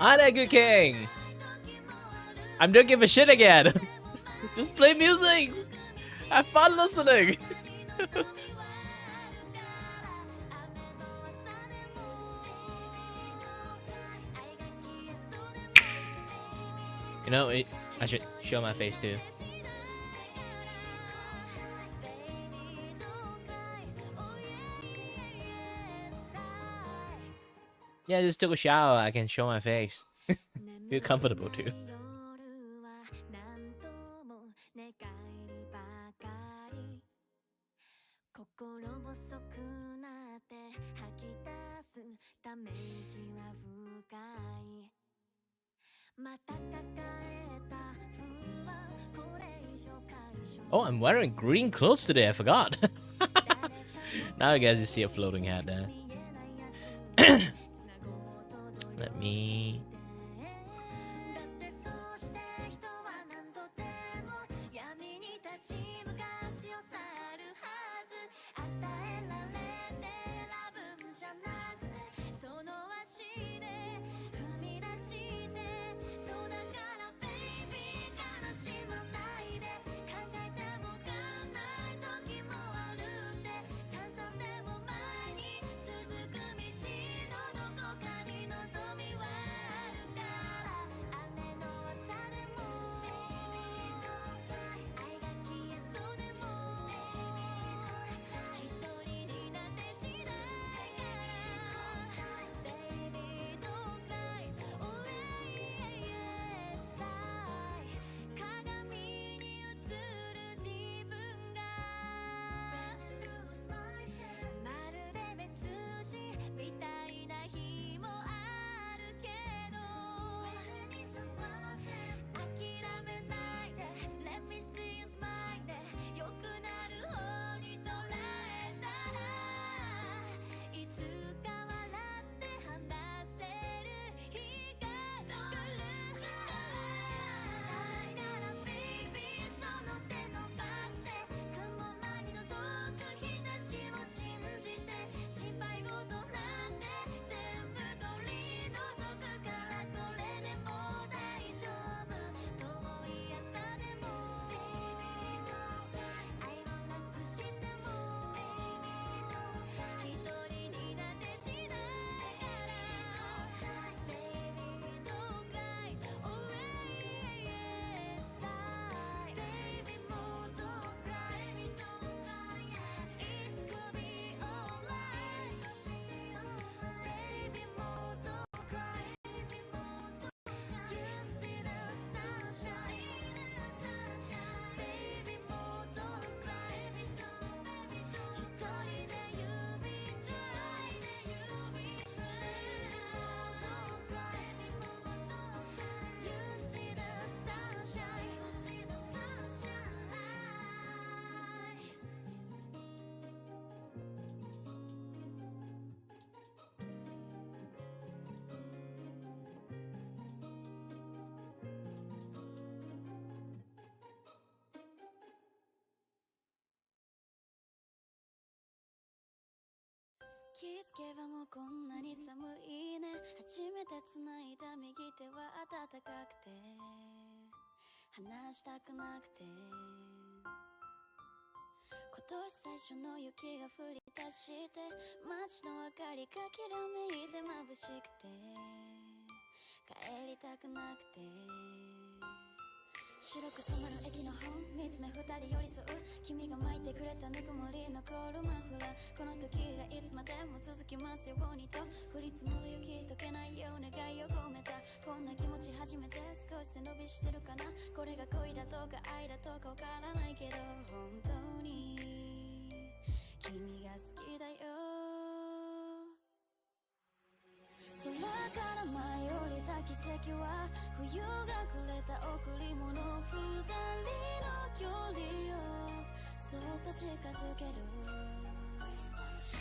Hi there, good king. I'm don't give a shit again. Just play music. Have fun listening. You know, I should show my face too. Yeah, I just took a shower. I can show my face. Feel comfortable too. Oh, I'm wearing green clothes today. I forgot. Now you guys just see a floating hat there. Let me...気づけばもうこんなに寒いね。初めて繋いだ右手は暖かくて離したくなくて、今年最初の雪が降り出して街の明かりがきらめいて眩しくて帰りたくなくて、白く染まる駅の本見つめ二人寄り添う君が巻いてくれたぬくもり残るマフラーこの時がいつまでも続きますようにと降り積もる雪解けないよう願いを込めたこんな気持ち初めて少し背伸びしてるかなこれが恋だとか愛だとかわからないけど本当に君が好きだよ空から舞い降りた奇跡は冬がくれた贈り物二人の距離をそっと近づける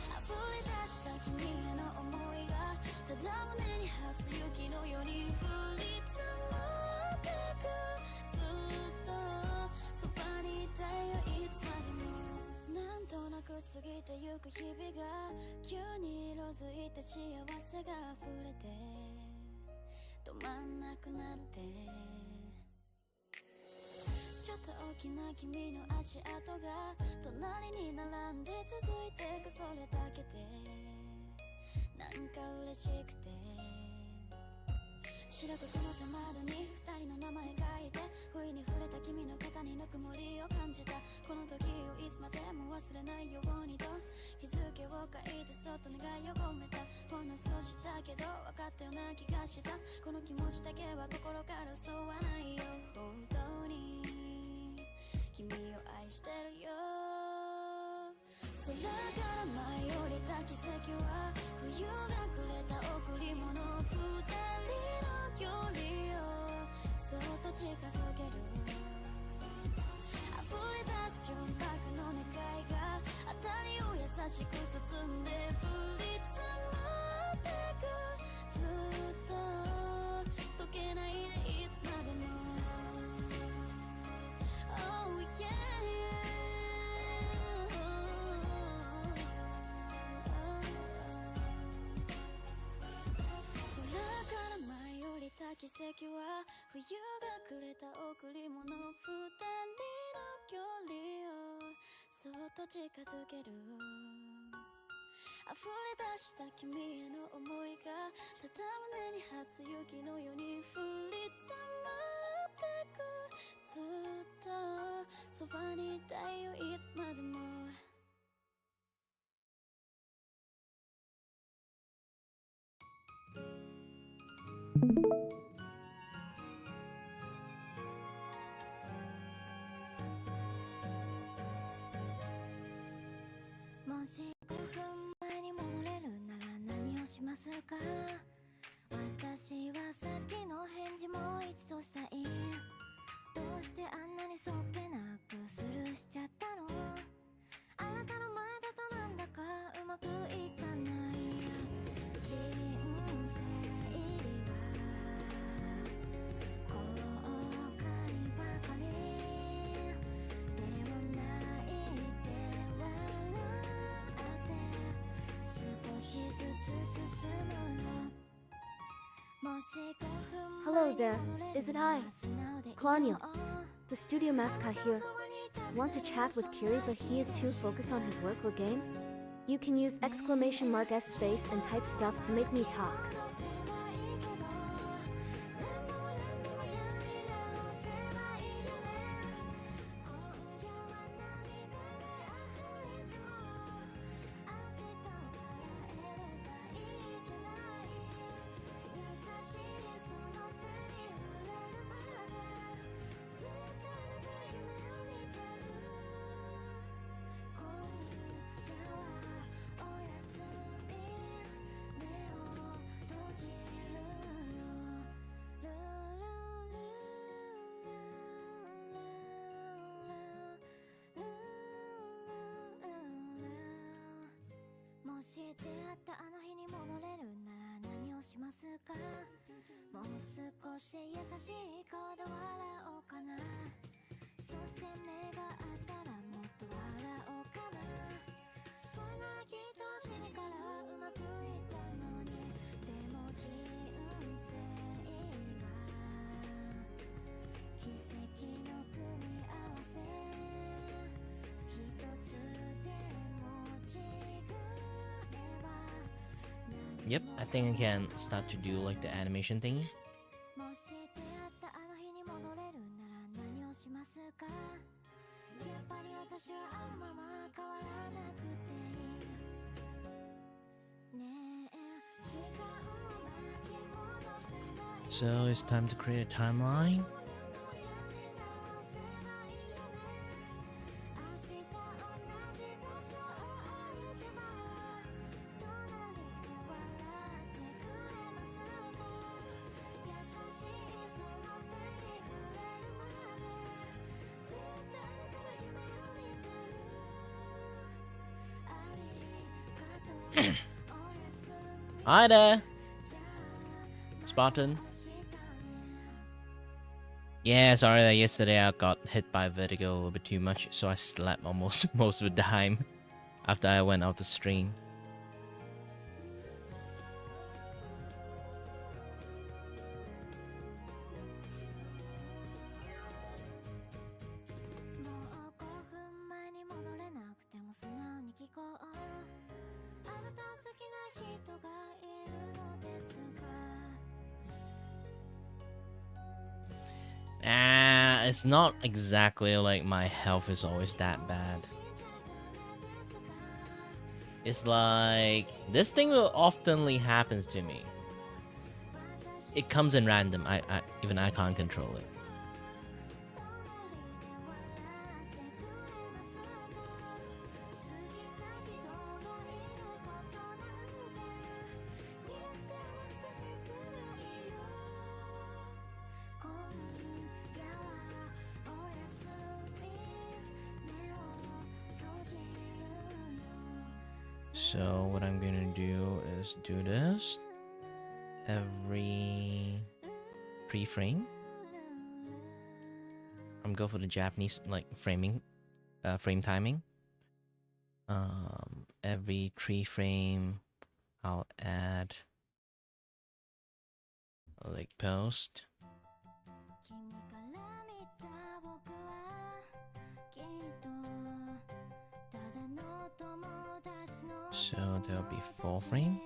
溢れ出した君への思いがただ胸に初雪のように降り積もってくずっとそばにいたいよいつまでもなんとなく過ぎてゆく日々が急に色づいて幸せが溢れて止まんなくなってちょっと大きな君の足跡が隣に並んで続いてくそれだけでなんか嬉しくて白く曇った窓に二人の名前書いて不意に触れた君の肩にぬくもりを感じたこの時をいつまでも忘れないようにと日付を書いてそっと願いを込めたほんの少しだけど分かったような気がしたこの気持ちだけは心から嘘はないよ本当に君を愛してるよ空から舞い降りた奇跡は冬がくれた贈り物二人の距離をそっと近づける溢れ出す純白の願いが当たりを優しく包んで降り積もってくずっと溶けないでいつまでもOh yeah空から舞い降りた奇跡は冬がくれた贈り物二人の距離をそっと近づける溢れ出した君への思いがただ胸に初雪のように降り積もってくずっとそばにいたいよいつまでももし5分前に戻れるなら何をしますか私はさっきの返事もう一度したいどうしてあんなにそっけなくスルーしちゃったのあなたの前だとなんだかうまくいかない人生は後悔ばかりでも泣いて笑って少しずつ進むのもし5分 Hello there, is it I, Claudio, the studio mascot here? Want to chat with Kiri but he is too focused on his work or game? You can use !S space and type stuff to make me talk.「もし出会ったあの日に戻れるなら何をしますか」「もう少し優しい顔で笑おうかな」「そして目が合ったらもっと笑おうかな」「それならきっと初めからうまくいったのに」「でも人生が奇跡の組み合わせ」「一つでも違うYep, I think I can start to do like the animation thingy. もし出会ったあの日に戻れるなら何 So it's time to create a timeline. Hi there, Spartan. Yeah, sorry that yesterday I got hit by vertigo a little bit too much, so I slept almost most of the time after I went off the stream. It's not exactly like my health is always that bad. It's like this thing will oftenly happens to me. It comes in random. Even I can't control it. So what I'm gonna do is do this every pre-frame. I'm going for the Japanese like framing, frame timing. Every 3 frame, I'll add a like post. So there'll be 4 frame.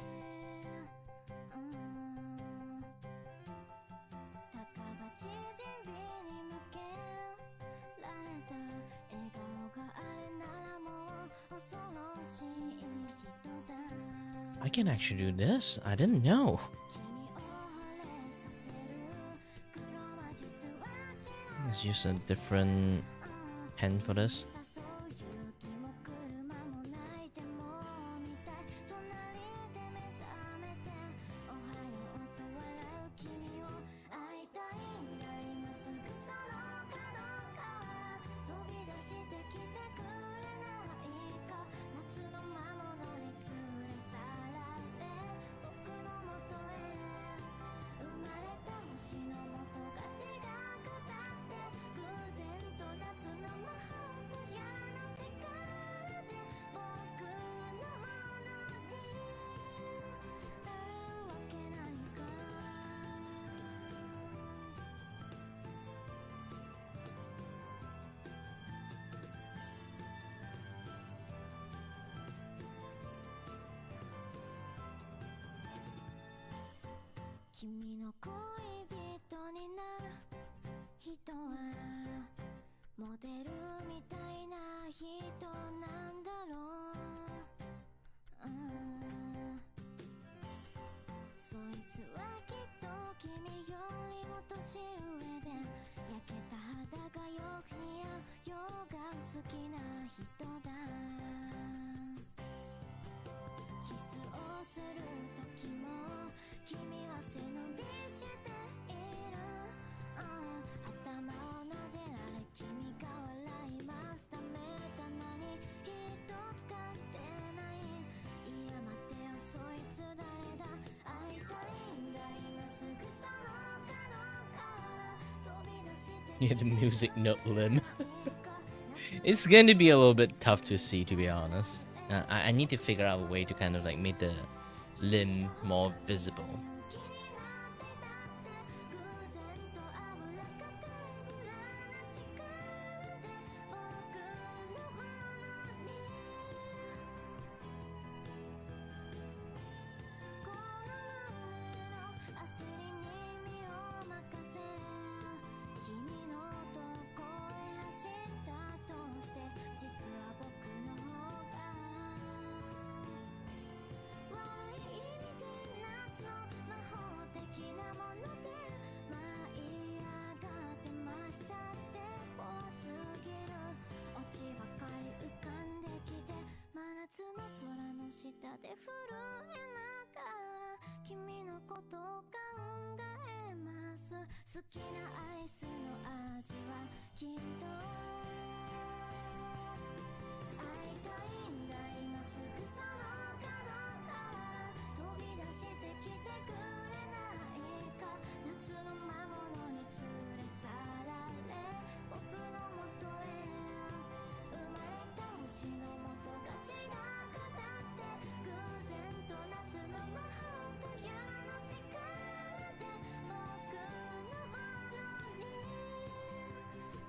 I can actually do this. I didn't know. Let's use a different pen for this. Yeah, the music note limb. It's going to be a little bit tough to see, to be honest. I need to figure out a way to kind of like make the limb more visible. 考えます。好きなアイスの味はきっと会いたいんだ、今すぐその角から飛び出してきてくれないか。夏の魔物に連れ去られ僕の元へ生まれた星の元が違くたって偶然と夏の魔法と山の力で僕のものに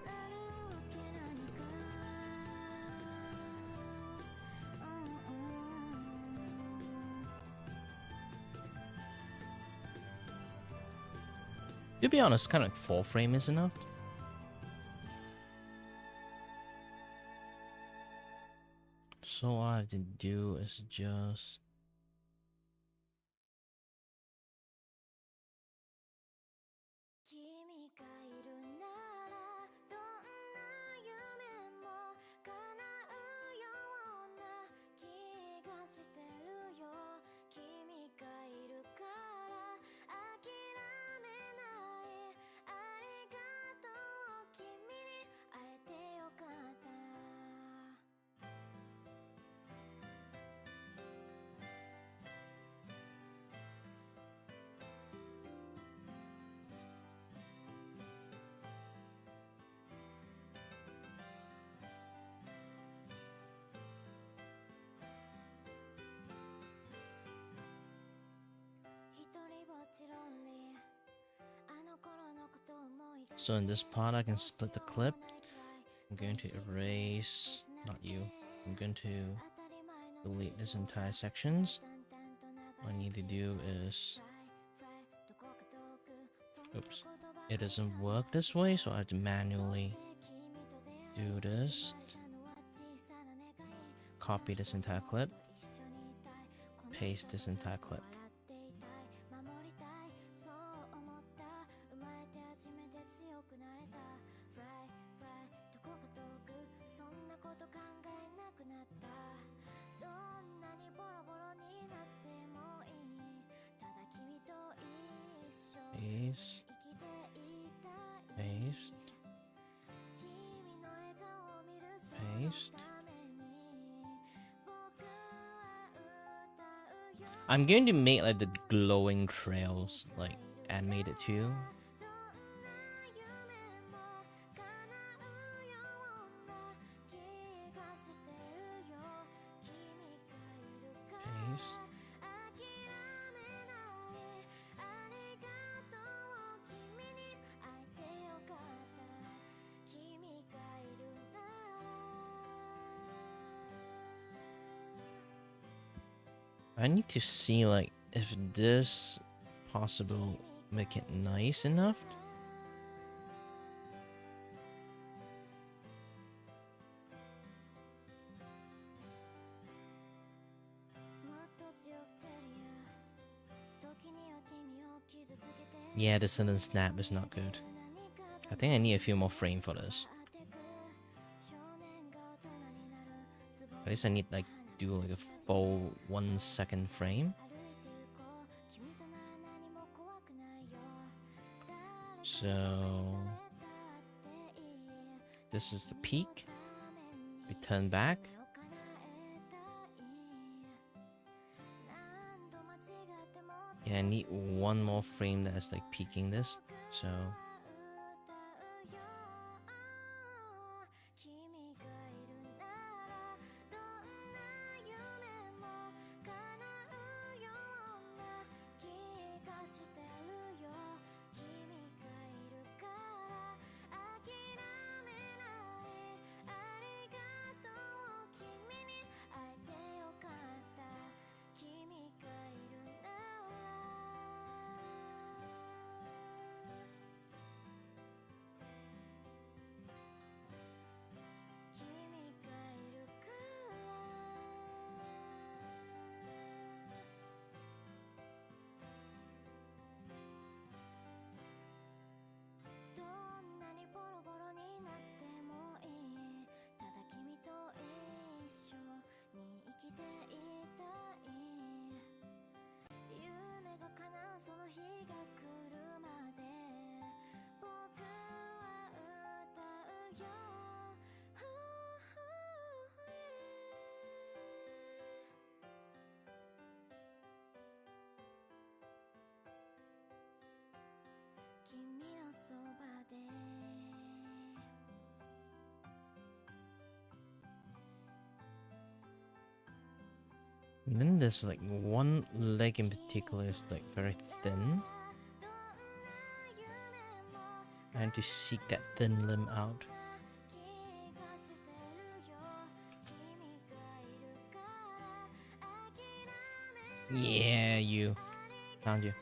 なるわけないか。To be honest, kind of like 4 frame is enough. So all I have to do is just... So in this part I can split the clip. I'm going to erase, not you, I'm going to delete this entire sections. What I need to do is, oops, it doesn't work this way, so I have to manually do this. Copy this entire clip, paste this entire clip. Paste, paste, paste. I'm going to make like the glowing trails like animated too. Paste. I need to see like if this possible make it nice enough. Yeah, the sudden snap is not good. I think I need a few more frames for this. At least I need like do like a full 1 second frame. So this is the peak. We turn back. Yeah, I need one more frame that is like peaking this. So And then there's like one leg in particular is like very thin. I had to seek that thin limb out. Yeah, you. Found you.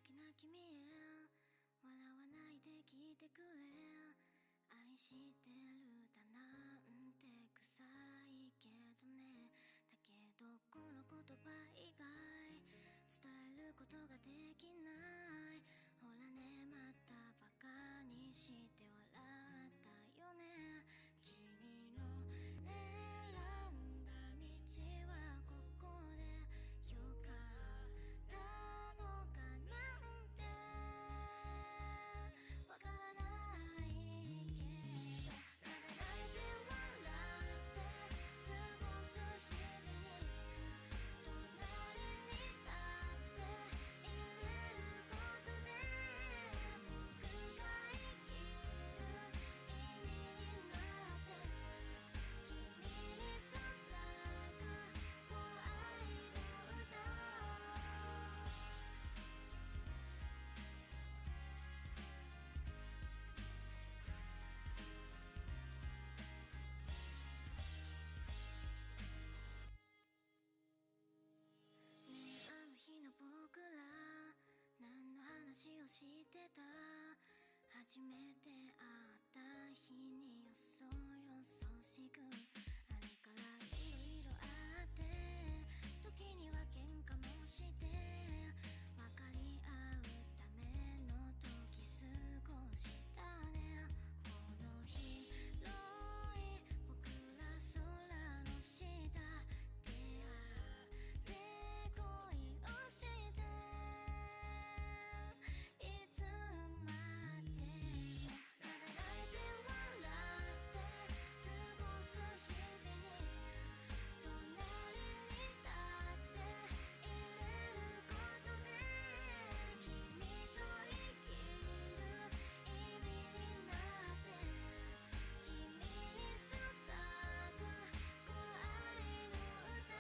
きな君へ笑わないで聞いてくれ愛してるだなんて臭いけどねだけどこの言葉以外伝えることができないほらねまたバカにして笑ったよね君の選んだ道はここでよかったのかなんてわからないけどただ泣いて笑って過ごす日々に隣に立っていれることで僕が生きる意味になって君に捧ぐこの愛の歌ねえあの日の僕ら何の話をしてた初めて会った日によそよそしくあれからいろいろあって時には喧嘩もして分かり合うための時過ごしたねこの広い僕ら空の下出会って恋をしていつまでもただ泣いて笑って過ごす日々に隣に立っていれることで君と生きる意味になって君に捧ぐこの愛の歌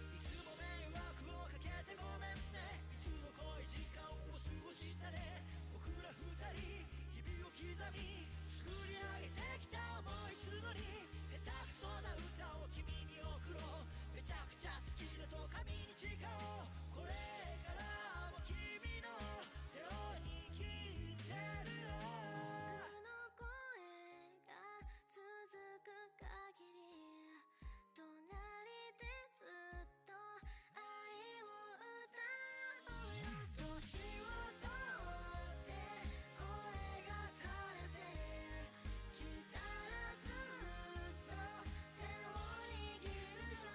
いつも迷惑をかけてごめんねいつも濃い時間を過ごしたね僕ら二人日々を刻み作り上げてきた思いつのに下手くそな歌を君に送ろうめちゃくちゃ好きだと紙に誓おうこれからも君の手を握ってるよ僕の声が続く限り隣でずっと愛を歌うよ年を取って声が枯れてきたらずっと手を握るよ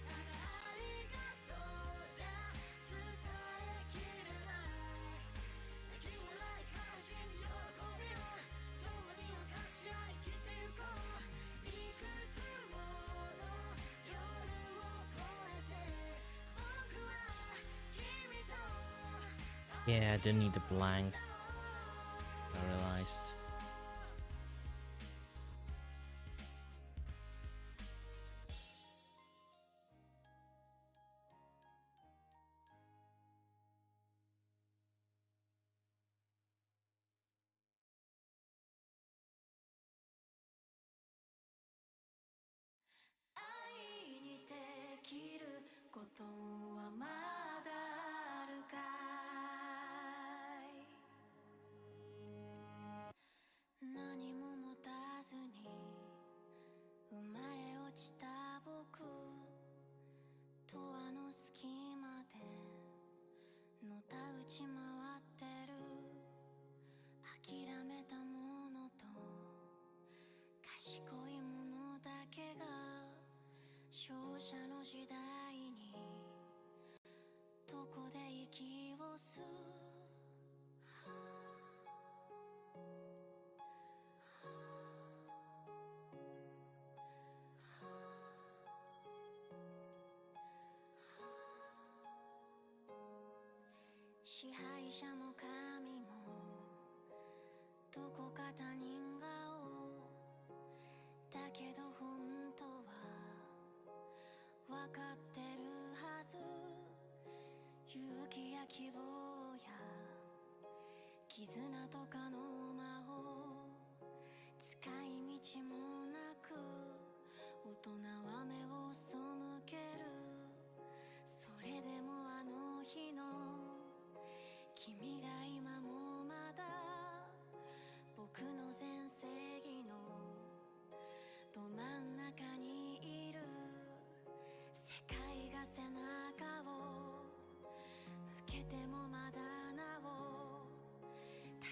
ただありがとうじゃ伝えきれない泣き笑い悲しみ喜びを共に分かち合い生きてゆこういくつもの夜を越えて僕は君と Yeah, I didn't need the blank. I realized.「愛にできることはまだあるかい」「何も持たずに生まれ落ちた僕」「とあの隙間でのたうち回ってる」「諦めたものと賢いものだけが勝者の時代にどこで息を吸う支配者も神もどこか他人顔だけど本当は分かってるはず勇気や希望や絆とかの魔法使い道もなく大人は目を背けるそれでもあの日の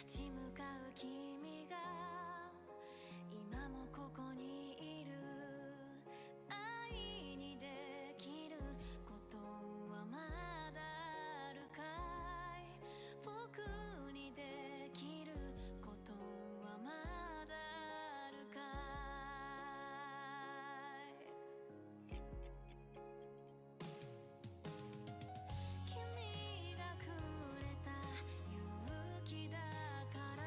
立ち向かう君が今もここにいる愛にできることはまだあるかい僕にできることはまだあるかい君がくれた勇気だから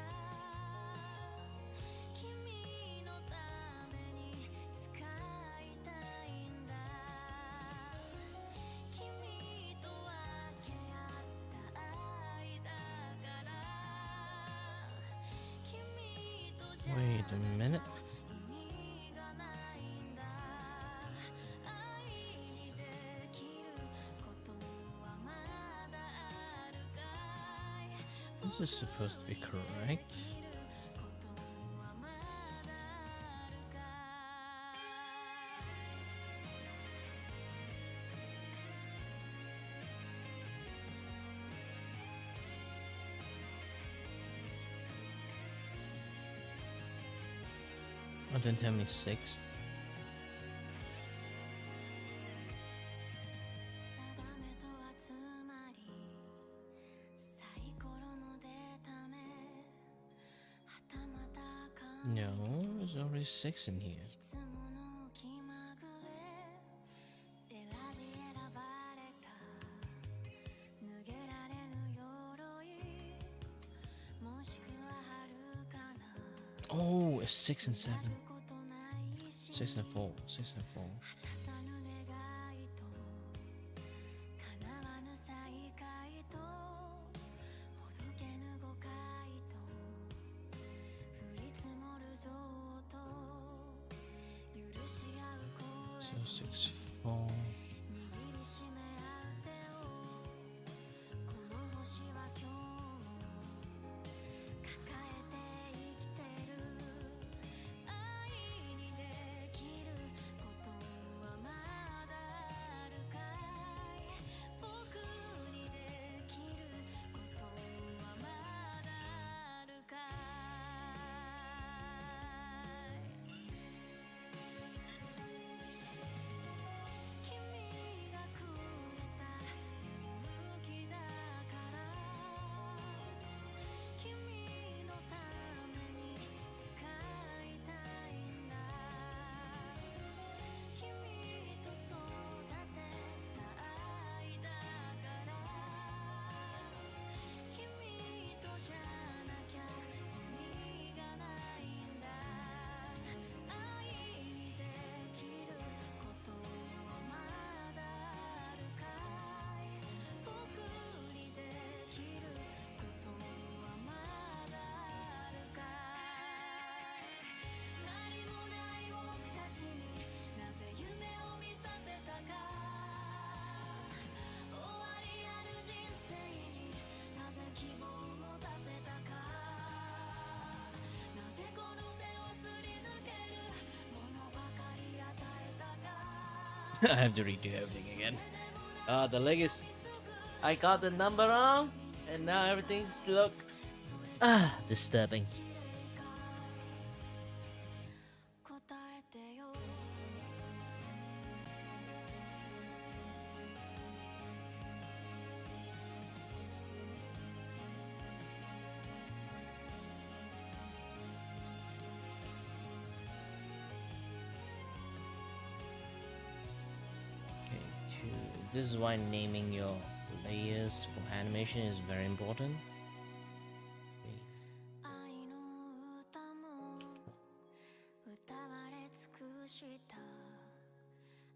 君のために使いたいんだ君と分け合った愛だから君とじゃ Wait a minute. 意味がないんだ愛にできることはまだあるかい This is supposed to be correct. ことはまだあるかOh, don't tell me 6. 定めとはつまりサイコロの出た目はたまた考 No, there's already 6 in here. いつもの気まぐれ選び選ばれた脱げられぬ鎧もしくは遥かな Oh, it's 6 and 7. やることないし 6 and 4. 6 and 4. 果たさぬ願いと叶わぬ再会とほどけぬ誤解と降り積もる憎悪と許し合う So 声 6, 4. 握りしめ合う手をこの星は今日も抱えて生きてる愛にできることはまだあるかい僕にできることはまだあるかい君がくれた勇気だから君のために使いたいんだ君と育てた愛だから君とじゃなきゃ意味がないんだ愛にできることはまだあるかい僕にできることはまだあるかい何もない僕たちになぜ夢を見させたか終わりある人生になぜ希望を持たせたかなぜこの手をすり抜けるものばかり与えたか I have to redo everything again. The leg is... I got the number wrong, and now everything's look... disturbing. 答えてよ Okay, this is why naming your layers for animation is very important. Okay. 愛の歌も歌われ尽くした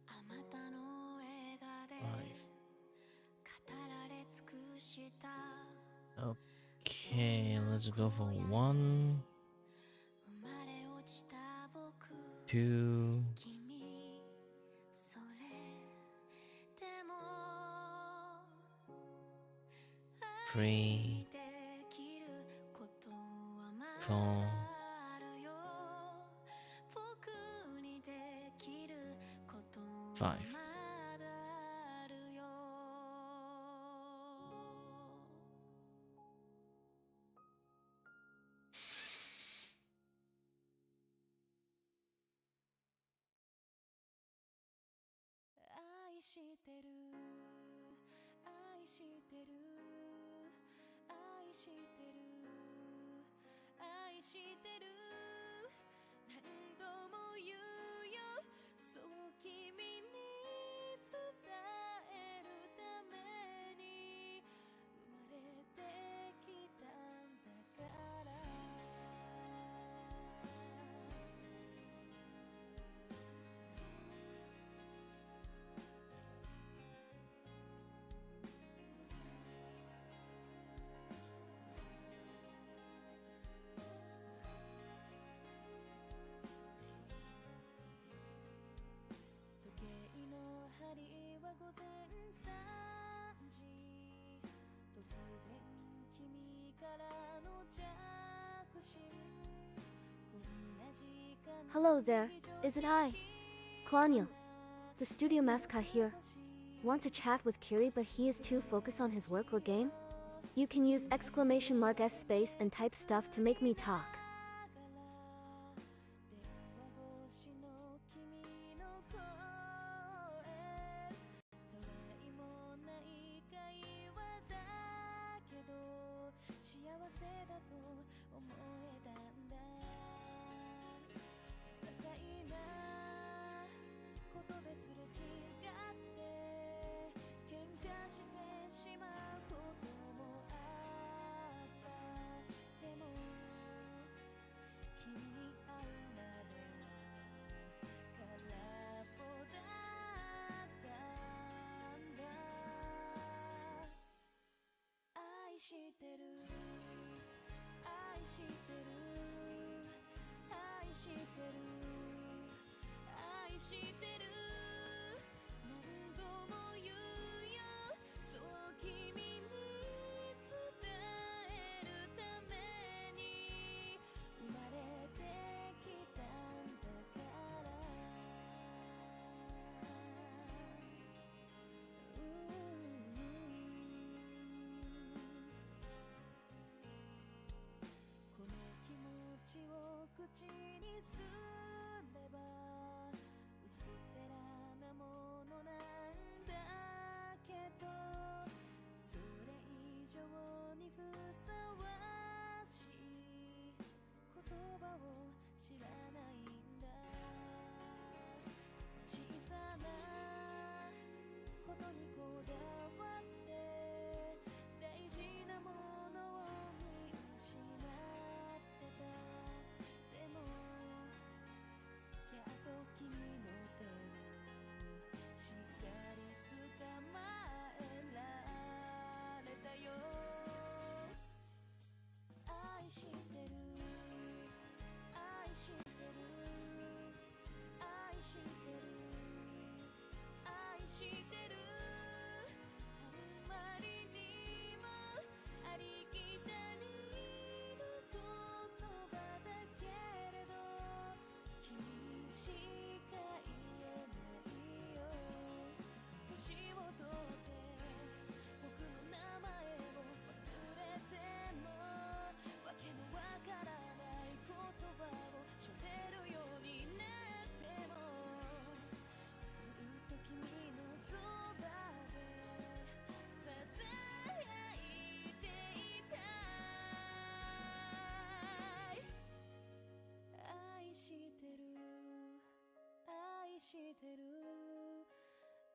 あまたの映画で 5. 語られ尽くした Okay, let's go for 1, 生まれ落ちた僕 2, 君それでも 3, 愛できることはまだ 4, あるよ僕にできることは 5. まだあるよ 5. してる愛してる愛してる愛してる何度も言うよそう君に伝えるために生まれてきたんだから時計の針は午前3時突然君からの着信こんな時間 Hello there, is it I? Claudia, the studio mascot here. Want to chat with Kiri but he is too focused on his work or game? You can use exclamation mark S space and type stuff to make me talk. 電話越しの君の声たわいもない会話だけど幸せだと思えたんだ些細なことですれ違って喧嘩してしまうこともあったでも君に会うまでは空っぽだったんだ愛してる愛してる愛してる愛してる何度も言うよそう君に伝えるために生まれてきたんだからこの気持ちを口にすれば薄っぺらなものなんだけどそれ以上にふさわしい言葉を知らないんだ小さなことにこだわって大事なものを見失ってたでもやっと君の手をしっかり捕まえられたよ愛してる愛してる愛してる愛してるあんまりにもありきたりの言葉だけれど君にしか言えないよ年を取って僕の名前を忘れてもわけのわからない言葉を喋るようになってもずっと君のそばで支えていたい愛してる愛してる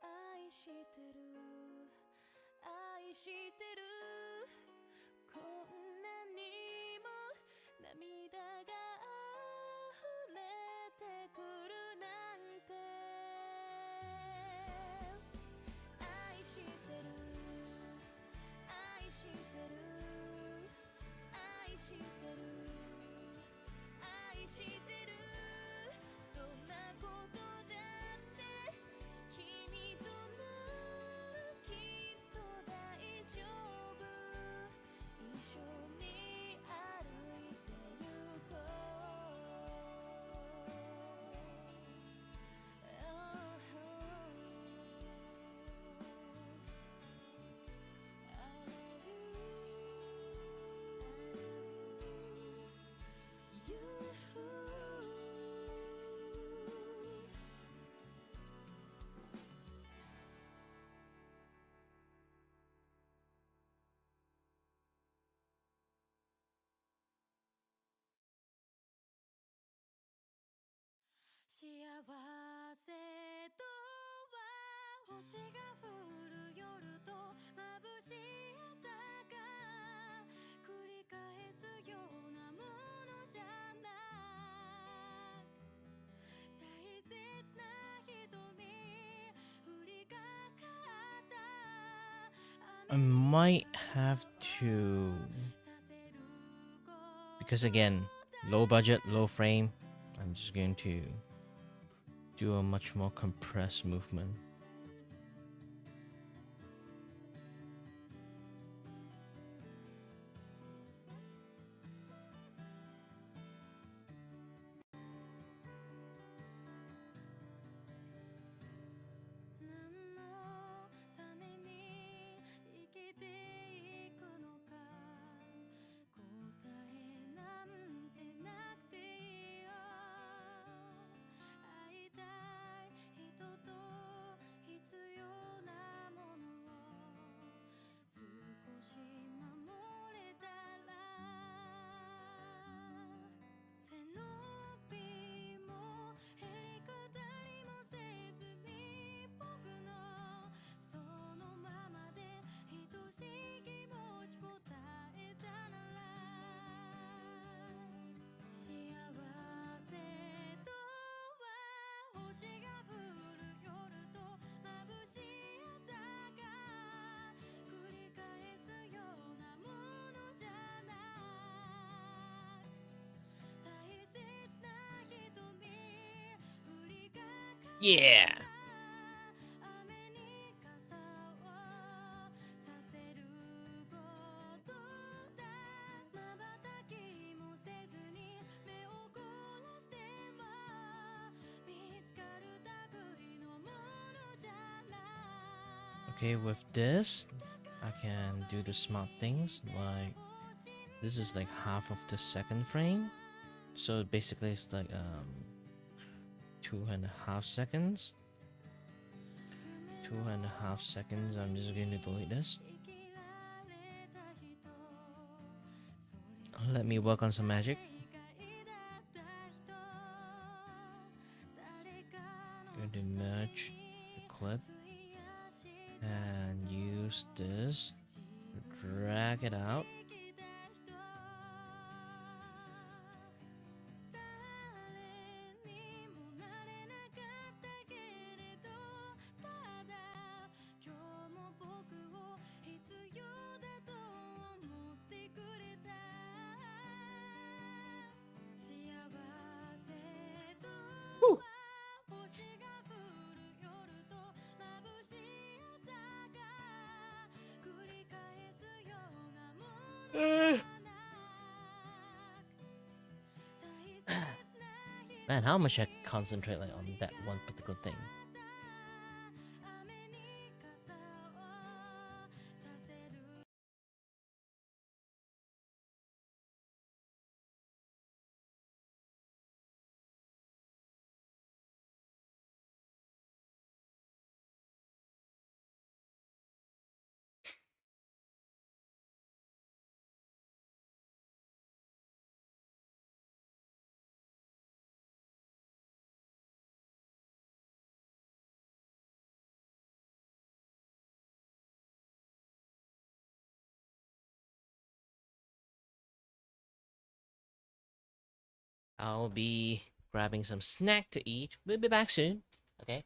愛してる愛してるこんなにも涙が溢れてくるなんて愛してる愛してる愛してる愛してるどんなことだって君とならきっと大丈夫 I might have to, because again, low budget, low frame, I'm just going to do a much more compressed movement. Yeah! Okay, with this, I can do the smart things, like this is like half of the second frame, so basically it's like 2.5 seconds. 2.5 seconds. I'm just going to delete this. Let me work on some magic. Going to merge the clip and use this to drag it out. Woo. Man, how much I concentrate like on that one particular thing. I'll be grabbing some snack to eat. We'll be back soon. Okay.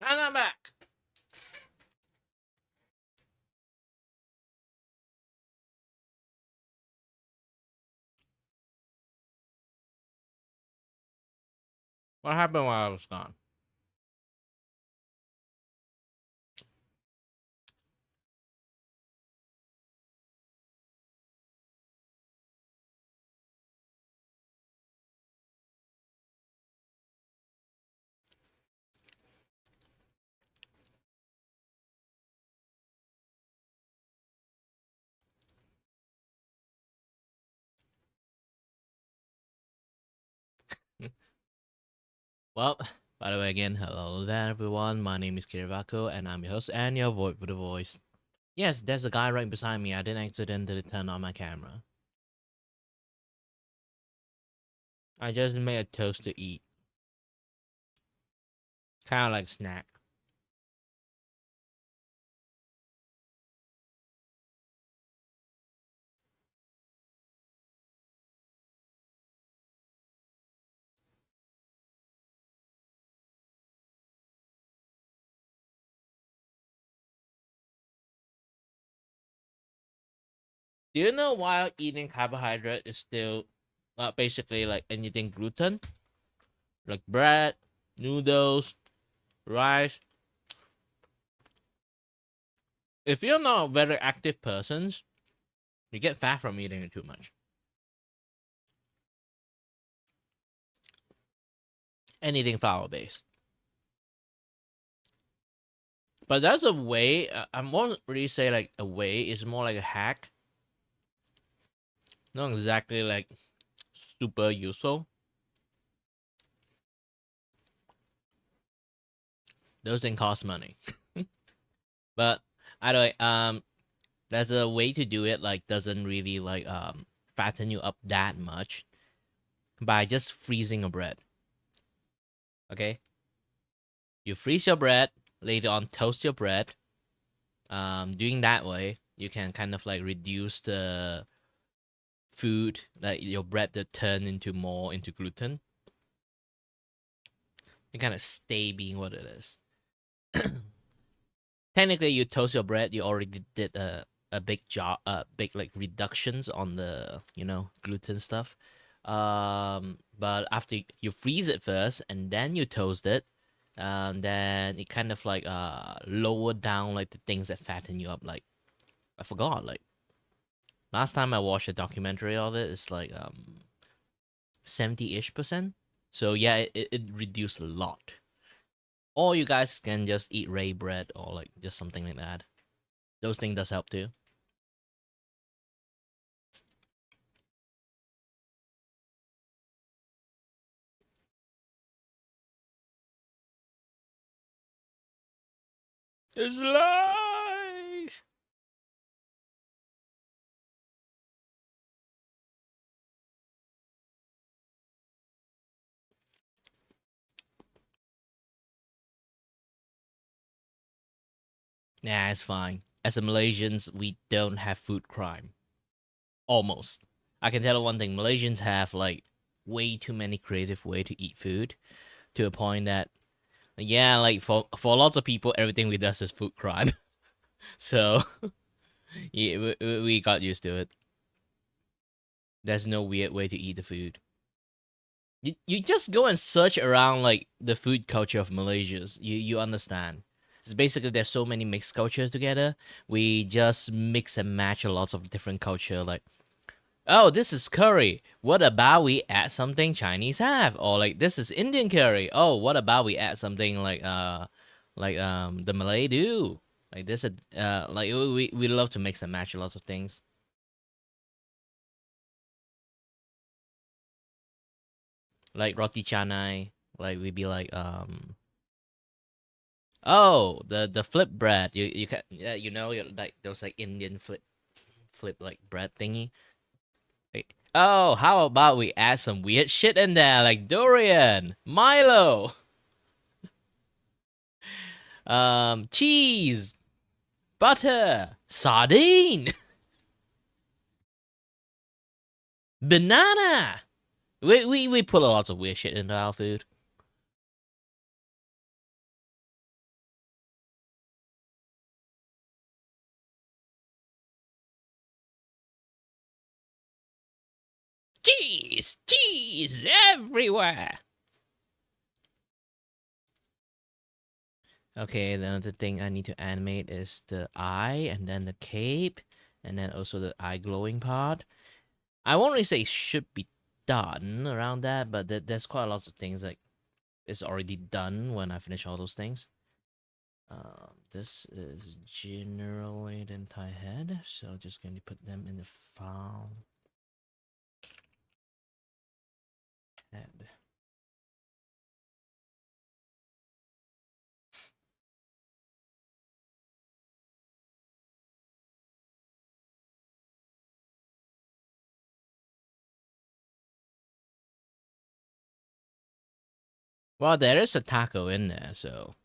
And I'm back. What happened while I was gone? Well, by the way, again, hello there, everyone. My name is Kirivako, and I'm your host and your voice for the voice. Yes, there's a guy right beside me. I didn't accidentally turn on my camera. I just made a toast to eat. Kind of like snack. Do you know why eating carbohydrate is still basically like anything gluten? Like bread, noodles, rice. If you're not a very active person, you get fat from eating it too much. Anything flour based. But that's a way. I won't really say like a way. It's more like a hack. Not exactly like super useful. Those things cost money. But either way, there's a way to do it. Like doesn't really like fatten you up that much by just freezing a bread. Okay, you freeze your bread. Later on, toast your bread. Doing that way, you can kind of like reduce the food that your bread to turn into more into gluten. You kind of stay being what it is. Technically, you toast your bread. You already did a big job, big like reductions on the gluten stuff. But after you freeze it first and then you toast it, then it kind of like lower down like the things that fatten you up. Like I forgot like last time I watched a documentary of it, it's like 70-ish%. So yeah, it reduced a lot. Or you guys can just eat ray bread or like just something like that. Those things does help too. It's life. Nah, it's fine. As a Malaysians, we don't have food crime. Almost. I can tell one thing: Malaysians have like way too many creative way to eat food, to a point that yeah, like for lots of people, everything we does is food crime. So yeah, we got used to it. There's no weird way to eat the food. You just go and search around like the food culture of Malaysia's. You understand. It's basically there's so many mixed cultures together. We just mix and match a lots of different culture. Like, oh, this is curry. What about we add something Chinese have? Or like this is Indian curry. Oh, what about we add something like the Malay do? Like this like we love to mix and match lots of things. Like roti canai. Like we'd be like oh, the flip bread. You can yeah, like those like Indian flip like bread thingy. Like, oh, how about we add some weird shit in there like durian, Milo, cheese, butter, sardine, banana. We put a lot of weird shit into our food. Cheese everywhere. Okay, the other thing I need to animate is the eye, and then the cape, and then also the eye glowing part. I won't really say it should be done around that, but there's quite lots of things like it's already done when I finish all those things. This is generally the entire head, so just going to put them in the file head. Well, there is a taco in there, so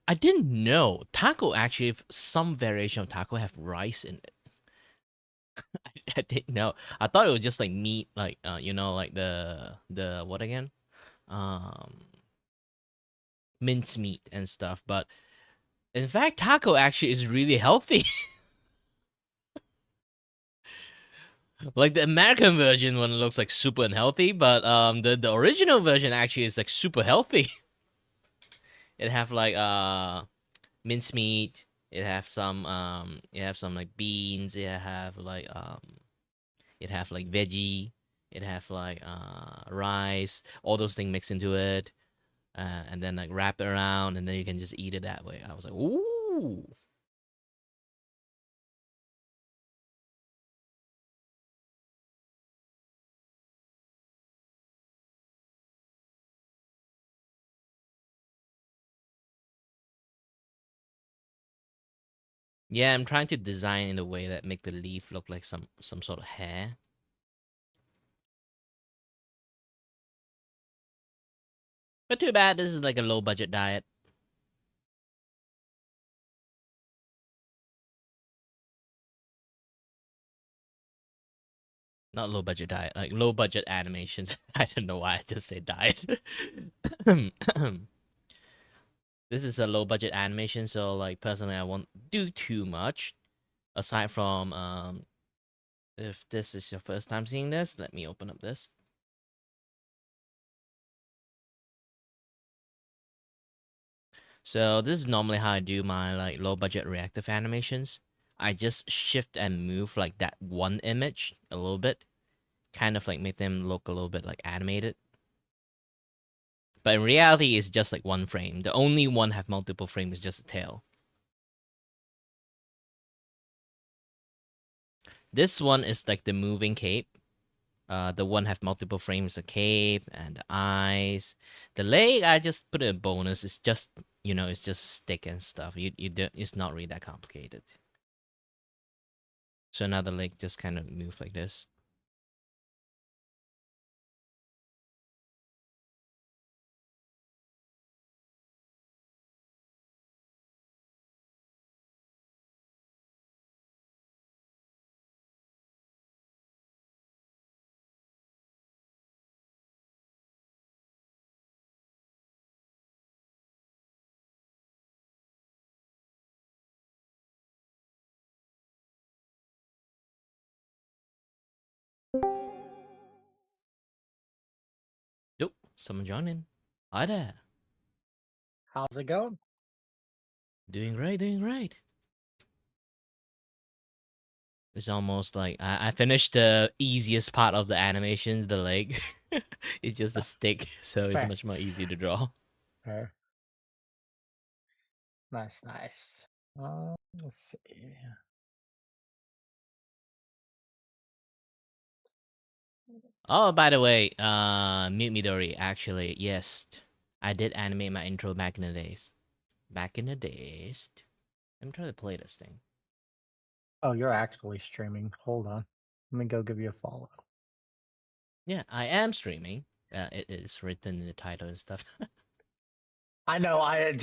I didn't know taco actually. Some variation of taco have rice in it. I didn't know. I thought it was just like meat, like like the what again, um, mince meat and stuff. But in fact, taco actually is really healthy. Like the American version one looks like super unhealthy, but the original version actually is like super healthy. It have like mincemeat. It have some like beans. It have like veggie. It have like rice. All those things mixed into it, and then like wrap it around, and then you can just eat it that way. I was like, ooh. Yeah, I'm trying to design in a way that make the leaf look like some sort of hair. But too bad this is like a low budget diet. Not low budget diet, like low budget animations. I don't know why I just say diet. This is a low budget animation, so like personally I won't do too much. Aside from if this is your first time seeing this, let me open up this. So this is normally how I do my like low budget reactive animations. I just shift and move like that one image a little bit, kind of like make them look a little bit like animated. But in reality, it's just like one frame. The only one have multiple frames is just the tail. This one is like the moving cape. The one have multiple frames, the cape and the eyes. The leg, I just put a bonus. It's just it's just stick and stuff. You do, it's not really that complicated. So now the leg just kind of move like this. Nope, someone joined in. Hi there. How's it going? Doing great, doing great. It's almost like I finished the easiest part of the animation, the leg. It's just a stick, so it's Fair. much more easy to draw. Fair. Nice, nice. Let's see. Oh, by the way, Mute Midori, actually, yes. I did animate my intro back in the days. Back in the days. Let me try to play this thing. Oh, you're actually streaming. Hold on. Let me go give you a follow. Yeah, I am streaming. It is written in the title and stuff. I know. I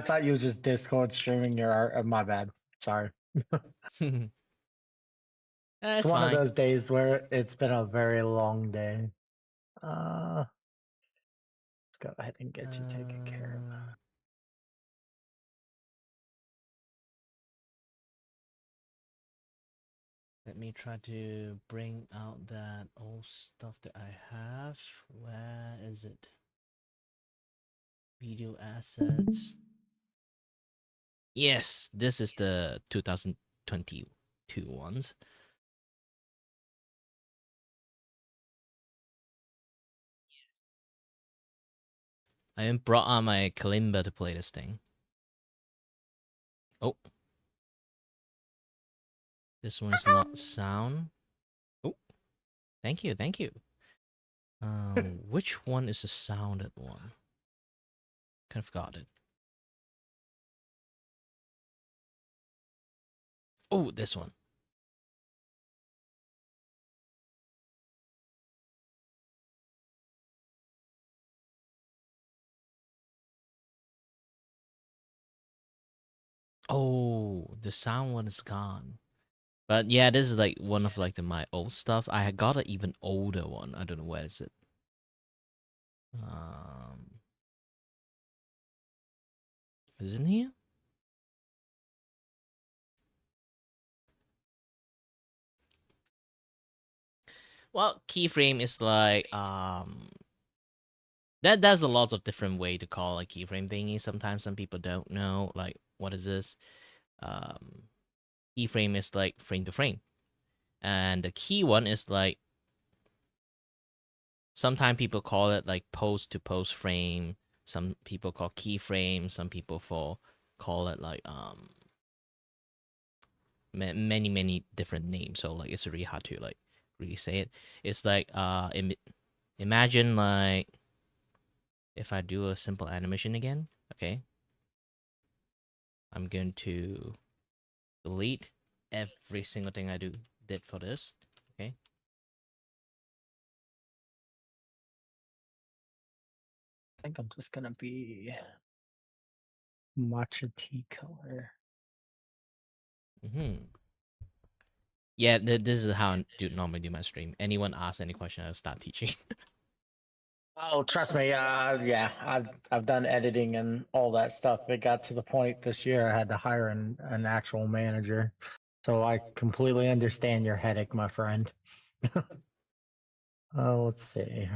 thought you were just Discord streaming your art. My bad. Sorry. That's It's one fine. of those days where it's been a very long day. Let's go ahead and get you taken care of. Let me try to bring out that old stuff that I have. Where is it? Video assets. Yes, this is the 2022 ones. I even brought on my kalimba to play this thing. Oh. This one's not sound. Oh. Thank you, thank you. Which one is the sounded one? Kind of forgot it. Oh, this one. Oh, the sound one is gone. But yeah, this is like one of like my old stuff. I had got an even older one. I don't know where is it. Is it in here? Well, keyframe is like there's a lot of different way to call a keyframe thingy. Sometimes some people don't know like what is this. Keyframe is like frame to frame, and the key one is like sometimes people call it like post to post frame. Some people call keyframe. Some people call it like many different names. So like it's really hard to like really say it. It's like imagine like if I do a simple animation again, okay, I'm going to delete every single thing I did for this, okay. I think I'm just gonna be matcha tea color. Yeah, this is how I normally do my stream. Anyone asks any question, I'll start teaching. Oh, trust me. Yeah, I've done editing and all that stuff. It got to the point this year I had to hire an actual manager. So I completely understand your headache, my friend. Oh, let's see.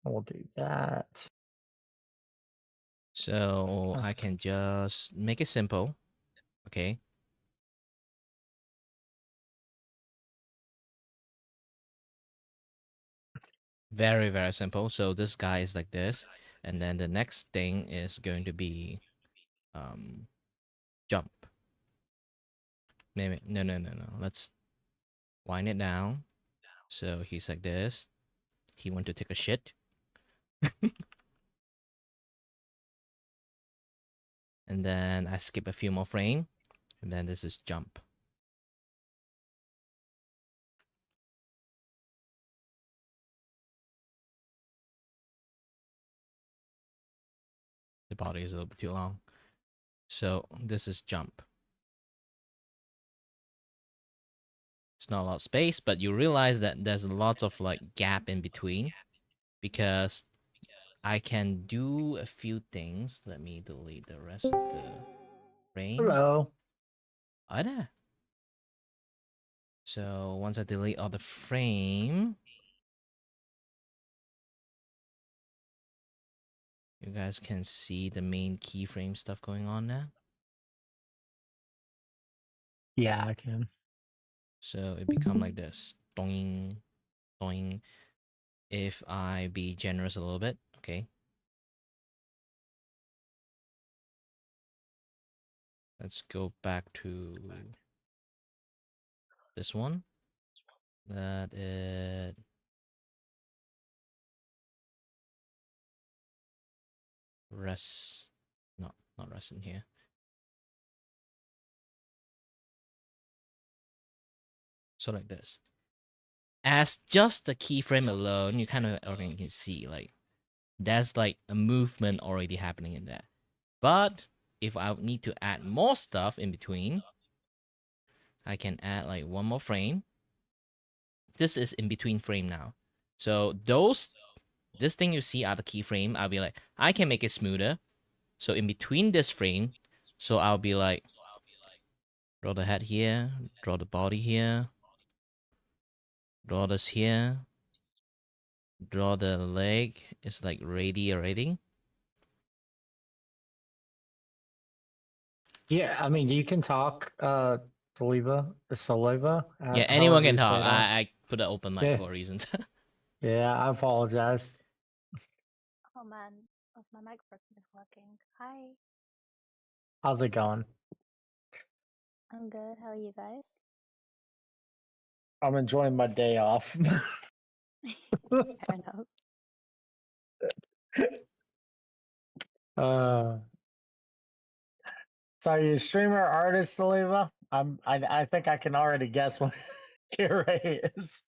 We'll do that. So I can just make it simple, okay. Very, very simple. So this guy is like this. And then the next thing is going to be jump. Maybe no. Let's wind it down. So he's like this. He went to take a shit. And then I skip a few more frame. And then this is jump. The body is a little bit too long. So this is jump. It's not a lot of space, but you realize that there's lots of like gap in between because I can do a few things. Let me delete the rest of the frame. Hello. Hi there. So once I delete all the frame, you guys can see the main keyframe stuff going on now. Yeah, I can. So it become like this. Doing, doing. If I be generous a little bit, okay. Let's go back to this one. That it. Rest. No, not rest in here. So like this. As just the keyframe alone, you kind of already can see like there's like a movement already happening in there. But if I need to add more stuff in between, I can add like one more frame. This is in between frame now. So this thing you see are the keyframe. I'll be like, I can make it smoother. So in between this frame, so I'll be like, Draw the head here, draw the body here, draw this here, draw the leg. It's like ready already. Yeah, I mean, you can talk, Saliva, Yeah, anyone however can you say talk. it on. I put an open mic Yeah, for reasons. yeah, I apologize. Oh man, my microphone is working. Hi, How's it going? I'm good. How are you guys? I'm enjoying my day off. Fair enough. uh, so are you a streamer artist, Saliva? I think I can already guess what your rate is.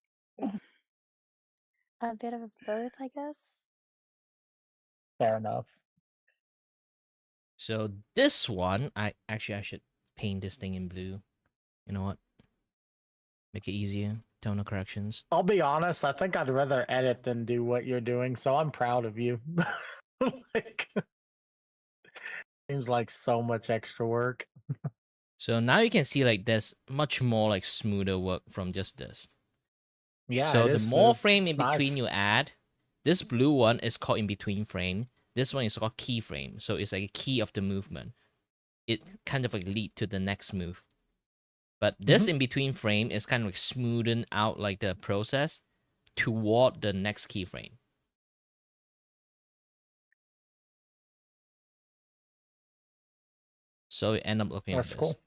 A bit of both, I guess. Fair enough. So this one, I should paint this thing in blue. You know what? Make it easier. Tonal corrections. I'll be honest, I think I'd rather edit than do what you're doing, so I'm proud of you. Like, seems like so much extra work. So now you can see like there's much more like smoother work from just this. Yeah, So it the is more smooth. frame It's in between nice. you add, this blue one is called in between frame. This one is called keyframe. So it's like a key of the movement. It kind of like lead to the next move. But this in between frame is kind of like smoothing out like the process toward the next keyframe. So you end up looking That's like this. cool.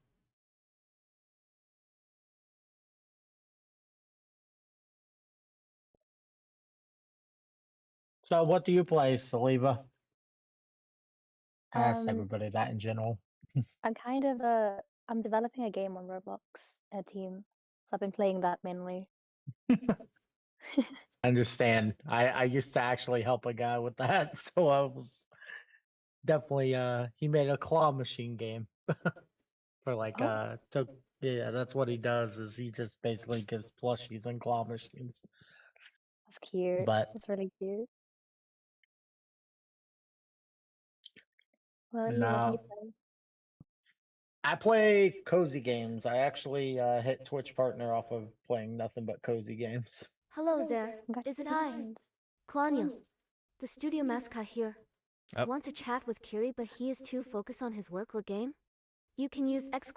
So what do you play, Saliva? I asked Um, everybody that in general. I'm developing a game on Roblox, a team. So I've been playing that mainly. I understand. I used to actually help a guy with that, so I was definitely he made a claw machine game for like Oh, yeah, that's what he does is he just basically gives plushies and claw machines. that's cute. But That's really cute. What do you no, play? I play cozy games. I actually hit Twitch partner off of playing nothing but cozy games. Hello there. Is it I? Congratulations. Claudio, the studio mascot here. Oh. Want to chat with Kiri but he is too focused on his work or game? You can use !s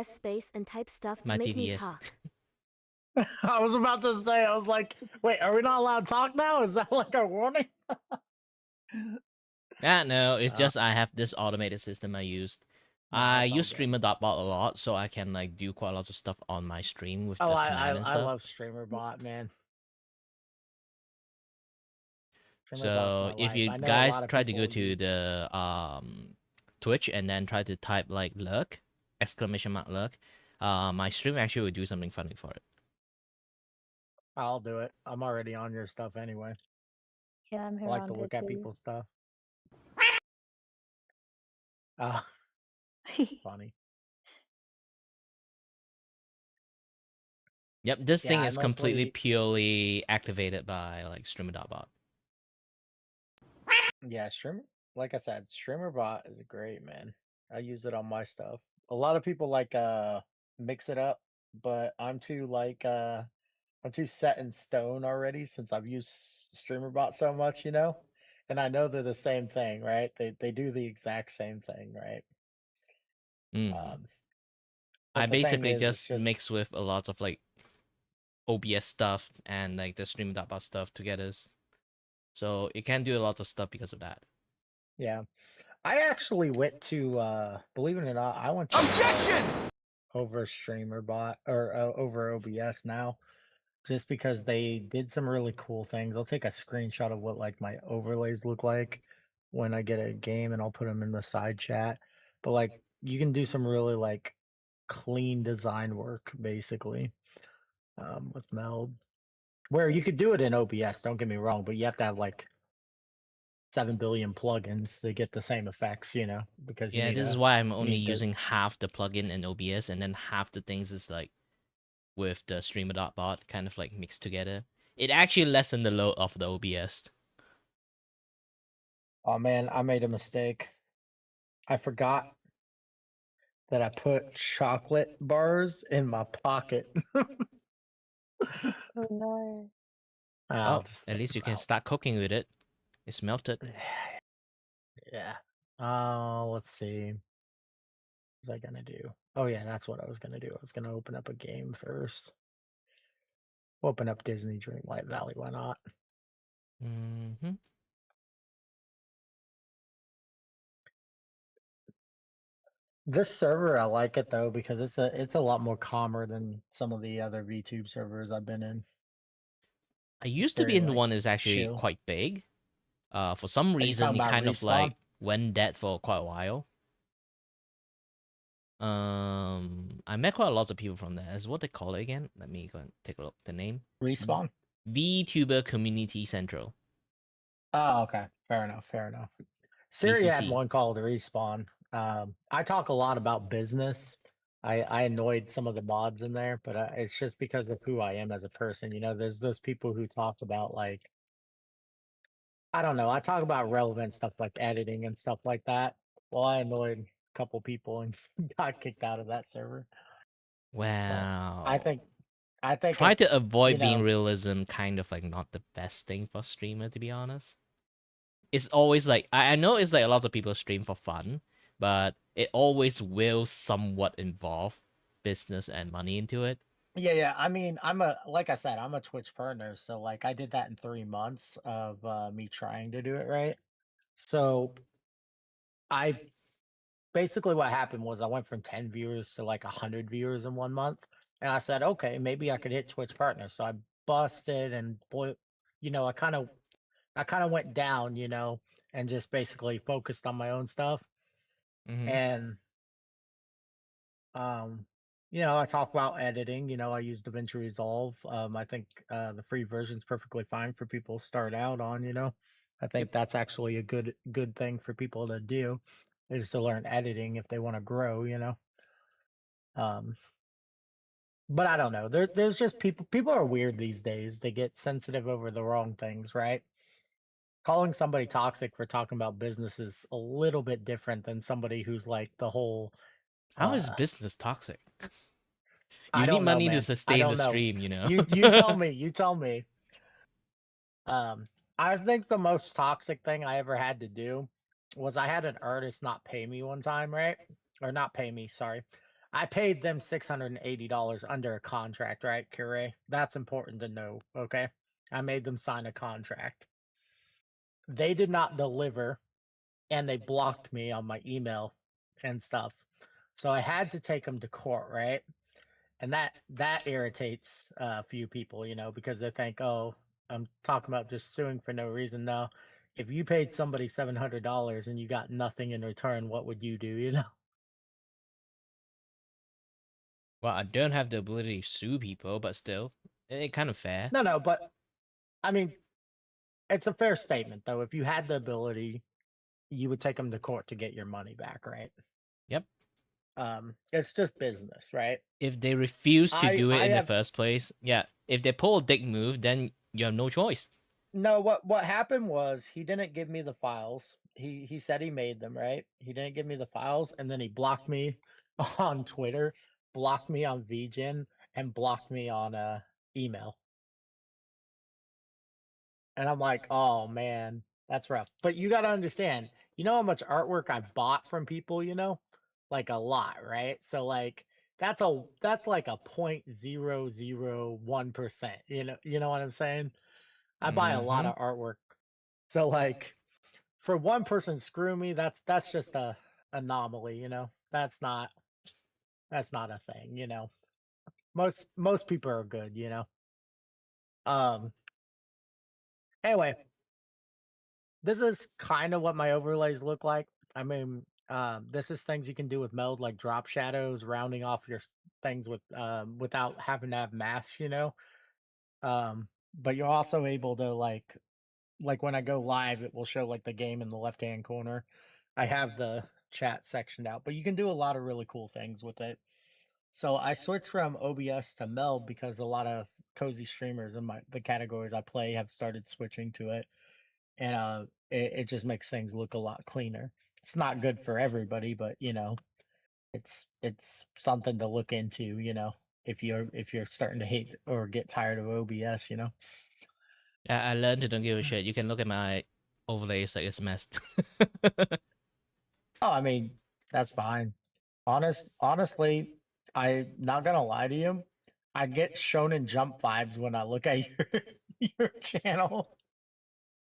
space and type stuff to My make me TDS. talk. I was about to say, I was like, wait, are we not allowed to talk now? Is that like a warning? No, it's just I have this automated system I used. Nah, I it's all use good. streamer.bot a lot, so I can like do quite lots of stuff on my stream with Oh, the I command and stuff. love StreamerBot, man. StreamerBot's So my if life. you I know a guys lot of try to people go to use. the Twitch and then try to type like lurk, exclamation mark lurk, my stream actually will do something funny for it. I'll do it. I'm already on your stuff anyway. Yeah, I'm I here like to around look it at too. people's stuff. Funny. Yep, this Yeah, thing I is completely mostly purely activated by like streamer.bot. yeah, Streamer. Like I said, StreamerBot is great, man. I use it on my stuff. A lot of people like mix it up, but I'm too set in stone already since I've used StreamerBot so much, you know? And I know they're the same thing, right? They do the exact same thing, right? Mm. But I the thing basically is, it's just just mix with a lot of like OBS stuff and like the stream.bot stuff together. So it can do a lot of stuff because of that. yeah. I actually went to believe it or not, I went to Objection! over StreamerBot or over OBS now just because they did some really cool things. I'll take a screenshot of what like my overlays look like when I get a game and I'll put them in the side chat. But like you can do some really like clean design work basically with Meld. Where you could do it in OBS, don't get me wrong, but you have to have like 7 billion plugins to get the same effects, you know, because you Yeah, need this is a why I'm only need the using half the plugin in OBS and then half the things is like with the streamer.bot kind of like mixed together. It actually lessened the load of the OBS. Oh man, I made a mistake. I forgot that I put chocolate bars in my pocket. Oh no. I'll Oh, just at think least you can about. start cooking with it. It's melted. Yeah. Let's see. What was I gonna do? Oh yeah, that's what I was gonna do. I was gonna open up a game first. Open up Disney Dreamlight Valley. Why not? Mm-hmm. This server, I like it though because it's a lot more calmer than some of the other VTube servers I've been in. I It's used to be very in the like one that's actually chill. quite big. For some Are you reason, talking it about kind of like respawn? went dead for quite a while. I met quite a lot of people from there. Is what they call it again? Let me go and take a look. The name Respawn? Vtuber Community Central. Oh, okay. Fair enough. Fair enough. Siri had VCC. one called Respawn. I talk a lot about business. I annoyed some of the mods in there, but it's just because of who I am as a person. You know, there's those people who talk about like I don't know. I talk about relevant stuff like editing and stuff like that. Well, I annoyed a couple people and got kicked out of that server. But I Wow. think I think Try to it's avoid being realism, kind of like not the best thing for streamer, to be honest. It's always like I know it's like a lot of people stream for fun, but it always will somewhat involve business and money into it. yeah. I mean, like I said, I'm a Twitch partner, so like I did that in 3 months of me trying to do it right. So I basically what happened was I went from 10 viewers to like 100 viewers in 1 month, and I said, okay, maybe I could hit Twitch partner. So I busted and boy, you know, I kind of went down, you know, and just basically focused on my own stuff. Mm-hmm. And um, I talk about editing. I use DaVinci Resolve. I think the free version is perfectly fine for people to start out on. I Yep. think that's actually a good thing for people to do is to learn editing if they want to grow. Um, but I don't know. There's just people. People are weird these days. They get sensitive over the wrong things, right? Calling somebody toxic for talking about business is a little bit different than somebody who's like the whole How is uh business toxic? I You need don't know, money to man. I sustain the don't know. stream, you know. You tell me. You tell me. Um I think the most toxic thing I ever had to do was I had an artist not pay me one time, right? Or not pay me, sorry. I paid them $680 under a contract, right, Cure? That's important to know, okay? I made them sign a contract. They did not deliver and they blocked me on my email and stuff. So I had to take them to court, right? And that irritates a few people, because they think, "Oh, I'm talking about just suing for no reason." No, if you paid somebody $700 and you got nothing in return, what would you do? Well, I don't have the ability to sue people, but still, it kind of fair. No, no, but I mean, it's a fair statement though. If you had the ability, you would take them to court to get your money back, right? Yep. It's just business, right? If they refuse to I do it I in the have first place, yeah. If they pull a dick move, then you have no choice. No, what happened was he didn't give me the files. He said he made them, right? He didn't give me the files, and then he blocked me on Twitter, blocked me on VGen, and blocked me on email. And I'm like, oh man, that's rough. But you gotta understand, you know how much artwork I've bought from people, like a lot, right? So like that's like a 0.001%. You know what I'm saying? I buy a lot Mm-hmm. of artwork. So like for one person to screw me, that's just a anomaly. That's not a thing. Most people are good. Um anyway, this is kind of what my overlays look like. I mean, this is things you can do with meld like drop shadows, rounding off your things without having to have masks. Um but you're also able to like when I go live, it will show like the game in the left hand corner. I have the chat sectioned out, but you can do a lot of really cool things with it. So I switched from OBS to Meld because a lot of cozy streamers in the categories I play have started switching to it, and it just makes things look a lot cleaner. It's not good for everybody, but it's something to look into, you know, if you're starting to hate or get tired of OBS, you know. I learned to don't give a shit. You can look at my overlays, like it's messed. Oh, I mean, that's fine. Honestly, I'm not gonna lie to you. I get Shonen Jump vibes when I look at your your channel.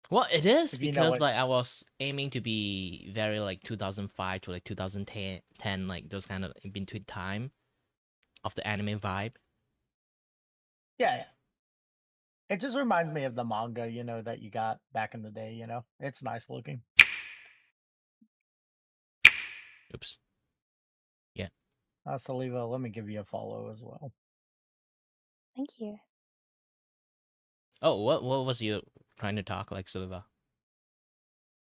Well, it is If you know because what, like I was aiming to be very like 2005 to like 2010, like those kind of in between time of the anime vibe. yeah, it just reminds me of the manga, you know, that you got back in the day. You know, it's nice looking. Oops. Yeah. Saliva, let me give you a follow as well. Thank you. Oh, what was you trying to talk like, Silva?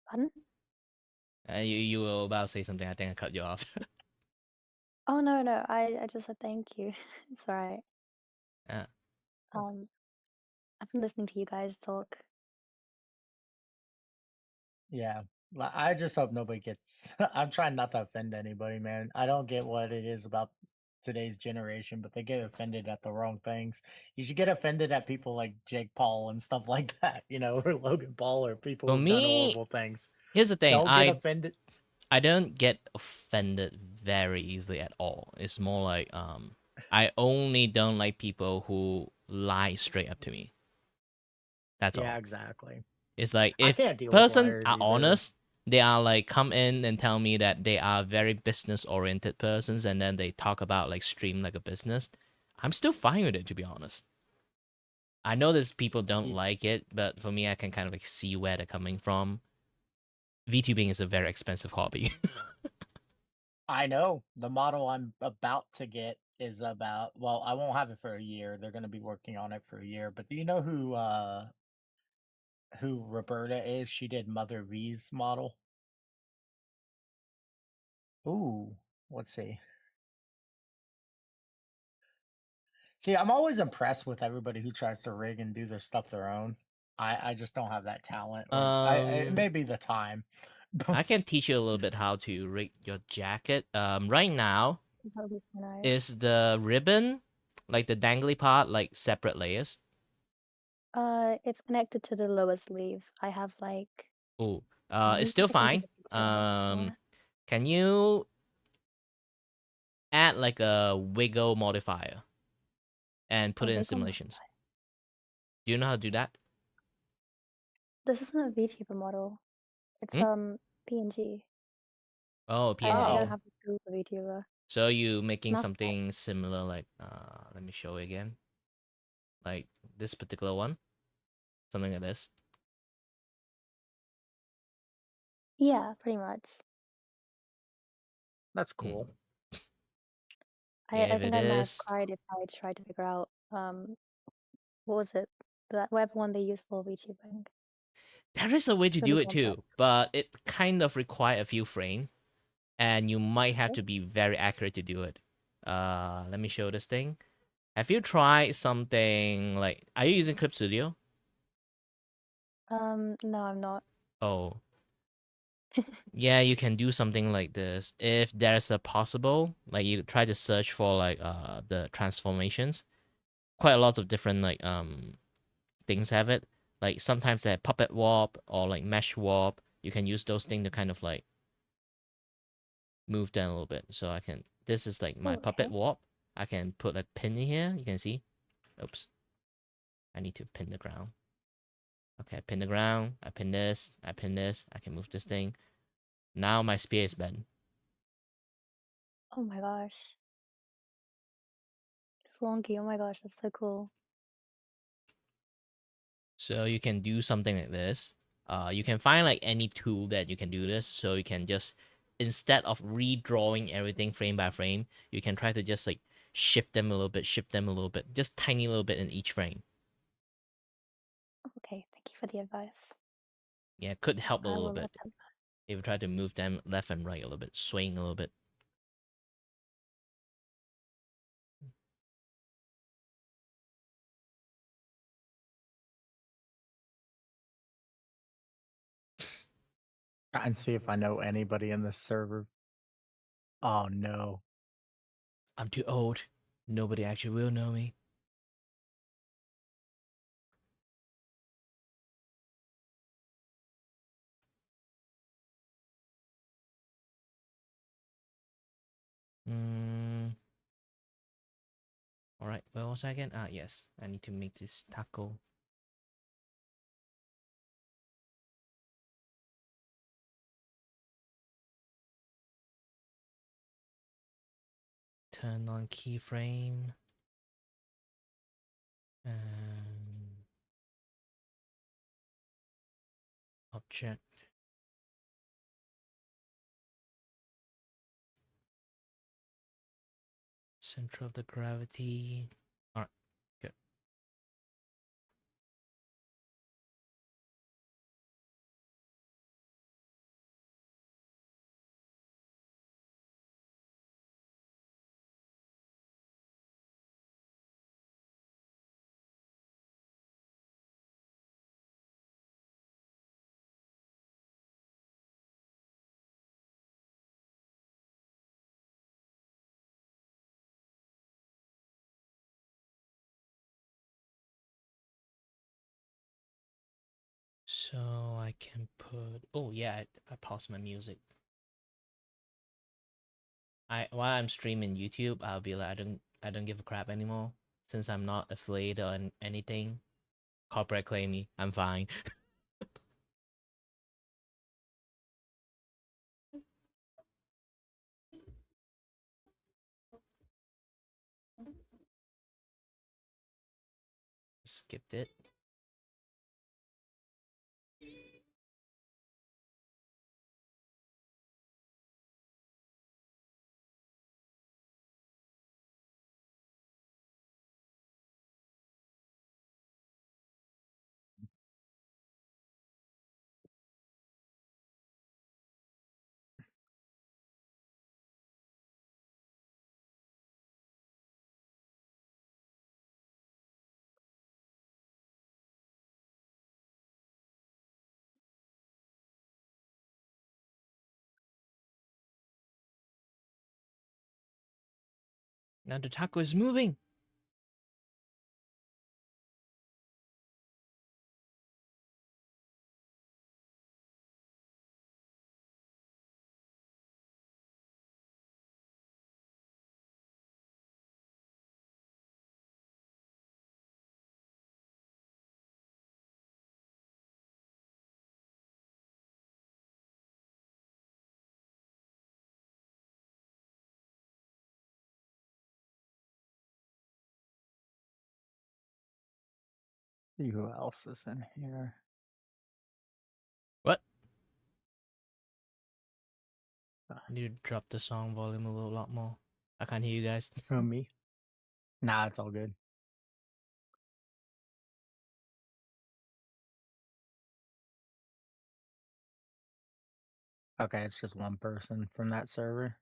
Pardon? You were about to say something. I think I cut you off. Oh no, no. I just said thank you. It's alright. Yeah. I've been listening to you guys talk. Yeah. I just hope nobody gets. I'm trying not to offend anybody, man. I don't get what it is about today's generation, but they get offended at the wrong things. You should get offended at people like Jake Paul and stuff like that, you know, or Logan Paul or people For who've done me, horrible things. here's the thing. Don't get offended. I don't get offended very easily at all. It's more like I only don't like people who lie straight up to me. That's Yeah, all. exactly. It's like I if can't deal with person liars are either. honest, they are like come in and tell me that they are very business oriented persons and then they talk about like stream like a business. I'm still fine with it, to be honest. I know there's people don't Y- like it, but for me I can kind of like see where they're coming from. VTubing is a very expensive hobby. I know the model I'm about to get is about, well, I won't have it for a year. They're going to be working on it for a year. But do you know who Roberta is? She did Mother V's model. Ooh, let's see. See, I'm always impressed with everybody who tries to rig and do their stuff their own. I just don't have that talent, or it may um be the time. I can teach you a little bit how to rig your jacket. Right now That would be so nice. is the ribbon, like the dangly part, like separate layers. It's connected to the lower sleeve. I have like Oh, it's maybe still I can fine. take a picture of it. Yeah. Can you add like a wiggle modifier and A put it in wiggle simulations? modify. Do you know how to do that? This isn't a VTuber model. It's Hmm? PNG. Oh, I don't PNG. Oh, have the skills of VTuber. So you making Snapchat. something similar, like let me show it again. Like this particular one, something like this. Yeah, pretty much. that's Hmm. cool. Yeah, I if think it I might have is, cried if I tried to figure out what was it? That whatever one they use for VTubing. there is a way It's to really do it complex. too, but it kind of require a few frame, and you might have Okay. to be very accurate to do it. Let me show this thing. Have you tried something like? Are you using Clip Studio? No, I'm not. Oh, yeah, you can do something like this. If there's a possible, like you try to search for like the transformations. Quite a lot of different like things have it. Like sometimes they have puppet warp or like mesh warp. You can use those things to kind of like move them a little bit. So I can. This is like my Oh, puppet okay. warp. I can put a pin in here. You can see. Oops. I need to pin the ground. Okay, I pin the ground. I pin this. I pin this. I can move this thing. Now my spear is bent. Oh my gosh. It's wonky. Oh my gosh, that's so cool. So you can do something like this. You can find like any tool that you can do this. So you can just, instead of redrawing everything frame by frame, you can try to just like shift them a little bit, shift them a little bit, just tiny little bit in each frame. Okay, thank you for the advice. Yeah, it could help a I little will bit attempt if you try to move them left and right a little bit, swing a little bit. Try and see if I know anybody in this server. Oh no. I'm too old. Nobody actually will know me. Hmm. Alright, where was I again? Ah, yes. I need to make this taco. Turn on keyframe. And object. Center of the gravity. Alright, good. So I can put. Oh yeah, I paused my music. While I'm streaming YouTube, I'll be like, I don't give a crap anymore since I'm not affiliated on anything. Corporate claim me, I'm fine. Skipped it. Now the taco is moving. See who else is in here. What? Need to drop the song volume a little lot more. I can't hear you guys. Who, me? Nah, it's all good. Okay, it's just one person from that server.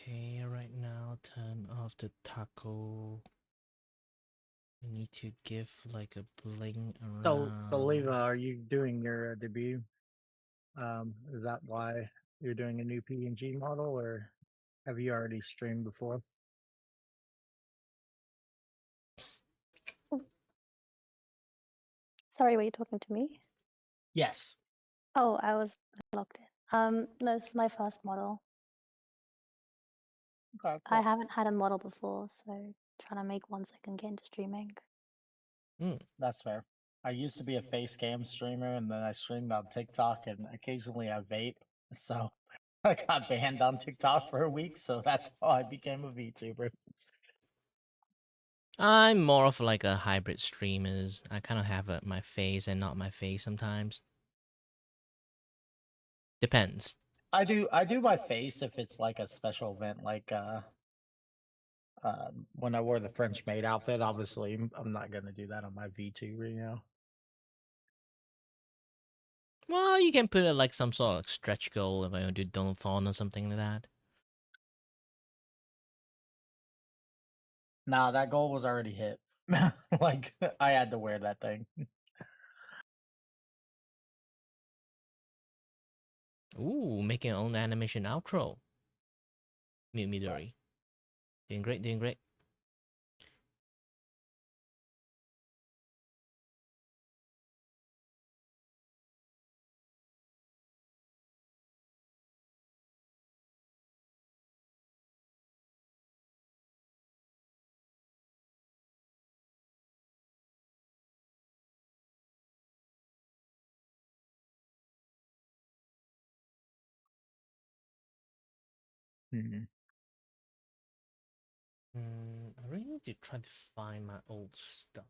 Okay, right now, turn off the taco. We need to give like a bling around. So Leva, are you doing your debut? Is that why you're doing a new PNG model, or have you already streamed before? Sorry, were you talking to me? Yes. Oh, I was locked in. No, this is my first model. Okay, I haven't had a model before, so trying to make one so I can get into streaming. That's fair. I used to be a face cam streamer, and then I streamed on TikTok, and occasionally I vape. So I got banned on TikTok for a week, so that's how I became a VTuber. I'm more of like a hybrid streamers. I kind of have my face and not my face sometimes. Depends. I do my face if it's like a special event, like when I wore the French maid outfit. Obviously, I'm not gonna do that on my VTuber, you know. Well, you can put it like some sort of stretch goal if I want to do Donald Fawn or something like that. Nah, that goal was already hit. Like I had to wear that thing. Ooh, making your own animation outro. Midori. Doing great, doing great. Mhm. I really need to try to find my old stuff.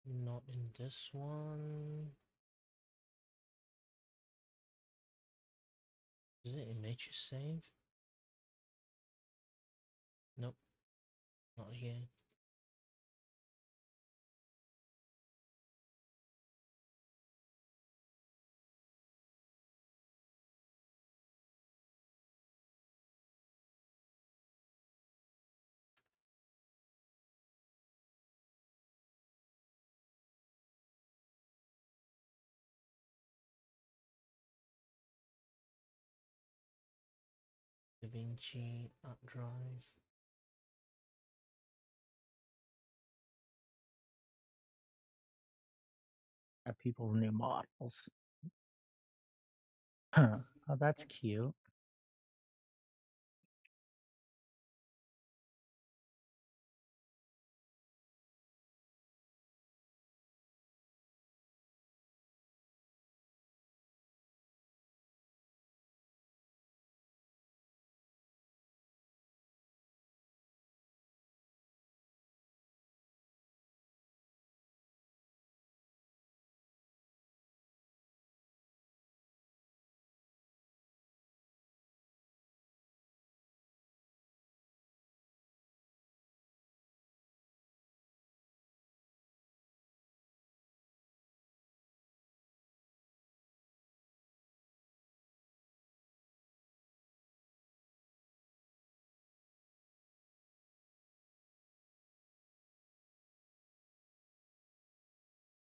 Not in this one. Is it image save? Nope, not here. DaVinci Art Drive. Got people new models. Huh. Oh, that's cute.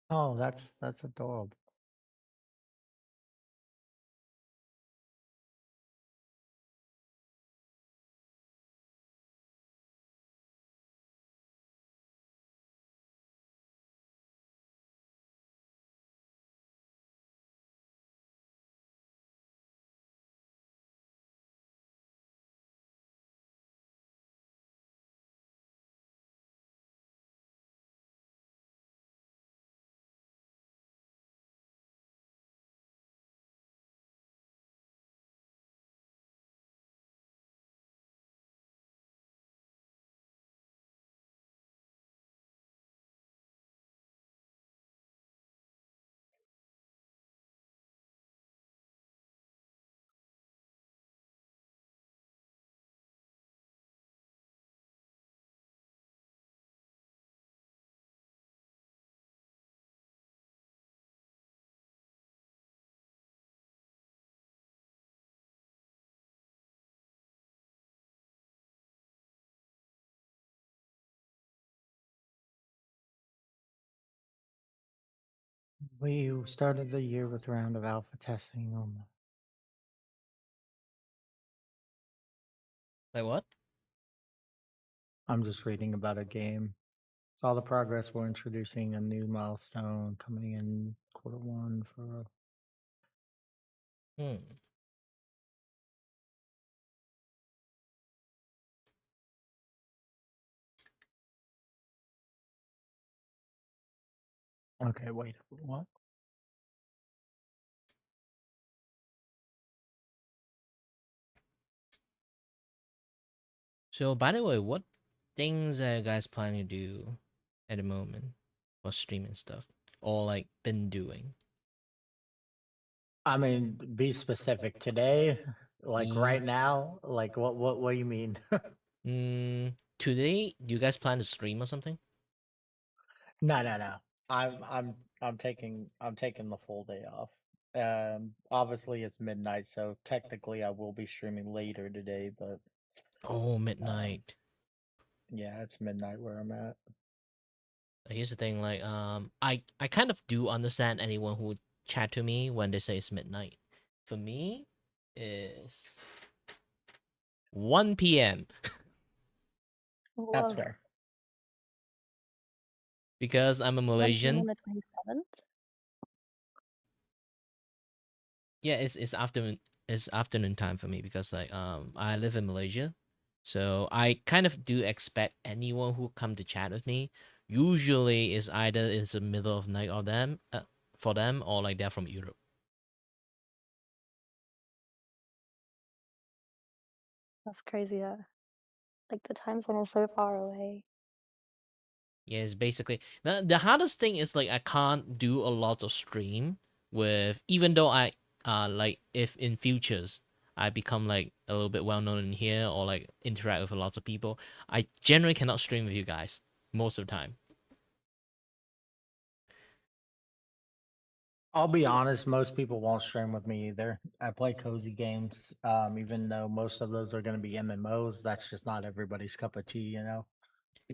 Oh, that's adorable. We started the year with a round of alpha testing on. Like what? I'm just reading about a game. Saw the progress. We're introducing a new milestone coming in Q1 for. Hmm. Okay, wait. What? So, by the way, what things are you guys planning to do at the moment for streaming stuff, or like been doing? I mean, be specific. Today, like Ye- right now, like what do you mean? Today, do you guys plan to stream or something? No. I'm taking the full day off. Obviously it's midnight, so technically I will be streaming later today, but Oh, um, midnight. yeah, it's midnight where I'm at. Here's the thing, like, I kind of do understand anyone who would chat to me when they say it's midnight. For me, is 1 p.m. That's Whoa. fair. because I'm a 1 p.m. on Malaysian. the 27th? Yeah, it's afternoon time for me because like I live in Malaysia, so I kind of do expect anyone who come to chat with me usually is either it's the middle of night or them for them, or like they're from Europe. That's crazy. Like the time zone is so far away. Yeah, it's basically the hardest thing is like I can't do a lot of stream with, even though I like if in futures I become like a little bit well known in here or like interact with a lot of people, I generally cannot stream with you guys most of the time. I'll be honest, most people won't stream with me either. I play cozy games, even though most of those are going to be MMOs. That's just not everybody's cup of tea, you know.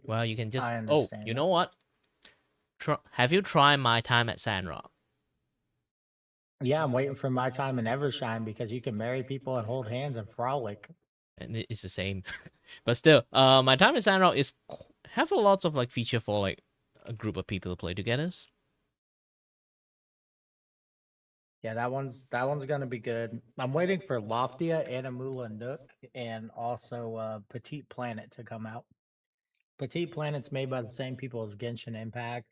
Well, you can just, I oh, understand you that. know what? Have you tried my time at Sandrock? Yeah, I'm waiting for my time in Evershine because you can marry people and hold hands and frolic. And it's the same, but still, my time at Sandrock is have a lot of like feature for like a group of people to play together. Yeah, that one's gonna be good. I'm waiting for Loftia, Animula Nook, and also Petite Planet to come out. Petite Planet's made by the same people as Genshin Impact.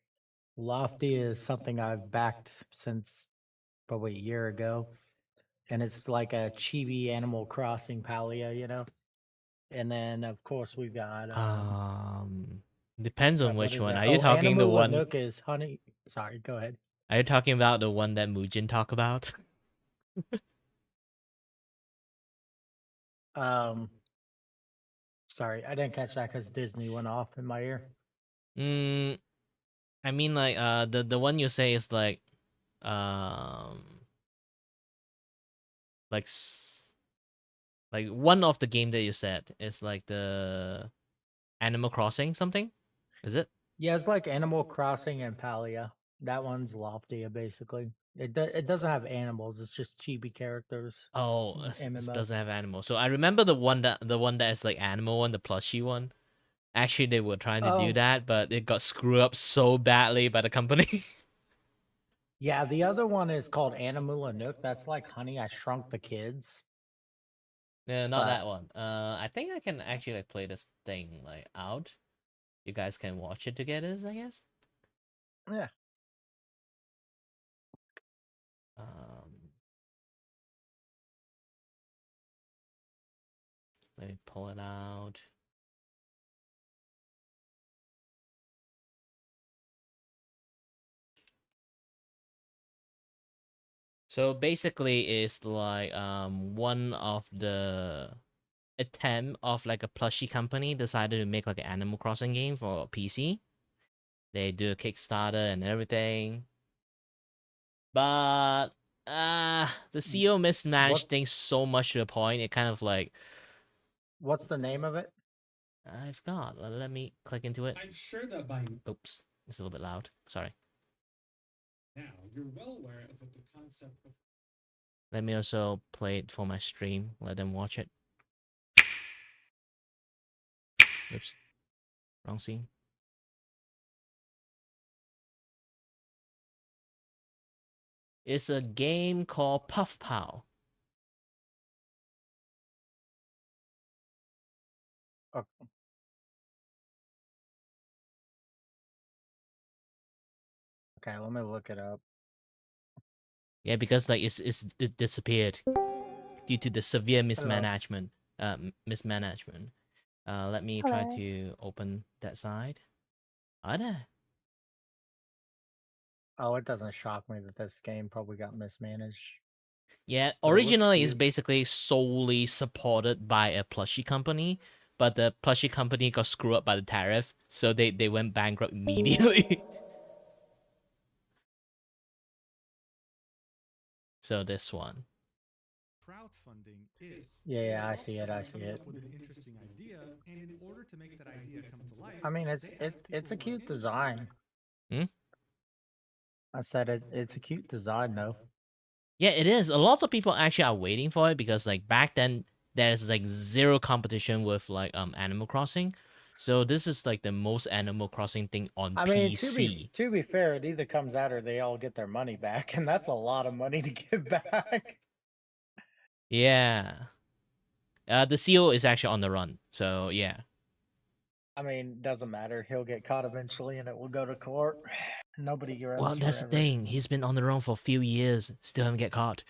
Loftia is something I've backed since probably a year ago, and it's like a chibi Animal Crossing Palia, you know. And then of course we've got Um, Depends on what which is one. that? Are you Oh, talking the Animula one? Nook is honey. Sorry, go ahead. Are you talking about the one that Mujin talk about? Um, sorry, I didn't catch that because Disney went off in my ear. mm, I mean like the one you say is um like like one of the game that you said is like the Animal Crossing something, is it? Yeah, it's like Animal Crossing and Palia. That one's Loftia, basically. It doesn't have animals. It's just chibi characters. Oh, it MMO. doesn't have animal. So I remember the one that is like animal one, the plushie one. Actually, they were trying to do Oh, that, but it got screwed up so badly by the company. yeah. The other one is called Animula Nook. That's like Honey, I Shrunk the Kids. No, not that But one. I think I can actually like play this thing like out. You guys can watch it together, I guess. yeah, Um, Let me pull it out. So basically, it's like one of the attempt of like a plushie company decided to make like an Animal Crossing game for PC. They do a Kickstarter and everything, but the CEO mismanaged what's things so much to the point it kind of like what's the name of it? I forgot. Let me click into it. I'm sure that by oops, it's a little bit loud. Sorry. Let me also play it for my stream. Let them watch it. Oops, wrong scene. It's a game called Puff Pow. Okay, let me look it up. Yeah, because like it disappeared due to the severe Hello. mismanagement. Mismanagement. Let me try Hello. to open that side. Ada. Oh, it doesn't shock me that this game probably got mismanaged. Yeah, But it looks originally it's cute. basically solely supported by a plushie company, but the plushie company got screwed up by the tariff, so they went bankrupt immediately. So this one. Crowdfunding is. Yeah, But I it's see it. also I see coming it. up with an interesting idea, and in order to make that idea come to life, I mean, they it's asked it's people a who are cute interested design. I said it's a cute design though. Yeah, it is. A lot of people actually are waiting for it because like back then there's like zero competition with like Animal Crossing. So this is like the most Animal Crossing thing on I mean, PC. to be fair, it either comes out or they all get their money back, and that's a lot of money to give back. Yeah. The CEO is actually on the run. So yeah. I mean, doesn't matter. He'll get caught eventually, and it will go to court. Nobody runs Well, that's the forever. thing. He's been on the run for a few years, still haven't get caught.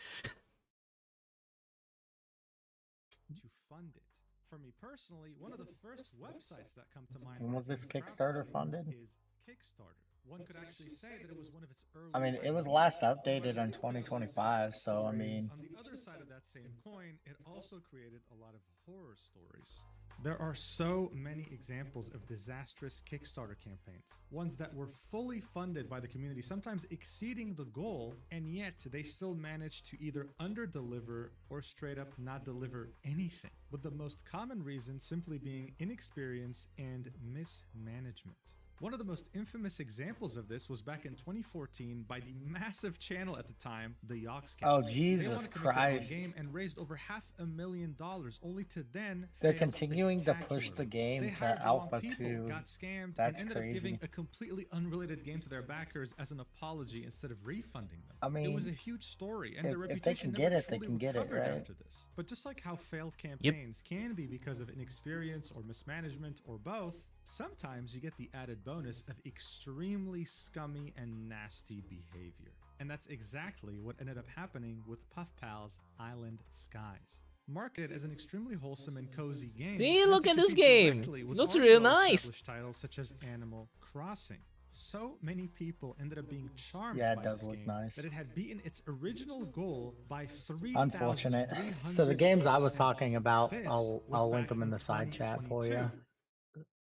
to fund it. For me personally, one of the first websites that come to mind When was this Kickstarter funded? is Kickstarter. One could actually say that it was one of its early. I mean, it was last updated in 2025, so I mean, on the other side of that same coin, it also created a lot of horror stories. There are so many examples of disastrous Kickstarter campaigns, ones that were fully funded by the community, sometimes exceeding the goal, and yet they still managed to either under-deliver or straight up not deliver anything, with the most common reason simply being inexperience and mismanagement. One of the most infamous examples of this was back in 2014 by the massive channel at the time, the Yogscast. oh They Jesus wanted to make their own Christ! game and raised over $500,000, only to then They're fail continuing to push the spectacularly. game They to hired the wrong Alpha people, 2. got scammed, That's and ended up giving crazy. a completely unrelated game to their backers as an apology instead of refunding them. I It was a mean, huge story, and if their they reputation can never get it, they truly can get it, recovered right? after this. But just like how failed campaigns can be because of inexperience or mismanagement or both, sometimes you get the added bonus of extremely scummy and nasty behavior. And that's exactly what ended up happening with Puff Pal's Island Skies. Marketed as an extremely wholesome and cozy game, See, meant look to at this compete game. directly with Looks already real nice. well-established titles such as Animal Crossing. So many people ended up being charmed Yeah, it by does this look game nice. that it had beaten its original goal by 3,300%. Unfortunate. So the games I was talking about, This I'll was link back them in the side chat for you. 2022.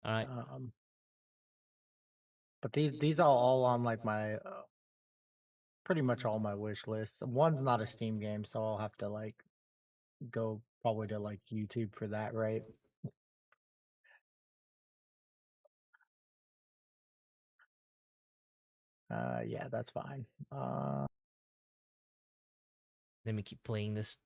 All right. But these are all on like my pretty much all my wish lists. One's not a Steam game, so I'll have to like go probably to like YouTube for that, right? Yeah, that's fine. Let me keep playing this.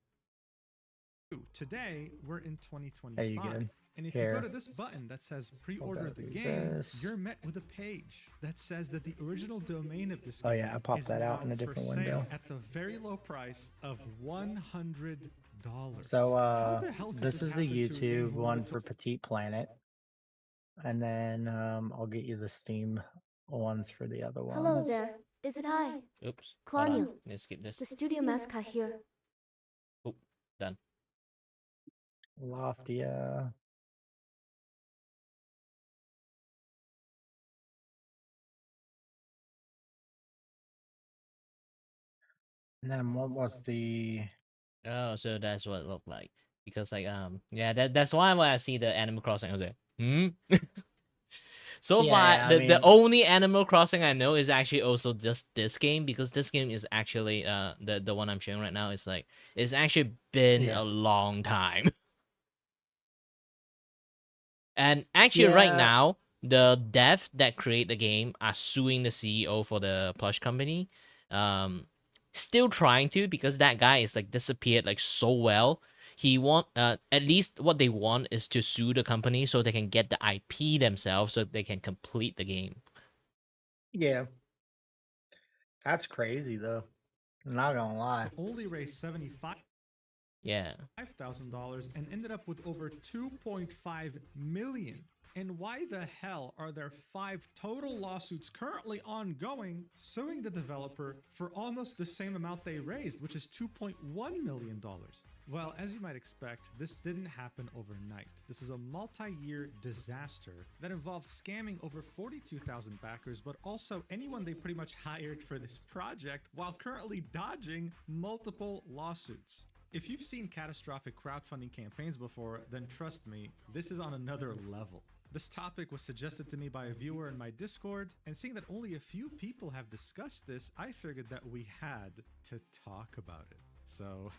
Today, we're in 2025. There you go. And if Here. you go to this button that says pre-order gotta the do game, this. you're met with a page that says that the original domain of this Oh, game yeah, I popped is that out now in a for different sale window. at the very low price of $100. So How the hell could this is the happen to a game YouTube who one would've for Petite Planet. And then I'll get you the Steam ones for the other ones. Hello there. Is it I? Oops. Hold on. Claudio, Let's skip this. the studio mascot here. Oh, done. Loftia. And then what was the Oh, so that's what it looked like. Because like yeah, that's why when I see the Animal Crossing, I was like, hmm. So far, Yeah, I the mean- only Animal Crossing I know is actually also just this game, because this game is actually the one I'm showing right now is like it's actually been Yeah. a long time. And actually right Yeah. now, the dev that create the game are suing the CEO for the plush company. still trying to, because that guy is like disappeared like so well. He want at least what they want is to sue the company so they can get the IP themselves so they can complete the game. Yeah. That's crazy though. I'm not gonna lie. Only raised $75,000 Yeah. and ended up with over 2.5 million. And why the hell are there 5 total lawsuits currently ongoing suing the developer for almost the same amount they raised, which is $2.1 million? Well, as you might expect, this didn't happen overnight. This is a multi-year disaster that involved scamming over 42,000 backers, but also anyone they pretty much hired for this project, while currently dodging multiple lawsuits. If you've seen catastrophic crowdfunding campaigns before, then trust me, this is on another level. This topic was suggested to me by a viewer in my Discord, and seeing that only a few people have discussed this, I figured that we had to talk about it. So,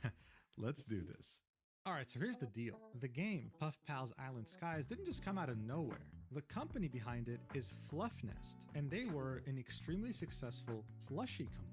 let's do this. Alright, so here's the deal. The game, Puff Pal's Island Skies, didn't just come out of nowhere. The company behind it is Fluffnest, and they were an extremely successful plushie company.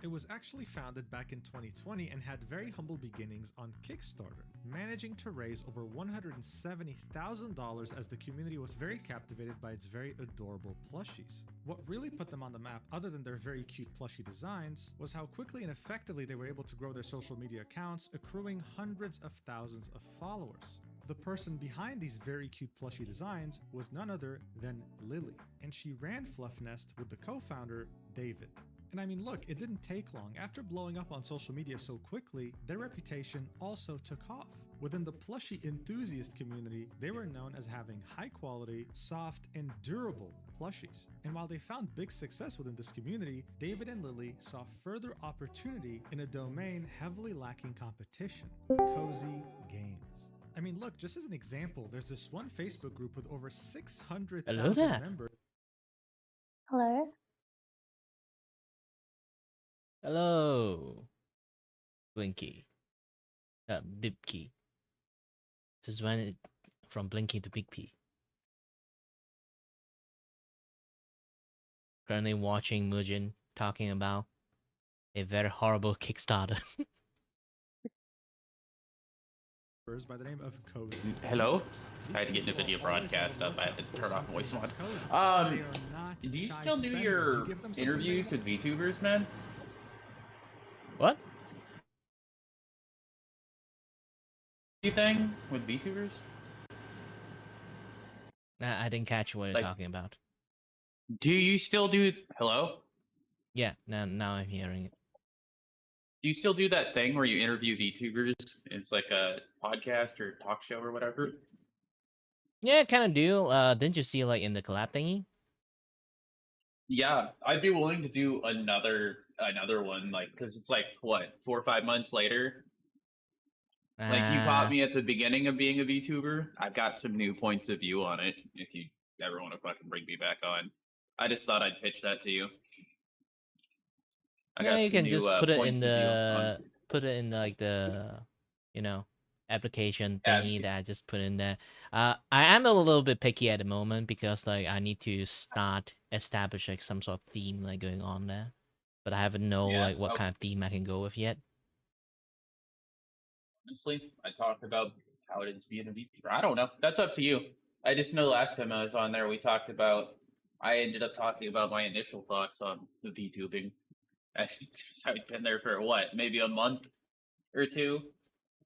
It was actually founded back in 2020 and had very humble beginnings on Kickstarter, managing to raise over $170,000 as the community was very captivated by its very adorable plushies. What really put them on the map, other than their very cute plushie designs, was how quickly and effectively they were able to grow their social media accounts, accruing hundreds of thousands of followers. The person behind these very cute plushie designs was none other than Lily, and she ran Fluffnest with the co-founder, David. And I mean, look, it didn't take long. After blowing up on social media so quickly, their reputation also took off. Within the plushie enthusiast community, they were known as having high quality, soft, and durable plushies. And while they found big success within this community, David and Lily saw further opportunity in a domain heavily lacking competition: cozy games. I mean, look, just as an example, there's this one Facebook group with over 600,000 members. Hello? Hello, Blinky. Bibkey. This is when it from Blinky to Big P. Currently watching Mujin talking about a very horrible Kickstarter. By the name of Cozy. Hello? I had to get the video broadcast up. I had to turn off voice mod. Do you still do your interviews with VTubers, man? What? Anything with VTubers? Nah, I didn't catch what you're talking about. Do you still do... Hello? Yeah, now I'm hearing it. Do you still do that thing where you interview VTubers? It's like a podcast or talk show or whatever? Yeah, kind of do. Didn't you see like in the collab thingy? Yeah, I'd be willing to do another one, like, because it's like, what, 4 or 5 months later? Like, you caught me at the beginning of being a VTuber. I've got some new points of view on it, if you ever want to fucking bring me back on. I just thought I'd pitch that to you. Yeah, you can just put it in like the, you know, application thingy that I just put in there. I am a little bit picky at the moment because like I need to start establish like some sort of theme like going on there, but I haven't know like what kind of theme I can go with yet. Honestly, I talked about how it is being a VTuber. I don't know. That's up to you. I just know last time I was on there, I ended up talking about my initial thoughts on the VTubing. I'd been there for what, maybe a month or two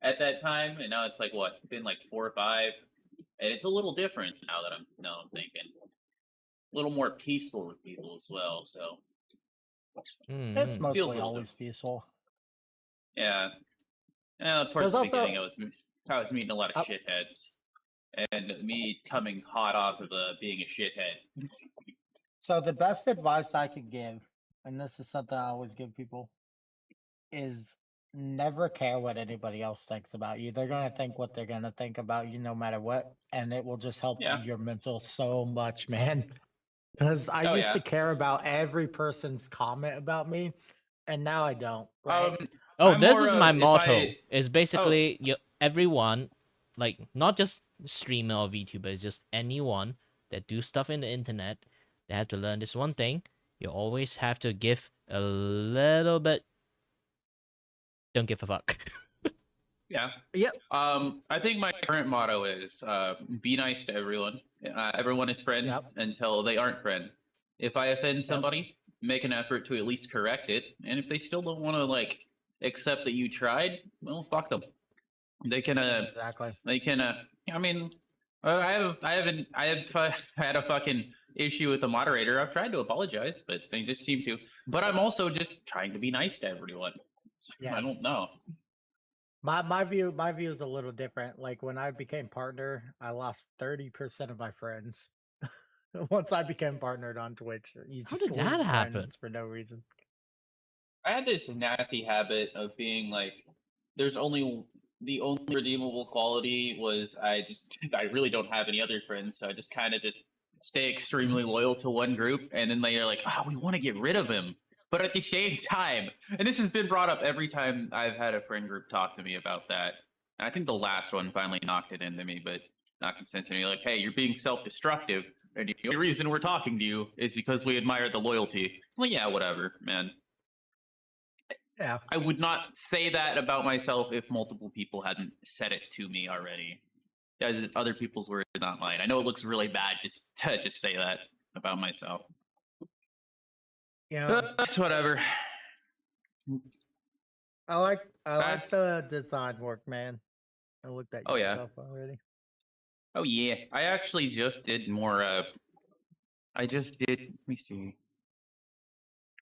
at that time, and now it's like what, been like 4 or 5, and it's a little different now that I'm thinking. A little more peaceful with people as well, so It's mostly always peaceful. Yeah. Towards the beginning, I was meeting a lot of shitheads, and me coming hot off of being a shithead. So the best advice I could give, and this is something I always give people, is never care what anybody else thinks about you. They're gonna think what they're gonna think about you no matter what, and it will just help your mental so much, man. Because I used to care about every person's comment about me, and now I don't. Right? This is my motto. It's basically everyone, like not just streamer or VTuber, it's just anyone that do stuff in the internet. They have to learn this one thing. You always have to give a little bit don't give a fuck. Yeah. Yep. I think my current motto is be nice to everyone. Everyone is friend Yep. until they aren't friend. If I offend Yep. somebody, make an effort to at least correct it. And if they still don't want to like accept that you tried, well, fuck them. They can Exactly. they can I mean, I have had a fucking issue with the moderator. I've tried to apologize, but they just seem to. But I'm also just trying to be nice to everyone. Yeah. I don't know. My view is a little different. Like when I became partner, I lost 30% of my friends. Once I became partnered on Twitch, you How just did lose that happen? friends for no reason. I had this nasty habit of being like, there's only the only redeemable quality was I really don't have any other friends, so I just kind of just stay extremely loyal to one group, and then they're like, oh, we want to get rid of him, but at the same time, and this has been brought up every time I've had a friend group talk to me about that. And I think the last one finally knocked it into me, but knocked it into me like, hey, you're being self-destructive, and the only reason we're talking to you is because we admire the loyalty. Well, yeah, whatever, man. Yeah. I would not say that about myself if multiple people hadn't said it to me already. As other people's words, not mine. I know it looks really bad just to just say that about myself. Yeah. That's whatever. I like the design work, man. I looked at Oh, your yeah. stuff already. Oh yeah. I actually just did more let me see.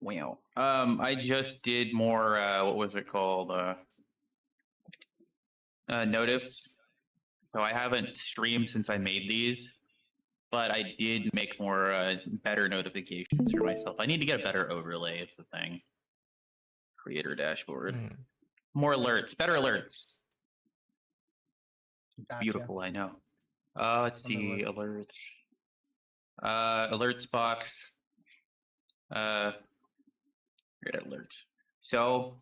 Wow. I just did more what was it called? Notifs. So I haven't streamed since I made these, but I did make more better notifications for myself. I need to get a better overlay is the thing. Creator dashboard. More alerts, better alerts. It's Gotcha. beautiful, I know. Let's Let me see, look. alerts. Alerts box. Create alerts. So,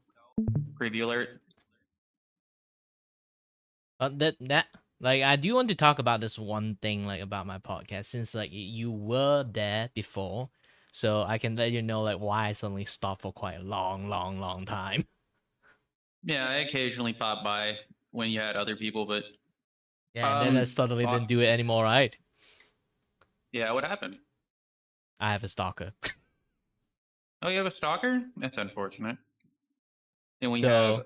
preview alert. That like I do want to talk about this one thing like about my podcast since like you were there before, so I can let you know like why I suddenly stopped for quite a long time. Yeah, I occasionally pop by when you had other people, but Yeah, and then I suddenly uh, didn't do it anymore, right? yeah, what happened? I have a stalker. Oh, you have a stalker? That's unfortunate. And we So have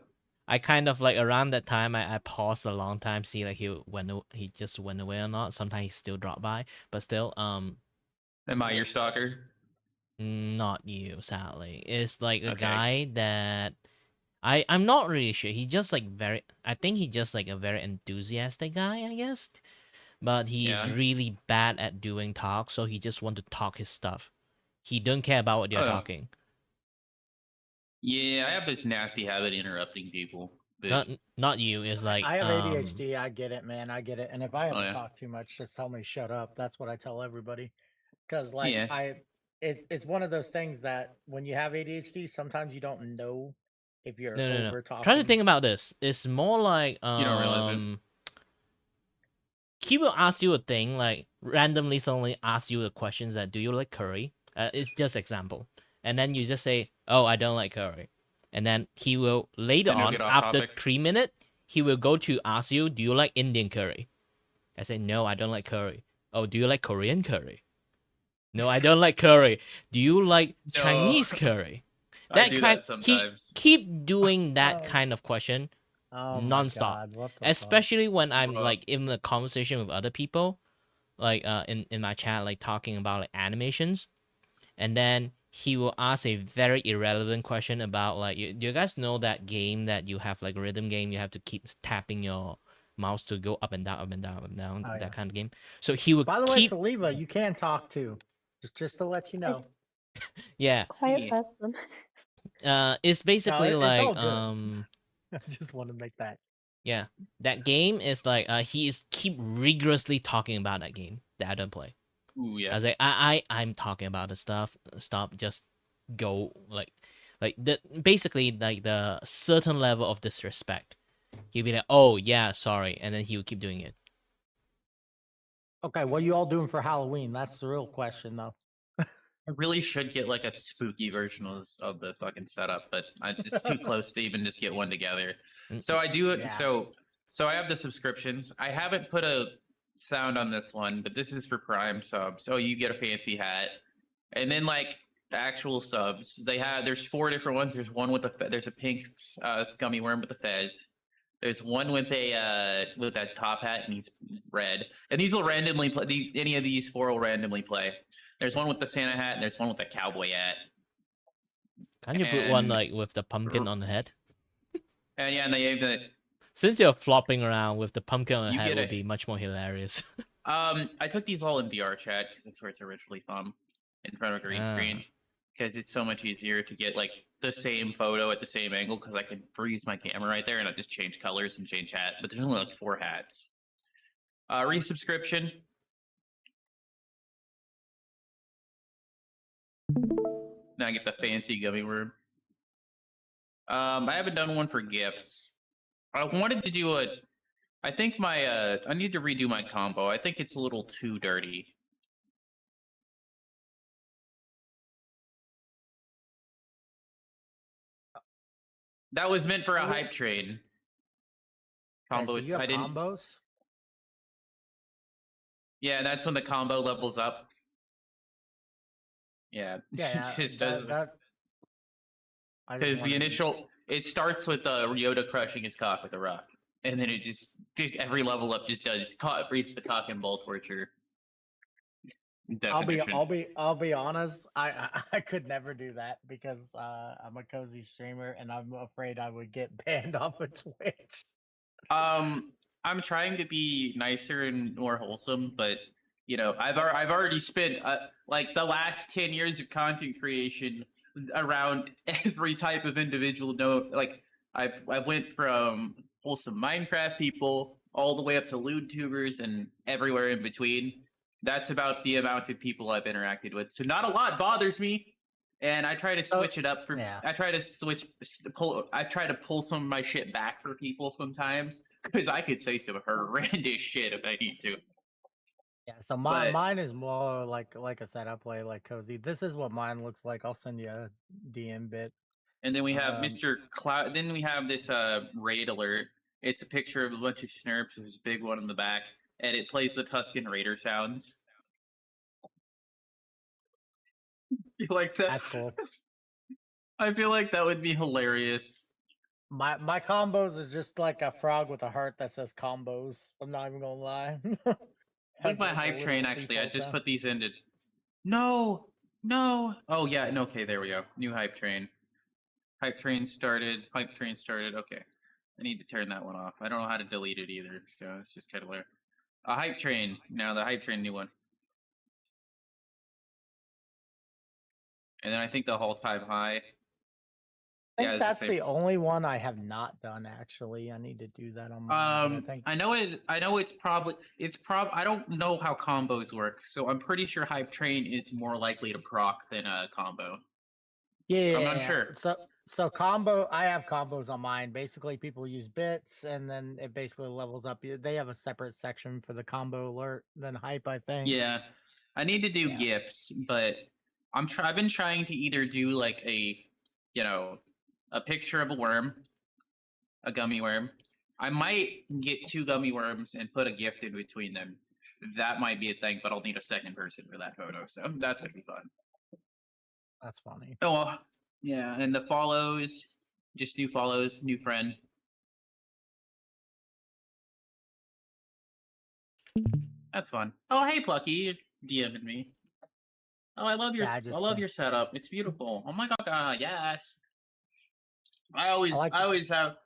I kind of like around that time I paused a long time, see like he just went away or not. Sometimes he still drop by, but still am I your stalker? not you, sadly. It's like a Okay. guy that I'm not really sure. He just like I think he just like a very enthusiastic guy, I guess. But he's Yeah. really bad at doing talk, so he just want to talk his stuff. He don't care about what you're Oh. talking. Yeah, I have this nasty habit of interrupting people. But Not you. It's like I have ADHD. I get it, man. I get it. And if I ever yeah. talk too much, just tell me shut up. That's what I tell everybody. Because like Yeah. it's one of those things that when you have ADHD, sometimes you don't know if you're no. over talking. Try to think about this. It's more like You don't realize it. He will ask you a thing like randomly suddenly ask you the questions that do you like curry? It's just example. And then you just say, "Oh, I don't like curry." And then he will later And you'll on get off after topic. 3 minutes, he will go to ask you, "Do you like Indian curry?" I say, "No, I don't like curry." "Oh, do you like Korean curry?" "No, I don't like curry." "Do you like No. Chinese curry?" I do that sometimes. He keep doing that kind of question Oh my nonstop. God, what the fuck? Especially when I'm Bruh. like in the conversation with other people, like in my chat, like talking about like animations, and then he will ask a very irrelevant question about like you guys know that game that you have like rhythm game, you have to keep tapping your mouse to go up and down, up and down, up and down, Oh, that yeah. kind of game. So he would By the way, keep Saliva, you can talk too. Just to let you know. yeah. Quiet Yeah. person. It's basically it's like all good. I just want to make that. yeah, that game is like he is keep rigorously talking about that game that I don't play. Ooh, yeah. I was like, I'm talking about the stuff. Stop, just go. Like the basically like the certain level of disrespect. He'll be like, oh yeah, sorry, and then he would keep doing it. Okay, what are you all doing for Halloween? That's the real question, though. I really should get like a spooky version of the fucking setup, but it's too close to even just get one together. So I do it. Yeah. So I have the subscriptions. I haven't put a sound on this one, but this is for Prime subs. So you get a fancy hat, and then like actual subs, there's 4 different ones. There's one with there's a pink gummy worm with a fez. There's one with that top hat and he's red. And these will randomly play. Any of these 4 will randomly play. There's one with the Santa hat and there's one with the cowboy hat. Can you put one And- like with the pumpkin on the head? And yeah, and they have the. Since you're flopping around with the pumpkin on the You head, get would it. be much more hilarious. I took these all in VR chat because that's where it's originally from, in front of a green screen. Because it's so much easier to get like the same photo at the same angle because I can freeze my camera right there and I just change colors and change hat. But there's only like 4 hats. Resubscription. Now I get the fancy gummy worm. I haven't done one for gifts. I wanted to do I think I need to redo my combo. I think it's a little too dirty. That was meant for a hype train. Okay, so Combos. you have I didn't. combos? Yeah, that's when the combo levels up. Yeah, it just does that I just because the wondered. initial it starts with Yoda crushing his cock with a rock, and then it just every level up just does reach the cock and ball torture. Definition. I'll be honest. I could never do that because I'm a cozy streamer and I'm afraid I would get banned off of Twitch. I'm trying to be nicer and more wholesome, but you know, I've already spent like the last 10 years of content creation around every type of individual. No, like I went from wholesome Minecraft people all the way up to lewd tubers and everywhere in between. That's about the amount of people I've interacted with. So not a lot bothers me, and I try to switch it up for. Yeah. I try to I try to pull some of my shit back for people sometimes because I could say some horrendous shit if I need to. Yeah, so mine is more like I said, I play like cozy. This is what mine looks like. I'll send you a DM bit. And then we have Mr. Cloud. Then we have this raid alert. It's a picture of a bunch of snurps. There's a big one in the back, and it plays the Tuscan Raider sounds. You like that? That's cool. I feel like that would be hilarious. My combos is just like a frog with a heart that says combos. I'm not even gonna lie. With my hype train, actually, I just put these into. No. Oh yeah. No. Okay. There we go. New hype train. Hype train started. Okay. I need to turn that one off. I don't know how to delete it either, so it's just kind of weird. A hype train. Now the hype train new one. And then I think the all-time high. I think that's the only one I have not done. Actually, I need to do that on my. I know it's probably I don't know how combos work, so I'm pretty sure hype train is more likely to proc than a combo. Yeah, I'm not sure. So combo, I have combos on mine. Basically, people use bits, and then it basically levels up. They have a separate section for the combo alert than hype, I think. Yeah, I need to do gifts, but I've been trying to either do like a picture of a worm, a gummy worm. I might get 2 gummy worms and put a gift in between them. That might be a thing, but I'll need a second person for that photo, so that's gonna be fun. That's funny. Oh, yeah, and the follows, just new follows, new friend. That's fun. Oh, hey, Plucky, you're DMing me. Oh, I love your your setup. It's beautiful. Oh my god, yes. I always have.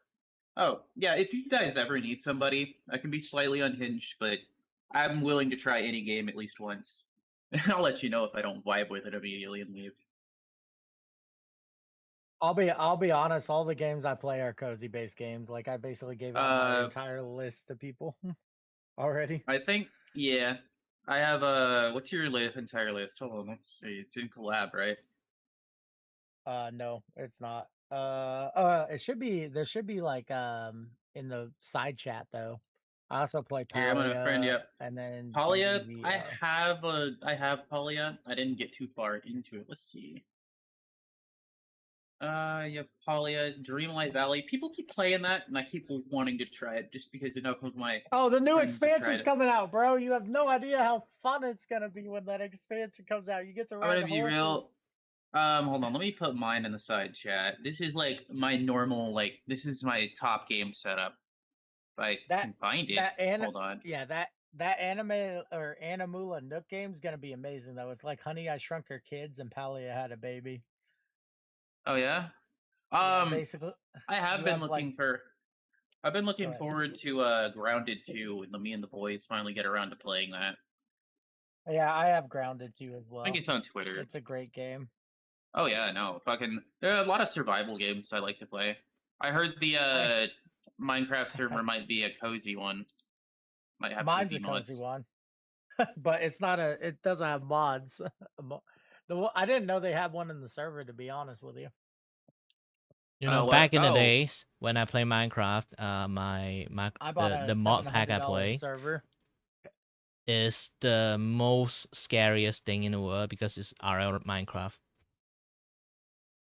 Oh yeah, if you guys ever need somebody, I can be slightly unhinged, but I'm willing to try any game at least once. I'll let you know if I don't vibe with it immediately and leave. I'll be honest. All the games I play are cozy based games. Like I basically gave out my entire list to people already. I think I have what's your entire list? Hold on, let's see. It's in collab, right? No, it's not. It should be. There should be like in the side chat though. I also play Here, I'm gonna friend you Palia, up. and then Palia, DBV, I have Palia. I didn't get too far into it. Let's see. You have Palia, Dreamlight Valley. People keep playing that, and I keep wanting to try it just because enough of my Oh, the new friends have tried expansion's it. coming out, bro. You have no idea how fun it's gonna be when that expansion comes out. You get to I'm ride gonna the be horses. real. Hold on. Let me put mine in the side chat. This is like my normal, like this is my top game setup. If I can find it. Hold on. Yeah, that anime or Animula Nook game's gonna be amazing though. It's like Honey, I Shrunk Her Kids and Palia had a baby. Oh yeah. Yeah, basically, I have you been have like. looking for. I've been Go looking ahead. forward to Grounded 2 when me and the boys finally get around to playing that. Yeah, I have Grounded too as I well. think it's on Twitter. It's a great game. Oh yeah, no, fucking. There are a lot of survival games I like to play. I heard the Minecraft server might be a cozy one. Might have Mine's a mods. cozy one, but it's not a. It doesn't have mods. I didn't know they had one in the server. To be honest with you. You know, what? back in the Oh. days when I play Minecraft, I bought the a mod pack I $700 play server. is the most scariest thing in the world because it's RL Minecraft.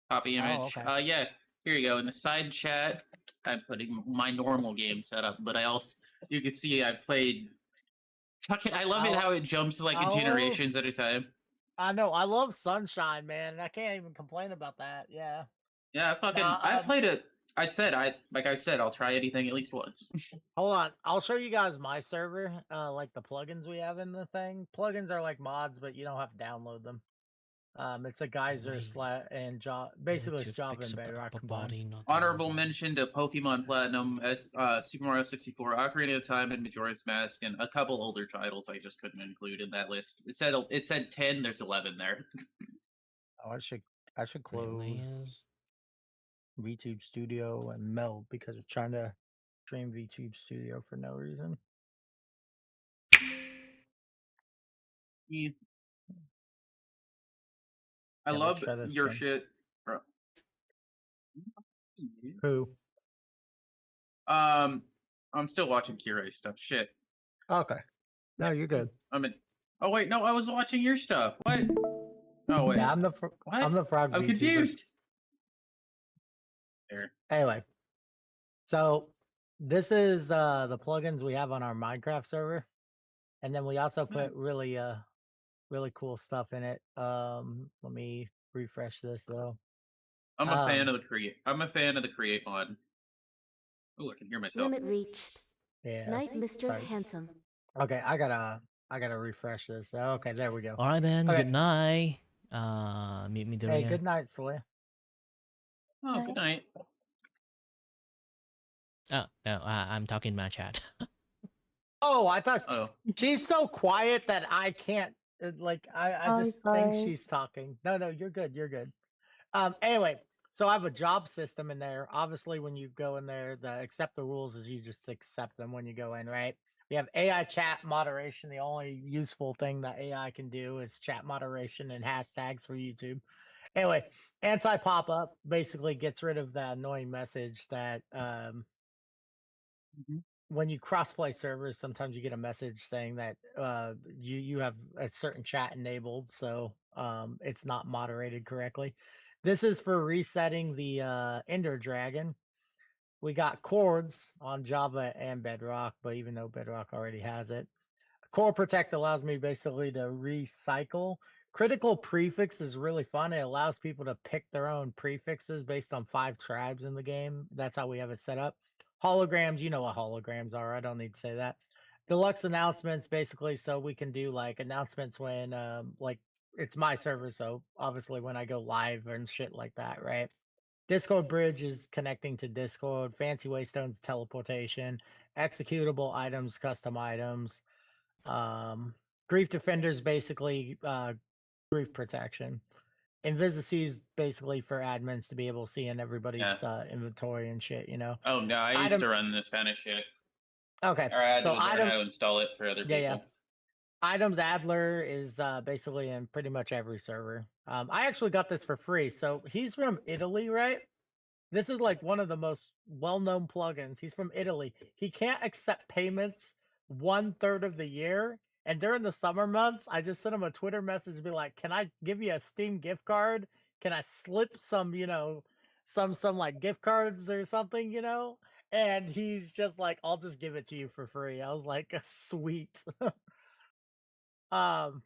Copy image. Oh, okay. Yeah, here you go. In the side chat, I'm putting my normal game setup, but I also, you can see I played. I love it how it jumps like generations at a time. I know. I love Sunshine, man. I can't even complain about that. Yeah. Yeah, I played it. Like I said, I'll try anything at least once. Hold on. I'll show you guys my server, like the plugins we have in the thing. Plugins are like mods, but you don't have to download them. It's a geyser and basically it's Java and Bedrock combined. Honorable mention to Pokemon Platinum, Super Mario 64, Ocarina of Time, and Majora's Mask, and a couple older titles I just couldn't include in that list. It said 10. There's 11 there. Oh, I should close VTube Studio and Meld because it's trying to stream VTube Studio for no reason. Yeah. I love your shit, bro. Who? I'm still watching Kirei stuff. Shit. Okay. No, you're good. Oh wait, no, I was watching your stuff. What? Oh wait. Yeah, I'm the frog. I'm VTuber. confused. There. Anyway, so this is the plugins we have on our Minecraft server, and then we also put really cool stuff in it. Let me refresh this though. I'm a fan of the create. I'm a fan of the create mod. Oh, I can hear myself. Limit reached. Yeah. Night, Mr. Handsome. Okay, I gotta refresh this. Okay, there we go. All right then. Okay. Good night. Meet me there. Hey, good night, Celia. Oh, good night. Oh no, I'm talking in my chat. Oh, I thought she's so quiet that I can't. Like, I just think she's talking. No, you're good. You're good. Anyway, so I have a job system in there. Obviously, when you go in there, the accept the rules is you just accept them when you go in, right? We have AI chat moderation. The only useful thing that AI can do is chat moderation and hashtags for YouTube. Anyway, anti pop-up basically gets rid of that annoying message that when you crossplay servers, sometimes you get a message saying that you have a certain chat enabled, so it's not moderated correctly. This is for resetting the Ender Dragon. We got chords on Java and Bedrock, but even though Bedrock already has it, Core Protect allows me basically to recycle. Critical prefix is really fun. It allows people to pick their own prefixes based on 5 tribes in the game. That's how we have it set up. Holograms, you know what holograms are. I don't need to say that. Deluxe announcements, basically, so we can do like announcements when like it's my server, so obviously when I go live and shit like that, right? Discord bridge is connecting to Discord. Fancy Waystone's teleportation. Executable items, custom items. Grief Defender's basically grief protection. Invisicy is basically for admins to be able to see in everybody's inventory and shit, you know. Oh no, I used to run the Spanish shit. Okay. Or I had to learn how to install it for other people. Yeah. Items Adler is basically in pretty much every server. I actually got this for free. So he's from Italy, right? This is like one of the most well-known plugins. He's from Italy. He can't accept payments 1/3 of the year. And during the summer months, I just sent him a Twitter message, be like, "Can I give you a Steam gift card? Can I slip some, some like gift cards or something, And he's just like, "I'll just give it to you for free." I was like, "Sweet." um,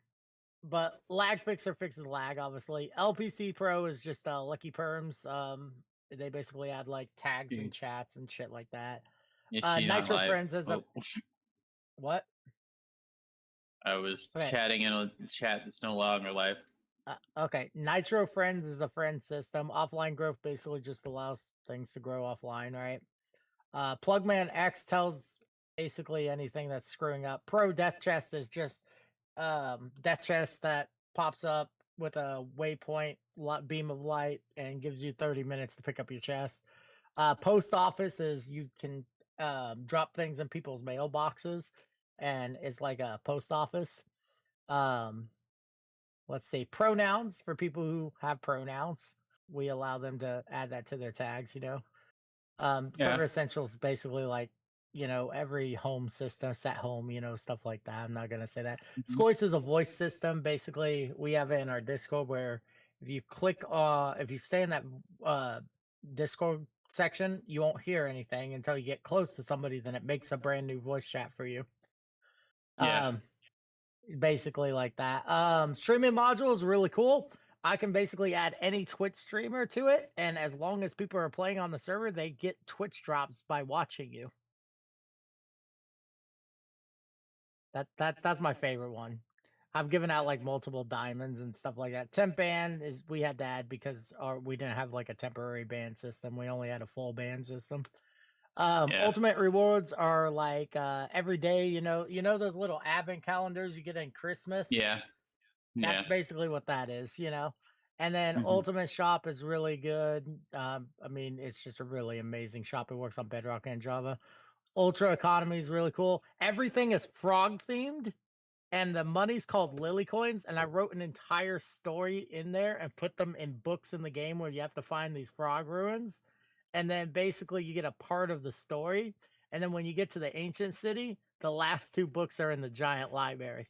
but lag fixer fixes lag, obviously. LPC Pro is just lucky perms. They basically add like tags and chats and shit like that. Is she not Nitro live? Friends is a what? I was Okay. chatting in a chat that's no longer live. Okay, Nitro Friends is a friend system. Offline growth basically just allows things to grow offline, right? Plugman X tells basically anything that's screwing up. Pro Death Chest is just death chest that pops up with a waypoint beam of light and gives you 30 minutes to pick up your chest. Post office is you can drop things in people's mailboxes, and it's like a post office. Let's see, pronouns for people who have pronouns. We allow them to add that to their tags, Server essentials basically like, every home system, set home, stuff like that. I'm not gonna say that. Scoice is a voice system. Basically, we have it in our Discord where if you if you stay in that Discord section, you won't hear anything until you get close to somebody, then it makes a brand new voice chat for you. Basically like that. Streaming module is really cool. I can basically add any Twitch streamer to it, and as long as people are playing on the server, they get Twitch drops by watching you. That's my favorite one. I've given out like multiple diamonds and stuff like that. Temp ban is we had to add because we didn't have like a temporary ban system. We only had a full ban system. Ultimate rewards are like every day, those little advent calendars you get in Christmas. That's basically what that is, And then Ultimate Shop is really good. I mean, it's just a really amazing shop. It works on Bedrock and Java. Ultra Economy is really cool. Everything is frog themed, and the money's called Lily Coins. And I wrote an entire story in there and put them in books in the game where you have to find these frog ruins. And then basically you get a part of the story. And then when you get to the ancient city, the last 2 books are in the giant library.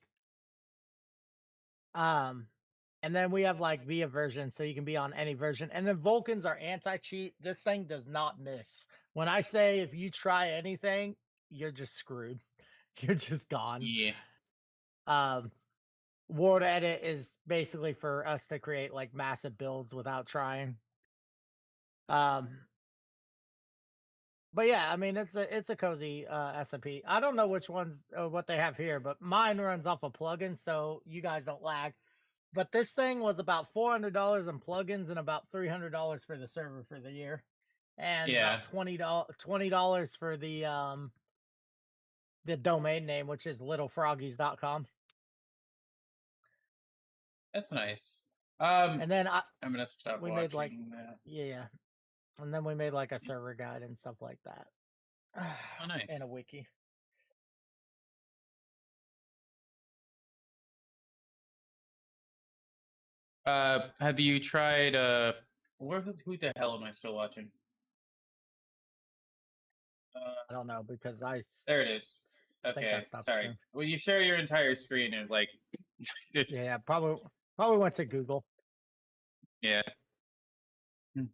And then we have like VIA versions, so you can be on any version. And then Vulcans are anti-cheat. This thing does not miss. When I say if you try anything, you're just screwed. You're just gone. World edit is basically for us to create like massive builds without trying. But yeah, I mean it's a cozy SMP. I don't know which ones what they have here, but mine runs off a plugin, so you guys don't lag. But this thing was about $400 in plugins and about $300 for the server for the year, and about $20 for the domain name, which is littlefroggies.com. That's nice. And then I'm gonna stop. We watching made like that. And then we made like a server guide and stuff like that. Oh, nice. And a wiki. Have you tried who the hell am I still watching? I don't know because there it is. Okay, sorry. Stream. Well, you share your entire screen and like yeah, probably went to Google. Yeah. What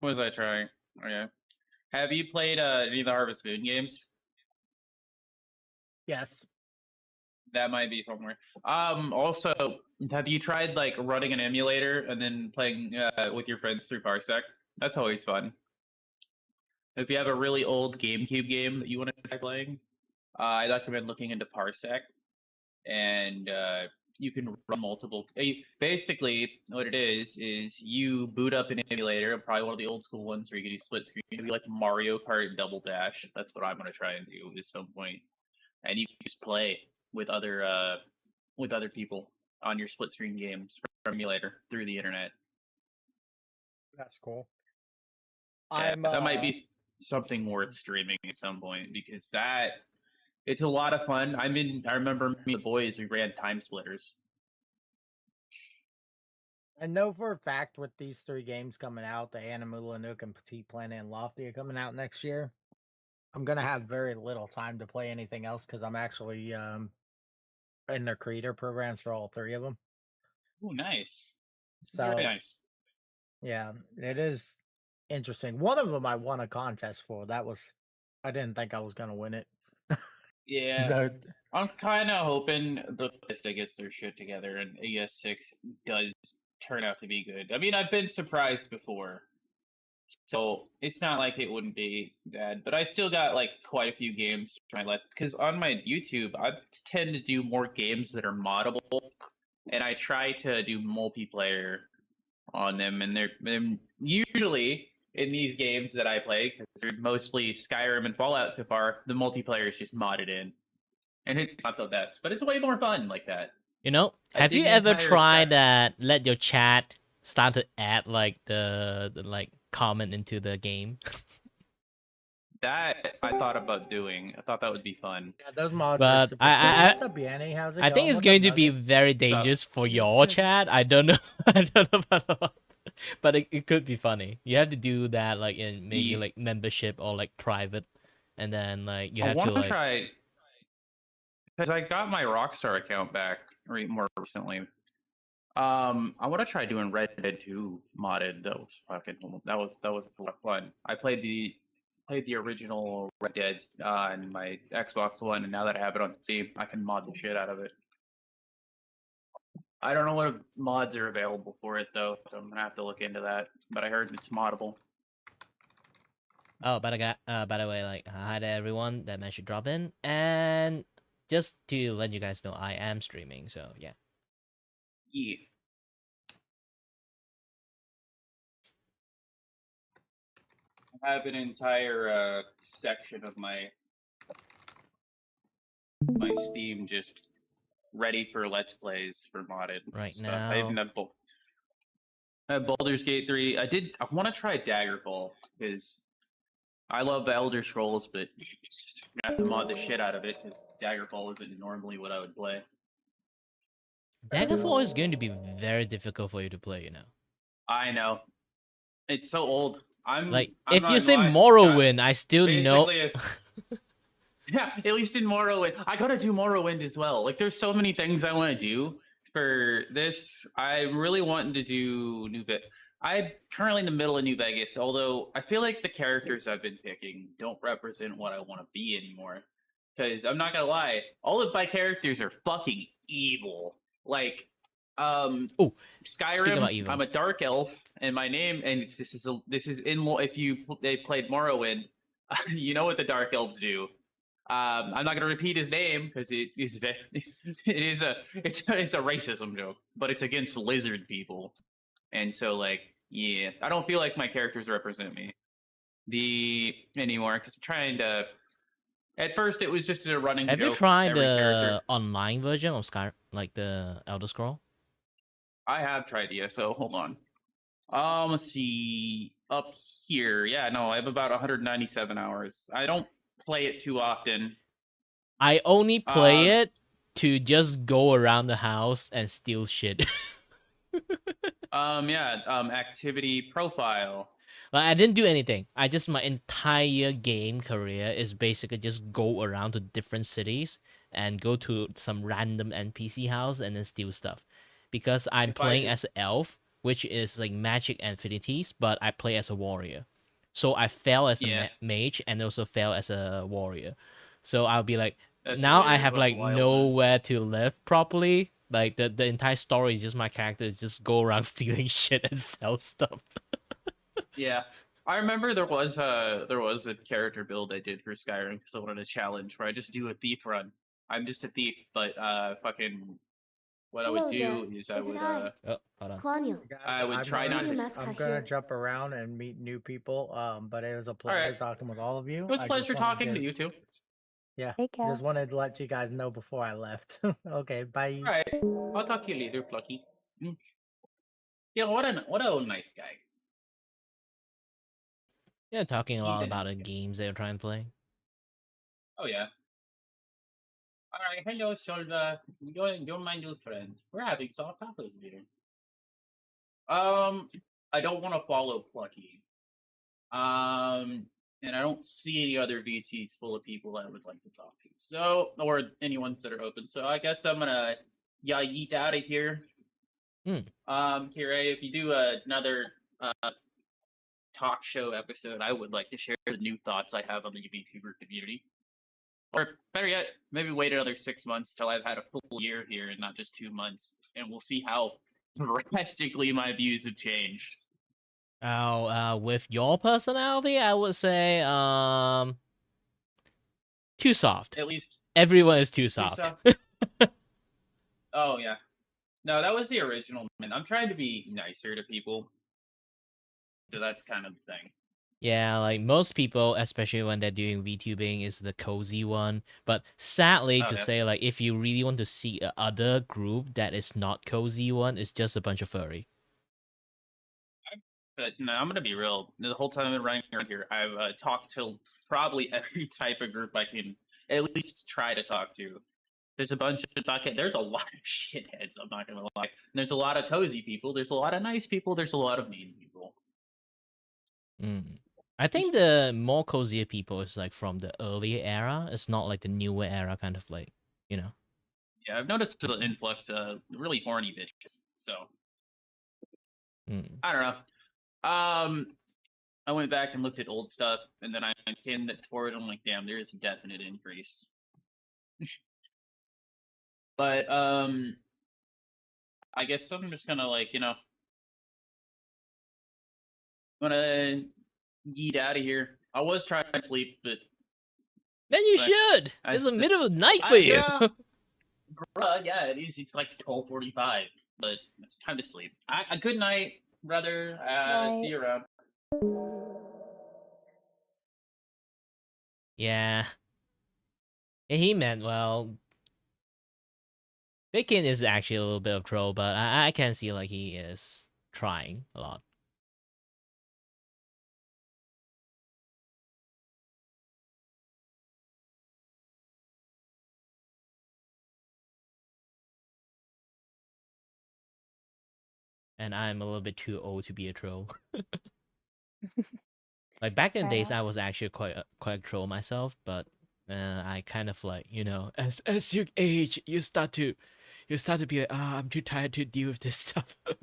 was I trying? Oh, yeah. Have you played any of the Harvest Moon games? Yes. That might be somewhere. Also, have you tried like running an emulator and then playing with your friends through Parsec? That's always fun. If you have a really old GameCube game that you want to try playing, I recommend looking into Parsec, and you can run multiple. Basically, what it is you boot up an emulator, probably one of the old school ones where you can do split screen. It'd be like Mario Kart Double Dash. That's what I'm going to try and do at some point, and you can just play with other people on your split screen games from emulator through the internet. That's cool. Yeah, that might be something worth streaming at some point because it's a lot of fun. I remember me and the boys, we ran Time Splitters. I know for a fact with these 3 games coming out, the Animal Nook and Petit Planet and Lofty are coming out next year. I'm gonna have very little time to play anything else because I'm actually in their creator programs for all 3 of them. Oh, nice. Very So nice. yeah, it is interesting. One of them I won a contest for. That was I didn't think I was gonna win it. Yeah. The I'm kind of hoping the Bethesda gets their shit together and ES6 does turn out to be good. I mean, I've been surprised before, so it's not like it wouldn't be bad. But I still got like quite a few games for my because on my YouTube I tend to do more games that are moddable, and I try to do multiplayer on them, and they're usually in these games that I play because they're mostly Skyrim and Fallout so far. The multiplayer is just modded in, and it's not the best, but it's way more fun like that. You know, I have did you the ever entire tried that? Let your chat start to add like the like comment into the game. That I thought about doing. I thought that would be fun. yeah, those mods are But super cool. What's up, Yanni? How's it I going? think it's What's going up, to be Nugget? very dangerous for your chat. I don't know. I don't know about but it could be funny. You have to do that like in maybe like membership or like private, and then like you I have to want to like. try because I got my Rockstar account back more recently. I want to try doing Red Dead 2 modded. That was a lot of fun. I played the original Red Dead on my Xbox One, and now that I have it on Steam, I can mod the shit out of it. I don't know what mods are available for it though, so I'm gonna have to look into that. But I heard it's moddable. Oh, by the way, like hi to everyone that managed to drop in, and just to let you guys know, I am streaming. So yeah. Yeah. I have an entire section of my Steam just ready for Let's Plays for modded Right stuff. I even now, have Baldur's Gate 3. I want to try Daggerfall because I love the Elder Scrolls, but I have to mod the shit out of it because Daggerfall isn't normally what I would play. Daggerfall is going to be very difficult for you to play. You know. I know. It's so old. I'm Like I'm if not you gonna say lie. Scott, Morrowind, I still know. basically yeah, at least in Morrowind. I gotta do Morrowind as well. Like there's so many things I want to do for this. I really wanting to do New Vegas. I'm currently in the middle of New Vegas, although I feel like the characters I've been picking don't represent what I want to be anymore. Because I'm not gonna lie, all of my characters are fucking evil. Like, Oh, speaking Skyrim, about evil, I'm a dark elf, and my name, and this is in if they played Morrowind, you know what the dark elves do. I'm not going to repeat his name because it is it's a racism joke, but it's against lizard people, and so like yeah, I don't feel like my characters represent me anymore because I'm trying to. At first, it was just a running have you joke. tried Every character the online version of Sky, like the Elder Scroll? I have tried ESO. Hold on. Let's see up here. Yeah, no, I have about 197 hours. I don't play it too often. I only play Um, it to just go around the house and steal shit. yeah, activity profile. Like I didn't do anything. I just my entire game career is basically just go around to different cities and go to some random NPC house and then steal stuff. Because I'm If I playing did, as an elf, which is like magic and affinities, but I play as a warrior. So I fail as a yeah, mage and also fail as a warrior. So I'll be like, that's now I hilarious. have That's like wild, man. nowhere to live properly. Like the entire story is just my character just go around stealing shit and sell stuff. Yeah, I remember there was a character build I did for Skyrim because I wanted a challenge where I just do a thief run. I'm just a thief, but fucking what I would Hello there. do is I Is it would I? Oh, hold on. Claudio. Guys, I would I'm try not Studio to. gonna mascot I'm gonna here. jump around and meet new people. But it was a All pleasure right, talking with all of you. it was a I just pleasure wanted talking to to you too. yeah, Take care. just wanted to let you guys know before I left. Okay, bye. All right, I'll talk to you later, Plucky. Mm. Yeah, what a nice guy. Yeah, talking a He's lot a about nice the guy. games they're trying to play. Oh yeah. All right, hello, Solva. You're my new friend. We're having soft tacos later. I don't want to follow Plucky. And I don't see any other VCs full of people I would like to talk to. So, or any ones that are open. So I guess I'm gonna yeet out of here. Kira, if you do another talk show episode, I would like to share the new thoughts I have on the VTuber community. Or better yet, maybe wait another 6 months till I've had a full year here and not just 2 months, and we'll see how drastically my views have changed. With your personality, I would say, too soft. At least Everyone is too soft. Oh yeah, no, that was the original. Man, I'm trying to be nicer to people, so that's kind of the thing. Yeah, like most people, especially when they're doing VTubing, is the cozy one. But sadly to say, like, if you really want to see a other group that is not cozy one, it's just a bunch of furry. But no, I'm gonna be real. The whole time I've been running around here, I've talked to probably every type of group I can at least try to talk to. There's a bunch of there's a lot of shitheads. I'm not gonna lie. And there's a lot of cozy people. There's a lot of nice people. There's a lot of mean people. I think the more cozier people is like from the earlier era. It's not like the newer era, kind of like, you know. Yeah, I've noticed an influx of really horny bitches. So I don't know. I went back and looked at old stuff, and then I came toward. I'm like, damn, there is a definite increase. But I guess I'm just gonna like I'm gonna yeet out of here. I was trying to sleep, but then you should. It's the middle of the night for you. Bruh, yeah, it is. It's like 12:45, but it's time to sleep. A good night, brother. See you around. Yeah. He meant well. Bacon is actually a little bit of troll, but I can see like he is trying a lot. And I'm a little bit too old to be a troll. Like back in the days, I was actually quite a troll myself, but I kind of like, as you age, you start to be like, I'm too tired to deal with this stuff. What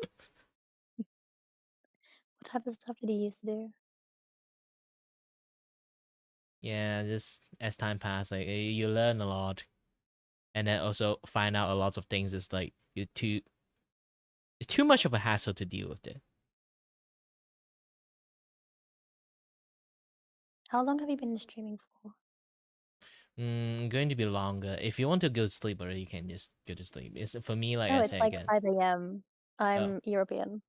type of stuff did he used to do? Yeah, just as time passed, like you learn a lot, and then also find out a lot of things. It's like it's too much of a hassle to deal with it. How long have you been streaming for? Going to be longer. If you want to go to sleep already, you can just go to sleep. It's for me, like No, I it's said like again. 5 a.m. I'm European.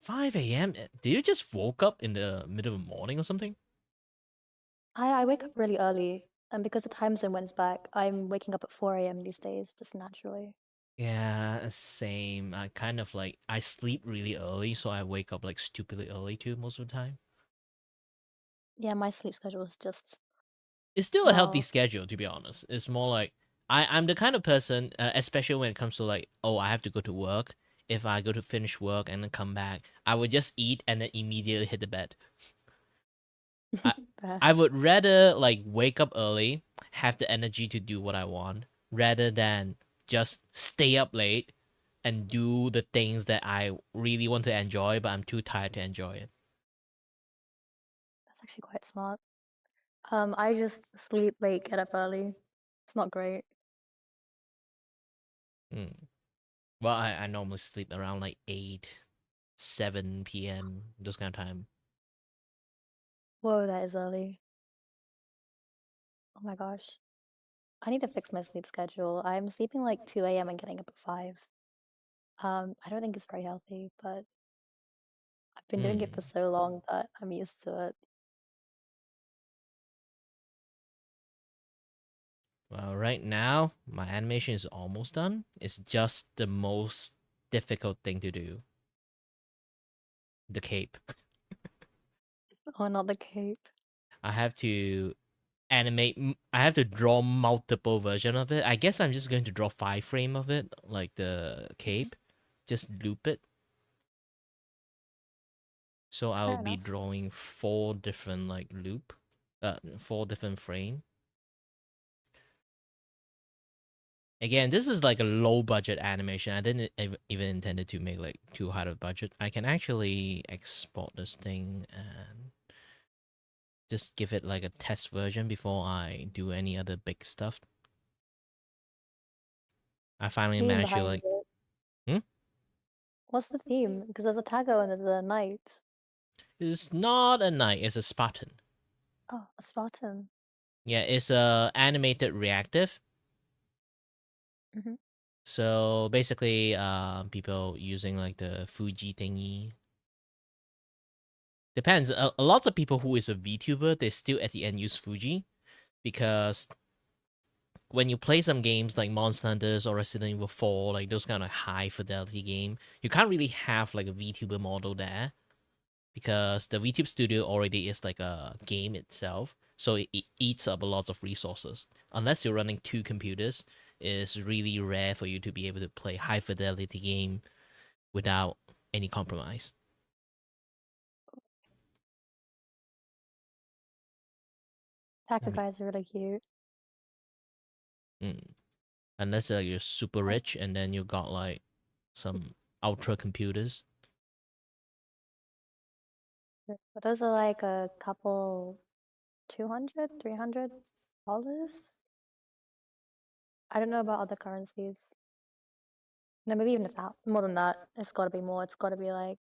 5 a.m. Did you just woke up in the middle of the morning or something? I wake up really early, and because the time zone went back, I'm waking up at 4 a.m. these days, just naturally. Yeah, same. I kind of like I sleep really early, so I wake up like stupidly early too most of the time. Yeah, my sleep schedule is just. It's still a healthy schedule, to be honest. It's more like I'm the kind of person, especially when it comes to like, oh, I have to go to work. If I go to finish work and then come back, I would just eat and then immediately hit the bed. I would rather like wake up early, have the energy to do what I want, rather than just stay up late and do the things that I really want to enjoy, but I'm too tired to enjoy it. That's actually quite smart. I just sleep late, get up early. It's not great. Well, I normally sleep around like 8, 7 p.m. those kind of time. Whoa, that is early. Oh my gosh. I need to fix my sleep schedule. I'm sleeping like 2 a.m. and getting up at 5. I don't think it's very healthy, but I've been doing it for so long that I'm used to it. Well, right now, my animation is almost done. It's just the most difficult thing to do. The cape. Oh, not the cape. I have to I have to draw multiple version of it. I guess I'm just going to draw 5 frame of it, like the cape. Just loop it. So I'll Fair be enough. drawing 4 different like loop, 4 different frame. Again, this is like a low budget animation. I didn't even intended to make like too high of budget. I can actually export this thing and just give it like a test version before I do any other big stuff. I finally Theme managed to behind like, it. What's the theme? Because there's a Tago and there's a knight. it's not a knight, it's a Spartan. Oh, a Spartan. Yeah, it's a animated reactive. Mhm. So basically, people using like the Fuji thingy. Depends. Lots of people who is a VTuber, they still at the end use Fuji because when you play some games like Monster Hunters or Resident Evil 4, like those kind of high fidelity game, you can't really have like a VTuber model there because the VTube studio already is like a game itself, so it eats up a lot of resources. Unless you're running 2 computers, it's really rare for you to be able to play high fidelity game without any compromise. I Taco mean, guys are really cute. mm, unless you're super Oh, rich and then you got like some ultra computers. but those are like a couple $200, $300. I don't know about other currencies. No, maybe even more than that. It's got to be more. It's got to be like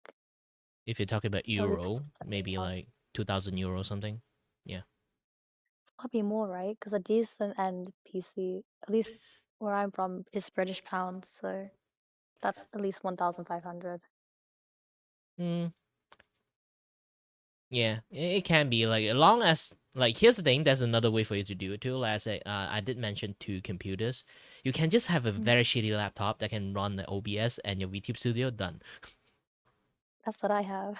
If you're talking about at least euro, maybe 7,000. like 2,000 euro or something. Yeah. It's got to be more, right? Because a decent end PC, at least where I'm from, is British pounds, so that's at least 1,500. Mm, yeah, it can be like as long as like here's the thing. There's another way for you to do it too. As I did mention 2 computers. You can just have a very shitty laptop that can run the OBS and your VTube Studio done. That's what I have.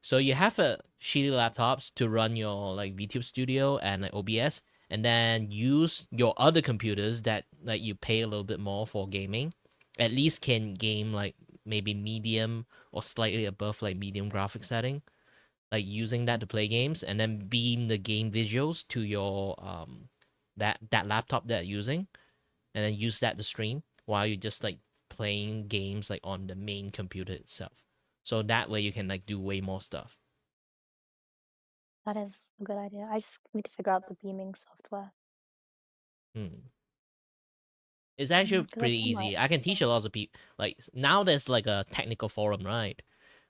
So you have a shitty laptops to run your like VTube Studio and like OBS, and then use your other computers that like you pay a little bit more for gaming. At least can game like maybe medium or slightly above like medium graphic setting. Like using that to play games, and then beam the game visuals to your that laptop that you're using, and then use that to stream while you're just like playing games like on the main computer itself. So that way you can like do way more stuff. That is a good idea. I just need to figure out the beaming software. Hmm. It's actually Because pretty there's some like, easy. I can teach a lot of people. Like now, there's like a technical forum, right?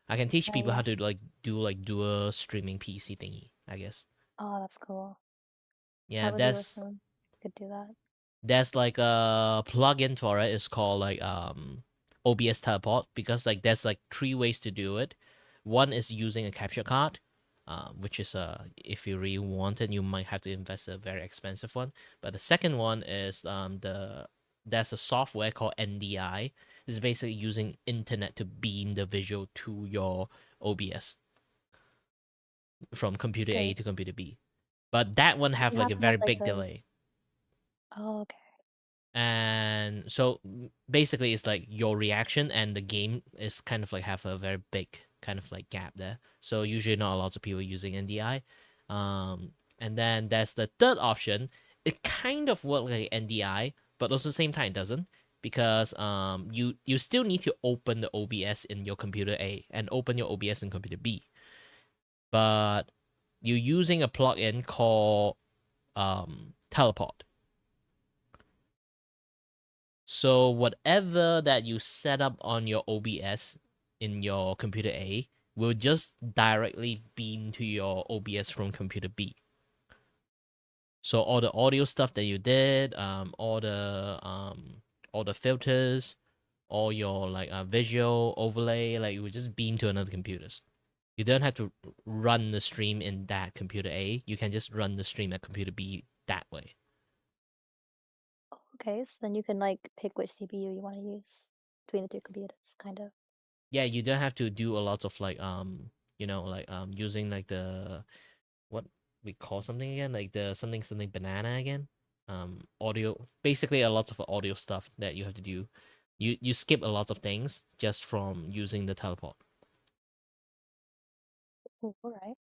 I can teach people yeah. how to like do like dual streaming PC thingy. I guess. Oh, that's cool. Yeah, That would be awesome. Could do that. there's like a plugin for it. It's called like OBS teleport because like there's like 3 ways to do it. One is using a capture card, which is if you really want it, you might have to invest a very expensive one. But the second one is there's a software called NDI. It's basically using internet to beam the visual to your OBS from computer A Okay. to computer B. But that one have You like have a to have very like big a. delay. Oh, okay. And so basically it's like your reaction and the game is kind of like have a very big kind of like gap there, so usually not a lot of people using NDI. And then there's the third option. It kind of works like NDI, but also same time it doesn't, because you still need to open the OBS in your computer A and open your OBS in computer B, but you're using a plugin called teleport. So whatever that you set up on your OBS in your computer A will just directly beam to your OBS from computer B. So all the audio stuff that you did, all the filters, all your like visual overlay, like it will just beam to another computers. You don't have to run the stream in that computer A. You can just run the stream at computer B that way. Oh, okay. So then you can like pick which CPU you want to use between the 2 computers, kind of. Yeah, you don't have to do a lot of like like using like the what we call something again, like the something banana again. Audio, basically a lot of audio stuff that you have to do. You skip a lot of things just from using the teleport. Ooh, all right.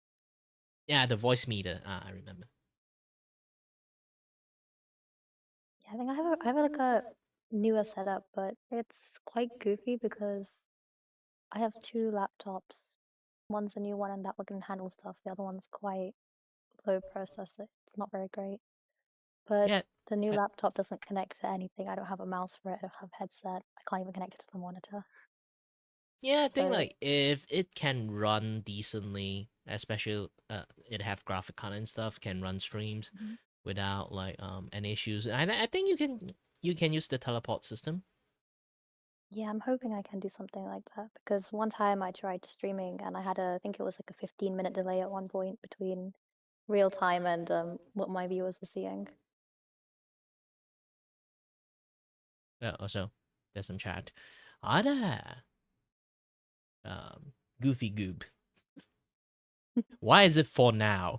Yeah, the voice meter. I remember. Yeah, I think I have like a newer setup, but it's quite goofy because I have two laptops. One's a new one and that one can handle stuff. The other one's quite low processor. It's not very great. But Yeah, the new I, laptop doesn't connect to anything. I don't have a mouse for it. I don't have a headset. I can't even connect it to the monitor. yeah. I think So like if it can run decently, especially it have graphic card and stuff, can run streams Mhm. without like any issues. I think you can use the teleport system. Yeah, I'm hoping I can do something like that because one time I tried streaming and I think it was like a 15-minute delay at one point between real time and what my viewers were seeing. Also, there's some chat. Ada, goofy goob. Why is it for now?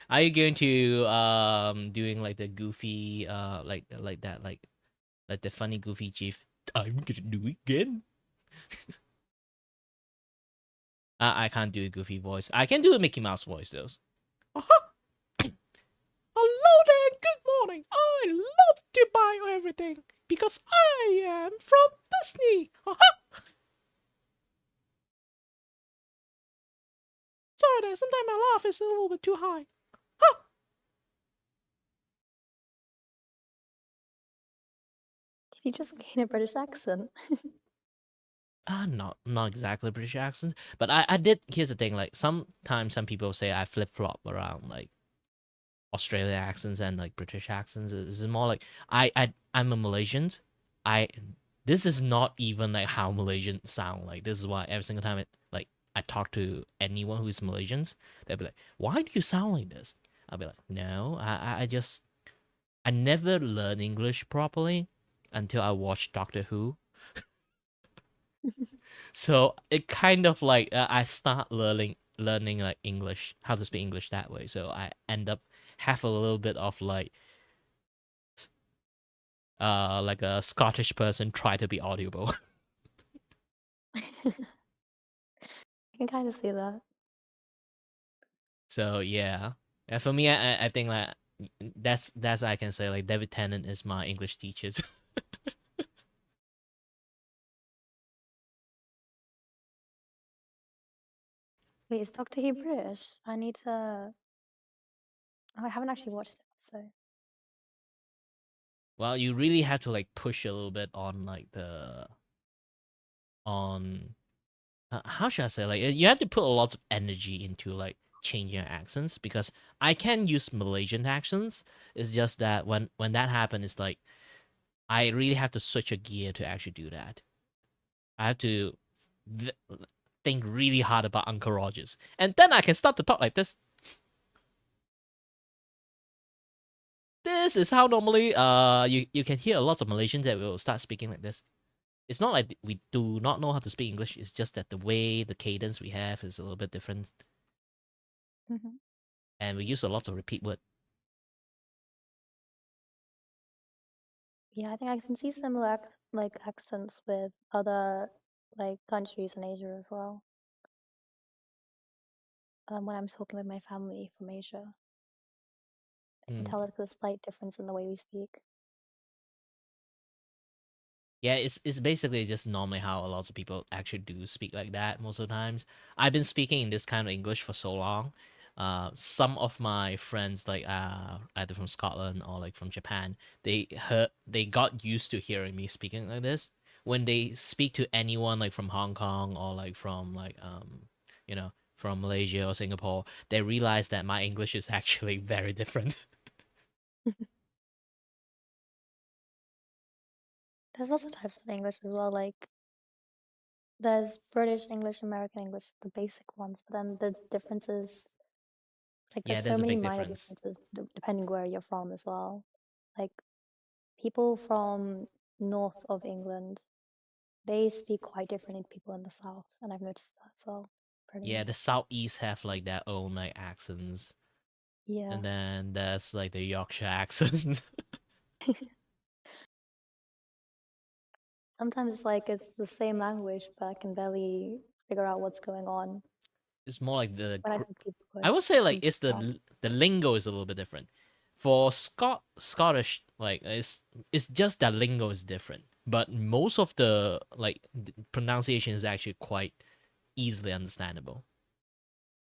Are you going to doing like the goofy like that like the funny goofy gif? I'm gonna do it again. I can't do a goofy voice. I can do a Mickey Mouse voice though. Uh-huh. Hello there, good morning. I love to buy everything because I am from Disney. Uh-huh. Sorry there, sometimes my laugh is a little bit too high. Huh. Did you just gain a British accent? Not exactly British accent, but I did. Here's the thing: like sometimes some people say I flip flop around like Australian accents and like British accents. It's more like I'm a Malaysian. I This is not even like how Malaysians sound. Like this is why every single time I talk to anyone who's Malaysians, they'll be like, "Why do you sound like this?" I'll be like, "No, I never learned English properly until I watched Doctor Who." So it kind of like I start learning like English, how to speak English that way. So I end up have a little bit of like a Scottish person try to be audible. I can kind of see that. So yeah. For me, I think like that's I can say like David Tennant is my English teachers. Wait, is Doctor Who British? I need to. Oh, I haven't actually watched it, so. Well, you really have to like push a little bit on like the on how should I say, like you have to put a lot of energy into like changing your accents because I can use Malaysian accents. It's just that when that happens, it's like I really have to switch a gear to actually do that. I have to th- think really hard about Uncle Rogers, and then I can start to talk like this. This is how normally you can hear a lot of Malaysians that will start speaking like this. It's not like we do not know how to speak English. It's just that the way the cadence we have is a little bit different, Mhm. and we use a lot of repeat word. Yeah, I think I can see similar like accents with other like countries in Asia as well. When I'm talking with my family from Asia, I can Mm. tell like a slight difference in the way we speak. Yeah, it's basically just normally how a lot of people actually do speak like that most of the times. I've been speaking in this kind of English for so long. Some of my friends like either from Scotland or like from Japan, they got used to hearing me speaking like this. When they speak to anyone like from Hong Kong or like from like from Malaysia or Singapore, they realize that my English is actually very different. There's lots of types of English as well. Like there's British English, American English, the basic ones, but then there's differences. Like Yeah, there's so there's a many big minor difference. differences depending where you're from as well. Like people from north of England, they speak quite differently to people in the south, and I've noticed that as well. Yeah, Pretty. the southeast have like their own like accents, Yeah. and then there's like the Yorkshire accent. Sometimes it's like it's the same language, but I can barely figure out what's going on. It's more like the. But I think people I would say like lose it's track. the lingo is a little bit different. For Scottish, like it's just that lingo is different, but most of the like pronunciation is actually quite easily understandable.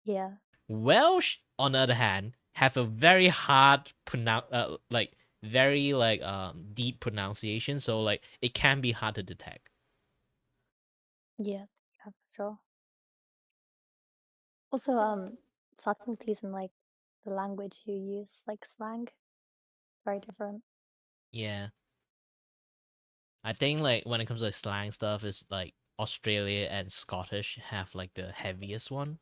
Yeah. Welsh, on the other hand, have a very hard like very like deep pronunciation, so like it can be hard to detect. Yeah, for sure. Also, subtleties in like the language you use, like slang, very different. Yeah. I think like when it comes to like, slang stuff, is like Australia and Scottish have like the heaviest one,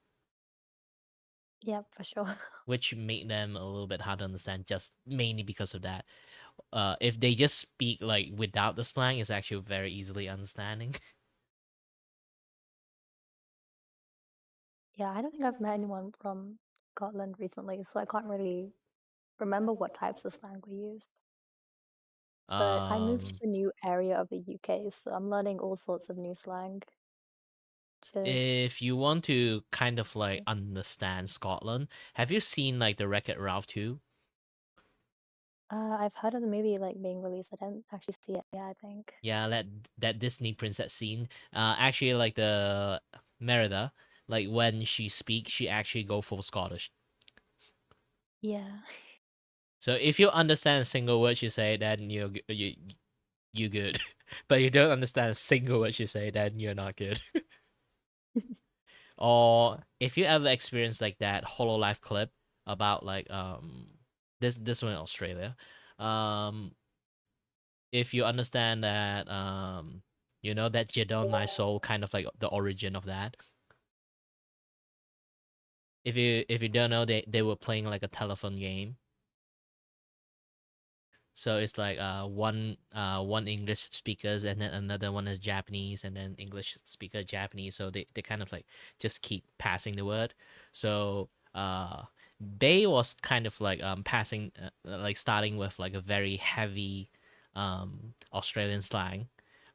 Yeah, for sure. which make them a little bit hard to understand, just mainly because of that. If they just speak like without the slang, it's actually very easily understanding. Yeah, I don't think I've met anyone from Scotland recently, so I can't really remember what types of slang we use. But I moved to a new area of the UK, so I'm learning all sorts of new slang. If you want to kind of like understand Scotland, have you seen like the Wreck-It Ralph 2? I've heard of the movie like being released. I didn't actually see it. Yeah, I think. Yeah, that Disney princess scene. Actually, like the Merida, like when she speaks, she actually go full Scottish. Yeah. So if you understand a single word she say, then you good. But you don't understand a single word she say, then you're not good. Or if you ever experience like that Hololive clip about like this one in Australia, if you understand that you know that Jidon My Soul, kind of like the origin of that. If you don't know, they were playing like a telephone game. So it's like one English speakers and then another one is Japanese and then English speaker Japanese. So they kind of like just keep passing the word. So they was kind of like passing like starting with like a very heavy Australian slang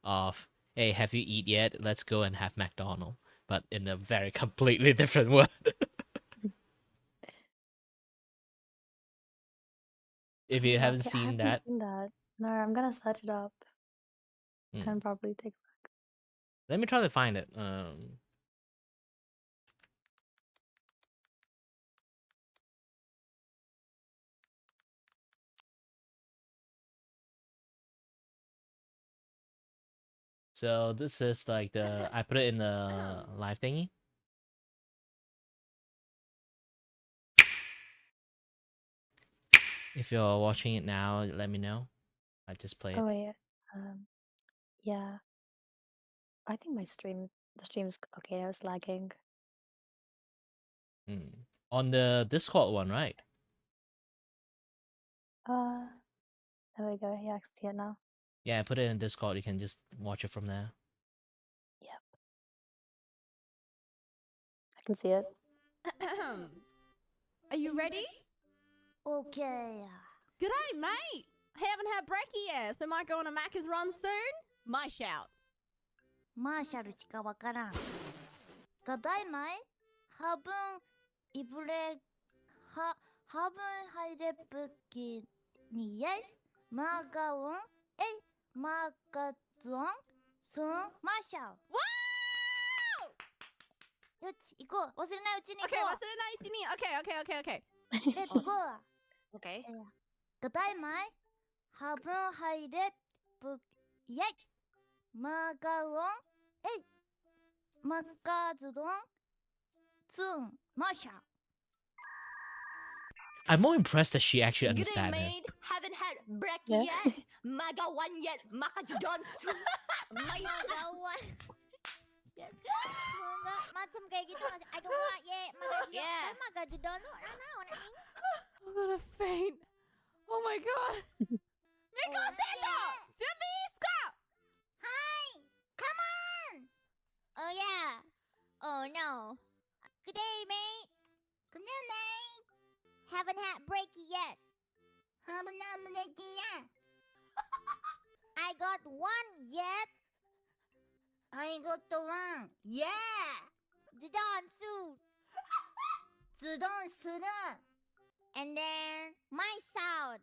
of, hey, have you eat yet? Let's go and have McDonald, but in a very completely different word. If you haven't Okay, I seen haven't that, seen that. No, I'm gonna search it up hmm, and probably take a look. let me try to find it. So this is like the I put it in the live thingy. If you're watching it now, let me know. I just play it. Oh wait, yeah. I think the stream's okay. I was lagging. On the Discord one, right? There we go. Yeah, I can see it now. Yeah, I put it in Discord. You can just watch it from there. Yep, I can see it. Are you ready? Okay. G'day, mate. Haven't had brekkie yet, so might go on a Macca's run soon. My shout. マーシャルしかわからん。ただいまいハブンイブレハハブンハイレプキにやいマーガオンえいマーガゾンスンマーシャル。よし行こう忘れないうちに行こ Okay, う。 what's the night you Okay. Let's go. Okay. ただいまいハブンハイレプイエイマーガオンえいマッカーズドンツンマーシャル。 I'm more impressed that she actually G'day, understands it. mate. Haven't had brekkie yet. Maga one yet. Makajudon soon. My shout. Macam kayak gitu nggak sih? I don't want yet. Yeah. Maga judon tuh, I know what I mean. I'm gonna faint. Oh my god. Miko Sendo! Javiska! Hi! Come on! Oh yeah. Oh no. Good day, mate. Good day, mate. Haven't had brekkie yet. Haven't had brekkie yet. I got one yet. I got the one. Yeah. Jadon soon. Jadon soon. And then my sound.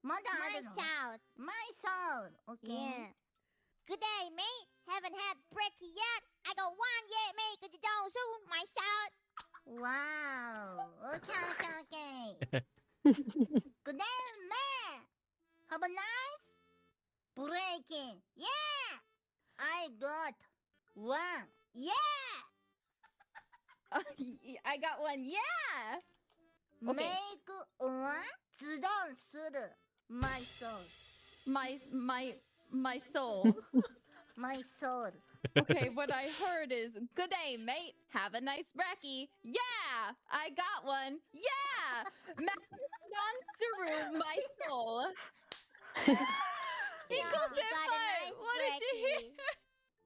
My sound. My sound. Okay. Yeah. Good day, mate. Haven't had brekkie yet. I got one yet, mate. Cause you don't soon. My sound. Wow. Okay. Good day, man. Have a nice breaking. Yeah. I got one. Yeah. I got one. Yeah. Okay. Make one. Jadon soon. My soul. My soul. My soul. Okay, what I heard is, good day, mate. Have a nice brekkie. Yeah, I got one. Yeah, Don Suru, my soul. Hiko senpai, what did you hear?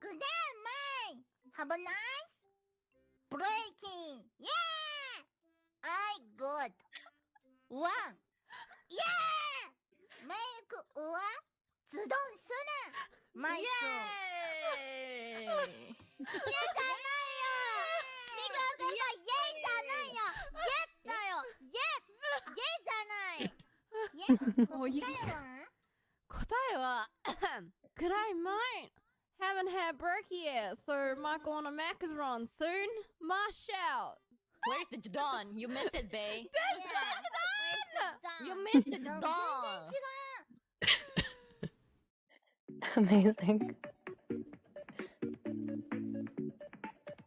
Good day, mate. Have a nice breaking. Yeah, I got one. Yeah, make one. Jadon soon. My soul. Yay! イエじゃないよニコ先輩イエじゃないよイエだよイエじゃないイエもういい答えは答えは Good I might haven't had brekkie yet, so might go on a Macca's run soon. My shout. Where's the Jadon? You missed it, bae. Jadon! You missed it, 全然 Jadon. 違う Amazing.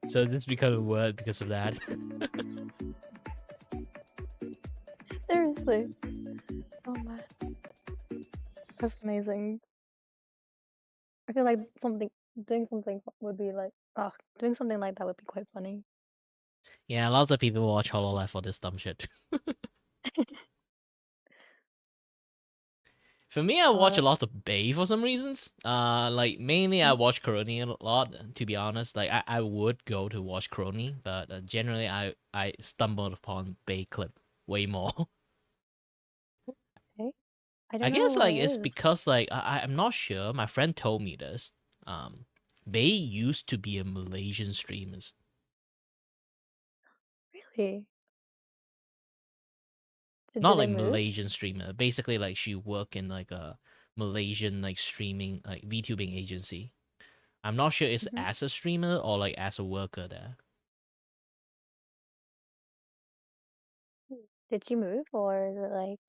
So this became a word because of that. Seriously. Oh man. That's amazing. I feel like doing something would be like, doing something like that would be quite funny. Yeah, lots of people watch Hololive for this dumb shit. For me, I watch a lot of Bay for some reasons. Like mainly I watch Crony a lot. To be honest, like I would go to watch Crony, but generally I stumbled upon Bay clip way more. Okay. I I don't know guess what like it it's is. because like I'm not sure. My friend told me this. Bay used to be a Malaysian streamers. Really? Not Did they like move? Malaysian streamer. Basically, like she worked in like a Malaysian like streaming like VTubing agency. I'm not sure it's Mhm. as a streamer or like as a worker there. Did she move or is it like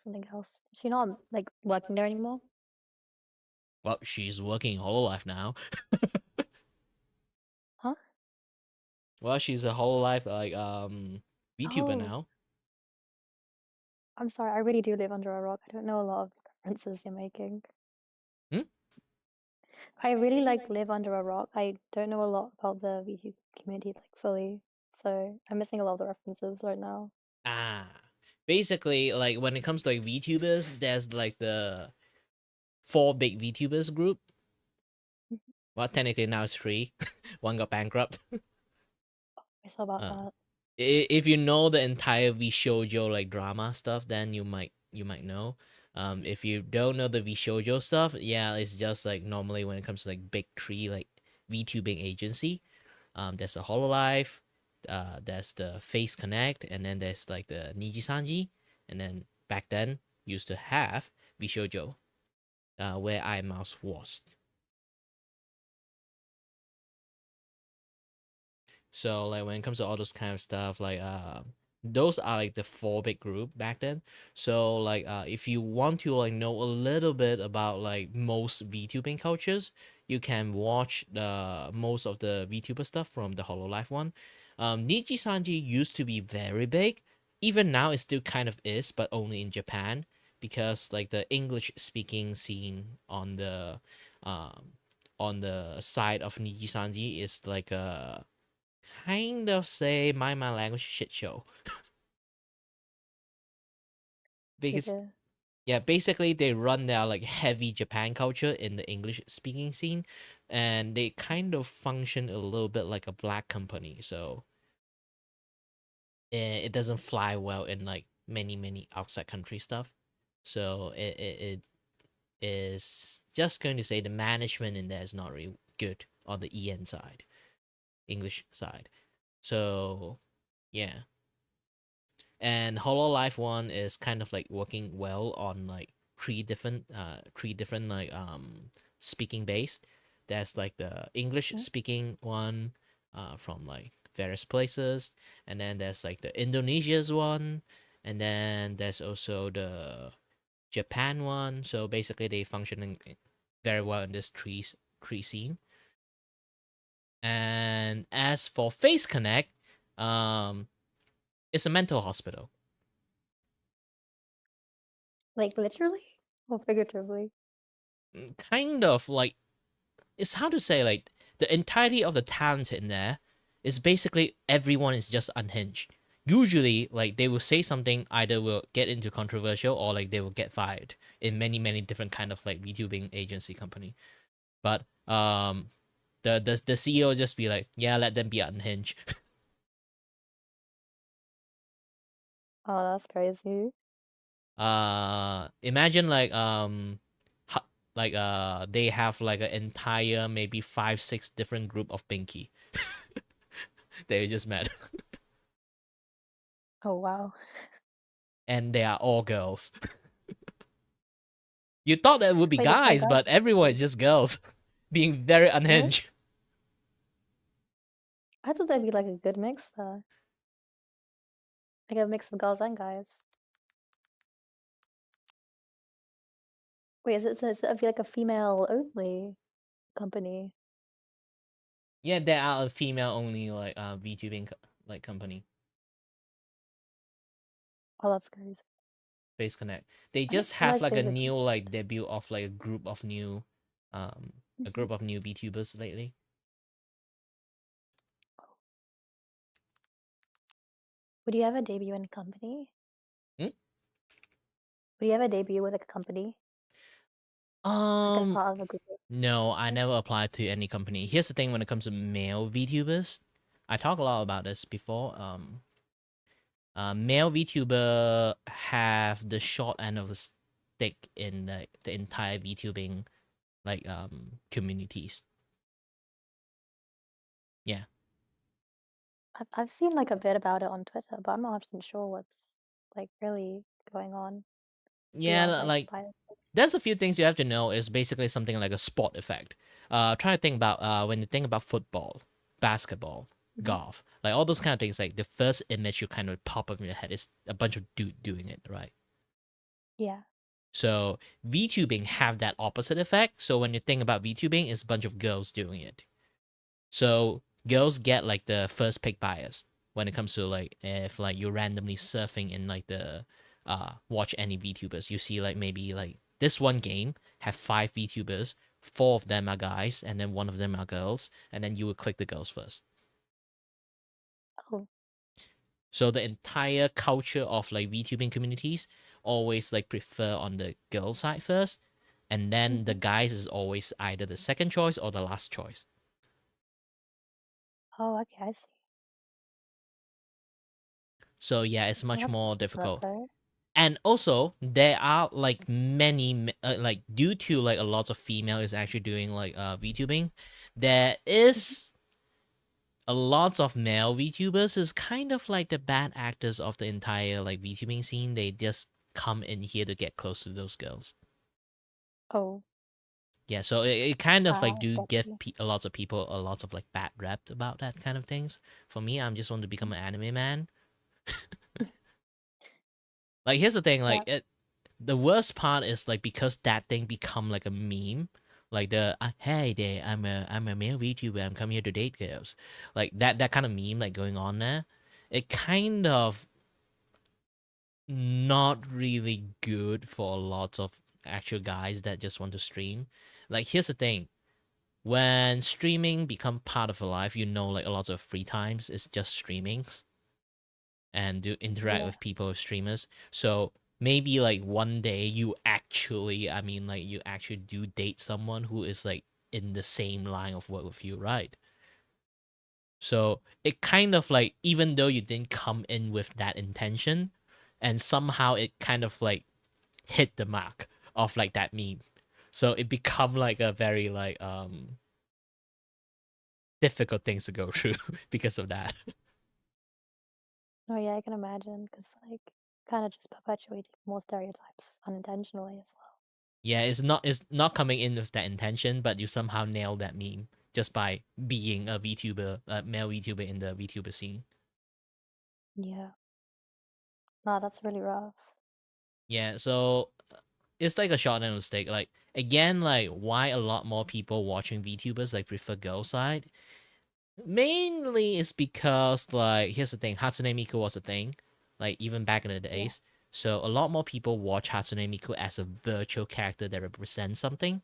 something else? Is she not like working there anymore? Well, she's working in Hololive now. Huh? Well, she's a Hololive like VTuber Oh, now. I'm sorry. I really do live under a rock. I don't know a lot of references you're making. Hmm? I really like live under a rock. I don't know a lot about the VTube community like fully, so I'm missing a lot of the references right now. Ah, basically, like when it comes to like VTubers, there's like the 4 big VTubers group. Well, technically now it's 3. One got bankrupt. I saw about Uh, that. if you know the entire VShojo like drama stuff, then you might know. If you don't know the VShojo stuff, yeah, it's just like normally when it comes to like big 3 like VTubing agency, there's a Hololive, there's the Face Connect, and then there's like the Nijisanji, and then back then used to have VShojo, where iMouse was. So like when it comes to all those kind of stuff, like those are like the 4 big group back then. So like if you want to like know a little bit about like most VTubing cultures, you can watch the most of the VTuber stuff from the Hololive one. Niji Sanji used to be very big. Even now it still kind of is, but only in Japan, because like the English speaking scene on the side of Niji Sanji is like a kind of say my language shit show. Because yeah, basically they run their like heavy Japan culture in the English speaking scene, and they kind of function a little bit like a black company. So it doesn't fly well in like many outside country stuff. So it is just going to say the management in there is not really good on the EN side. English side. So yeah. And Hololive one is kind of like working well on like three different like speaking based. There's like the English Mhm. speaking one from like various places, and then there's like the Indonesia's one, and then there's also the Japan one. So basically they functioning very well in this tree scene. And as for Face Connect, um it's a mental hospital. Like literally or figuratively? Kind of like, it's how to say, like the entirety of the talent in there is basically everyone is just unhinged. Usually like they will say something, either will get into controversial or like they will get fired in many different kind of like VTubing agency company. But the CEO just be like, yeah, let them be unhinged. Oh, that's crazy. Imagine like they have like an entire maybe 5-6 different group of Binky. They just met. Oh wow. And they are all girls. You thought that would be Wait, there's no guys, guys? but everyone is just girls, being very Really? unhinged. I thought that'd be like a good mix though. Like a mix of girls and guys. Wait, is it like a female only company? Yeah, they are a female only like VTubing like company, Oh, that's crazy. Face Connect. They I didn't just have realize like they a were new like different. debut of like um a Mhm. group of new VTubers lately. Would you ever debut in a company? Hmm? Would you ever debut with like a company? Like as Um, part of a group of no, I girls? never applied to any company. Here's the thing: when it comes to male VTubers, I talk a lot about this before. Male VTuber have the short end of the stick in the entire VTubing like communities. Yeah. I've seen like a bit about it on Twitter, but I'm not 100% sure what's like really going on Yeah, beyond like like bias. there's a few things you have to know. Is basically something like a spot effect. Try to think about when you think about football, basketball, Mhm. golf, like all those kind of things. Like the first image you kind of pop up in your head is a bunch of dude doing it, right? Yeah. So VTubing have that opposite effect. So when you think about VTubing, it's a bunch of girls doing it. So girls get like the first pick bias when it comes to like if like you're randomly surfing in like the watch any VTubers, you see like maybe like this one game have 5 VTubers, 4 of them are guys, and then 1 of them are girls, and then you would click the girls first. Oh. So the entire culture of like VTubing communities always like prefer on the girl side first, and then the Mhm. guys is always either the second choice or the last choice. Oh, okay, I see. So yeah, it's I'll much have to more look it up difficult. though. And also there are like many like due to like a lot of female is actually doing like VTubing, there Mhm. is a lot of male VTubers is kind of like the bad actors of the entire like VTubing scene. They just come in here to get close to those girls. Oh, Yeah, so it kind of like do got give you. a lots of people a lot of like bad rep about that kind of things. For me, I'm just want to become an anime man. Like here's the thing, Yeah. like the worst part is like because that thing become like a meme, like the hey there, I'm a male VTuber, I'm coming here to date girls, like that kind of meme like going on there. It kind of not really good for lots of actual guys that just want to stream. Like here's the thing, when streaming become part of your life, you know like a lot of free times is just streaming and do interact Yeah. with people with streamers. So maybe like one day you actually, like you actually do date someone who is like in the same line of work with you, right? So it kind of like, even though you didn't come in with that intention, and somehow it kind of like hit the mark of like that meme. So it become like a very like difficult things to go through because of that. Oh yeah, I can imagine, because like kind of just perpetuating more stereotypes unintentionally as well. Yeah, it's not coming in with that intention, but you somehow nail that meme just by being a VTuber, a male VTuber in the VTuber scene. Yeah. Nah, that's really rough. Yeah, so it's like a shot and a stick. Like again, like why a lot more people watching VTubers like prefer girl side. Mainly it's because like here's the thing, Hatsune Miku was a thing, like even back in the Yeah. days. So a lot more people watch Hatsune Miku as a virtual character that represents something.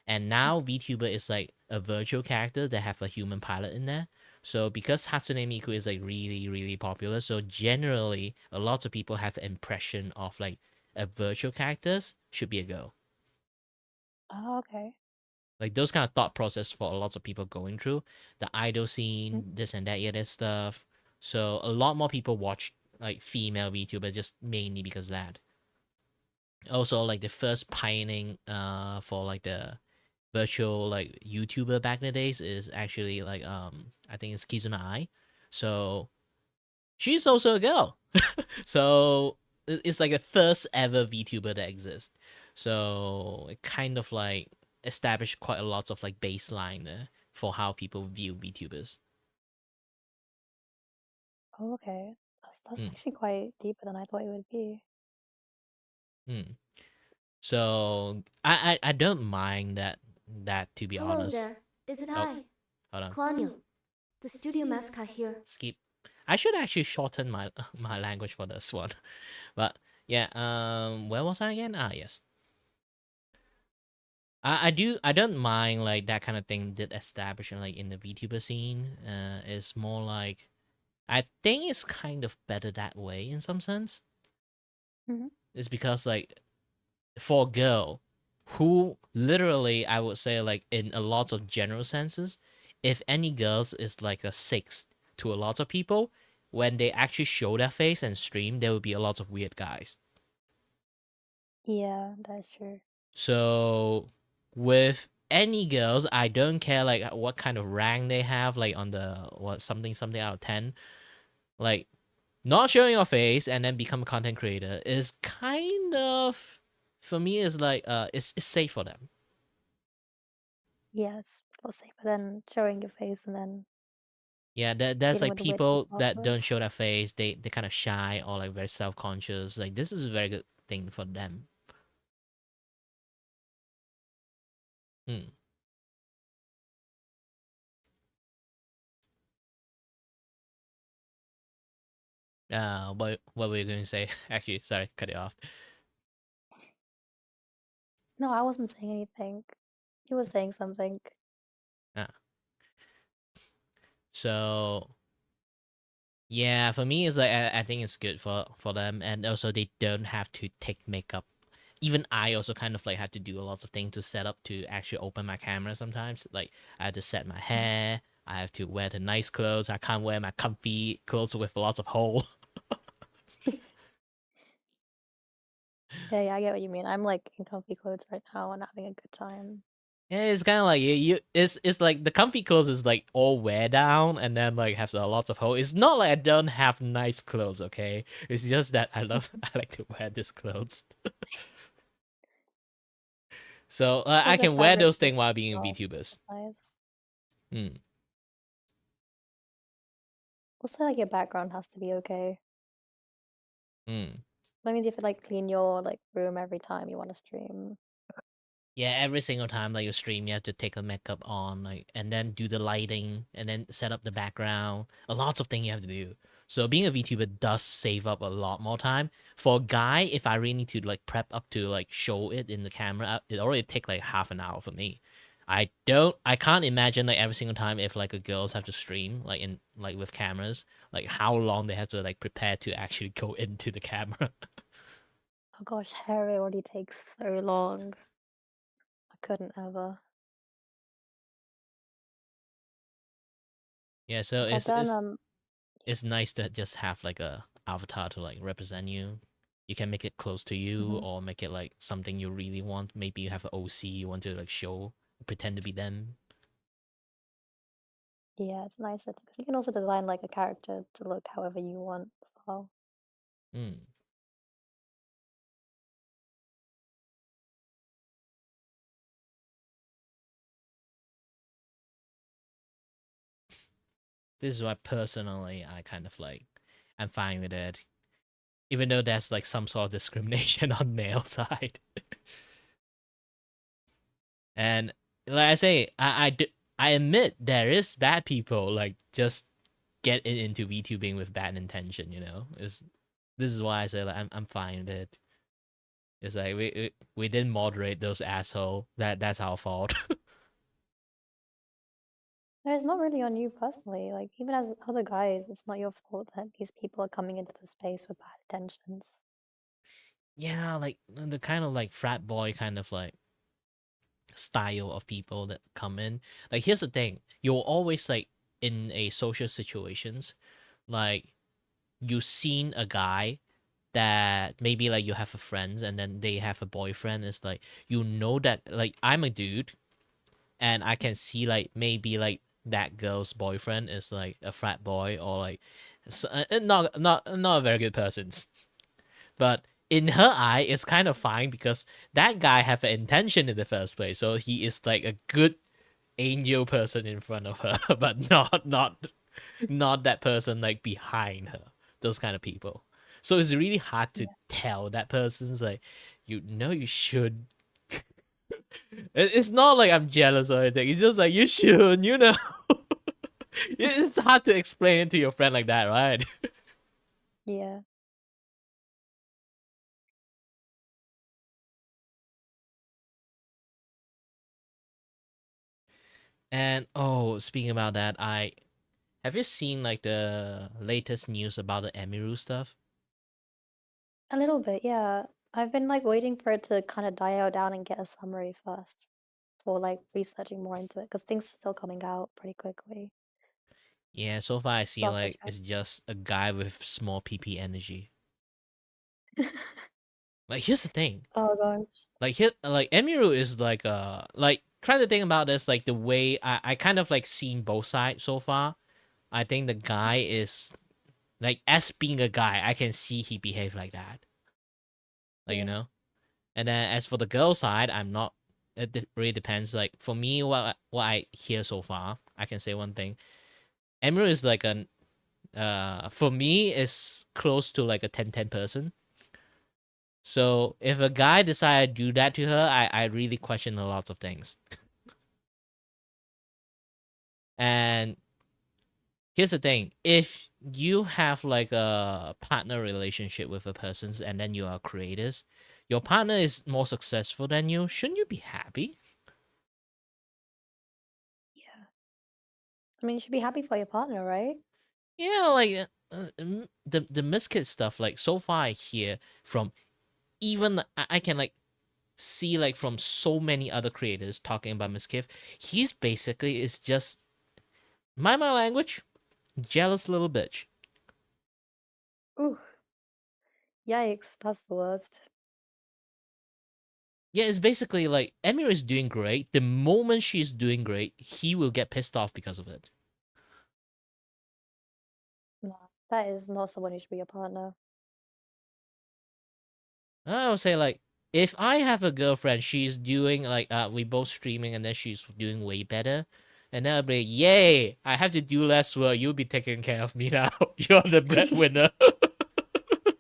And now VTuber is like a virtual character that have a human pilot in there. So because Hatsune Miku is like really, really popular, so generally a lot of people have an impression of like a virtual characters should be a girl. Oh, okay. Like those kind of thought process for a lot of people going through the idol scene, Mhm. this and that, yeah, this stuff. So a lot more people watch like female VTuber just mainly because of that. Also, like the first pioneering for like the virtual like YouTuber back in the days is actually like I think it's Kizuna Ai. So she's also a girl. So it's like the first ever VTuber that exists. So it kind of like established quite a lot of like baseline for how people view VTubers. Oh, okay. That's Mm, actually quite deeper than I thought it would be. mm. So I don't mind that to be Hello honest. there. Is it Oh, I? hold on. Clanio, the studio mascot here. Skip. I should actually shorten my my language for this one. But yeah, where was I again? Ah, yes. I don't mind like that kind of thing that establishing like in the VTuber scene. It's more like I think it's kind of better that way in some sense. Hmm. It's because like for a girl who literally I would say like in a lot of general senses, if any girls is like a six to a lot of people, when they actually show their face and stream, there will be a lot of weird guys. Yeah, that's true. So with any girls, I don't care like what kind of rank they have, like on the what something something out of 10. Like not showing your face and then become a content creator is kind of for me is like it's safe for them. Yeah, it's a safer than showing your face and then Yeah, there's dealing like with the weird people people that don't afterwards. show their face, they kind of shy or like very self-conscious. Like this is a very good thing for them. Hmm. What were you going to say? Actually, sorry, cut it off. No, I wasn't saying anything. He was saying something. Ah, so yeah, for me, it's like I think it's good for them, and also they don't have to take makeup. Even I also kind of like have to do a lot of things to set up to actually open my camera sometimes. Like I have to set my hair, I have to wear the nice clothes. I can't wear my comfy clothes with lots of hole. Yeah, yeah, I get what you mean. I'm like in comfy clothes right now and having a good time. Yeah, it's kind of like it's like the comfy clothes is like all wear down and then like have a lots of hole. It's not like I don't have nice clothes, okay? It's just that I love I like to wear these clothes. So I Because the can wear fabric those things while is being soft, VTubers. nice. Hmm. Also, like your background has to be okay. Hmm. That means you have to like clean your like room every time you want to stream. Yeah, every single time like you stream, you have to take a makeup on, like, and then do the lighting, and then set up the background. A lots of things you have to do. So being a VTuber does save up a lot more time. For a guy, if I really need to like prep up to like show it in the camera, it already take like half an hour for me. I can't imagine like every single time if like a girls have to stream like in like with cameras, like how long they have to like prepare to actually go into the camera. Oh gosh, hair already takes so long. I couldn't ever. Yeah, so Like I've done it's nice to just have like a avatar to like represent you. You can make it close to you mhm. or make it like something you really want. Maybe you have an OC you want to like show, pretend to be them. Yeah, it's nice because you can also design like a character to look however you want as well. Hmm. This is why personally I kind of like I'm fine with it. Even though there's like some sort of discrimination on male side. And like I say, I admit there is bad people like just get into VTubing with bad intention, you know? This is why I say like I'm fine with it. It's like we didn't moderate those asshole. That's our fault. No, it's not really on you personally. Like even as other guys, it's not your fault that these people are coming into the space with bad intentions. Yeah, like the kind of like frat boy kind of like style of people that come in. Like here's the thing, you're always like in a social situations, like you seen a guy that maybe like you have a friends and then they have a boyfriend. It's like you know that like I'm a dude and I can see like maybe like that girl's boyfriend is like a frat boy or like not a very good person. But in her eye, it's kind of fine because that guy have an intention in the first place. So he is like a good angel person in front of her, but not that person like behind her. Those kind of people. So it's really hard to tell that person's like, you know, you should. It's not like I'm jealous or anything. It's just like you should, you know. It's hard to explain it to your friend like that, right? Yeah. And oh, speaking about that, I have you seen like the latest news about the Emiru stuff? A little bit, yeah. I've been like waiting for it to kind of die down and get a summary first. Or like researching more into it because things are still coming out pretty quickly. Yeah, so far I see Lots to like check. it's just a guy with small PP energy. Like here's the thing. Oh gosh. Like here like Emiru is like try to think about this like the way I kind of like seen both sides so far. I think the guy is like as being a guy, I can see he behave like that. Like you Yeah. know? And then as for the girl side, I'm not really depends. Like for me, what I hear so far, I can say one thing. Emiru is like an for me is close to like a 10-10 person. So if a guy decided to do that to her, I really question a lot of things. And here's the thing, if you have like a partner relationship with a person and then you are creators, your partner is more successful than you, shouldn't you be happy? Yeah. I mean, you should be happy for your partner, right? Yeah, like the miskit stuff, like so far I hear from even I can like see like from so many other creators talking about Miskiff, he's basically is just my language, jealous little bitch. Ooh. Yikes, that's the worst. Yeah, it's basically like Emir is doing great. The moment she's doing great, he will get pissed off because of it. No, that is not someone who should be your partner. I would say like if I have a girlfriend, she's doing like we both streaming and then she's doing way better. And then I'll be like, yay, I have to do less work. You'll be taking care of me now. You're the breadwinner. You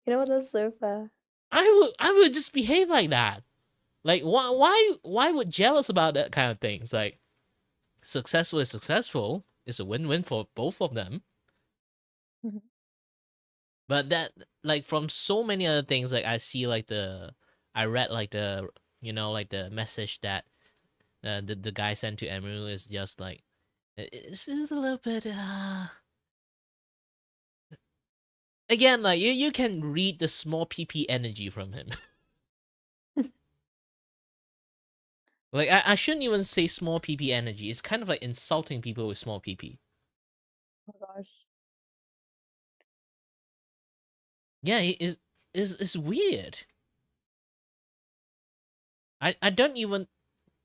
know what? That's so fair. I would just behave like that. Like why would jealous about that kind of things? Like successful is successful. It's a win-win for both of them. Mhm. But that like from so many other things, like I read like the like the message that the guy sent to Emerald is just like it's a little bit again like you can read the small PP energy from him. Like I shouldn't even say small PP energy. It's kind of like insulting people with small PP. Oh gosh. Yeah, it's weird. I don't even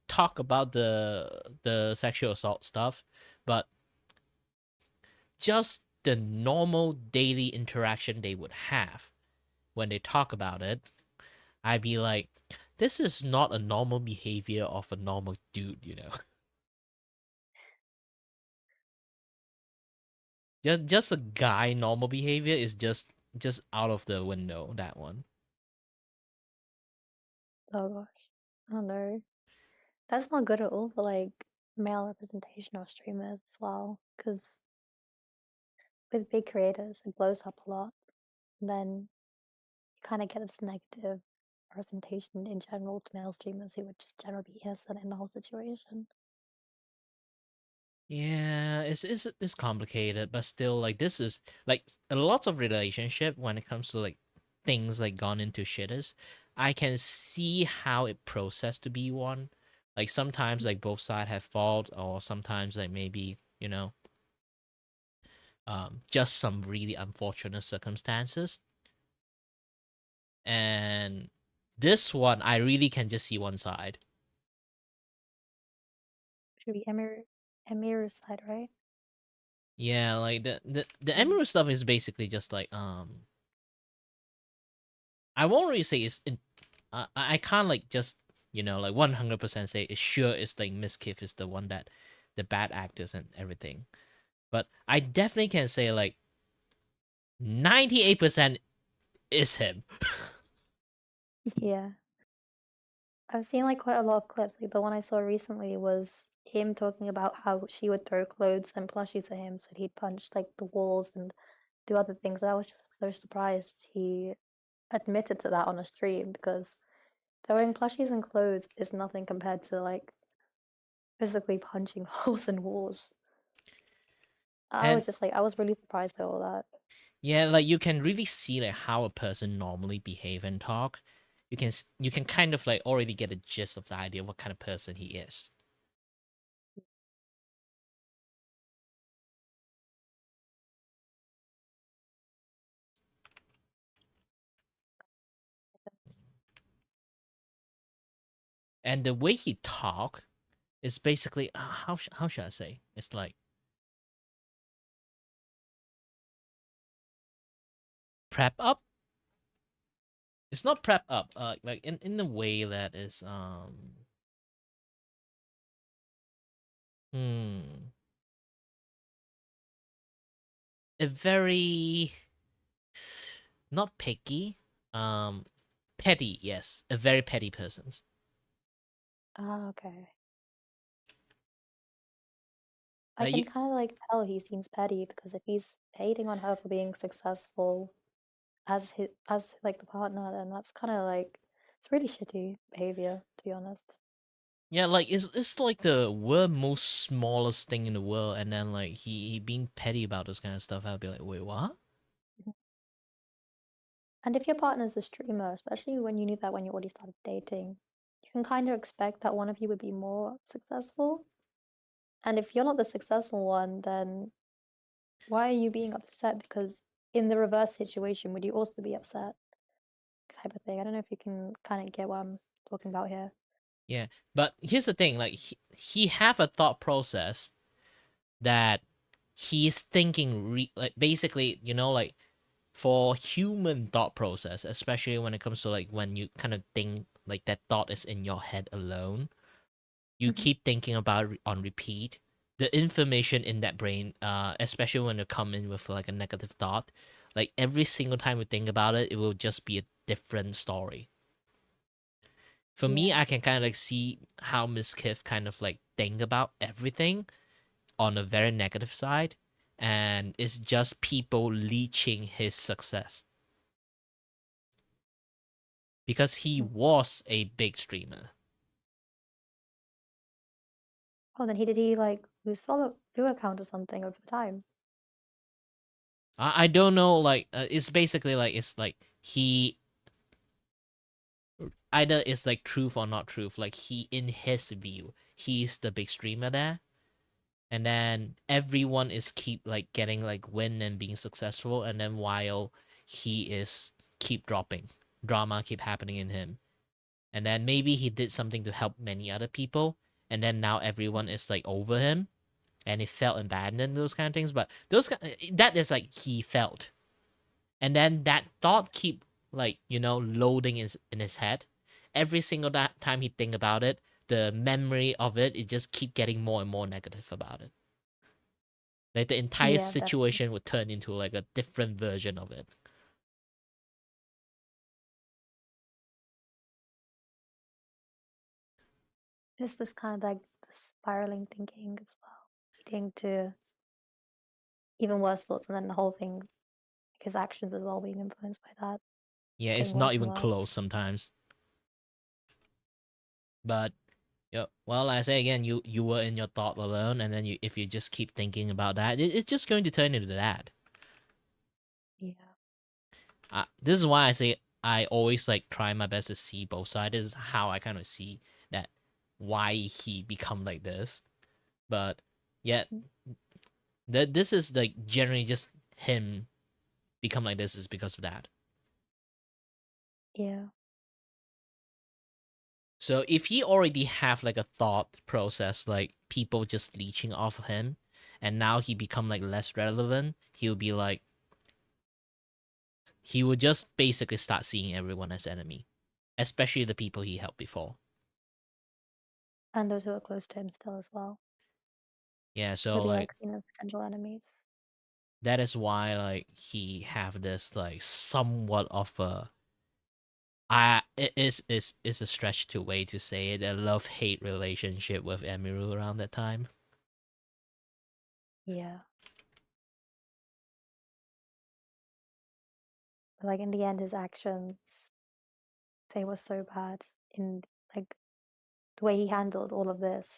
talk about the sexual assault stuff, but just the normal daily interaction they would have when they talk about it, I'd be like, this is not a normal behavior of a normal dude, you know. Just a guy normal behavior is just out of the window, that one. Oh gosh. Oh no. That's not good at all for like male representation of streamers as well. Because with big creators, it blows up a lot. And then you kind of get this negative representation in general to male streamers who would just generally be innocent in the whole situation. Yeah, it's complicated, but still, like, this is like a lot of relationship when it comes to like things like gone into shitters. I can see how it processed to be one. Like sometimes like both sides have fault, or sometimes like maybe, you know, just some really unfortunate circumstances. And this one, I really can just see one side. Should be Emir's side, right? Yeah, like the Emerald stuff is basically just like I won't really say it's in, I can't like just, you know, like 100% say it's sure it's like Miss Kiff is the one that the bad actors and everything, but I definitely can say like 98% is him. Yeah. I've seen like quite a lot of clips. Like the one I saw recently was him talking about how she would throw clothes and plushies at him, so he'd punch like the walls and do other things. And I was just so surprised he admitted to that on a stream because throwing plushies and clothes is nothing compared to like physically punching holes in walls. I And was just like, I was really surprised by all that. yeah, like you can really see like how a person normally behave and talk. You can kind of like already get a gist of the idea of what kind of person he is. And the way he talk is basically how should I say? It's like prep up. It's not prep up. Like in a way that is hmm a very not picky petty, yes, a very petty person. Ah, okay. I Like can you, kind of like tell he seems petty because if he's hating on her for being successful as like the partner, then that's kind of like it's really shitty behavior, to be honest. yeah, like it's like the world most smallest thing in the world, and then like he being petty about this kind of stuff. I'll be like, wait, what? Mhm. And if your partner's a streamer, especially when you knew that when you already started dating, you can kind of expect that one of you would be more successful. And if you're not the successful one, then why are you being upset? Because in the reverse situation, would you also be upset? Type of thing. I don't know if you can kind of get what I'm talking about here. Yeah, but here's the thing: like he have a thought process that he's thinking like basically, you know, like for human thought process, especially when it comes to like when you kind of think like that thought is in your head alone, you Mhm. keep thinking about it on repeat. The information in that brain, especially when you come in with like a negative thought, like every single time you think about it, it will just be a different story. For me, Yeah. I can kind of like see how Miss Kiff kind of like think about everything on a very negative side, and it's just people leeching his success because he Mm. was a big streamer. Oh, then he like lose follow viewer account or something over time? I don't know, like it's basically like it's like he either it's like truth or not truth. Like he, in his view, he's the big streamer there, and then everyone is keep like getting like win and being successful, and then while he is keep dropping, drama keep happening in him, and then maybe he did something to help many other people, and then now everyone is like over him, and he felt abandoned, those kind of things. But that is like he felt, and then that thought keep like loading in his head. Every single time he think about it, the memory of it just keep getting more and more negative about it. Like the entire Yeah, definitely. situation would turn into like a different version of it. It's this kind of like spiraling thinking as well, leading to even worse thoughts, and then the whole thing, like his actions as well, being influenced by that, Yeah, it's getting not worse and even worse. close sometimes. But well, I say again, you were in your thought alone, and then if you just keep thinking about that, it's just going to turn into that. Yeah. This is why I say I always like try my best to see both sides. This is how I kind of see that why he become like this. But yet, this is like generally just him become like this is because of that. Yeah. So if he already have like a thought process, like people just leeching off of him, and now he become like less relevant, he'll be like, he would just basically start seeing everyone as enemy, especially the people he helped before. And those who are close to him still as well. Yeah, so He'll be like like seen as potential enemies. that is why like he have this like somewhat of a it is a stretch to way to say it, a love hate relationship with Emiru around that time. Yeah. But like in the end, his actions, they were so bad in like the way he handled all of this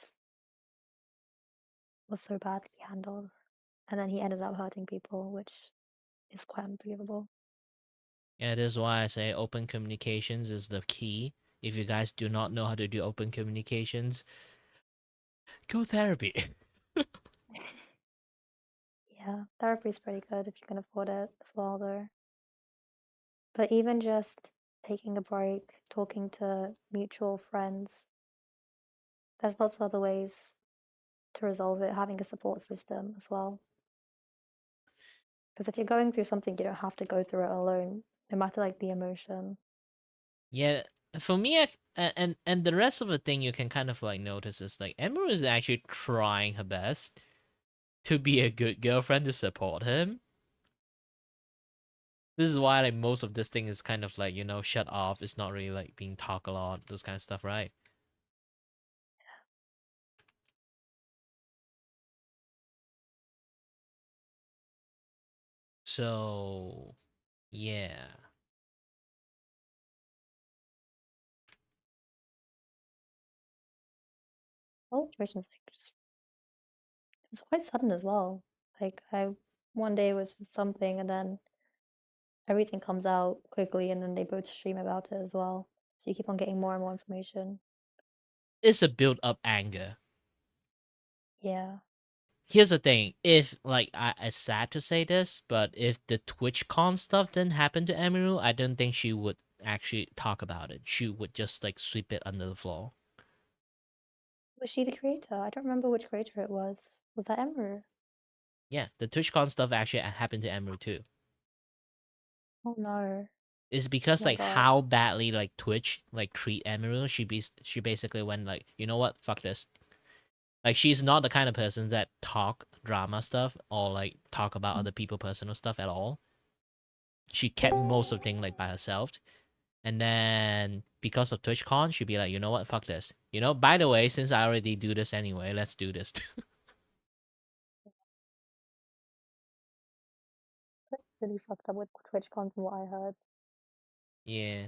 was so badly handled. And then he ended up hurting people, which is quite unbelievable. Yeah, this is why I say open communications is the key. If you guys do not know how to do open communications, go therapy. Yeah, therapy is pretty good if you can afford it as well, though. But even just taking a break, talking to mutual friends, there's lots of other ways to resolve it, having a support system as well. Because if you're going through something, you don't have to go through it alone, no matter like the emotion. Yeah, for me, and the rest of the thing you can kind of like notice is like Emerald is actually trying her best to be a good girlfriend to support him. This is why like most of this thing is kind of like shut off. It's not really like being talk a lot, those kind of stuff, right? So yeah. All situations like just, it was quite sudden as well. Like I one day was just something, and then everything comes out quickly, and then they both stream about it as well. So you keep on getting more and more information. It's a build up anger. Yeah. Here's the thing, if like it's sad to say this, but if the TwitchCon stuff didn't happen to Emiru, I don't think she would actually talk about it. She would just like sweep it under the floor. Was she the creator? I don't remember which creator it was. Was that Ember? Yeah, the TwitchCon stuff actually happened to Emiru too. Oh no. It's Oh because my like god. how badly like Twitch like treat Emiru, she basically went like, you know what, fuck this. Like she's not the kind of person that talk drama stuff or like talk about other people personal stuff at all. She kept most of the thing like by herself. And then because of TwitchCon, she'd be like, you know what, fuck this. By the way, since I already do this anyway, let's do this. That's really fucked up with TwitchCon from what I heard. Yeah.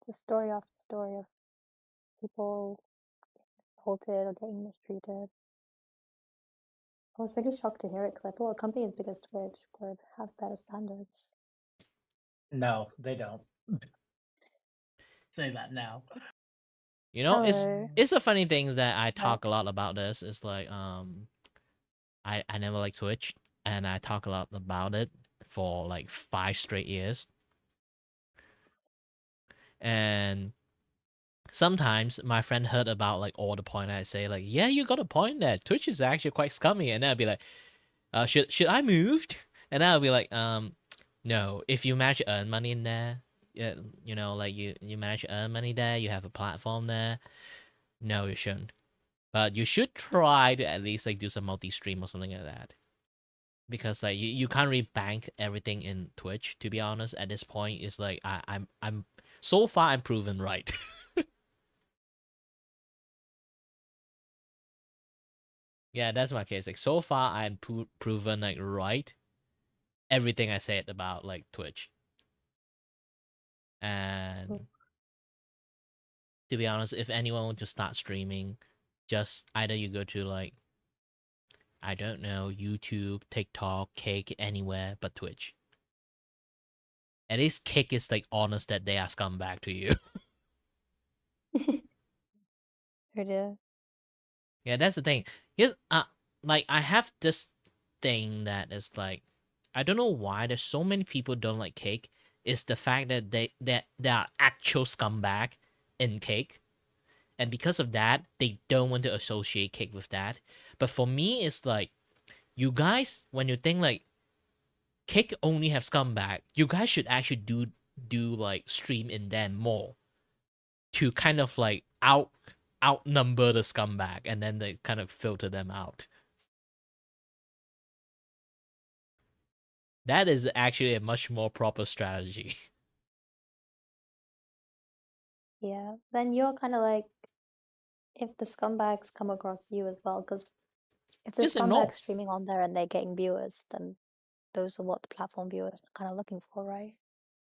Just story after story of people assaulted or getting mistreated. I was really shocked to hear it because I thought a company as big as Twitch would have better standards. No, they don't. Say that now. It's Hello. it's a funny thing that I Right. talk a lot about this. It's like I never like Twitch, and I talk a lot about it for like 5 straight years. And sometimes my friend heard about like all the point I say, like, yeah, you got a point there. Twitch is actually quite scummy. And I'd be like, should I move? And I'll be like, no. If you manage to earn money in there, yeah, you know, like you manage to earn money there, you have a platform there. No, you shouldn't. But you should try to at least like do some multi-stream or something like that. Because like you can't really bank everything in Twitch, to be honest. At this point, it's like I'm so far I'm proven right. Yeah, that's my case. Like so far I'm proven like right everything I said about like Twitch. And to be honest, if anyone wants to start streaming, just either you go to like, I don't know, YouTube, TikTok, Cake, anywhere but Twitch. At least Kick is like honest that they are scumbag to you. Oh dear. Yeah, that's the thing. Here's like I have this thing that is like, I don't know why there's so many people don't like Cake. Is the fact that they are actual scumbag in Cake. And because of that, they don't want to associate Cake with that. But for me, it's like, you guys, when you think like Cake only have scumbag, you guys should actually do like stream in them more to kind of like outnumber the scumbag, and then they kind of filter them out. That is actually a much more proper strategy. Yeah. Then you're kind of like, if the scumbags come across you as well, because if the Just ignore. scumbags streaming on there and they're getting viewers, then those are what the platform viewers are kind of looking for, right?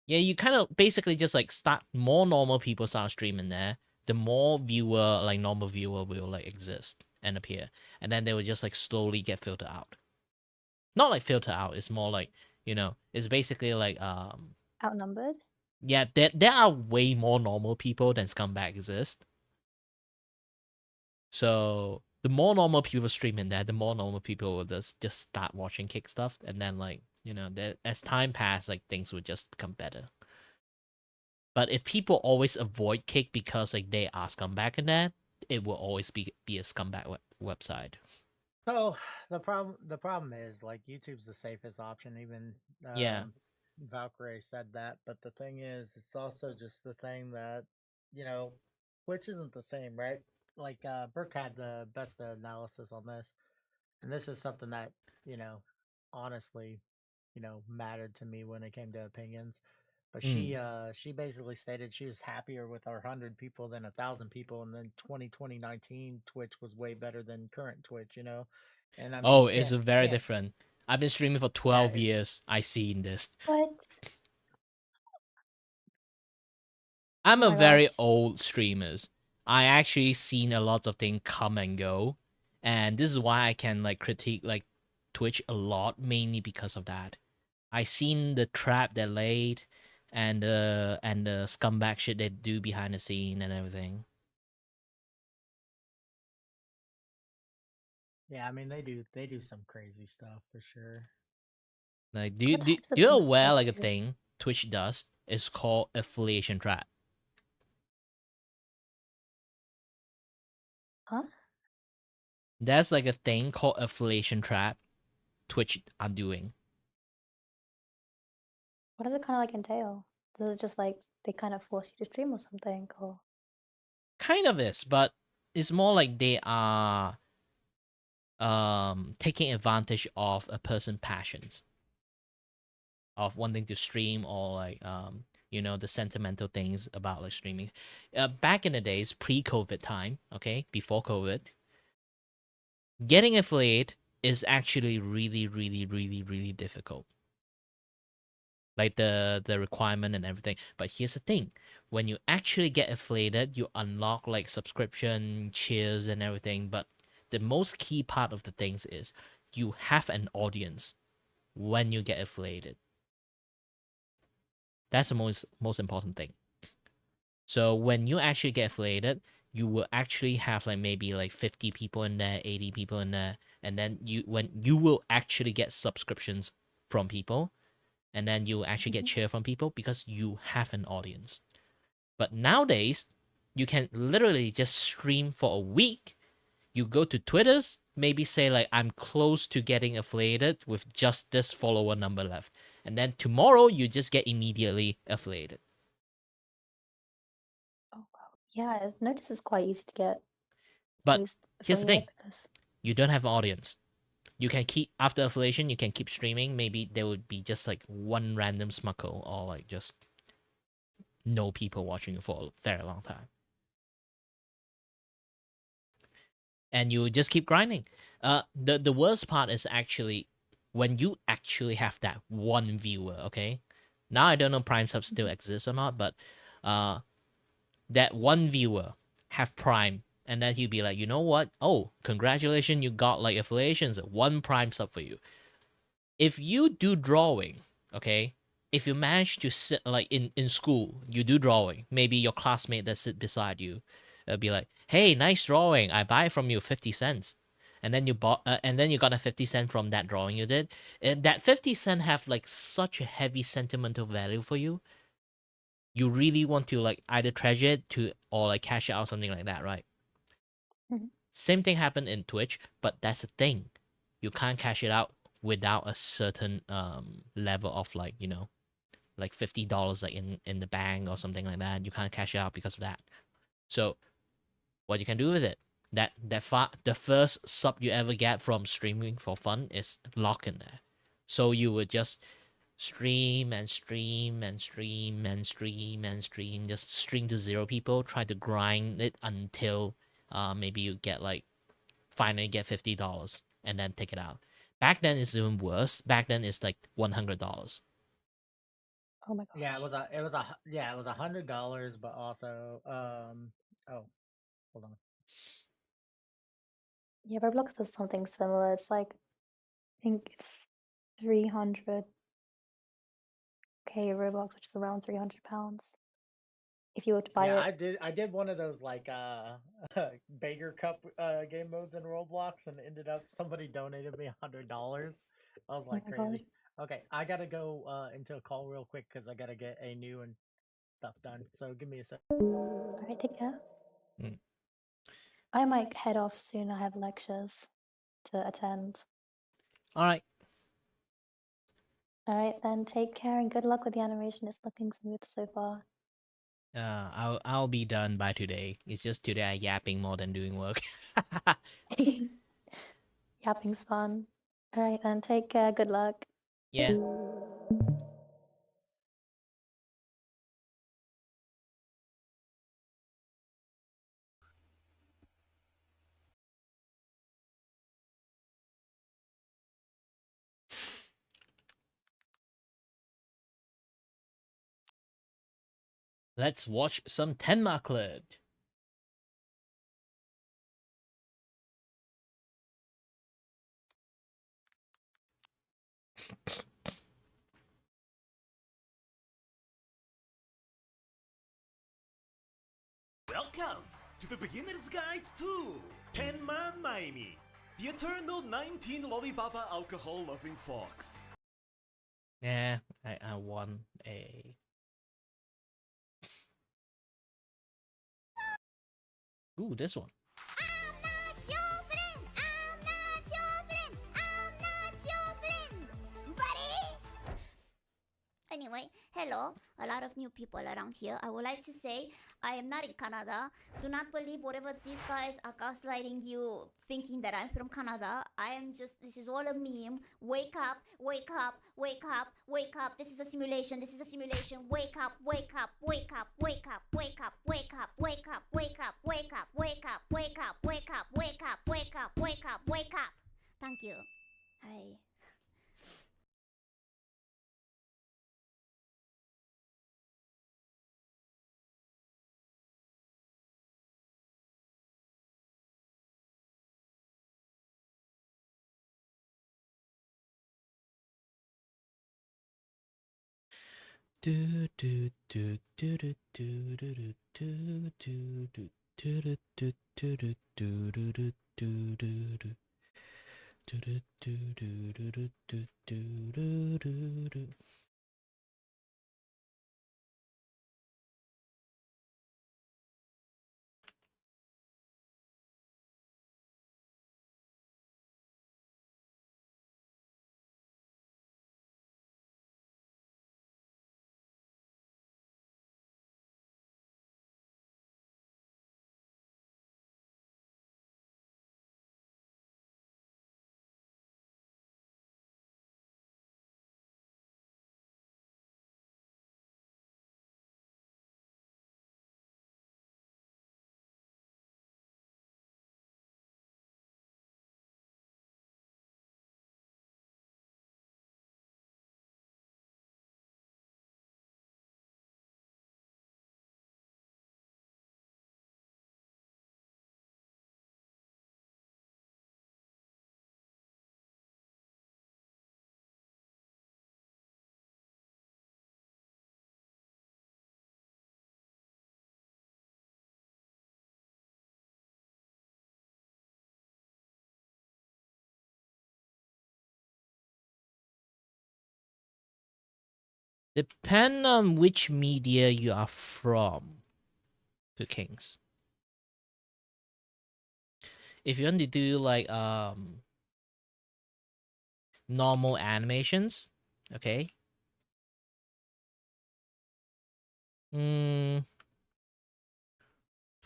Yeah, you kind of basically just like start more normal people start streaming there. The more viewer, like normal viewer, will like exist and appear, and then they will just like slowly get filtered out. Not like filter out. It's more like, it's basically like Outnumbered? yeah, there are way more normal people than scumbag exist. So the more normal people stream in there, the more normal people will just start watching Kick stuff, and then like as time passes, like things will just become better. But if people always avoid Kick because like they are scumbag in that, it will always be a scumbag website. So the problem is like YouTube's the safest option. Even Yeah. Valkyrie said that, but the thing is, it's also just the thing that you know, Twitch isn't the same, right? Like Brooke had the best analysis on this, and this is something that you know, honestly, mattered to me when it came to opinions. But Mm. she basically stated she was happier with our 100 people than 1,000 people, and then 2019 Twitch was way better than current Twitch, And I mean, Oh, you it's can't, you very can't. different. I've been streaming for Yeah, 12 it's years. I seen this. What? I'm Oh a my very gosh. old streamer. I actually seen a lot of things come and go, and this is why I can like critique like Twitch a lot, mainly because of that. I seen the trap they laid, and the scumbag shit they do behind the scene and everything. yeah. I mean, they do some crazy stuff for sure. Like, What types of do you things do aware they like a do? thing Twitch does is called affiliation trap? Huh? There's like a thing called affiliation trap Twitch are doing. What does it kind of like entail? Does it just like they kind of force you to stream or something? Or Kind of is, but it's more like they are taking advantage of a person's passions of wanting to stream, or like the sentimental things about like streaming. Back in the days pre-COVID time, okay, before COVID, getting affiliate is actually really really really really difficult, like the requirement and everything. But here's the thing, when you actually get affiliated, you unlock like subscription cheers and everything. But the most key part of the things is you have an audience when you get affiliated. That's the most important thing. So when you actually get affiliated, you will actually have like maybe like 50 people in there, 80 people in there, and then when you will actually get subscriptions from people, and then you will actually get cheer from people because you have an audience. But nowadays, you can literally just stream for a week. You go to Twitter's, maybe say like I'm close to getting affiliated with just this follower number left. And then tomorrow you just get immediately affiliated. Oh wow. Yeah, I've noticed it's quite easy to get But boost here's the thing. affiliate because You don't have an audience. You can keep after affiliation, you can keep streaming. Maybe there would be just like one random smuckle or like just no people watching you for a very long time. And you just keep grinding. The worst part is actually when you actually have that one viewer. Okay, now I don't know Prime Sub still exists or not, but that one viewer have Prime, and then he'll be like, you know what? Oh, congratulations, you got like affiliations, one Prime Sub for you. If you do drawing, okay, if you manage to sit like in school, you do drawing, maybe your classmate that sit beside you, be like, hey, nice drawing, I buy from you 50 cents, and then you bought, and then you got a 50 cent from that drawing you did, and that 50 cent have like such a heavy sentimental value for you. You really want to like either treasure it to or like cash it out, something like that, right? Mhm. Same thing happened in Twitch, but that's the thing, you can't cash it out without a certain level of like, you know, like $50 like in the bank or something like that. You can't cash it out because of that. So what you can do with it, the first sub you ever get from streaming for fun is locked in there. So you would just stream and stream and stream and stream and stream, just stream to 0 people, try to grind it until maybe you get like finally get $50 and then take it out. Back then it's even worse. Back then it's like $100. Oh my gosh. Yeah, it was $100, but also oh, hold on. Yeah, Roblox does something similar. It's like I think it's 300k Roblox, which is around £300 if you were to buy Yeah, it. I did one of those like Beggar Cup game modes in Roblox, and ended up somebody donated me $100. I was Oh like my god. crazy. Okay, I gotta go into a call real quick because I gotta get a new and stuff done. So give me a sec. Alright, take care. Mm. I might head off soon. I have lectures to attend. All right. Alright, then take care and good luck with the animation. It's looking smooth so far. I'll be done by today. It's just today I yapping more than doing work. Yapping's fun. Alright, then take care. Good luck. Yeah. Let's watch some Tenma Club. Welcome to the Beginner's Guide to Tenman Maimi, the eternal 19 Lollibaba alcohol-loving fox. Yeah, I won a. Ooh, this one. I'm not your friend. I'm not your friend. I'm not your friend, buddy. Anyway, hello. A lot of new people around here. I would like to say I am not in Canada. Do not believe whatever these guys are gaslighting you, thinking that I'm from Canada. I am just, this is all a meme. Wake up, wake up, wake up, wake up. This is a simulation. This is a simulation. Wake up, wake up, wake up, wake up, wake up, wake up, wake up, wake up, wake up, wake up, wake up, wake up, wake up, wake up, wake up, wake up. Thank you. Hi. Do do do do do do do do do do do do do do do do do do do do. Do do do do do do do do do do. Depend on which media you are from to Kings. If you want to do like normal animations, okay.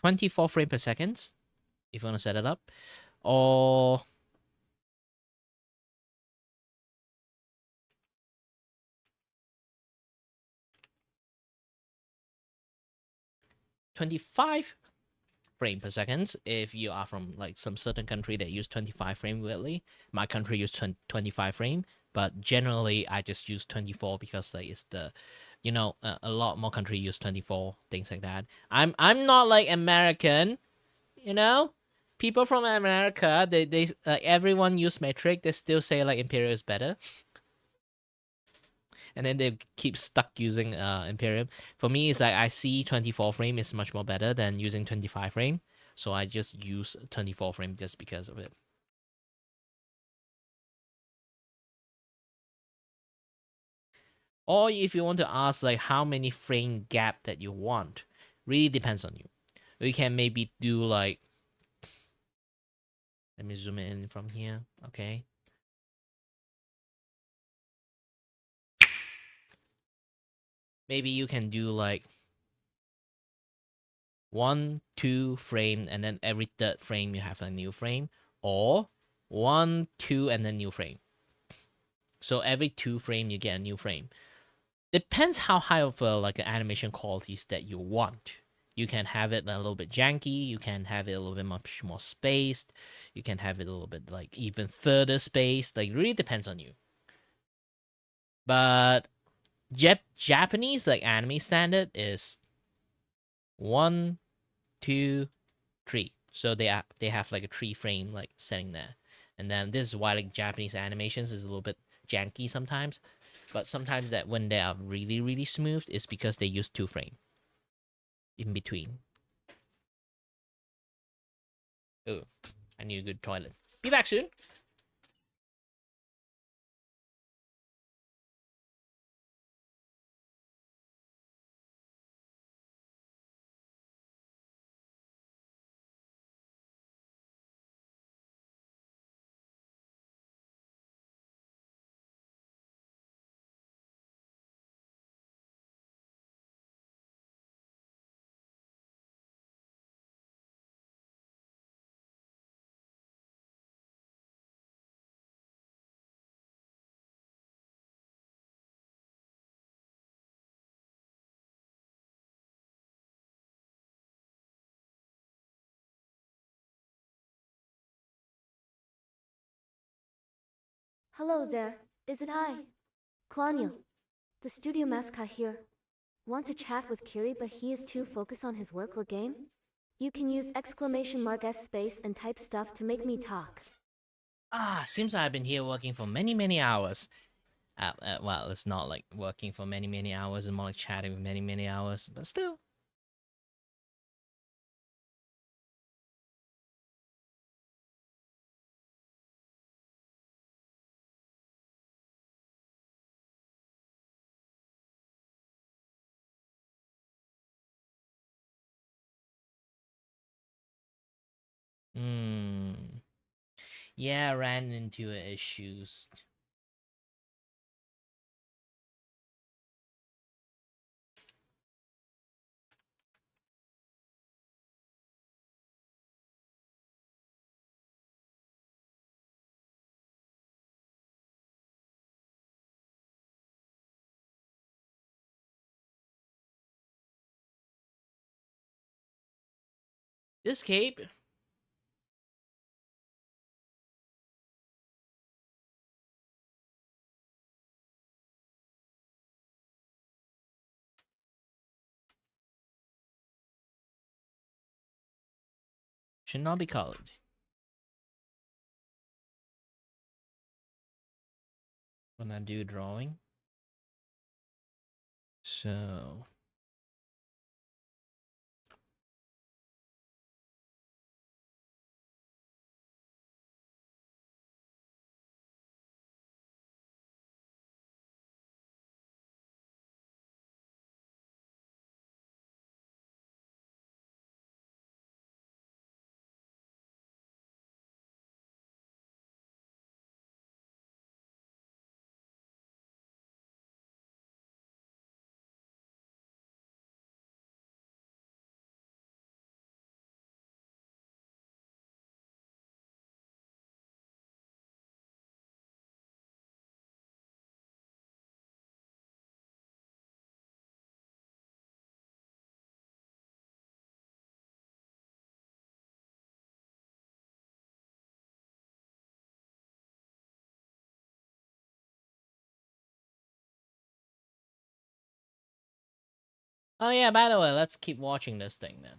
24 frames per second if you want to set it up, or 25 frame per second if you are from like some certain country that use 25 frame weirdly. My country use 25 frame, but generally I just use 24 because like it's the, you know, a lot more country use 24, things like that. I'm not like American, you know. People from America, they everyone use metric. They still say like Imperial is better, and then they keep stuck using Imperium. For me, it's like I see 24 frame is much more better than using 25 frame, so I just use 24 frame just because of it. Or if you want to ask like how many frame gap that you want, really depends on you. We can maybe do like, let me zoom in from here, okay. Maybe you can do like 1, 2 frame, and then every third frame you have a new frame, or 1, 2, and then new frame. So every 2 frame you get a new frame. Depends how high of a like animation qualities that you want. You can have it a little bit janky. You can have it a little bit much more spaced. You can have it a little bit like even further spaced. Like really depends on you. But Japanese like anime standard is 1, 2, 3. So they have like a 3 frame like setting there. And then this is why like Japanese animations is a little bit janky sometimes. But sometimes that when they are really, really smooth, it's because they use 2 frame in between. Oh, I need a good toilet. Be back soon. Hello there, is it I? Claudio, the studio mascot here. Want to chat with Kiri but he is too focused on his work or game? You can use exclamation mark S space and type stuff to make me talk. Ah, seems I've been here working for many, many hours. Well, it's not like working for many, many hours. It's more like chatting for many, many hours. But still. Yeah, I ran into issues. This cape. Should not be colored. When I do drawing. So Oh yeah, by the way, let's keep watching this thing then.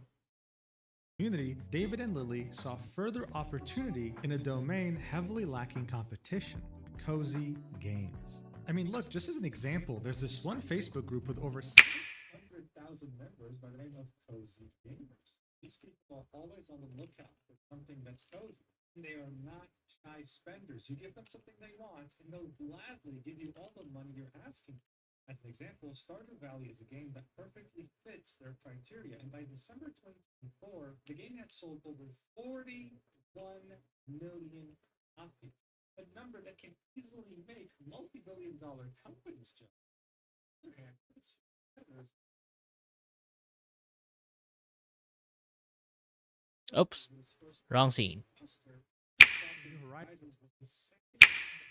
Community, David and Lily saw further opportunity in a domain heavily lacking competition: cozy games. I mean, look, just as an example, there's this one Facebook group with over 600,000 members by the name of Cozy Gamers. These people are always on the lookout for something that's cozy. They are not shy spenders. You give them something they want, and they'll gladly give you all the money you're asking. As an example, Stardew Valley is a game that perfectly fits their criteria, and by December 2024, the game had sold over 41 million copies, a number that can easily make multi-billion-dollar companies jump. On the other hand, its competitors. Oops, wrong scene. Horizons was the second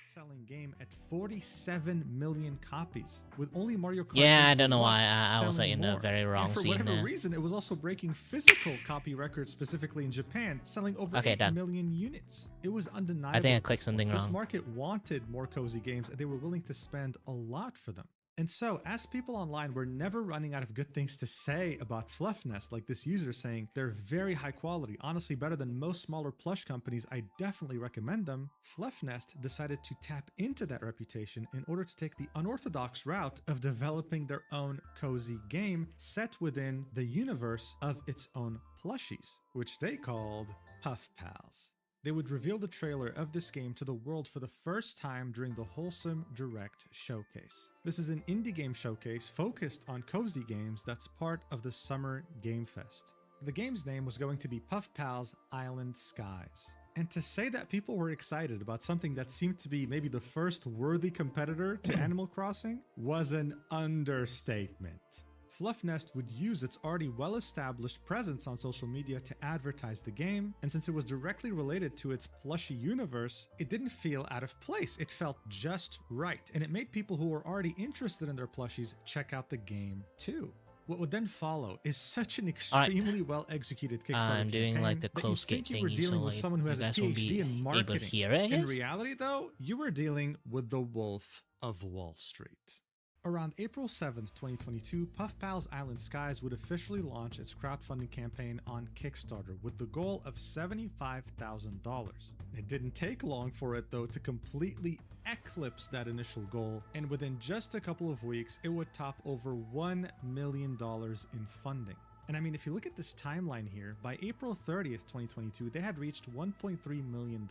selling game at 47 million copies, with only Mario Kart Yeah, 8 I don't know why Deluxe I was like selling in a more. very wrong And for scene whatever there. reason, it was also breaking physical copy records, specifically in Japan, selling over Okay, 8 done. million units. It was undeniable. I think I clicked something This wrong. market wanted more cozy games, and they were willing to spend a lot for them. And so, as people online were never running out of good things to say about Fluff Nest, like this user saying they're very high quality, honestly better than most smaller plush companies, I definitely recommend them, Fluff Nest decided to tap into that reputation in order to take the unorthodox route of developing their own cozy game set within the universe of its own plushies, which they called Puff Pals. They would reveal the trailer of this game to the world for the first time during the Wholesome Direct showcase. This is an indie game showcase focused on cozy games that's part of the Summer Game Fest. The game's name was going to be Puff Pals Island Skies. And to say that people were excited about something that seemed to be maybe the first worthy competitor to Animal Crossing was an understatement. Fluff Nest would use its already well-established presence on social media to advertise the game, and since it was directly related to its plushy universe, it didn't feel out of place. It felt just right, and it made people who were already interested in their plushies check out the game too. What would then follow is such an extremely well-executed Kickstarter I'm doing campaign like the that you close gate think you were thingy, dealing so with like someone who you has a guys will PhD be in able to marketing. hear it, I In guess? reality, though, you were dealing with the Wolf of Wall Street. Around April 7th, 2022, Puff Pals Island Skies would officially launch its crowdfunding campaign on Kickstarter with the goal of $75,000. It didn't take long for it, though, to completely eclipse that initial goal, and within just a couple of weeks, it would top over $1 million in funding. And I mean, if you look at this timeline here, by April 30th, 2022, they had reached $1.3 million.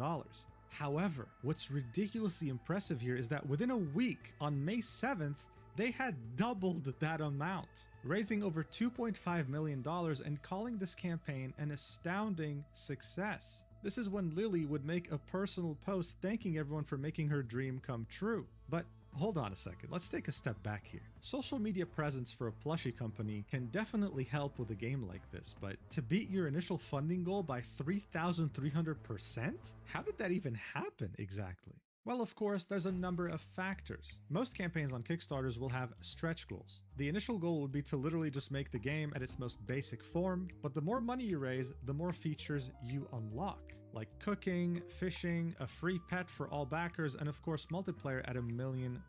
However, what's ridiculously impressive here is that within a week, on May 7th, they had doubled that amount, raising over $2.5 million and calling this campaign an astounding success. This is when Lily would make a personal post thanking everyone for making her dream come true. But hold on a second, let's take a step back here. Social media presence for a plushie company can definitely help with a game like this, but to beat your initial funding goal by 3,300%? How did that even happen exactly? Well, of course, there's a number of factors. Most campaigns on Kickstarters will have stretch goals. The initial goal would be to literally just make the game at its most basic form, but the more money you raise, the more features you unlock, like cooking, fishing, a free pet for all backers, and of course multiplayer at $1 million.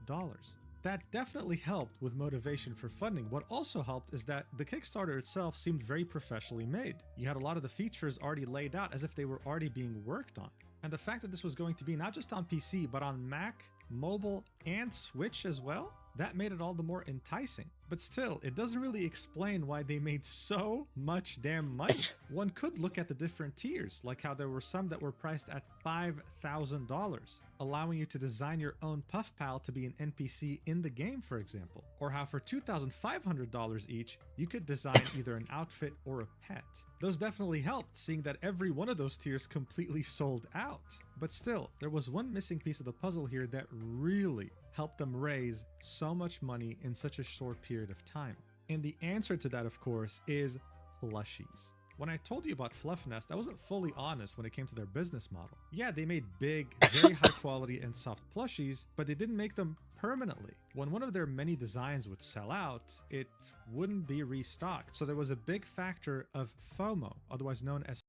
That definitely helped with motivation for funding. What also helped is that the Kickstarter itself seemed very professionally made. You had a lot of the features already laid out as if they were already being worked on. And the fact that this was going to be not just on PC, but on Mac, mobile, and Switch as well, that made it all the more enticing. But still, it doesn't really explain why they made so much damn money. One could look at the different tiers, like how there were some that were priced at $5,000, allowing you to design your own Puff Pal to be an NPC in the game, for example. Or how for $2,500 each, you could design either an outfit or a pet. Those definitely helped, seeing that every one of those tiers completely sold out. But still, there was one missing piece of the puzzle here that really helped them raise so much money in such a short period of time. And the answer to that, of course, is plushies. When I told you about Fluff Nest, I wasn't fully honest when it came to their business model. Yeah, they made big, very high quality and soft plushies, but they didn't make them permanently. When one of their many designs would sell out, it wouldn't be restocked. So there was a big factor of FOMO, otherwise known as.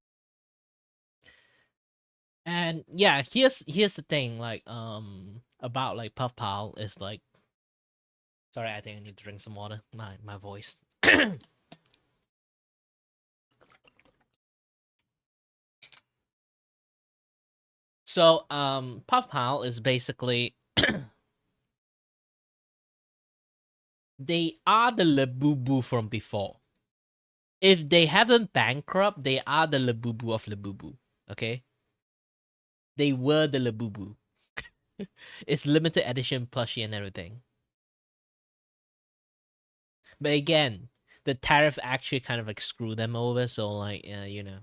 And yeah, here's the thing, like about like Puff Pal is like, sorry, I think I need to drink some water. My voice. So, Puffpal is basically they are the Labubu from before. If they haven't bankrupt, they are the Labubu of Labubu. Okay? They were the Labubu. It's limited edition plushie and everything. But again, the tariff actually kind of like screwed them over, so like, you know.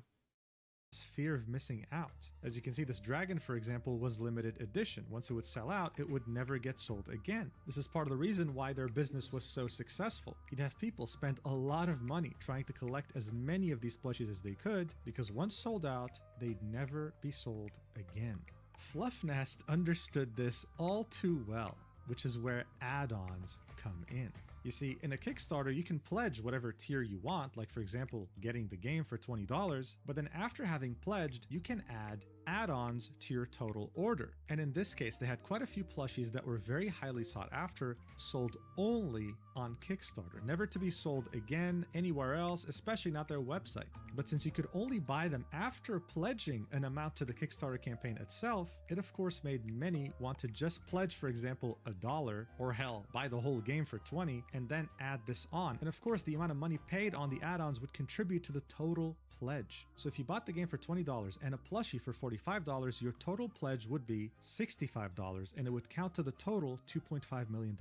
Fear of missing out. As you can see, this dragon, for example, was limited edition. Once it would sell out, it would never get sold again. This is part of the reason why their business was so successful. You'd have people spend a lot of money trying to collect as many of these plushies as they could, because once sold out, they'd never be sold again. Fluff Nest understood this all too well, which is where add-ons come in. You see, in a Kickstarter, you can pledge whatever tier you want, like for example, getting the game for $20, but then after having pledged, you can add add-ons to your total order. And in this case, they had quite a few plushies that were very highly sought after, sold only on Kickstarter, never to be sold again anywhere else, especially not their website. But since you could only buy them after pledging an amount to the Kickstarter campaign itself, it of course made many want to just pledge, for example, $1, or hell, buy the whole game for $20, and then add this on. And of course, the amount of money paid on the add-ons would contribute to the total pledge. So if you bought the game for $20 and a plushie for $45, your total pledge would be $65, and it would count to the total $2.5 million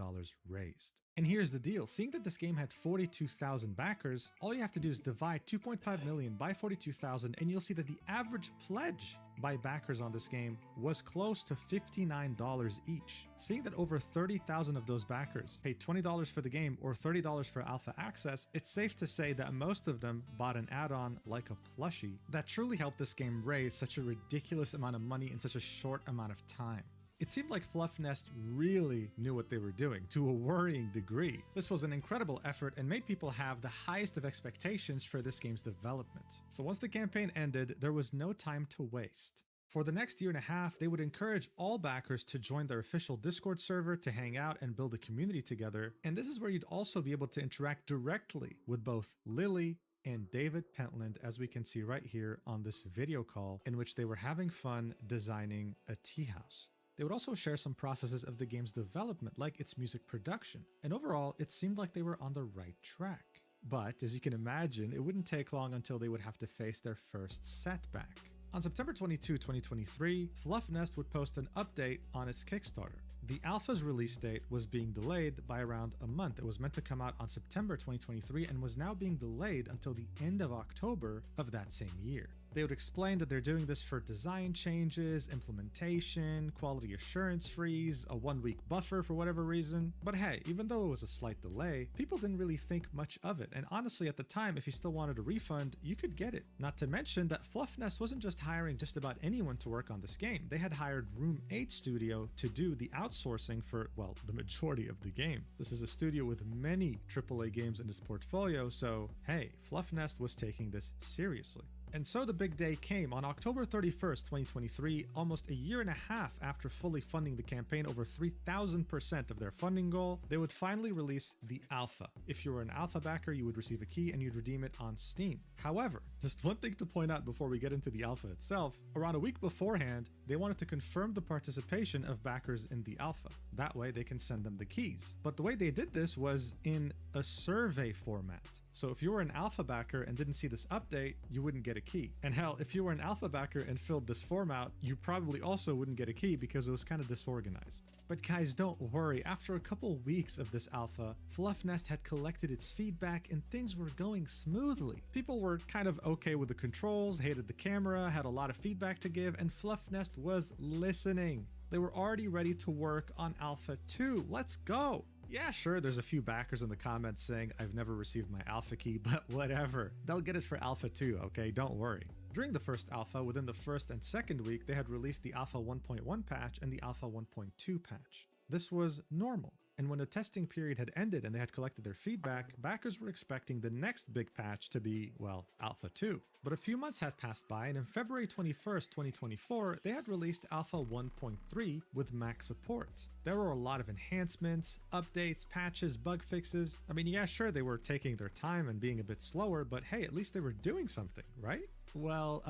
raised. And here's the deal, seeing that this game had 42,000 backers, all you have to do is divide 2.5 million by 42,000 and you'll see that the average pledge by backers on this game was close to $59 each. Seeing that over 30,000 of those backers paid $20 for the game or $30 for alpha access, it's safe to say that most of them bought an add-on like a plushie that truly helped this game raise such a ridiculous amount of money in such a short amount of time. It seemed like Fluff Nest really knew what they were doing, to a worrying degree. This was an incredible effort and made people have the highest of expectations for this game's development. So once the campaign ended, there was no time to waste. For the next year and a half, they would encourage all backers to join their official Discord server to hang out and build a community together, and this is where you'd also be able to interact directly with both Lily and David Pentland, as we can see right here on this video call, in which they were having fun designing a tea house. They would also share some processes of the game's development, like its music production, and overall, it seemed like they were on the right track. But, as you can imagine, it wouldn't take long until they would have to face their first setback. On September 22, 2023, Fluff Nest would post an update on its Kickstarter. The alpha's release date was being delayed by around a month. It was meant to come out on September 2023 and was now being delayed until the end of October of that same year. They would explain that they're doing this for design changes, implementation, quality assurance freeze, a 1-week buffer for whatever reason. But hey, even though it was a slight delay, people didn't really think much of it. And honestly, at the time, if you still wanted a refund, you could get it. Not to mention that Fluff Nest wasn't just hiring just about anyone to work on this game. They had hired Room 8 Studio to do the outsourcing for, well, the majority of the game. This is a studio with many AAA games in its portfolio, so hey, Fluff Nest was taking this seriously. And so the big day came. On October 31st, 2023, almost a year and a half after fully funding the campaign over 3,000% of their funding goal, they would finally release the alpha. If you were an alpha backer, you would receive a key and you'd redeem it on Steam. However, just one thing to point out before we get into the alpha itself, around a week beforehand, they wanted to confirm the participation of backers in the alpha. That way they can send them the keys. But the way they did this was in a survey format. So if you were an alpha backer and didn't see this update, you wouldn't get a key. And hell, if you were an alpha backer and filled this form out, you probably also wouldn't get a key because it was kind of disorganized. But guys, don't worry, after a couple weeks of this alpha, Fluff Nest had collected its feedback and things were going smoothly. People were kind of okay with the controls, hated the camera, had a lot of feedback to give, and Fluff Nest was listening. They were already ready to work on Alpha 2. Let's go! Yeah, sure, there's a few backers in the comments saying I've never received my alpha key, but whatever. They'll get it for Alpha 2, okay? Don't worry. During the first alpha, within the first and second week, they had released the Alpha 1.1 patch and the Alpha 1.2 patch. This was normal. And when the testing period had ended and they had collected their feedback, backers were expecting the next big patch to be, well, Alpha 2. But a few months had passed by, and on February 21st, 2024, they had released Alpha 1.3 with max support. There were a lot of enhancements, updates, patches, bug fixes. I mean, yeah, sure, they were taking their time and being a bit slower, but hey, at least they were doing something, right? Well,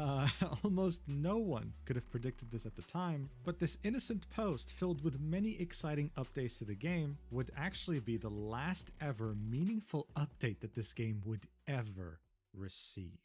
almost no one could have predicted this at the time, but this innocent post filled with many exciting updates to the game would actually be the last ever meaningful update that this game would ever receive.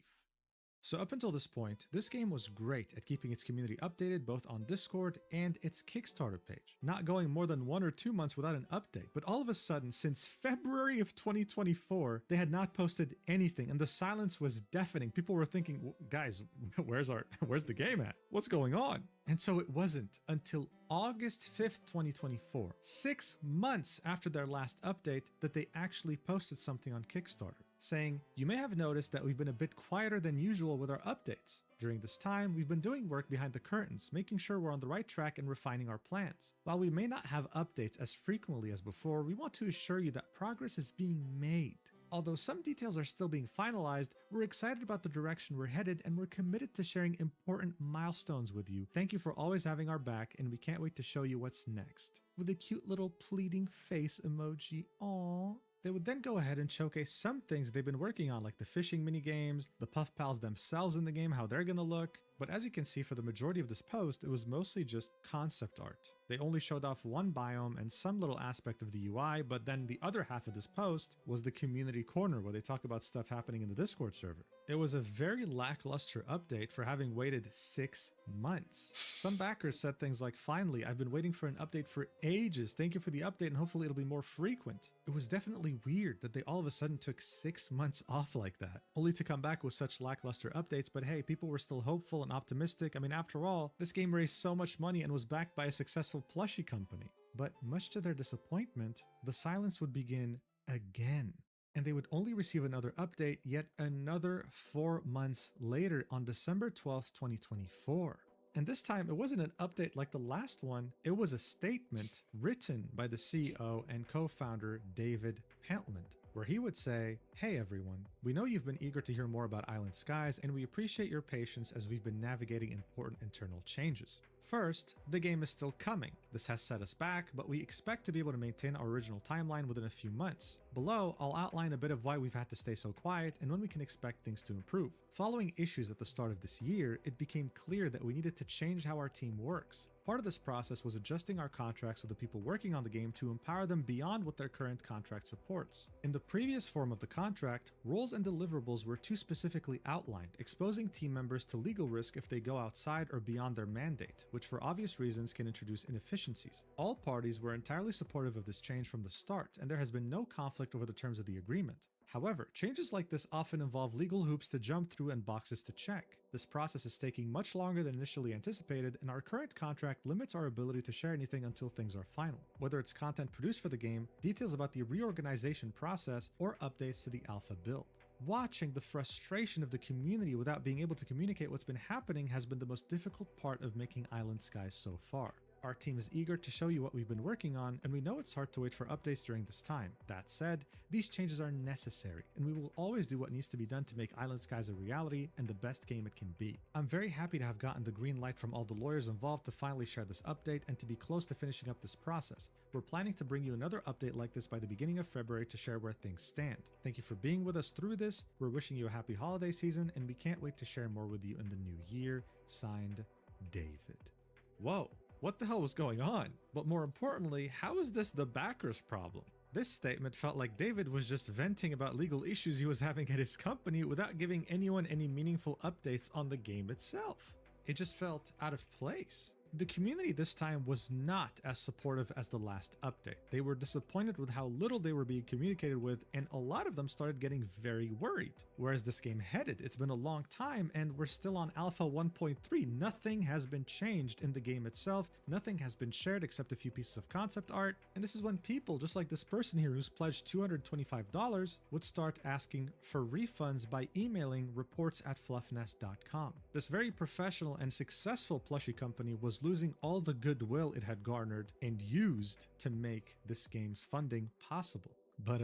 So up until this point, this game was great at keeping its community updated both on Discord and its Kickstarter page, not going more than 1 or 2 months without an update. But all of a sudden, since February of 2024, they had not posted anything, and the silence was deafening. People were thinking, guys, where's the game at? What's going on? And so it wasn't until August 5th, 2024, 6 months after their last update, that they actually posted something on Kickstarter, saying, "You may have noticed that we've been a bit quieter than usual with our updates. During this time, we've been doing work behind the curtains, making sure we're on the right track and refining our plans. While we may not have updates as frequently as before, we want to assure you that progress is being made. Although some details are still being finalized, we're excited about the direction we're headed and we're committed to sharing important milestones with you. Thank you for always having our back, and we can't wait to show you what's next." With a cute little pleading face emoji. Aww. They would then go ahead and showcase some things they've been working on, like the fishing minigames, the Puff Pals themselves in the game, how they're gonna look. But as you can see, for the majority of this post, it was mostly just concept art. They only showed off one biome and some little aspect of the UI, but then the other half of this post was the community corner where they talk about stuff happening in the Discord server. It was a very lackluster update for having waited 6 months. Some backers said things like, "Finally, I've been waiting for an update for ages. Thank you for the update and hopefully it'll be more frequent." It was definitely weird that they all of a sudden took 6 months off like that, only to come back with such lackluster updates. But hey, people were still hopeful and optimistic. I mean, after all, this game raised so much money and was backed by a successful plushie company. But much to their disappointment, the silence would begin again. And they would only receive another update yet another 4 months later on December 12th, 2024. And this time, it wasn't an update like the last one, it was a statement written by the CEO and co-founder David Pantlement, where he would say, "Hey everyone, we know you've been eager to hear more about Island Skies, and we appreciate your patience as we've been navigating important internal changes. First, the game is still coming. This has set us back, but we expect to be able to maintain our original timeline within a few months. Below, I'll outline a bit of why we've had to stay so quiet and when we can expect things to improve. Following issues at the start of this year, it became clear that we needed to change how our team works. Part of this process was adjusting our contracts with the people working on the game to empower them beyond what their current contract supports. In the previous form of the contract, roles and deliverables were too specifically outlined, exposing team members to legal risk if they go outside or beyond their mandate, which for obvious reasons can introduce inefficiencies. All parties were entirely supportive of this change from the start, and there has been no conflict over the terms of the agreement. However, changes like this often involve legal hoops to jump through and boxes to check. This process is taking much longer than initially anticipated, and our current contract limits our ability to share anything until things are final. Whether it's content produced for the game, details about the reorganization process, or updates to the alpha build. Watching the frustration of the community without being able to communicate what's been happening has been the most difficult part of making Island Skies so far. Our team is eager to show you what we've been working on, and we know it's hard to wait for updates during this time. That said, these changes are necessary, and we will always do what needs to be done to make Island Skies a reality and the best game it can be. I'm very happy to have gotten the green light from all the lawyers involved to finally share this update and to be close to finishing up this process. We're planning to bring you another update like this by the beginning of February to share where things stand. Thank you for being with us through this. We're wishing you a happy holiday season, and we can't wait to share more with you in the new year. Signed, David." Whoa. What the hell was going on? But more importantly, how is this the backer's problem? This statement felt like David was just venting about legal issues he was having at his company without giving anyone any meaningful updates on the game itself. It just felt out of place. The community this time was not as supportive as the last update. They were disappointed with how little they were being communicated with, and a lot of them started getting very worried. Whereas this game headed, it's been a long time and we're still on Alpha 1.3. Nothing has been changed in the game itself. Nothing has been shared except a few pieces of concept art. And this is when people, just like this person here who's pledged $225, would start asking for refunds by emailing reports@fluffnest.com. This very professional and successful plushie company was was losing all the goodwill it had garnered and used to make this game's funding possible. But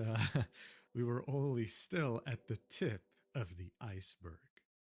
we were only still at the tip of the iceberg.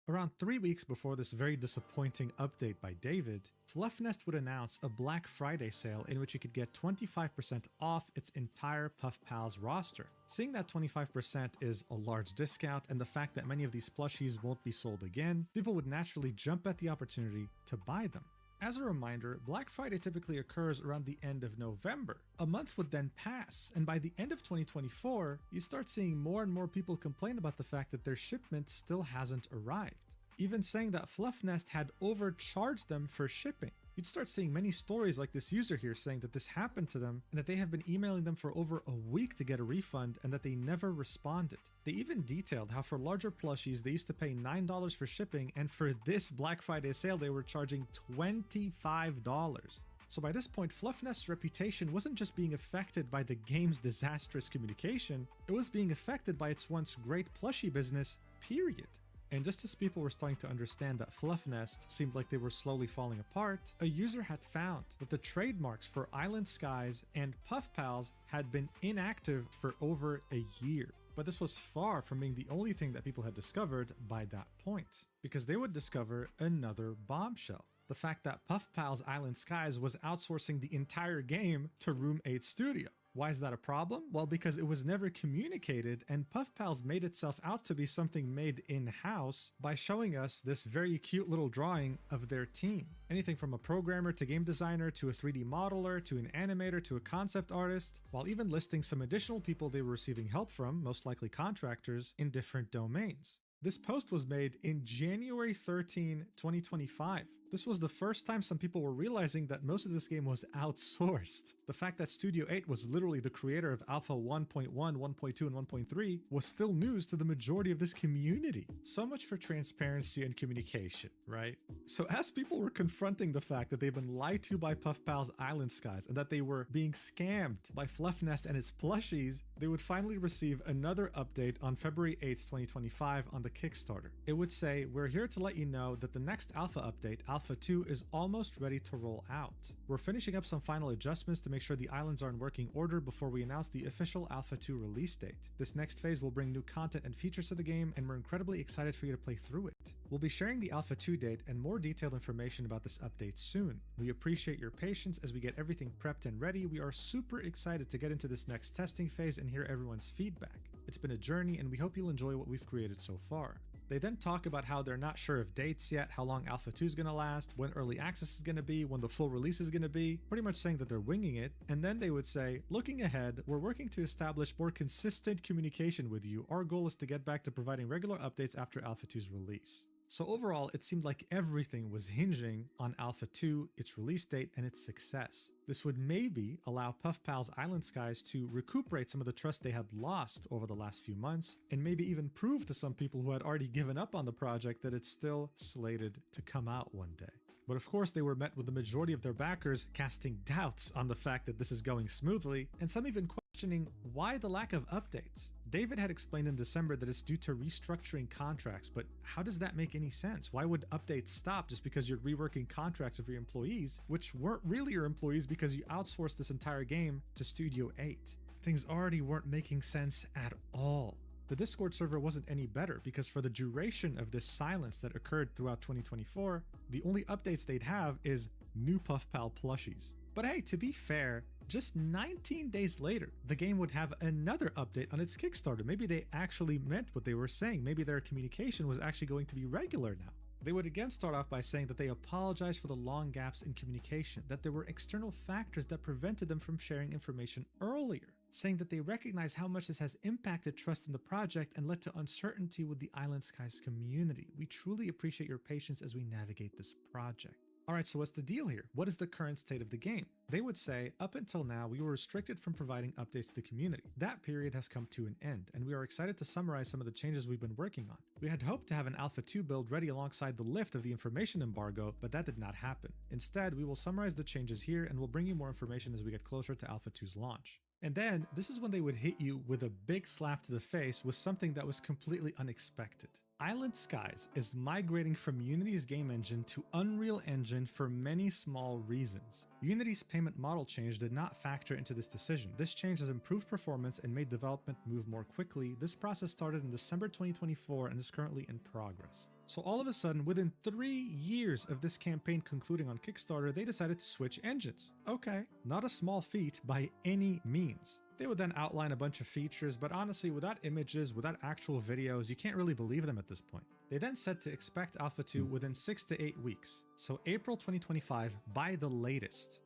Around 3 weeks before this very disappointing update by David, Fluffnest would announce a Black Friday sale in which you could get 25% off its entire Puff Pals roster. Seeing that 25% is a large discount and the fact that many of these plushies won't be sold again, people would naturally jump at the opportunity to buy them. As a reminder, Black Friday typically occurs around the end of November. A month would then pass, and by the end of 2024, you start seeing more and more people complain about the fact that their shipment still hasn't arrived, even saying that Fluffnest had overcharged them for shipping. You'd start seeing many stories like this user here saying that this happened to them and that they have been emailing them for over a week to get a refund and that they never responded. They even detailed how for larger plushies they used to pay $9 for shipping, and for this Black Friday sale they were charging $25. So by this point, Fluffnest's reputation wasn't just being affected by the game's disastrous communication, it was being affected by its once great plushie business, period. And just as people were starting to understand that Fluffnest seemed like they were slowly falling apart, a user had found that the trademarks for Island Skies and Puff Pals had been inactive for over a year. But this was far from being the only thing that people had discovered by that point, because they would discover another bombshell. The fact that Puff Pals Island Skies was outsourcing the entire game to Room 8 Studio. Why is that a problem? Well, because it was never communicated, and Puff Pals made itself out to be something made in-house by showing us this very cute little drawing of their team. Anything from a programmer to game designer to a 3D modeler to an animator to a concept artist, while even listing some additional people they were receiving help from, most likely contractors, in different domains. This post was made in January 13, 2025. This was the first time some people were realizing that most of this game was outsourced. The fact that Studio 8 was literally the creator of Alpha 1.1, 1.2, and 1.3 was still news to the majority of this community. So much for transparency and communication, right? So as people were confronting the fact that they've been lied to by Puff Pals Island Skies and that they were being scammed by Fluffnest and its plushies, they would finally receive another update on February 8th, 2025 on the Kickstarter. It would say, "We're here to let you know that the next Alpha update, Alpha 2, is almost ready to roll out. We're finishing up some final adjustments to make sure the islands are in working order before we announce the official Alpha 2 release date. This next phase will bring new content and features to the game, and we're incredibly excited for you to play through it. We'll be sharing the Alpha 2 date and more detailed information about this update soon. We appreciate your patience as we get everything prepped and ready. We are super excited to get into this next testing phase and hear everyone's feedback. It's been a journey, and we hope you'll enjoy what we've created so far." They then talk about how they're not sure of dates yet, how long Alpha 2 is going to last, when early access is going to be, when the full release is going to be, pretty much saying that they're winging it. And then they would say, "Looking ahead, we're working to establish more consistent communication with you. Our goal is to get back to providing regular updates after Alpha 2's release." So overall, it seemed like everything was hinging on Alpha 2, its release date, and its success. This would maybe allow Puff Pals Island Skies to recuperate some of the trust they had lost over the last few months, and maybe even prove to some people who had already given up on the project that it's still slated to come out one day. But of course, they were met with the majority of their backers casting doubts on the fact that this is going smoothly, and some even questioning why the lack of updates. David had explained in December that it's due to restructuring contracts, but how does that make any sense? Why would updates stop just because you're reworking contracts of your employees, which weren't really your employees because you outsourced this entire game to Studio 8? Things already weren't making sense at all. The Discord server wasn't any better because for the duration of this silence that occurred throughout 2024, the only updates they'd have is new Puff Pal plushies. But hey, to be fair, just 19 days later, the game would have another update on its Kickstarter. Maybe they actually meant what they were saying. Maybe their communication was actually going to be regular now. They would again start off by saying that they apologized for the long gaps in communication, that there were external factors that prevented them from sharing information earlier, saying that they recognize how much this has impacted trust in the project and led to uncertainty with the Island Skies community. We truly appreciate your patience as we navigate this project. Alright, so what's the deal here? What is the current state of the game? They would say, up until now, we were restricted from providing updates to the community. That period has come to an end, and we are excited to summarize some of the changes we've been working on. We had hoped to have an Alpha 2 build ready alongside the lift of the information embargo, but that did not happen. Instead, we will summarize the changes here, and we'll bring you more information as we get closer to Alpha 2's launch. And then, this is when they would hit you with a big slap to the face with something that was completely unexpected. Island Skies is migrating from Unity's game engine to Unreal Engine for many small reasons. Unity's payment model change did not factor into this decision. This change has improved performance and made development move more quickly. This process started in December 2024 and is currently in progress. So all of a sudden, within 3 years of this campaign concluding on Kickstarter, they decided to switch engines. Okay, not a small feat by any means. They would then outline a bunch of features, but honestly, without images, without actual videos, you can't really believe them at this point. They then said to expect Alpha 2 within 6 to 8 weeks, so April 2025 by the latest.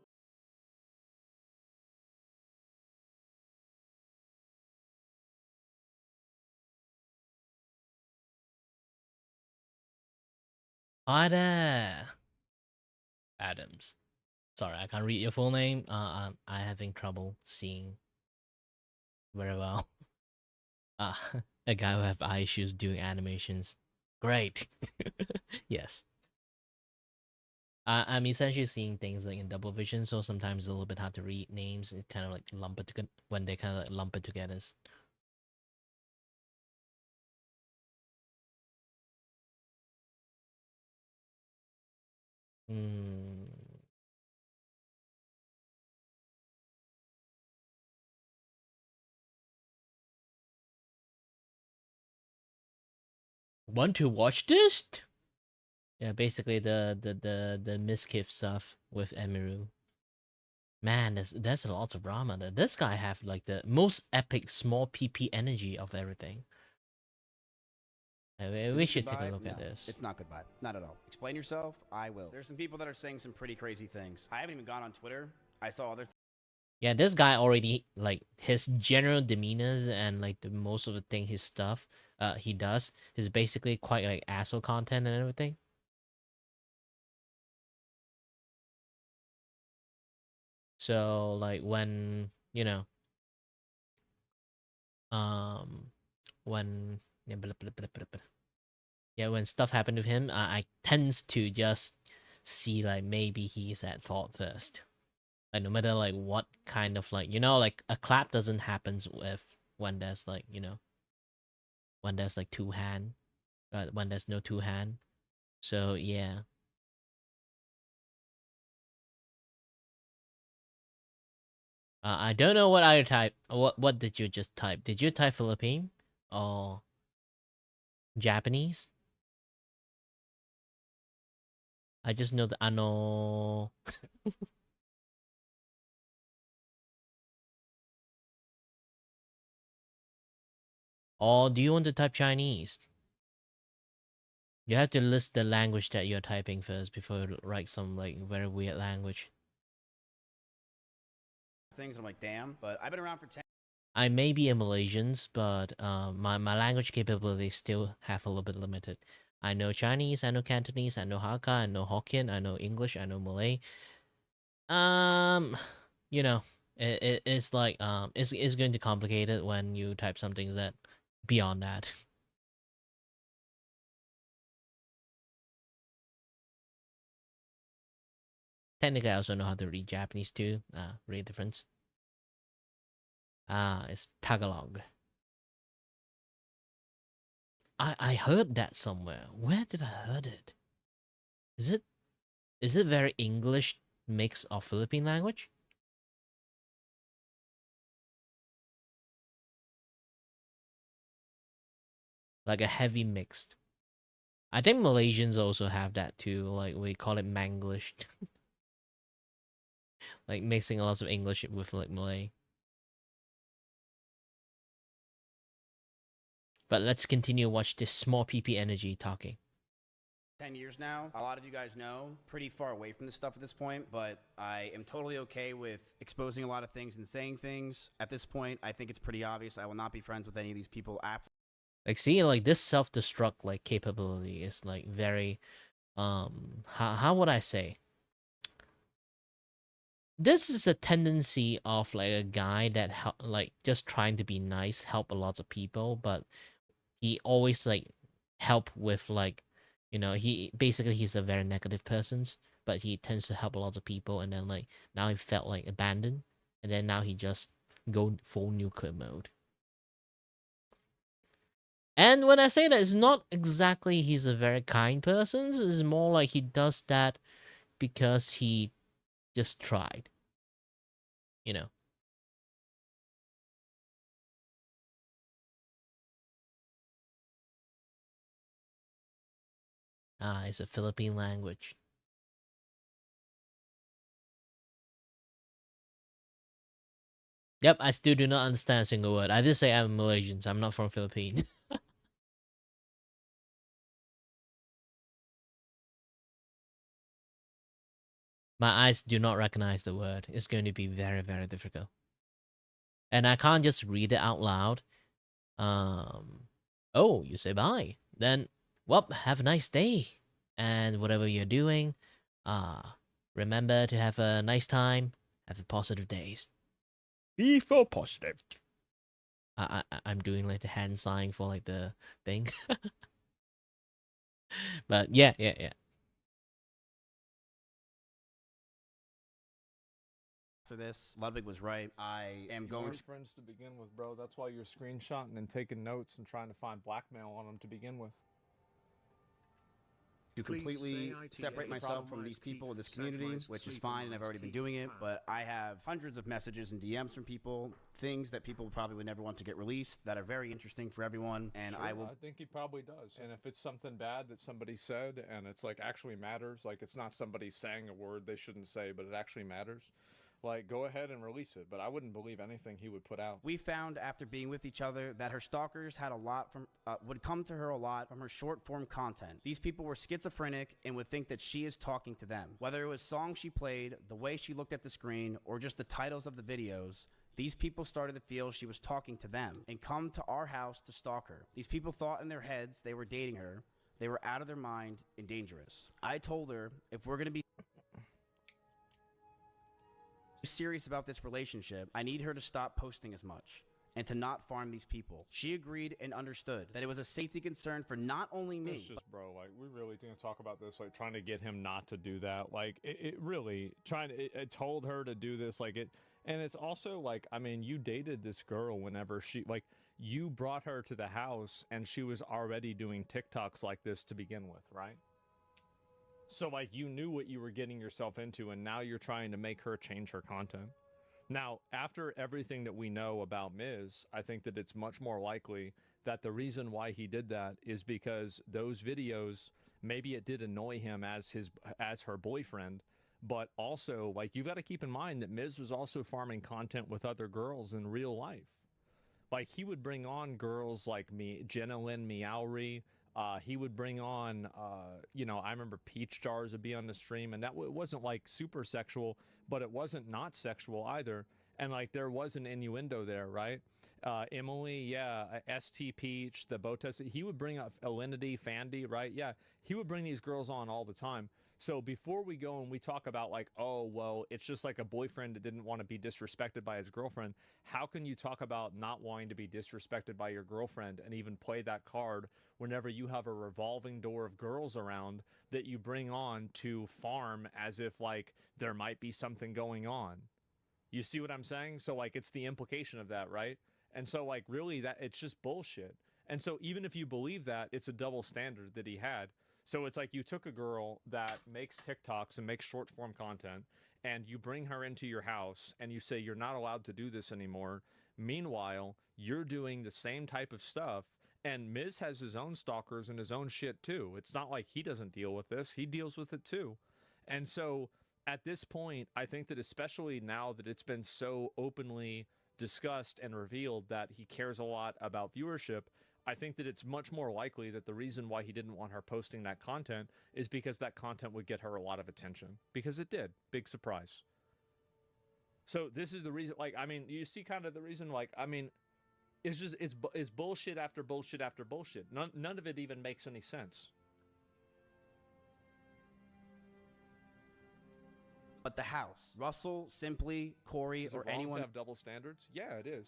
Hi there, Adams. Sorry, I can't read your full name. I'm having trouble seeing very well. A guy who have eye issues doing animations. Great. Yes. I'm essentially seeing things like in double vision, so sometimes it's a little bit hard to read names. It kind of like lump it together when they kind of like lump it together. Hmm. Want to watch this? Yeah, basically the Miskiff stuff with Emiru. Man, there's a lot of drama there. This guy have like the most epic small PP energy of everything. We should take a look at this. It's not goodbye. Not at all. Explain yourself. I will. There's some people that are saying some pretty crazy things. I haven't even gone on Twitter. I saw other Yeah, this guy already, like, his general demeanors and like the most of the thing his stuff he does is basically quite like asshole content and everything. So like when, you know, when yeah, when stuff happened to him, I tends to just see like maybe he's at fault first. Like no matter like what kind of like, you know, like a clap doesn't happen with when there's like, you know, when there's like two hand, when there's no two hand. So yeah. I don't know what I type. What did you just type? Did you type Philippine or Japanese? I just know that ano. Or do you want to type Chinese? You have to list the language that you're typing first before you write some like very weird language. things. I'm like, damn. But I've been around for 10. I may be a Malaysian, but my language capabilities still have a little bit limited. I know Chinese, I know Cantonese, I know Hakka, I know Hokkien, I know English, I know Malay. You know, it's like it's going to complicate it when you type something that beyond that. Technically, I also know how to read Japanese too. Read difference. It's Tagalog. I heard that somewhere. Where did I heard it? Is it very English mix of Philippine language? Like a heavy mixed. I think Malaysians also have that too. Like we call it Manglish. Like mixing lots of English with like Malay. But let's continue watch this small PP energy talking. 10 years now. A lot of you guys know, pretty far away from this stuff at this point, but I am totally okay with exposing a lot of things and saying things. At this point, I think it's pretty obvious I will not be friends with any of these people after. Like see, like this self-destruct like capability is like very how would I say? This is a tendency of like a guy that like just trying to be nice, help a lot of people, but he always like help with like, you know, he's a very negative person, but he tends to help a lot of people, and then like now he felt like abandoned, and then now he just go full nuclear mode. And when I say that, it's not exactly he's a very kind person. It's more like he does that because he just tried. You know. It's a Philippine language. Yep, I still do not understand a single word. I did say I'm Malaysian, so I'm not from Philippines. My eyes do not recognize the word. It's going to be very, very difficult. And I can't just read it out loud. Oh, you say bye. Then, well, have a nice day. And whatever you're doing, remember to have a nice time. Have a positive days. Be for positive. I'm doing like the hand sign for like the thing. But yeah. For this, Ludwig was right. I am going to friends to begin with, bro. That's why you're screenshotting and taking notes and trying to find blackmail on them to begin with. completely separate myself from these people in this community, which is fine, and I've already been doing it, but I have hundreds of messages and DMs from people, things that people probably would never want to get released that are very interesting for everyone, and Sure, I think he probably does. And if it's something bad that somebody said and it's like actually matters, like it's not somebody saying a word they shouldn't say, but it actually matters, like, go ahead and release it, but I wouldn't believe anything he would put out. We found after being with each other that her stalkers had a lot from would come to her a lot from her short form content. These people were schizophrenic and would think that she is talking to them. Whether it was songs she played, the way she looked at the screen, or just the titles of the videos, these people started to feel she was talking to them and come to our house to stalk her. These people thought in their heads they were dating her. They were out of their mind and dangerous. I told her, if we're going to be serious about this relationship, I need her to stop posting as much and to not farm these people. She agreed and understood that it was a safety concern for not only me. It's just, bro, like, we really didn't talk about this, like, trying to get him not to do that. Like, it really, it told her to do this, like, it, and it's also, like, I mean, you dated this girl whenever she, like, you brought her to the house, and she was already doing TikToks like this to begin with, right? So, like, you knew what you were getting yourself into, and now you're trying to make her change her content. Now, after everything that we know about Miz, I think that it's much more likely that the reason why he did that is because those videos, maybe it did annoy him as her boyfriend, but also, like, you've got to keep in mind that Miz was also farming content with other girls in real life. Like, he would bring on girls like me, Jenna Lynn Meowri. He would bring on, you know, I remember Peach Jars would be on the stream, and that it wasn't like super sexual, but it wasn't not sexual either. And like there was an innuendo there, right? Emily, yeah, ST Peach, the Botas. He would bring up Alinity, Fandy, right? Yeah, he would bring these girls on all the time. So before we go and we talk about like, oh, well, it's just like a boyfriend that didn't want to be disrespected by his girlfriend, how can you talk about not wanting to be disrespected by your girlfriend and even play that card whenever you have a revolving door of girls around that you bring on to farm as if like there might be something going on? You see what I'm saying? So like it's the implication of that, right? And so like really that it's just bullshit. And so even if you believe that, it's a double standard that he had. So it's like you took a girl that makes TikToks and makes short form content and you bring her into your house and you say you're not allowed to do this anymore. Meanwhile, you're doing the same type of stuff, and Miz has his own stalkers and his own shit too. It's not like he doesn't deal with this. He deals with it too. And so at this point, I think that especially now that it's been so openly discussed and revealed that he cares a lot about viewership, I think that it's much more likely that the reason why he didn't want her posting that content is because that content would get her a lot of attention. Because it did. Big surprise. So this is the reason, like, I mean, you see kind of the reason, like, I mean, it's just, it's bullshit after bullshit after bullshit. None of it even makes any sense. But the house, Russell, Simply, Corey, Is it or wrong anyone to have double standards? Yeah, it is.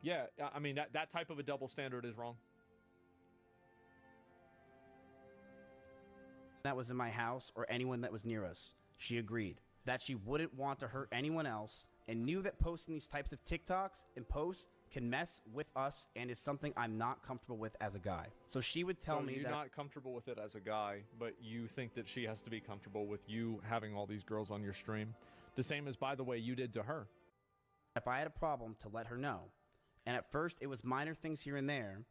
Yeah, I mean, that type of a double standard is wrong. that was in my house or anyone that was near us. She agreed that she wouldn't want to hurt anyone else and knew that posting these types of TikToks and posts can mess with us and is something I'm not comfortable with as a guy. So she would tell me you're that not comfortable with it as a guy, but you think that she has to be comfortable with you having all these girls on your stream. The same as, by the way, you did to her. if I had a problem to let her know. And at first it was minor things here and there,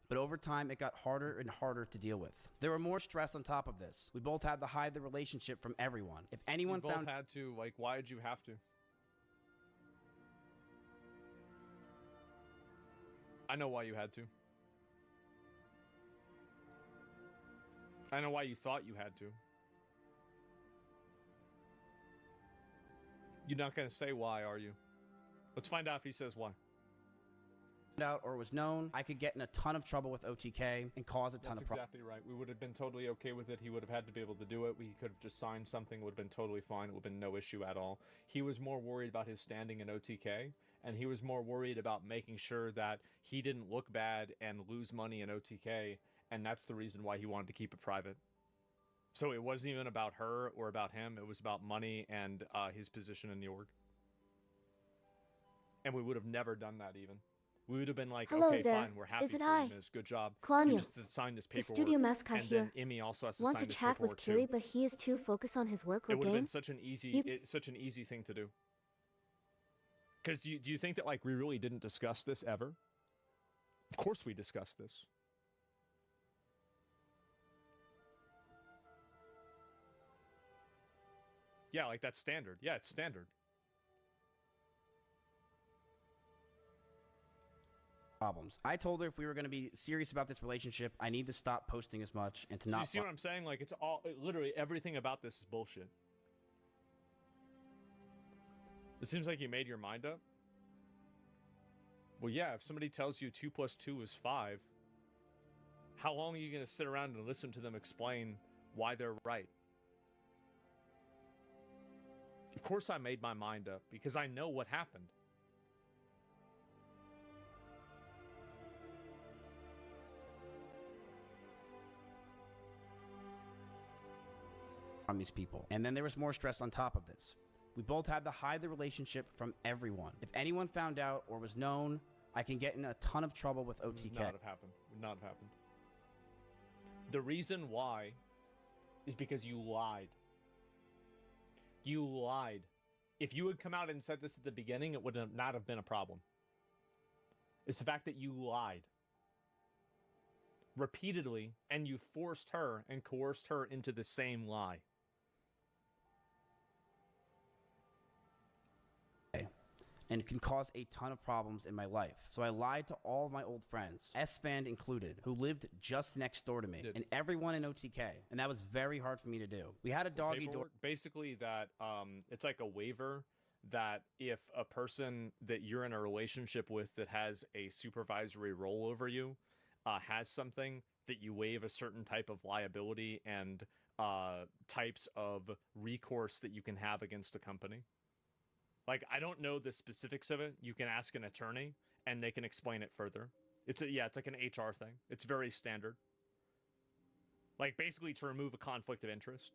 but over time it got harder and harder to deal with. There were more stress on top of this. We both had to hide the relationship from everyone. If anyone You both found had to, like, why did you have to? I know why you had to. I know why you thought you had to. You're not going to say why, are you? Let's find out if he says why. out or was known, I could get in a ton of trouble with OTK and cause a ton of problems. That's exactly right. We would have been totally okay with it. He would have had to be able to do it. We could have just signed something. It would have been totally fine. It would have been no issue at all. He was more worried about his standing in OTK, and he was more worried about making sure that he didn't look bad and lose money in OTK, and that's the reason why he wanted to keep it private. So it wasn't even about her or about him. It was about money and his position in the org. And we would have never done that even. We would have been like, Hello okay, there. fine, we're happy Is it for I? you, Miss. Good job. Claudia, You just have to sign this the paperwork. studio mascot and here. then Emmy also has to Want sign to this chat with paperwork Curie, too. but he is too focused on his work or It would have game? been such an easy thing to do. Because do you think that, like, we really didn't discuss this ever? Of course we discussed this. Yeah, like, that's standard. Yeah, it's standard. Problems. I told her if we were going to be serious about this relationship, I need to stop posting as much and to So not. you see what I'm saying? Like, it's all, literally everything about this is bullshit. It seems like you made your mind up. Well, yeah, if somebody tells you 2 + 2 is 5, how long are you going to sit around and listen to them explain why they're right? Of course I made my mind up, because I know what happened. On these people. And then there was more stress on top of this. We both had to hide the relationship from everyone. If anyone found out or was known, I can get in a ton of trouble with OTK. Would not have happened. Would not have happened. The reason why is because you lied. You lied. If you had come out and said this at the beginning, it would not have been a problem. It's the fact that you lied repeatedly, and you forced her and coerced her into the same lie. And it can cause a ton of problems in my life. So I lied to all of my old friends, S-Fan included, who lived just next door to me, and everyone in OTK. And that was very hard for me to do. We had a doggy door. Basically, that it's like a waiver that if a person that you're in a relationship with that has a supervisory role over you has something, that you waive a certain type of liability and types of recourse that you can have against a company. Like, I don't know the specifics of it. You can ask an attorney, and they can explain it further. It's like an HR thing. It's very standard. Like, basically to remove a conflict of interest.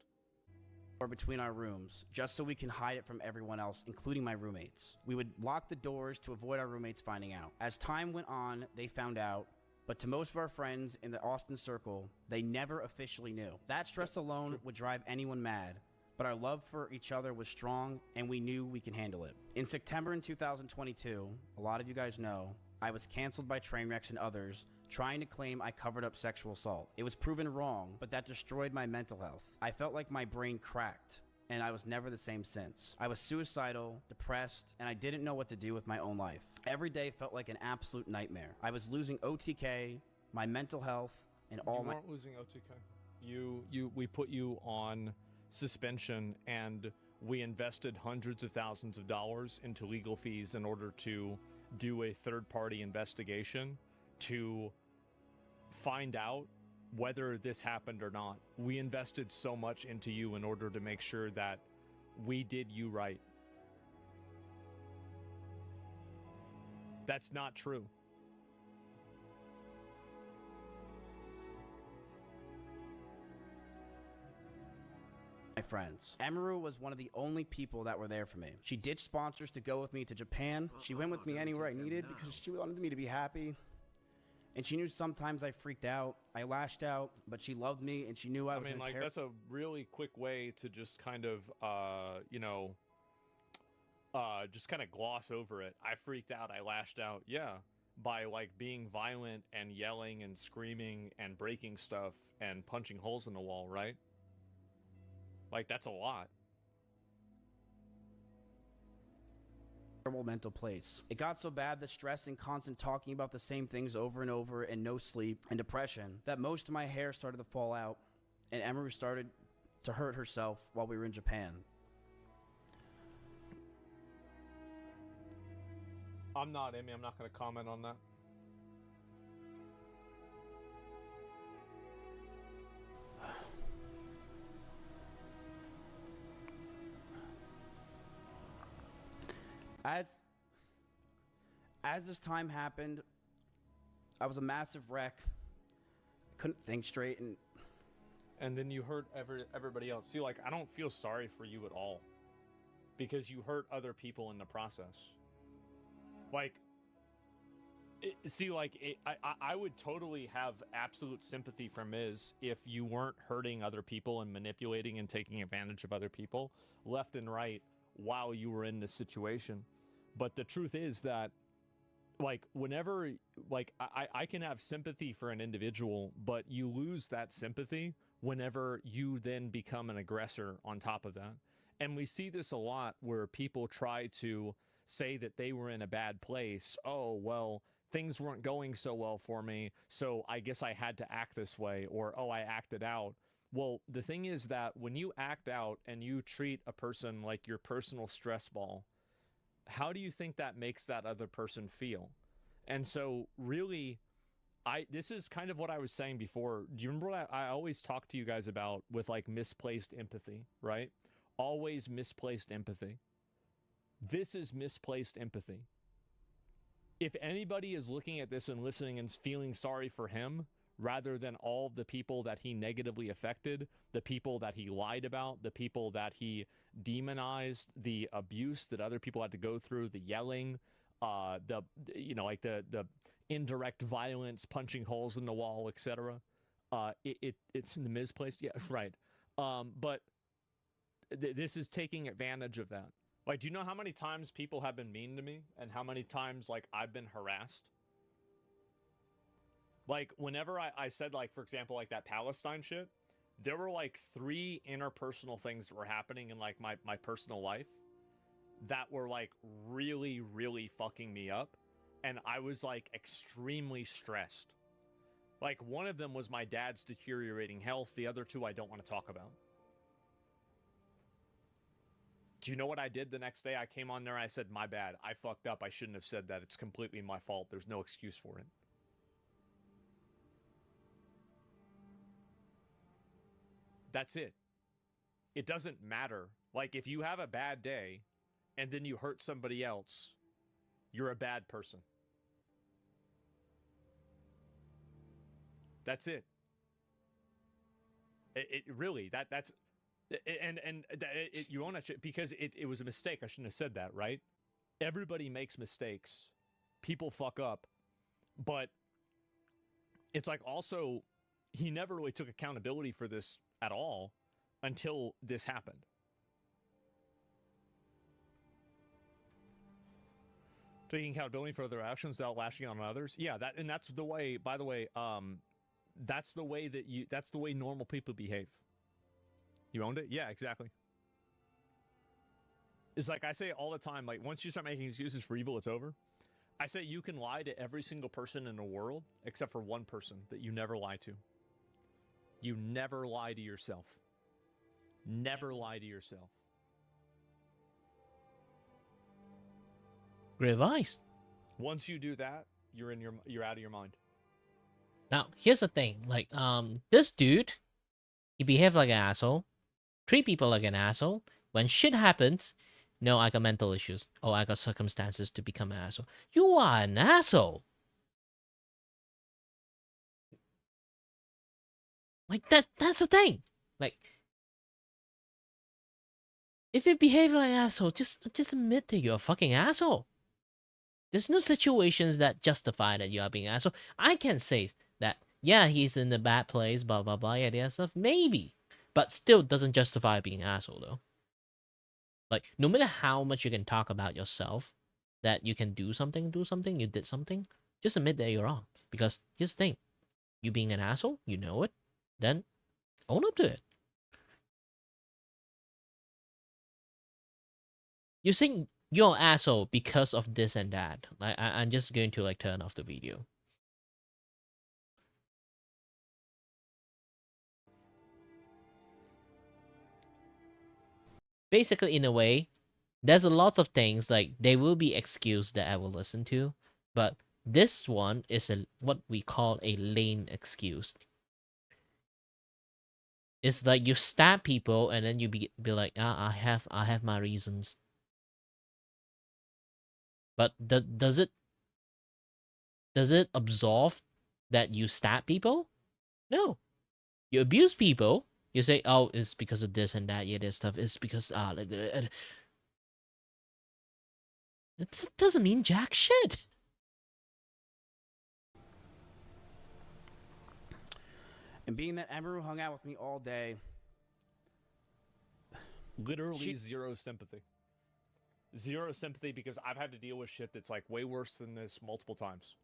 Or between our rooms, just so we can hide it from everyone else, including my roommates. We would lock the doors to avoid our roommates finding out. As time went on, they found out, but to most of our friends in the Austin circle, they never officially knew. That stress alone would drive anyone mad. But our love for each other was strong, and we knew we could handle it. In September in 2022, a lot of you guys know, I was canceled by Trainwrecks and others, trying to claim I covered up sexual assault. It was proven wrong, but that destroyed my mental health. I felt like my brain cracked, and I was never the same since. I was suicidal, depressed, and I didn't know what to do with my own life. Every day felt like an absolute nightmare. I was losing OTK, my mental health, and all my— You weren't losing OTK. We put you on suspension, and we invested hundreds of thousands of dollars into legal fees in order to do a third-party investigation to find out whether this happened or not. We invested so much into you in order to make sure that we did you right. That's not true. my friends. Emiru was one of the only people that were there for me. She ditched sponsors to go with me to Japan. She went with me anywhere I needed because she wanted me to be happy. And she knew sometimes I freaked out, I lashed out, but she loved me and she knew I was mean, like, that's a really quick way to just kind of, you know, just kind of gloss over it. I freaked out, I lashed out, yeah, by, like, being violent and yelling and screaming and breaking stuff and punching holes in the wall, right? Like, that's a lot. Terrible mental place. It got so bad that stress and constant talking about the same things over and over and no sleep and depression that most of my hair started to fall out and Emiru started to hurt herself while we were in Japan. I'm not going to comment on that. As this time happened, I was a massive wreck. Couldn't think straight, and then you hurt everybody else. See, like, I don't feel sorry for you at all, because you hurt other people in the process. Like, I would totally have absolute sympathy for Miz if you weren't hurting other people and manipulating and taking advantage of other people left and right while you were in this situation. But the truth is that, like, whenever, like, I can have sympathy for an individual, but you lose that sympathy whenever you then become an aggressor on top of that. And we see this a lot where people try to say that they were in a bad place. Oh, well, things weren't going so well for me, so I guess I had to act this way, or, oh, I acted out. Well, the thing is that when you act out and you treat a person like your personal stress ball, how do you think that makes that other person feel? And so really, this is kind of what I was saying before. Do you remember what I always talk to you guys about with, like, misplaced empathy, right? Always misplaced empathy. This is misplaced empathy. If anybody is looking at this and listening and feeling sorry for him, rather than all the people that he negatively affected, the people that he lied about, the people that he demonized, the abuse that other people had to go through, the yelling, the indirect violence, punching holes in the wall, etc. It's in the misplaced, yeah, right. But this is taking advantage of that. Like, do you know how many times people have been mean to me and how many times, like, I've been harassed? Like, whenever I said, like, for example, like, that Palestine shit, there were, like, 3 interpersonal things that were happening in, like, my personal life that were, like, really, really fucking me up. And I was, like, extremely stressed. Like, one of them was my dad's deteriorating health. The other 2 I don't want to talk about. Do you know what I did the next day? I came on there and I said, my bad. I fucked up. I shouldn't have said that. It's completely my fault. There's no excuse for it. That's it. It doesn't matter. Like, if you have a bad day and then you hurt somebody else, you're a bad person. That's it. It really, that's... you want to, because it was a mistake. I shouldn't have said that, right? Everybody makes mistakes. People fuck up. But it's like, also, he never really took accountability for this at all until this happened. Taking accountability for their actions without lashing on others. Yeah, that's the way, by the way, that's the way normal people behave. You owned it? Yeah, exactly. It's like I say all the time, like, once you start making excuses for evil, it's over. I say you can lie to every single person in the world except for one person that you never lie to. You never lie to yourself. Never lie to yourself. Great advice. Once you do that, you're out of your mind. Now, here's the thing. Like, this dude, he behaved like an asshole. Treat people like an asshole. When shit happens, no, I got mental issues. Oh, I got circumstances to become an asshole. You are an asshole. Like, that's the thing. Like, If you behave like an asshole, just admit that you're a fucking asshole. There's no situations that justify that you are being an asshole. I can say that, yeah, he's in a bad place, blah, blah, blah, yeah, that stuff, maybe. But still doesn't justify being an asshole, though. Like, no matter how much you can talk about yourself, that you can do something, you did something, just admit that you're wrong. Because here's the thing, you being an asshole, you know it, then own up to it. You think you're an asshole because of this and that. I'm just going to like turn off the video. Basically, in a way, there's a lot of things like they will be excused that I will listen to, but this one is what we call a lame excuse. It's like you stab people and then you be like, I have my reasons. But does it absolve that you stab people? No. You abuse people. You say, oh, it's because of this and that. Yeah, this stuff. It's because like it doesn't mean jack shit. And being that Emeru hung out with me all day, literally zero sympathy. Zero sympathy because I've had to deal with shit that's like way worse than this multiple times.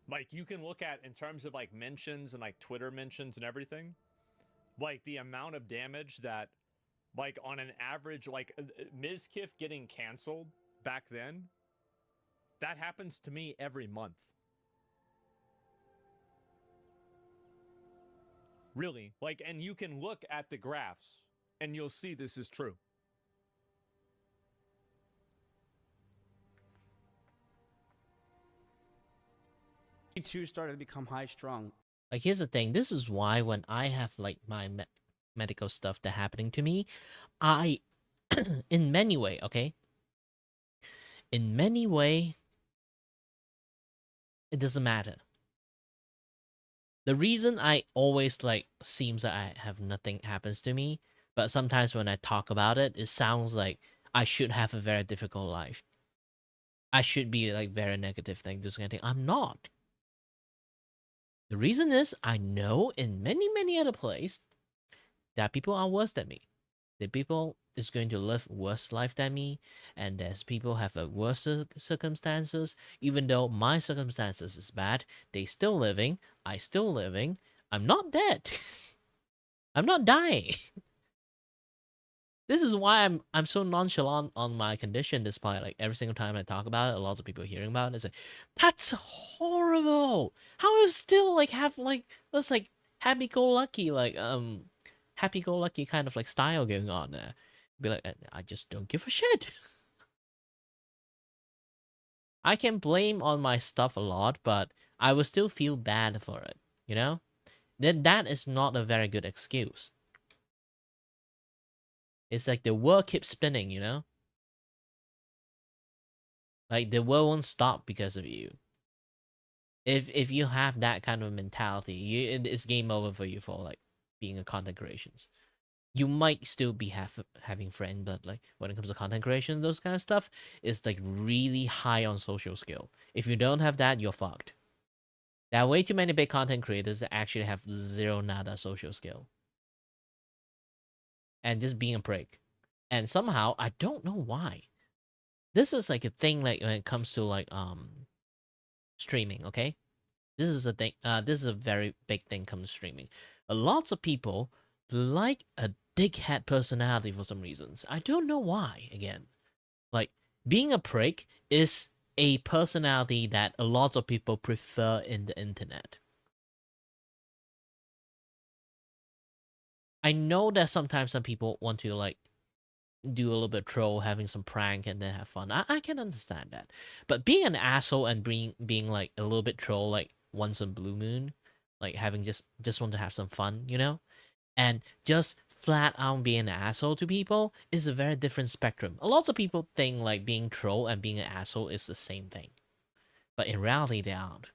Like, you can look at, in terms of like mentions and like Twitter mentions and everything, like the amount of damage that, like, on an average, like Mizkif getting canceled back then, that happens to me every month. Really, like, and you can look at the graphs and you'll see this is true. he too started to become high strung. Like, here's the thing. This is why when I have like my medical stuff that happening to me, I, in many way, okay, in many way, it doesn't matter. The reason I always like seems that I have nothing happens to me, but sometimes when I talk about it, it sounds like I should have a very difficult life. I should be like very negative thing, this kind of thing. I'm not. The reason is I know in many other places that people are worse than me. That people is going to live worse life than me, and there's people have a worse circumstances. Even though my circumstances is bad, they still living. I still living. I'm not dead. I'm not dying. This is why I'm so nonchalant on my condition, despite like every single time I talk about it, lots of people hearing about it. It's like, that's horrible. How is still like have like this like happy-go-lucky happy-go-lucky kind of like style going on there? Be like, I just don't give a shit. I can blame on my stuff a lot, but I will still feel bad for it. You know, then that is not a very good excuse. It's like the world keeps spinning, you know? Like, the world won't stop because of you. If you have that kind of mentality, it's game over for you for, like, being a content creations. You might still be having friends, but, like, when it comes to content creation, those kind of stuff, it's, like, really high on social skill. If you don't have that, you're fucked. There are way too many big content creators that actually have zero nada social skill. And just being a prick. And somehow, I don't know why. This is like a thing like when it comes to like streaming, okay? This is a thing this is a very big thing comes to streaming. Lots of people like a dickhead personality for some reasons. I don't know why, again. Like, being a prick is a personality that a lot of people prefer in the internet. I know that sometimes some people want to like do a little bit of troll, having some prank, and then have fun. I can understand that. But being an asshole and being like a little bit troll, like once in blue moon, like having just want to have some fun, you know, and just flat out being an asshole to people is a very different spectrum. A lot of people think like being troll and being an asshole is the same thing, but in reality they aren't.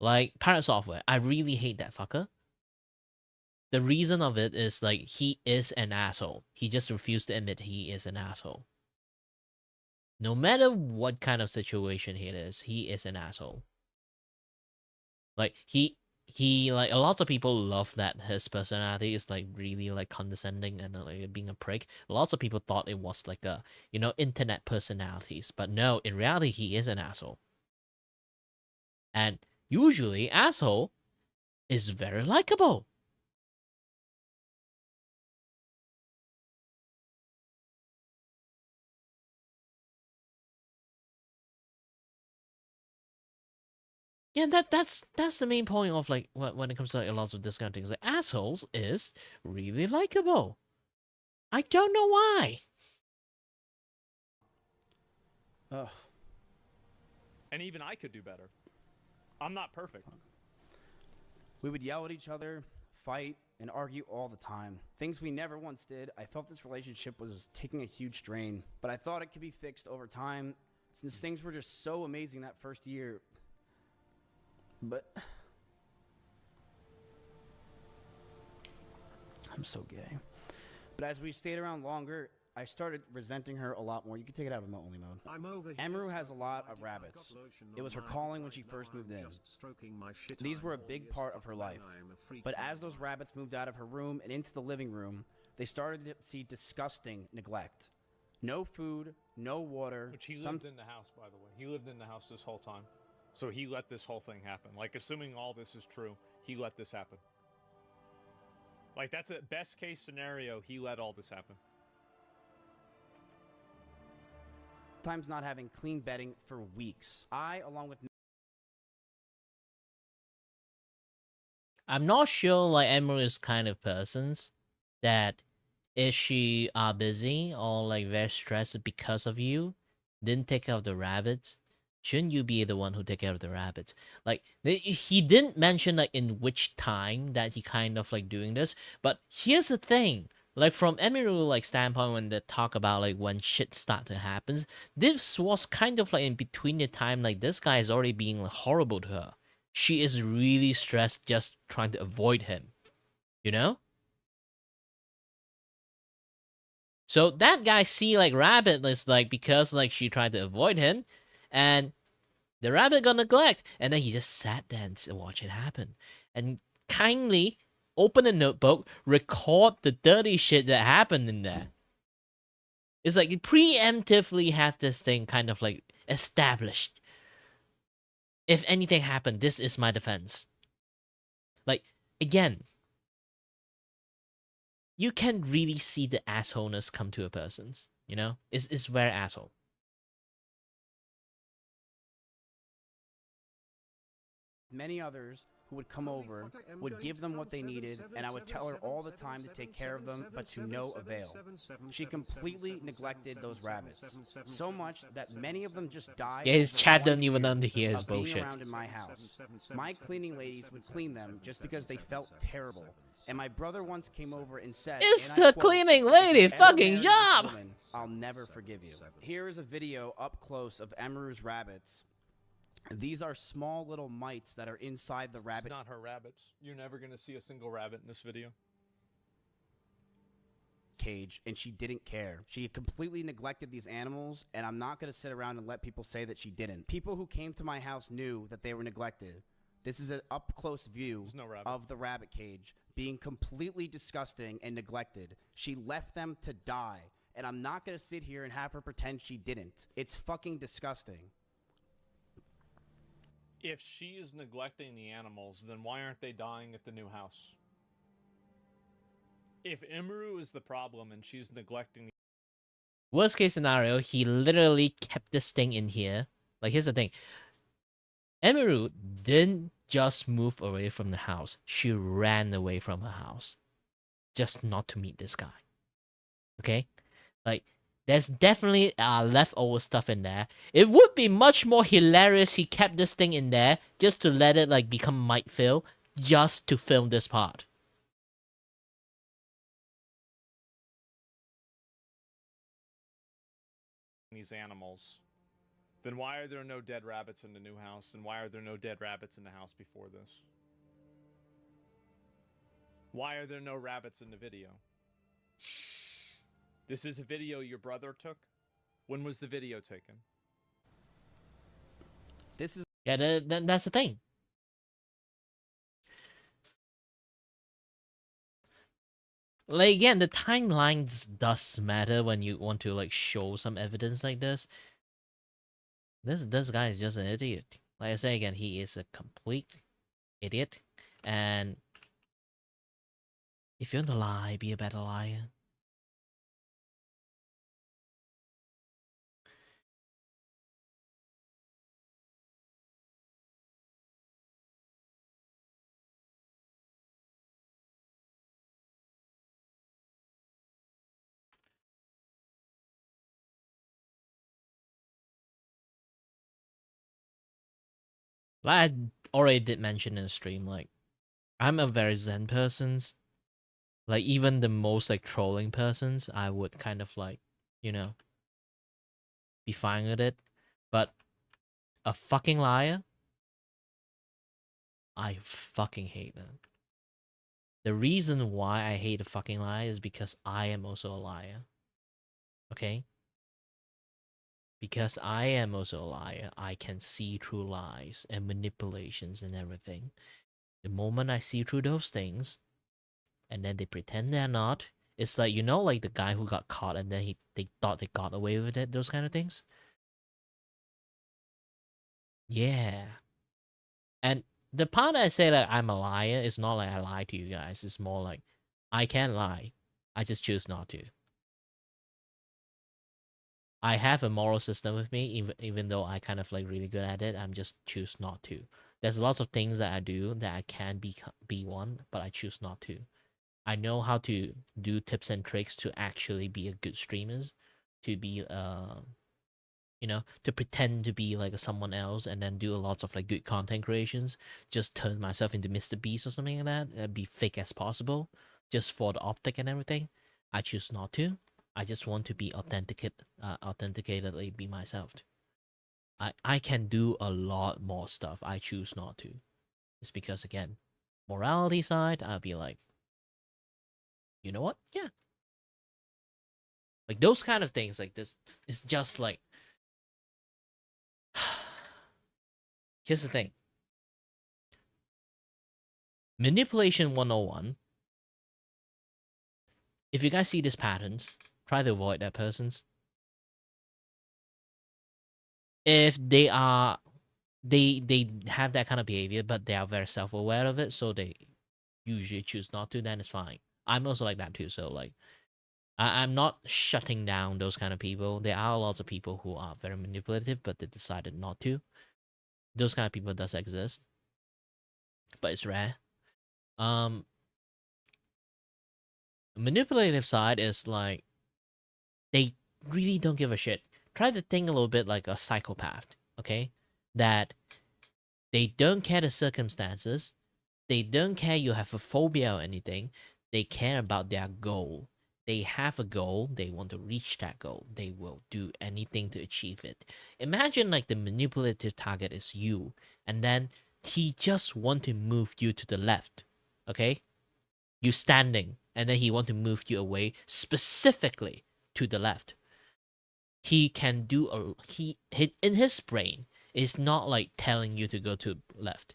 Like Pirate Software, I really hate that fucker. the reason of it is like he is an asshole. He just refused to admit he is an asshole. No matter what kind of situation he is an asshole. Like he like a lot of people love that his personality is like really like condescending and like being a prick. Lots of people thought it was like a, you know, internet personalities, but no, in reality he is an asshole. And usually asshole is very likable. Yeah, that's the main point of like when it comes to like, a lot of this kind of things. Like assholes is really likable. I don't know why. Ugh. And even I could do better. I'm not perfect. We would yell at each other, fight, and argue all the time. Things we never once did. I felt this relationship was taking a huge strain, but I thought it could be fixed over time since things were just so amazing that first year. But I'm so gay. But as we stayed around longer, I started resenting her a lot more. You can take it out of only mode. Emeru has a lot of rabbits. It was her calling when she first moved in. These were a big part of her life. But as those rabbits moved out of her room and into the living room, they started to see disgusting neglect. No food, no water. Which he lived in the house, by the way. He lived in the house this whole time. So he let this whole thing happen. Like, assuming all this is true, he let this happen. Like, that's a best case scenario. He let all this happen. Times not having clean bedding for weeks. I, along with... I'm not sure like Emery is kind of persons that if she are busy or like very stressed because of you, didn't take care of the rabbits, shouldn't you be the one who take care of the rabbits? Like he didn't mention like in which time that he kind of like doing this, but here's the thing. Like from Emiru like standpoint, when they talk about like when shit start to happen, this was kind of like in between the time like this guy is already being like, horrible to her. She is really stressed just trying to avoid him, you know? So that guy see like rabbit is like because like she tried to avoid him, and the rabbit got neglect, and then he just sat there and watch it happen, and kindly open a notebook, record the dirty shit that happened in there. It's like you preemptively have this thing kind of like established. If anything happened, this is my defense. Like, again, you can really see the assholeness come to a person's, you know? It's very asshole. Many others who would come over, would give them what they needed, and I would tell her all the time to take care of them, but to no avail. She completely neglected those rabbits, so much that many of them just died. Yeah, his chat doesn't even understand his being bullshit. around in my house. My cleaning ladies would clean them just because they felt terrible. And my brother once came over and said, "It's the cleaning lady fucking job! Woman, I'll never forgive you." Here is a video up close of Emeru's rabbits. These are small little mites that are inside the rabbit. It's not her rabbits. You're never going to see a single rabbit in this video. Cage, and she didn't care. She completely neglected these animals, and I'm not going to sit around and let people say that she didn't. People who came to my house knew that they were neglected. This is an up-close view of the rabbit cage being completely disgusting and neglected. She left them to die, and I'm not going to sit here and have her pretend she didn't. It's fucking disgusting. If she is neglecting the animals, then why aren't they dying at the new house? If Emeru is the problem and she's neglecting... Worst case scenario, he literally kept this thing in here. Like, here's the thing. Emeru didn't just move away from the house. She ran away from her house. Just not to meet this guy. Okay? Like, there's definitely leftover stuff in there. It would be much more hilarious he kept this thing in there just to let it like become might fill, just to film this part. These animals. Then why are there no dead rabbits in the new house? And why are there no dead rabbits in the house before this? Why are there no rabbits in the video? This is a video your brother took? When was the video taken? This is Yeah, that's the thing. Like again, the timelines does matter when you want to like show some evidence like this. This guy is just an idiot. Like I say again, he is a complete idiot. And if you want to lie, be a better liar. Like I already did mention in the stream, like I'm a very zen person. Like even the most like trolling persons, I would kind of like, you know, be fine with it. But a fucking liar, I fucking hate that. The reason why I hate a fucking liar is because I am also a liar. Okay? Because I am also a liar, I can see through lies and manipulations and everything. The moment I see through those things, and then they pretend they're not, it's like, you know, like the guy who got caught and then they thought they got away with it, those kind of things. Yeah. And the part I say that I'm a liar is not like I lie to you guys. It's more like I can lie. I just choose not to. I have a moral system with me, even though I kind of like really good at it. I'm just choose not to. There's lots of things that I do that I can be one, but I choose not to. I know how to do tips and tricks to actually be a good streamers, to be you know, to pretend to be like someone else and then do lots of like good content creations. Just turn myself into Mr. Beast or something like that. Be fake as possible, just for the optic and everything. I choose not to. I just want to be authenticatedly be myself. I can do a lot more stuff. I choose not to. It's because again, morality side, I'll be like, you know what? Yeah. Like those kind of things like this is just like here's the thing. Manipulation 101. If you guys see these patterns, try to avoid that persons. If they are they have that kind of behavior, but they are very self-aware of it, so they usually choose not to, then it's fine. I'm also like that too, so like I'm not shutting down those kind of people. There are lots of people who are very manipulative, but they decided not to. Those kind of people does exist, but it's rare. Manipulative side is like they really don't give a shit. Try to think a little bit like a psychopath, okay? That they don't care the circumstances. They don't care you have a phobia or anything. They care about their goal. They have a goal. They want to reach that goal. They will do anything to achieve it. Imagine like the manipulative target is you, and then he just want to move you to the left, okay? You standing, and then he want to move you away specifically to the left. He can do he in his brain is not like telling you to go to left.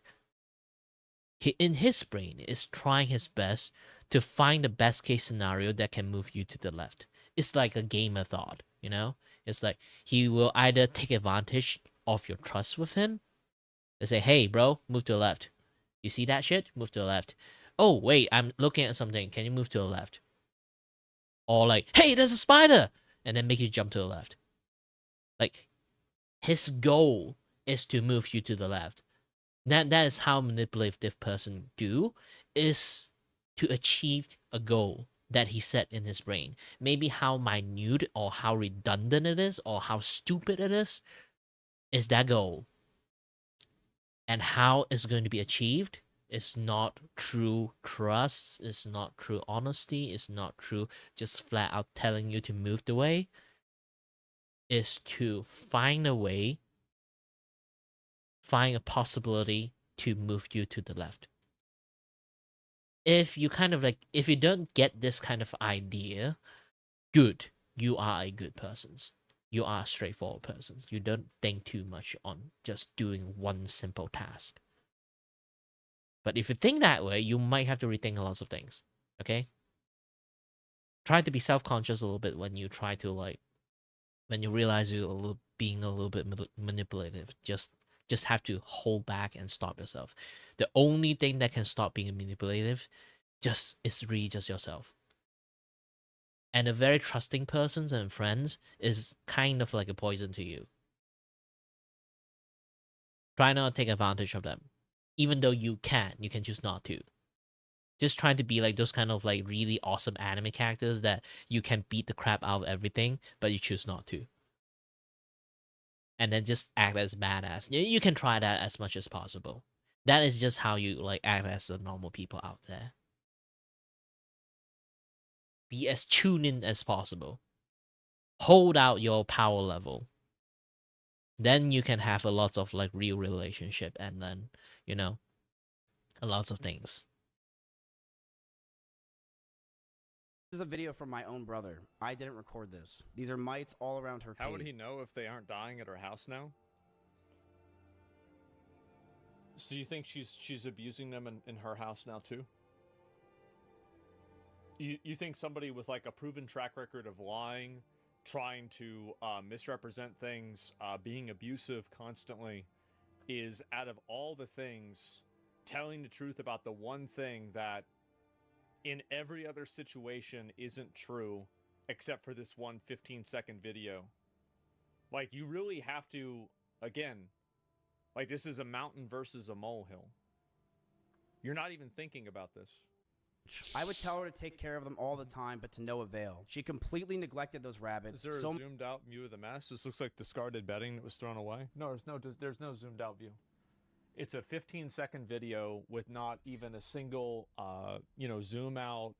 He in his brain is trying his best to find the best case scenario that can move you to the left. It's like a gamer thought, you know? It's like he will either take advantage of your trust with him. They say, hey bro, move to the left. You see that shit? Move to the left. Oh wait, I'm looking at something. Can you move to the left? Or like, hey, there's a spider, and then make you jump to the left. Like, his goal is to move you to the left. That is how manipulative person do, is to achieve a goal that he set in his brain. Maybe how minute or how redundant it is or how stupid it is that goal. And how it's going to be achieved is not true trust, it's not true honesty, it's not true just flat out telling you to move the way. Is to find a way, find a possibility to move you to the left. if you kind of like, if you don't get this kind of idea, good, you are a good person. You are a straightforward person. You don't think too much on just doing one simple task. But if you think that way, you might have to rethink lots of things. Okay? Try to be self-conscious a little bit when you try to like, when you realize you're being a little bit manipulative. Just have to hold back and stop yourself. The only thing that can stop being manipulative is really just yourself. And a very trusting persons and friends is kind of like a poison to you. Try not to take advantage of them. Even though you can choose not to. Just try to be like those kind of like really awesome anime characters that you can beat the crap out of everything, but you choose not to. And then just act as badass. You can try that as much as possible. That is just how you like act as the normal people out there. Be as tuned in as possible. Hold out your power level. Then you can have a lot of like real relationship, and then, you know, a lot of things. This is a video from my own brother. I didn't record this. These are mites all around her cave. How would he know if they aren't dying at her house now? So you think she's abusing them in her house now too? You think somebody with like a proven track record of lying, trying to misrepresent things, being abusive constantly, is out of all the things, telling the truth about the one thing that in every other situation isn't true, except for this one 15-second video. Like, you really have to, again, like, this is a mountain versus a molehill. You're not even thinking about this. I would tell her to take care of them all the time, but to no avail. She completely neglected those rabbits. Is there a zoomed out view of the mess? This looks like discarded bedding that was thrown away. No, there's no zoomed out view. It's a 15-second video with not even a single, zoom out,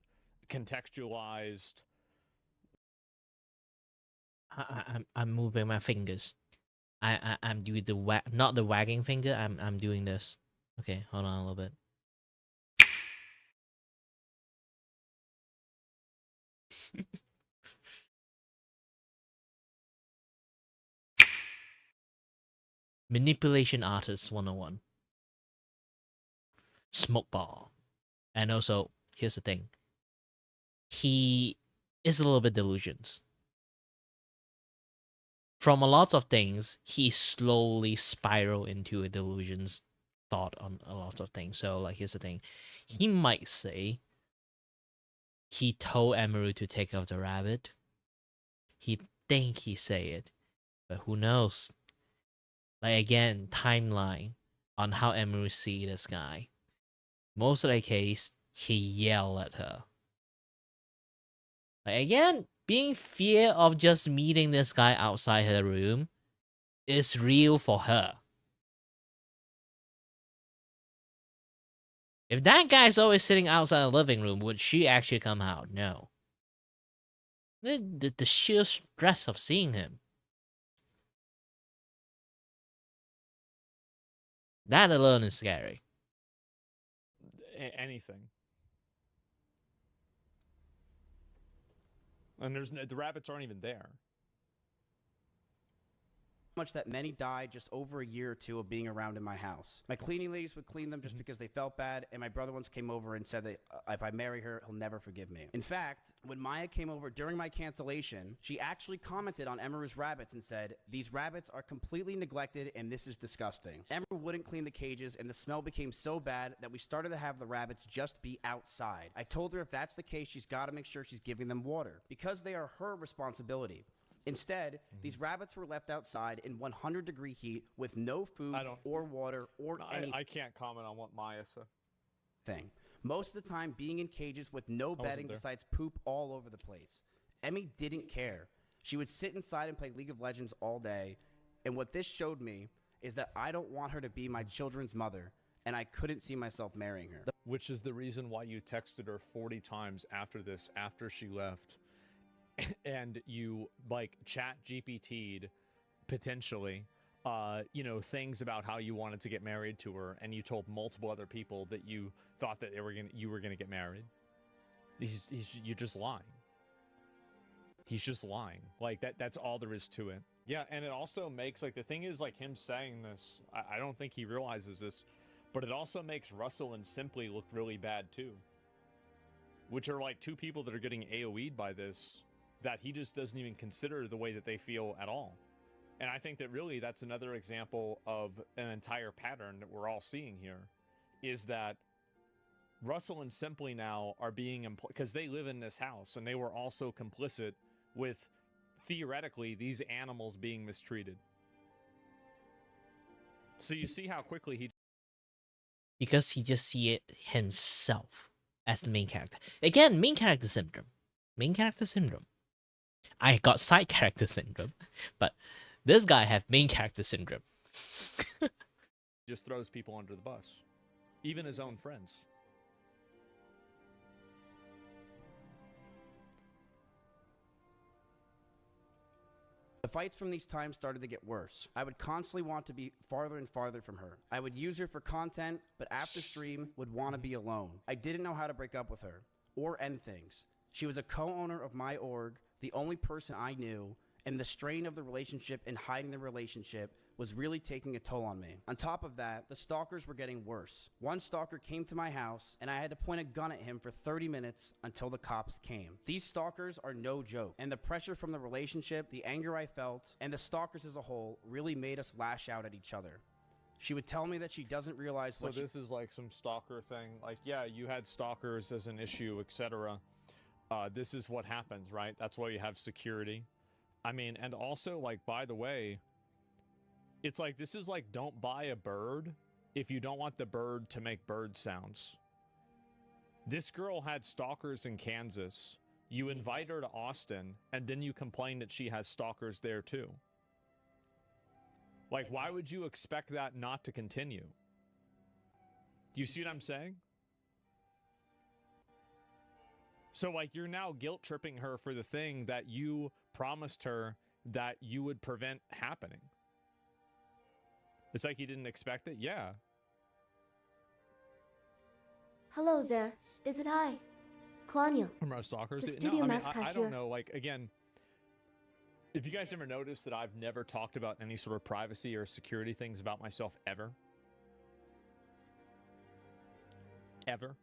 contextualized. I'm moving my fingers. I'm doing the not the wagging finger. I'm doing this. Okay, hold on a little bit. Manipulation Artist 101. Smoke ball. And also, here's the thing. He is a little bit delusions. From a lot of things, he slowly spiral into a delusions thought on a lot of things. So, like, here's the thing. He might say he told Emery to take out the rabbit. He think he say it. But who knows? Like, again, timeline on how Emery see this guy. Most of the case, he yelled at her. Like, again, being fear of just meeting this guy outside her room is real for her. If that guy's always sitting outside the living room, would she actually come out? No. The sheer stress of seeing him. That alone is scary. Anything. And the rabbits aren't even there. Much that many died just over a year or two of being around in my house. My cleaning ladies would clean them just because they felt bad, and my brother once came over and said that if I marry her, he'll never forgive me. In fact, when Maya came over during my cancellation, she actually commented on Emeru's rabbits and said, "These rabbits are completely neglected and this is disgusting." Emeru wouldn't clean the cages, and the smell became so bad that we started to have the rabbits just be outside. I told her if that's the case, she's got to make sure she's giving them water, because they are her responsibility. Instead, these rabbits were left outside in 100-degree heat with no food or water or anything. I can't comment on what Maya said. Most of the time being in cages with no bedding besides poop all over the place. Emmy didn't care. She would sit inside and play League of Legends all day. And what this showed me is that I don't want her to be my children's mother, and I couldn't see myself marrying her. Which is the reason why you texted her 40 times after this, after she left. And you, like, chat GPT'd, potentially, you know, things about how you wanted to get married to her, and you told multiple other people that you thought that you were gonna get married. You're just lying. He's just lying. Like that's all there is to it. Yeah, and it also makes, like, the thing is, like, him saying this, I don't think he realizes this, but it also makes Russell and Simply look really bad too. Which are like two people that are getting AoE'd by this, that he just doesn't even consider the way that they feel at all. And I think that really that's another example of an entire pattern that we're all seeing here, is that Russell and Simply now are being because they live in this house, and they were also complicit with, theoretically, these animals being mistreated. So you see how quickly he... Because he just see it himself as the main character. Again, main character syndrome. Main character syndrome. I got side character syndrome, but this guy have main character syndrome. just throws people under the bus. Even his own friends. The fights from these times started to get worse. I would constantly want to be farther and farther from her. I would use her for content, but after stream would want to be alone. I didn't know how to break up with her or end things. She was a co-owner of my org, the only person I knew, and the strain of the relationship and hiding the relationship was really taking a toll on me. On top of that, the stalkers were getting worse. One stalker came to my house, and I had to point a gun at him for 30 minutes until the cops came. These stalkers are no joke, and the pressure from the relationship, the anger I felt, and the stalkers as a whole really made us lash out at each other. She would tell me that she doesn't realize what this is like some stalker thing. Like, yeah, you had stalkers as an issue, etc. This is what happens, right? That's why you have security. I mean, and also, like, by the way, it's like, this is like, don't buy a bird if you don't want the bird to make bird sounds. This girl had stalkers in Kansas. You invite her to Austin, and then you complain that she has stalkers there too. Like, why would you expect that not to continue? Do you see what I'm saying? So, like, you're now guilt-tripping her for the thing that you promised her that you would prevent happening. It's like you didn't expect it? Yeah. Hello there. Is it I? Claudia. From our stalkers? The studio mascot I don't here. know. Like, again, if you guys ever noticed that I've never talked about any sort of privacy or security things about myself ever. Ever.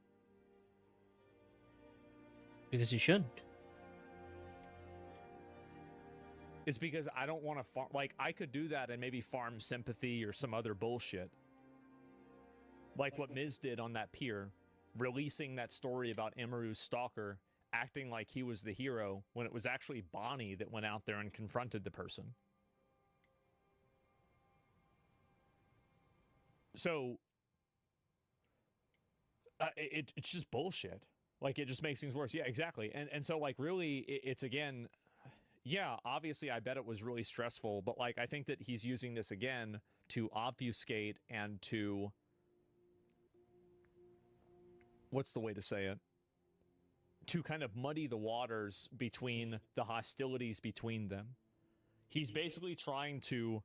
Because you shouldn't. It's because I don't want to farm. Like, I could do that and maybe farm sympathy or some other bullshit. Like what Miz did on that pier, releasing that story about Emeru's stalker acting like he was the hero when it was actually Bonnie that went out there and confronted the person. So, it's just bullshit. Like, it just makes things worse. Yeah, exactly. And so, like, really, it's again... Yeah, obviously, I bet it was really stressful, but, like, I think that he's using this again to obfuscate and to... What's the way to say it? To kind of muddy the waters between the hostilities between them. He's basically trying to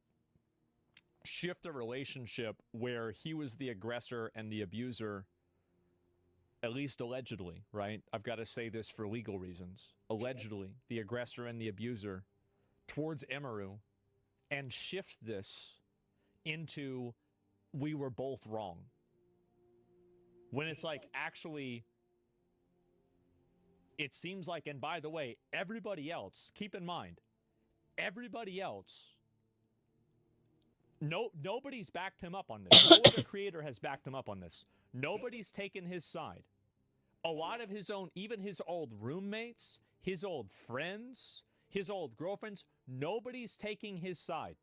shift a relationship where he was the aggressor and the abuser, at least allegedly, right? I've got to say this for legal reasons. Allegedly, the aggressor and the abuser towards Emeru, and shift this into we were both wrong. When it's like, actually, it seems like, and by the way, everybody else, keep in mind, everybody else, nobody's backed him up on this. No other creator has backed him up on this. Nobody's taken his side. A lot of his own, even his old roommates, his old friends, his old girlfriends, nobody's taking his side.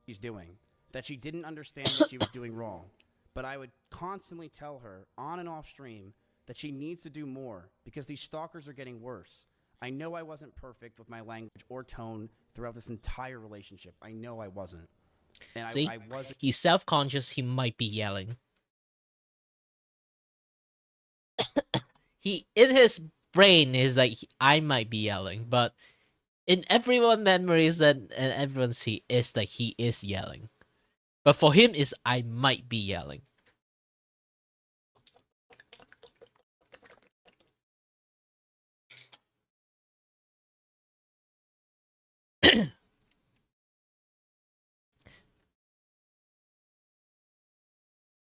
She's doing, that she didn't understand that she was doing wrong. But I would constantly tell her, on and off stream, that she needs to do more because these stalkers are getting worse. I know I wasn't perfect with my language or tone throughout this entire relationship. I know I wasn't. And See, I wasn't. He's self-conscious, he might be yelling. He, in his brain, is like, I might be yelling, but in everyone memories and everyone see is that he is yelling. But for him is I might be yelling.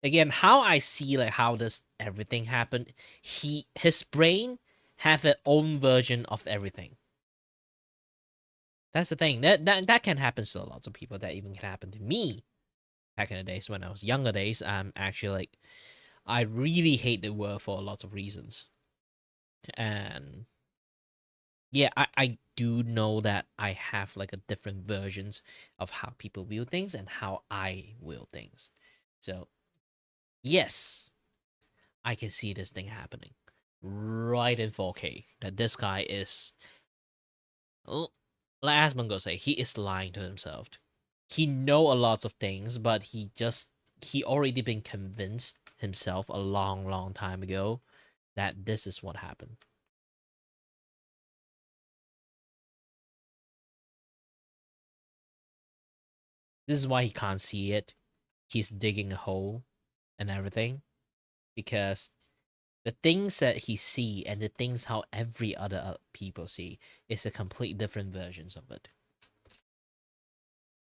Again, how I see like how does everything happen, his brain have an own version of everything. That's the thing. That can happen to lots of people. That even can happen to me back in the days when I was younger days. Actually like I really hate the world for a lot of reasons. And yeah, I do know that I have like a different versions of how people view things and how I will things. So yes, I can see this thing happening right in 4K. That this guy is, like Asmongo say, he is lying to himself. He know a lot of things, but he already been convinced himself a long time ago that this is what happened. This is why he can't see it. He's digging a hole and everything because the things that he see and the things how every other people see is a complete different versions of it.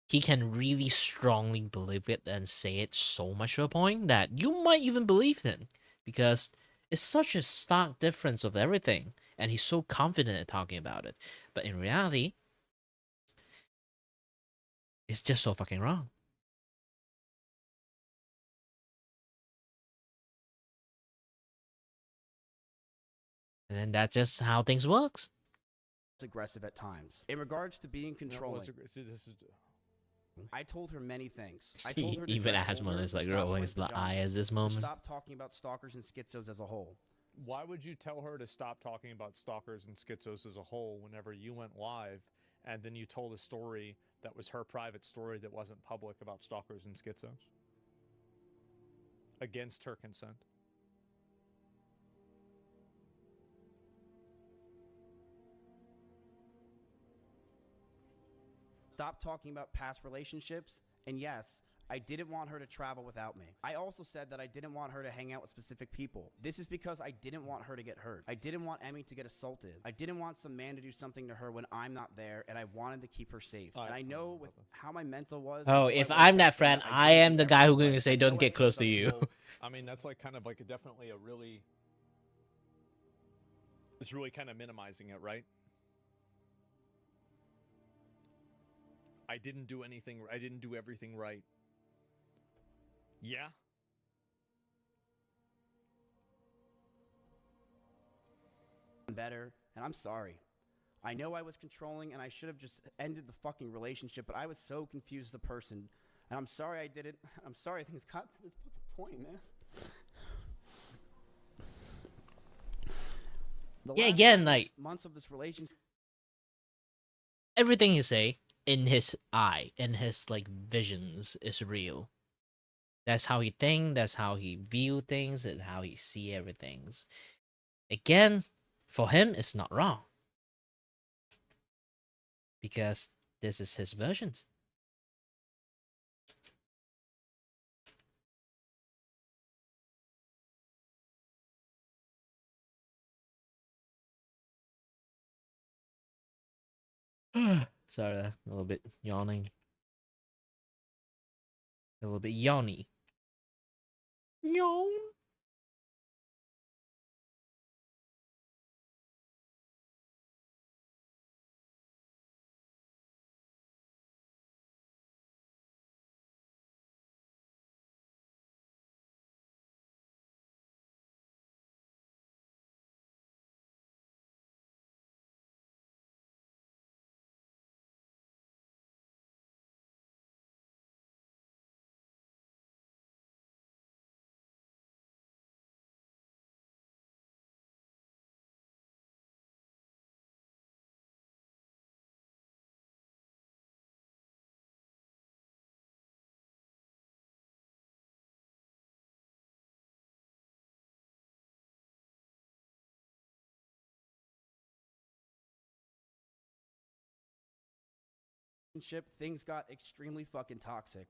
He can really strongly believe it and say it so much to a point that you might even believe him because it's such a stark difference of everything and he's so confident at talking about it. But in reality, it's just so fucking wrong. And then that's just how things works. Aggressive at times. In regards to being controlling, I told her many things. I told her to Even dress Asmon older, is like stop rolling wearing his eye pajamas, at this to moment. stop talking about stalkers and schizos as a whole. Why would you tell her to stop talking about stalkers and schizos as a whole whenever you went live and then you told a story that was her private story that wasn't public about stalkers and schizos? Against her consent. Stop talking about past relationships, and yes, I didn't want her to travel without me. I also said that I didn't want her to hang out with specific people. This is because I didn't want her to get hurt. I didn't want Emmy to get assaulted. I didn't want some man to do something to her when I'm not there, and I wanted to keep her safe. And I know with how my mental was. Oh, if I'm that friend, I am the guy who's going to say don't get close to you. I mean, that's like kind of like definitely a really... It's really kind of minimizing it, right? I didn't do anything. I didn't do everything right. Yeah. Better, and I'm sorry. I know I was controlling, and I should have just ended the fucking relationship, but I was so confused as a person, and I'm sorry I did it. I'm sorry things got to this fucking point, man. Yeah, again, like months of this relationship. Everything you say in his eye, in his like visions, is real. That's how he think. That's how he view things, and how he see everything. Again, for him, it's not wrong because this is his versions. Sorry, a little bit yawning. A little bit yawny. Yawn. things got extremely fucking toxic.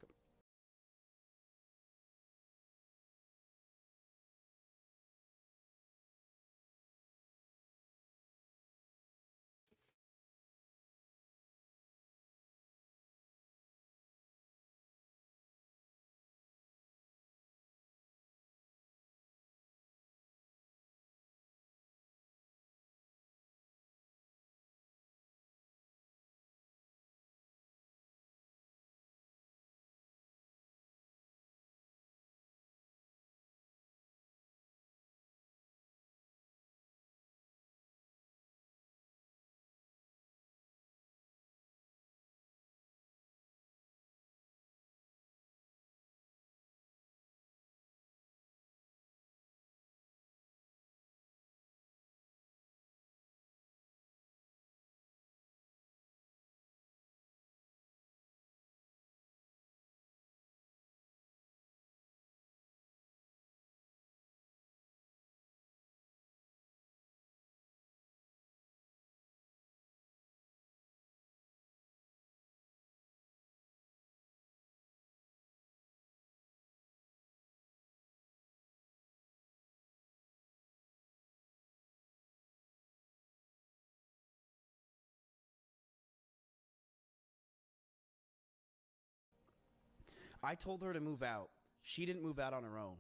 I told her to move out. She didn't move out on her own.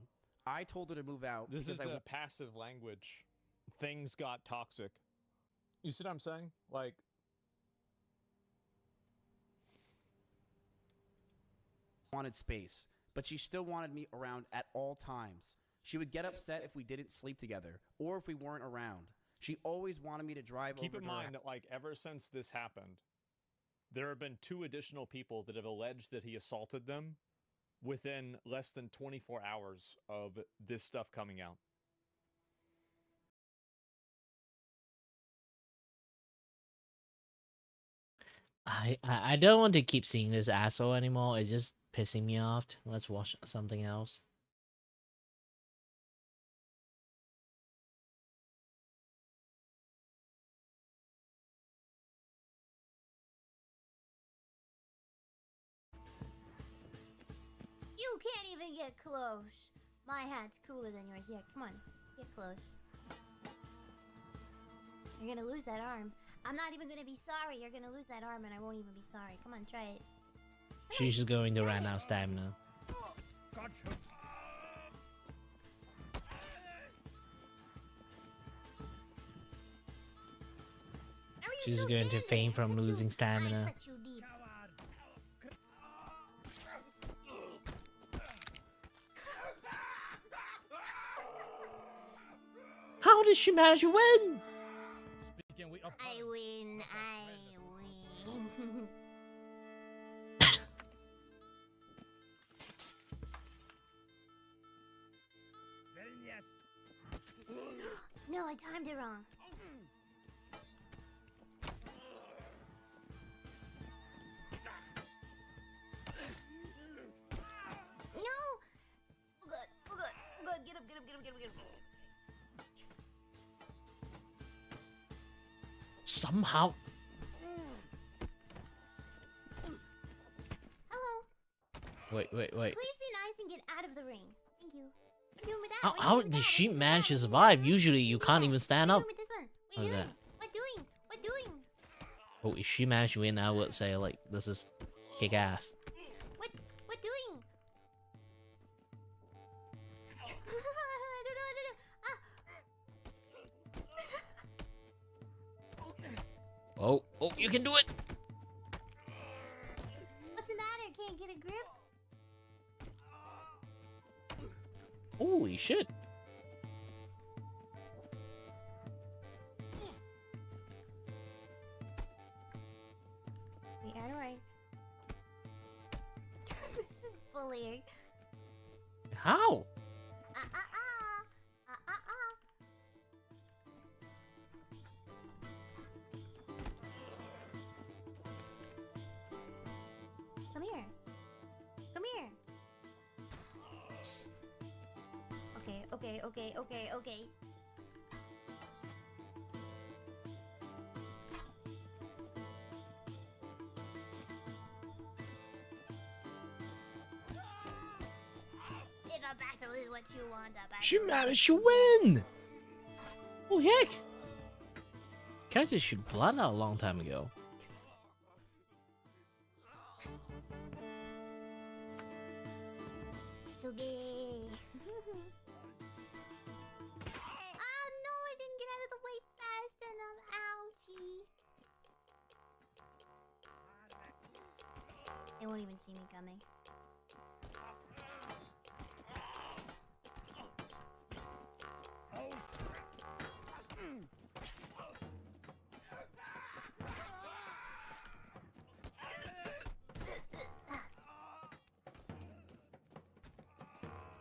I told her to move out. This is because the passive language. Things got toxic. You see what I'm saying? Like, wanted space, but she still wanted me around at all times. She would get upset if we didn't sleep together or if we weren't around. She always wanted me to drive over keep in to her mind that, like, ever since this happened, there have been 2 additional people that have alleged that he assaulted them within less than 24 hours of this stuff coming out. I don't want to keep seeing this asshole anymore. It's just pissing me off. Let's watch something else. You can't even get close. My hat's cooler than yours. Yeah, come on. Get close. You're gonna lose that arm. I'm not even gonna be sorry. You're gonna lose that arm and I won't even be sorry. Come on, try it. She's just going to run out of stamina. Gotcha. She's going to faint from losing stamina. How did she manage to win? I win. I win. No, I timed it wrong. No! Oh god, oh god, oh god, get up, get up, get up, get up, get up. Somehow. Hello. Wait. Please be nice and get out of the ring. Thank you. What are you doing with that? How did she manage to survive? Usually you can't even stand up. What are you doing with this one? What are you doing? What doing? What doing? Oh, if she managed to win, I would say, like, this is kick ass. What doing? I don't know what to do. Ah! Oh, you can do it! What's the matter? Can't get a grip? Holy shit. Wait, how do I... This is bullying. How? Come here. Come here. Okay. to lose what you want up. She managed to win! Oh heck! Character shoot blood out a long time ago. So gay. Oh no, I didn't get out of the way fast enough. Ouchie. They won't even see me coming.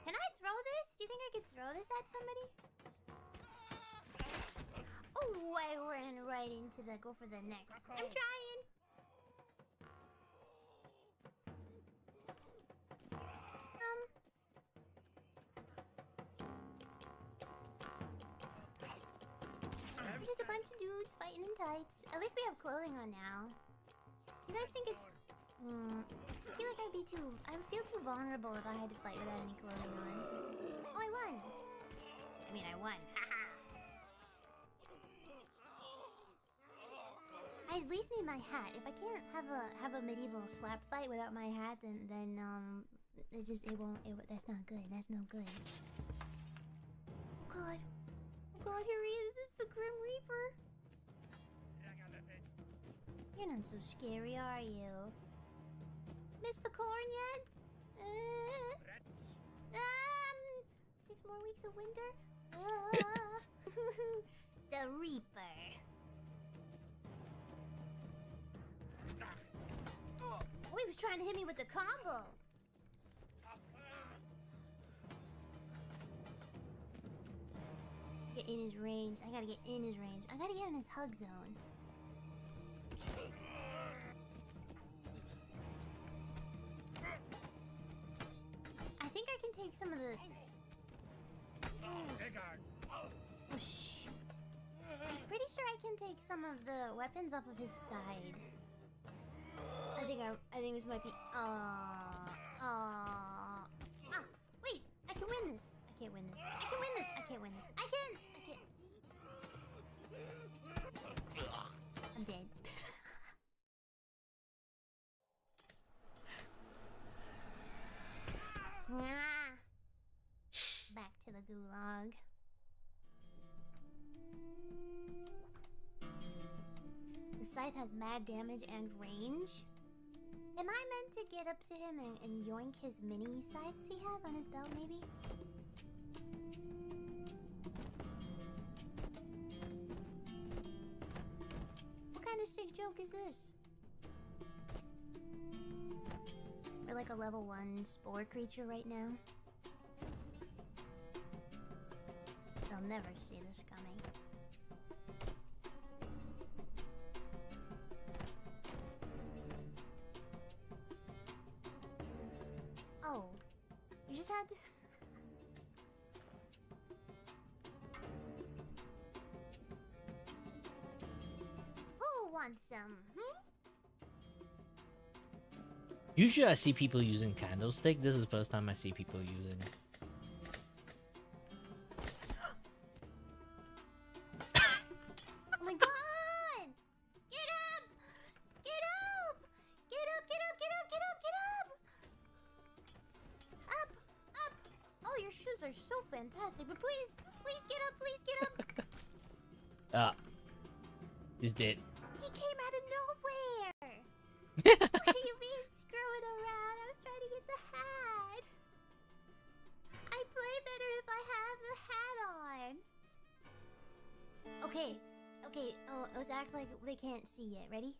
Can I throw this? Do you think I could throw this at somebody? Oh, I ran right into the... Go for the neck. I'm trying. We're just a bunch of dudes fighting in tights. At least we have clothing on now. You guys think it's... I feel like I'd be too... I would feel too vulnerable if I had to fight without any clothing on. Oh, I won! I mean, I won. Haha! I at least need my hat. If I can't have a medieval slap fight without my hat, then it won't... that's not good. That's no good. Oh god. Oh god, here he is. This is the Grim Reaper. You're not so scary, are you? Missed the corn yet? 6 more weeks of winter? The Reaper. Oh, he was trying to hit me with the combo. Get in his range. I gotta get in his range. I gotta get in his hug zone. I think I can take some of the... Oh, shoot. I'm pretty sure I can take some of the weapons off of his side. I think this might be... wait! I can win this! I can't win this. I can win this! I can't win this. I can't! I'm dead. Back to the gulag. The scythe has mad damage and range. Am I meant to get up to him and yoink his mini scythes he has on his belt, maybe? What kind of sick joke is this? We're like a level 1 spore creature right now. They'll never see this coming. Oh, you just had to... Who wants some, Usually I see people using candlestick. This is the first time I see people using... Oh my god! Get up! Get up! Get up, get up, get up, get up, get up! Up! Up! Oh, your shoes are so fantastic, but please, please get up, please get up! Ah. He's dead. He came out of nowhere! What do you mean screwing around? I was trying to get the hat! I play better if I have the hat on! Okay, okay, oh, let's act like they can't see it. Ready?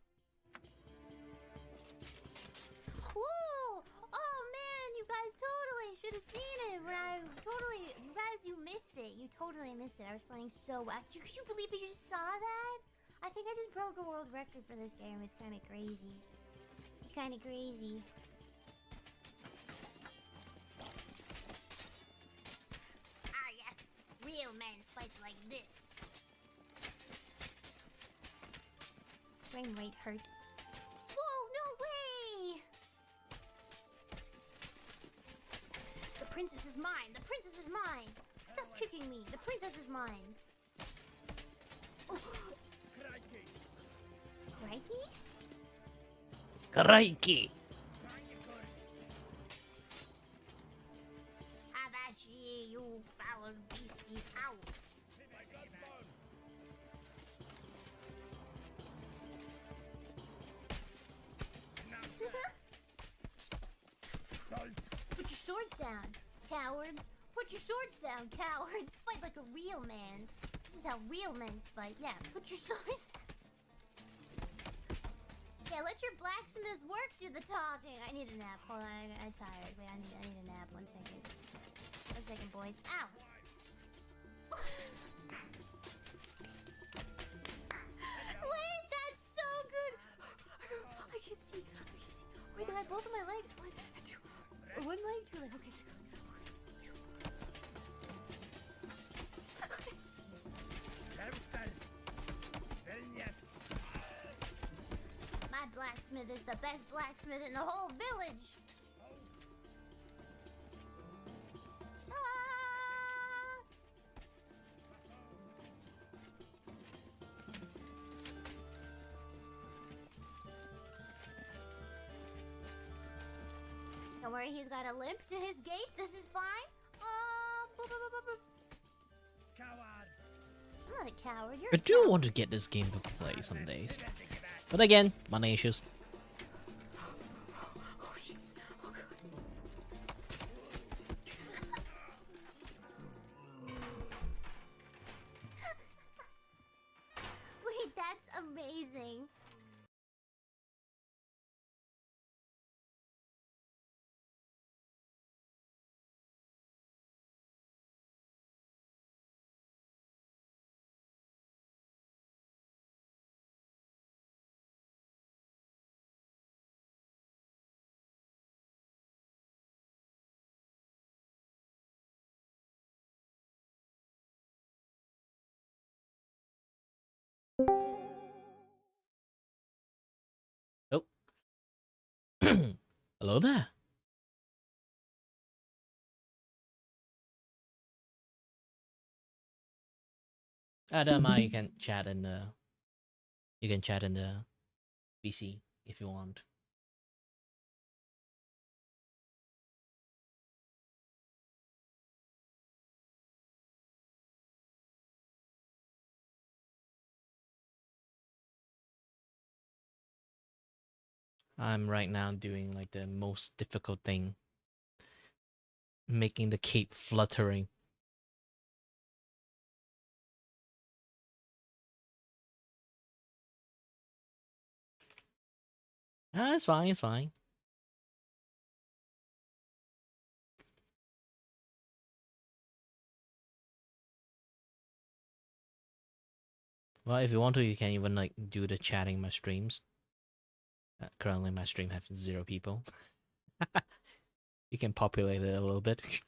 Whoa! Oh man, you guys totally should have seen it. You guys, you missed it. You totally missed it. I was playing so well. Could you believe you just saw that? I think I just broke a world record for this game. It's kind of crazy. It's kind of crazy. Ah yes, real men fight like this. Frame rate hurt. Whoa, no way! The princess is mine. The princess is mine. Stop kicking me. The princess is mine. Oh. Crikey? Crikey! How about you foul beastie out? Put your swords down, cowards. Put your swords down, cowards. Fight like a real man. This is how real men fight. Yeah, put your swords down. Yeah, let your blacksmith's work do the talking. I need a nap. Hold on, I'm tired. Wait, I need a nap. 1 second. 1 second, boys. Ow! Wait, that's so good! I can see. Wait, I have both of my legs. 1 and 2. 1 leg, 2 leg. Okay. My blacksmith is the best blacksmith in the whole village. Ah! Don't worry, he's got a limp to his gait. This is fine. Boop, boop, boop, boop, boop. I'm not a coward. You're I a do coward. want to get this game to play some days. But again, money issues. Oh, jeez. Oh, God. Wait, that's amazing. Oh. Hello there. Adama, you can chat in the PC if you want. I'm right now doing like the most difficult thing, making the cape fluttering. Ah, it's fine, it's fine. Well, if you want to, you can even like do the chatting in my streams. Currently, my stream has 0 people. You can populate it a little bit.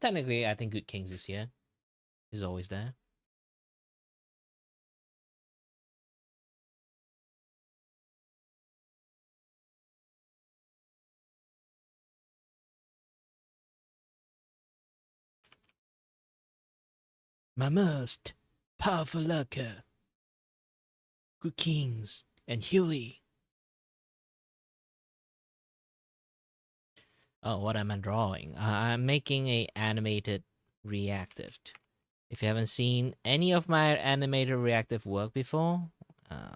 Technically, I think Good Kings is here. He's always there. My most powerful lurker. Good Kings and Huey. Oh, what am I drawing? I'm making a animated reactive. If you haven't seen any of my animated reactive work before,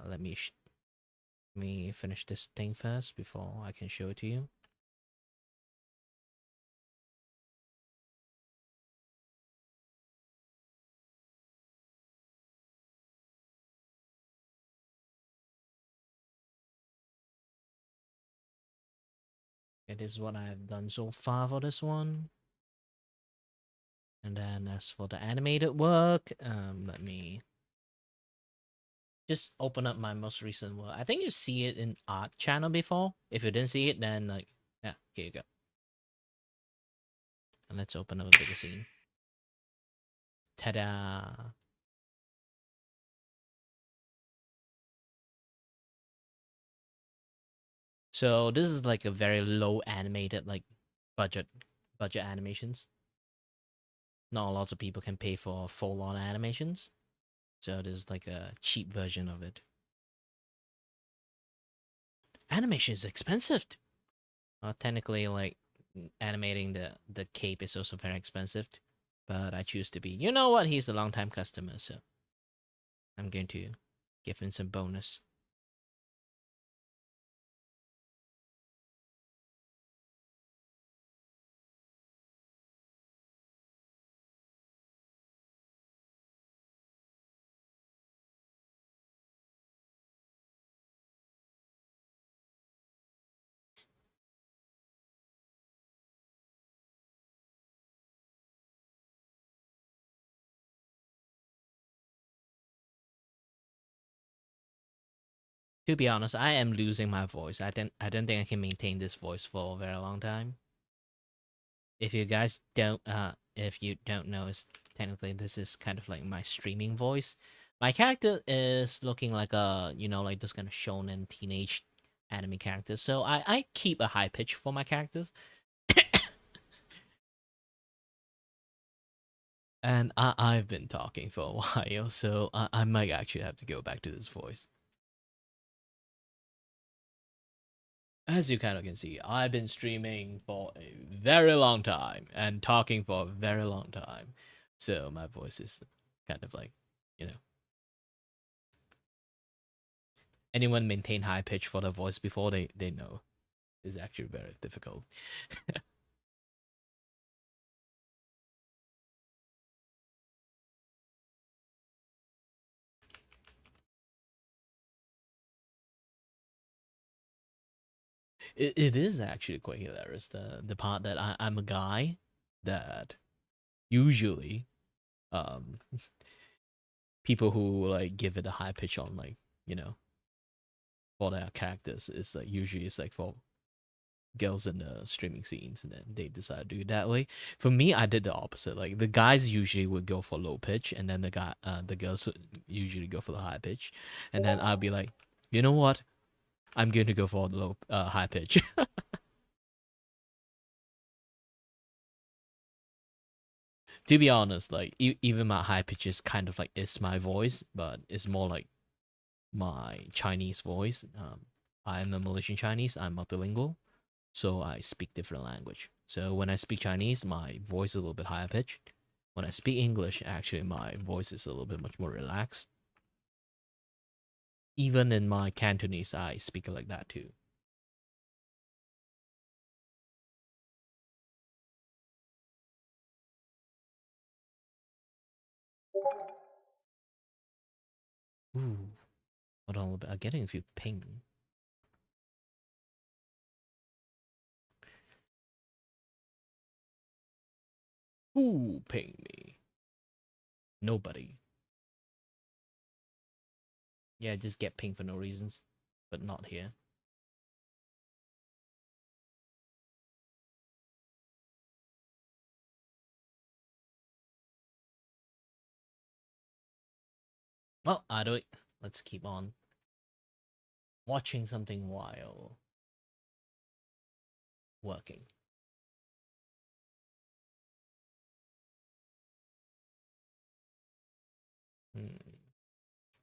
let me finish this thing first before I can show it to you. It is what I've done so far for this one. And then as for the animated work, let me just open up my most recent work. I think you see it in art channel before. If you didn't see it, then like, yeah, here you go. And let's open up a bigger scene. Ta-da! So this is like a very low animated like budget animations. Not lots of people can pay for full-on animations. So there's like a cheap version of it. Animation is expensive. Technically, like animating the cape is also very expensive. But I choose to be. You know what? He's a long-time customer, so I'm going to give him some bonus. To be honest, I am losing my voice. I don't think I can maintain this voice for a very long time. If you guys don't if you don't know, it's technically this is kind of like my streaming voice. My character is looking like a, you know, like this kind of shonen teenage anime character. So I keep a high pitch for my characters. And I've been talking for a while, so I might actually have to go back to this voice. As you kind of can see, I've been streaming for a very long time and talking for a very long time. So my voice is kind of like, you know. Anyone maintain high pitch for their voice before they know is actually very difficult. It is actually quite hilarious. The part that I'm a guy that usually people who like give it a high pitch on, like, you know, for their characters is like usually it's like for girls in the streaming scenes, and then they decide to do it that way. For me, I did the opposite. Like the guys usually would go for low pitch, and then the girls would usually go for the high pitch, and then I'll be like, you know what, I'm going to go for the high pitch. To be honest, like even my high pitch is kind of like it's my voice, but it's more like my Chinese voice. I'm a Malaysian Chinese. I'm multilingual, so I speak different language. So when I speak Chinese, my voice is a little bit higher pitched. When I speak English, actually my voice is a little bit much more relaxed. Even in my Cantonese, I speak like that too. Ooh, hold on a little bit. I'm getting a few ping. Who ping me? Nobody. Yeah, just get ping for no reasons, but not here. Well, I do it. Let's keep on watching something while working.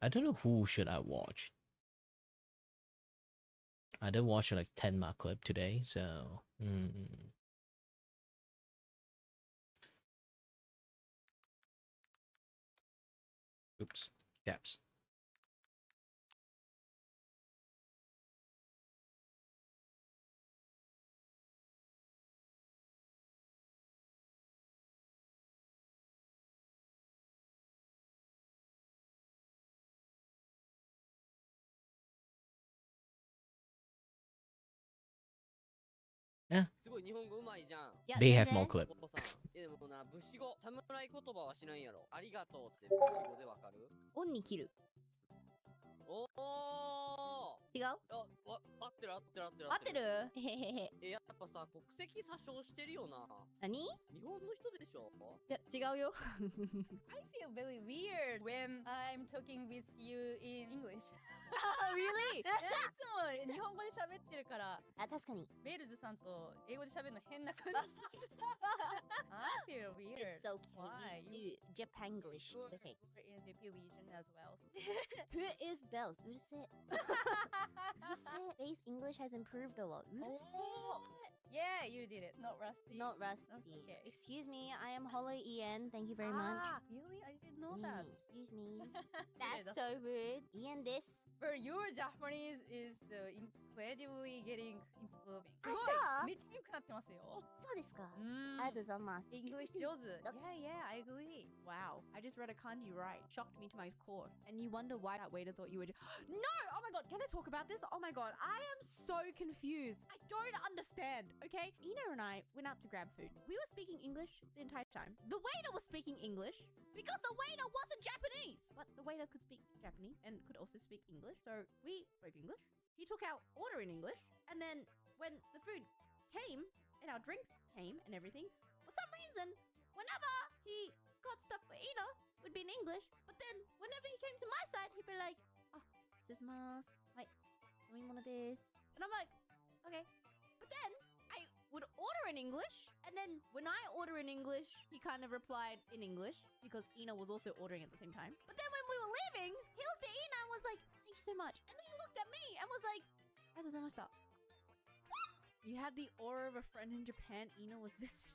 I don't know who should I watch. I did watch like 10 clip today, so oops, caps. Yeah. They have more clip. でもな、武士語、侍言葉は知らんやろ。ありがとうって武士語でわかる？オンに切る。おお。違う？合ってる合ってる合ってる合ってる？へへへ。やっぱさ、国籍詐称してるよな。何？日本の人でしょ？いや、違うよ。I feel very weird when I'm talking with you in English. Really? いつも日本語で喋ってるから。あ、確かに。ベールズさんと英語で喋るの変な感じ。I feel weird. It's okay. Why? We do Japanglish. It's okay. We're in the region as well. Who is Bells? うるせえ。うるせえ。Base English has improved a lot. うるせえ。Yeah, you did it. Not rusty. Not rusty. Okay. Excuse me, I am Holly Ian. Thank you very much. Really? I didn't know that. Excuse me. That's so rude. Ian this. But your Japanese is incredibly getting improving. あ、そう？めっちゃ良くなってますよ。そうですか。ありがとうございます。English 上手。Yeah, I agree. Wow, I just read a kanji right. Shocked me to my core. And you wonder why that waiter thought you were No! Oh my god, can I talk about this? Oh my god, I am so confused. I don't understand, okay? Ina and I went out to grab food. We were speaking English the entire time. The waiter was speaking English because the waiter wasn't Japanese. But the waiter could speak Japanese and could also speak English. So we spoke English. He took our order in English. And then when the food came and our drinks came and everything, for some reason, whenever he got stuff for Ina, it would be in English. But then whenever he came to my side, he'd be like, oh, suzumasu. Like, this. And I'm like, okay. But then I would order in English. And then when I order in English, he kind of replied in English because Ina was also ordering at the same time. But then when we were leaving, he looked at Ina and was like, thank you so much. And then he looked at me and was like, arigatou. You had the aura of a friend in Japan Ina was visiting.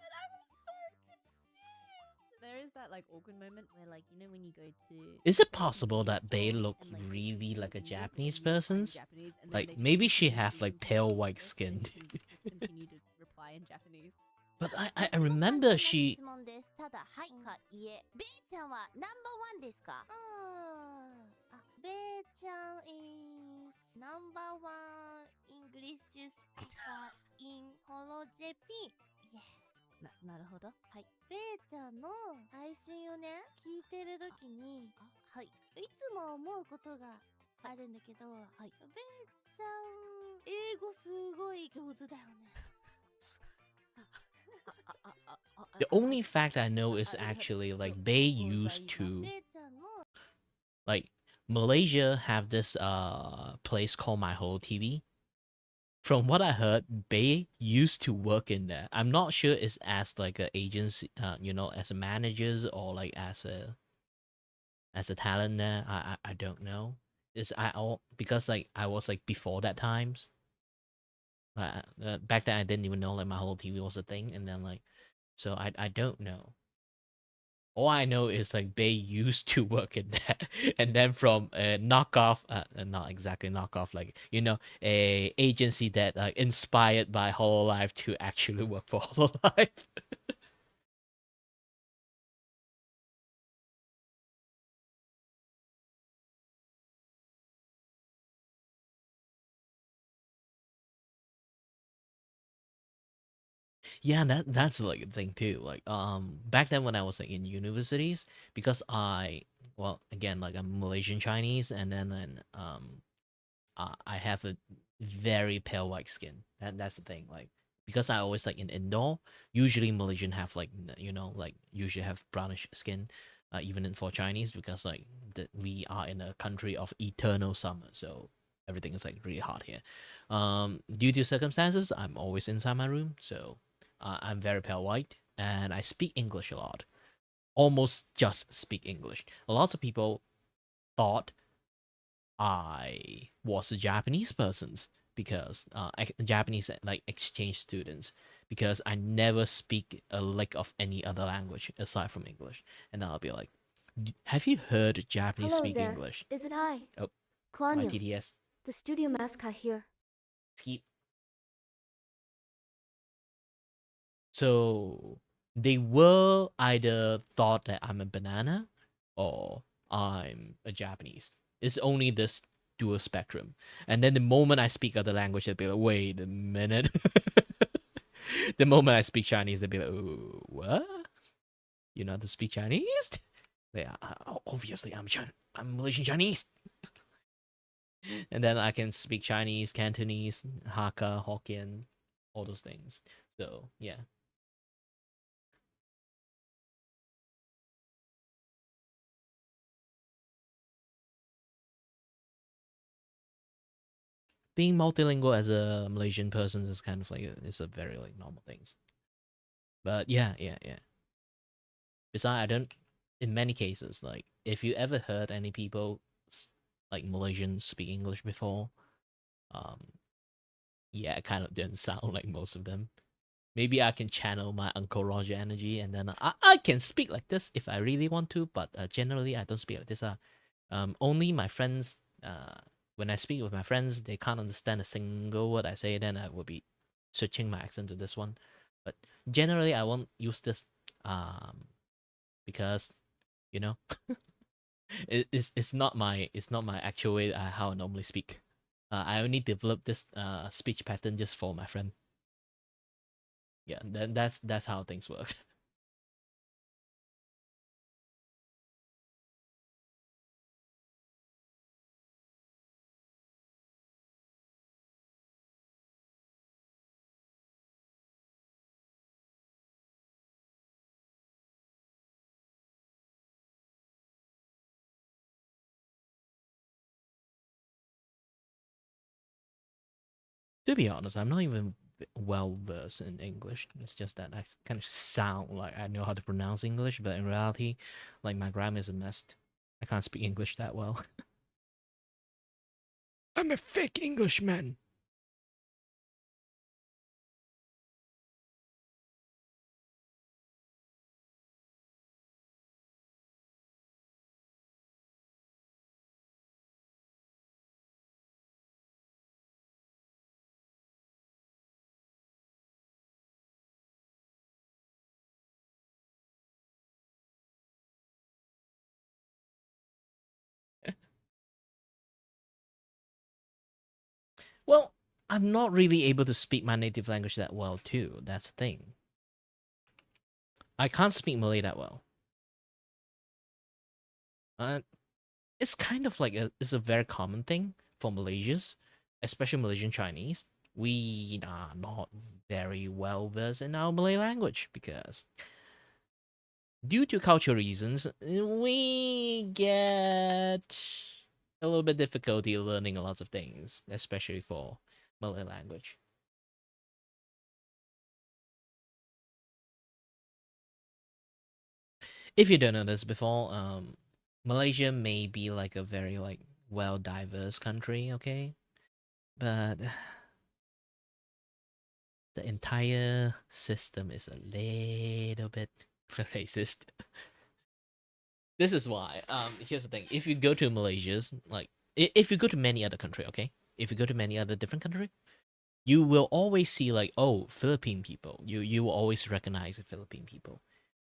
And I was so confused. There is that like awkward moment where like, you know, when you go to... Is it possible that they look really like a Japanese person? Like, maybe she have like pale white skin. Continue to reply in Japanese. But I remember she... ただ、はいか、いえ。ベイちゃんはナンバーワンですか？ベイちゃん is number one English speaker in Holo JP. Yeah. なるほど。はい。ベイちゃんの配信をね、聞いてるときに、はい。いつも思うことがあるんだけど、はい。ベイちゃん、英語すごい上手だよね。The only fact I know is actually like they used to like Malaysia have this place called My Whole TV. From what I heard, Bay used to work in there. I'm not sure it's as like an agency, you know, as a managers or like as a talent there. I don't know. Because like I was like before that times. Back then I didn't even know like My Whole TV was a thing, and then like, so I don't know. All I know is like Bay used to work in that, and then from a knockoff, not exactly knockoff, like, you know, a agency that inspired by Hololive to actually work for Hololive. Yeah, that's like a thing too. Like back then when I was like in universities, because well, again, like I'm Malaysian Chinese, and then I have a very pale white skin. That's the thing. Like, because I always like in indoor, usually Malaysian have like, you know, like usually have brownish skin, even for Chinese, because like we are in a country of eternal summer, so everything is like really hot here. Due to circumstances, I'm always inside my room, so I'm very pale white, and I speak English a lot. Almost just speak English. Lots of people thought I was a Japanese person because Japanese like exchange students, because I never speak a lick of any other language aside from English. And I'll be like, have you heard Japanese Hello speak there. English? Is it I? Oh, Claudia, my TTS. the studio mascot here. Skip. So they were either thought that I'm a banana or I'm a Japanese. It's only this dual spectrum. And then the moment I speak other language, they'll be like, wait a minute. The moment I speak Chinese, they'll be like, oh, what? You know how to speak Chinese? Yeah, obviously I'm Malaysian Chinese. And then I can speak Chinese, Cantonese, Hakka, Hokkien, all those things. So yeah. Being multilingual as a Malaysian person is kind of like it's a very like normal things. But yeah. Besides, I don't. In many cases, like if you ever heard any people like Malaysians speak English before, um, yeah, it kind of didn't sound like most of them. Maybe I can channel my Uncle Roger energy, and then I can speak like this if I really want to. But generally, I don't speak like this. Only my friends. When I speak with my friends, they can't understand a single word I say. Then I will be switching my accent to this one. But generally, I won't use this. Because you know, it's not my actual way how I normally speak. I only developed this speech pattern just for my friend. Yeah, then that's how things work. To be honest, I'm not even well versed in English. It's just that I kind of sound like I know how to pronounce English, but in reality, like my grammar is a mess. I can't speak English that well. I'm a fake Englishman. Well, I'm not really able to speak my native language that well too. That's the thing. I can't speak Malay that well. Uh, it's kind of like it's a very common thing for Malaysians, especially Malaysian Chinese. We are not very well versed in our Malay language because, due to cultural reasons, we get a little bit difficulty learning a lot of things, especially for Malay language. If you don't know this before, Malaysia may be like a very like well diverse country, okay, but the entire system is a little bit racist. This is why. Here's the thing: if you go to Malaysia's, like, if you go to many other country, okay, if you go to many other different country, you will always see like, oh, Philippine people. You will always recognize the Philippine people.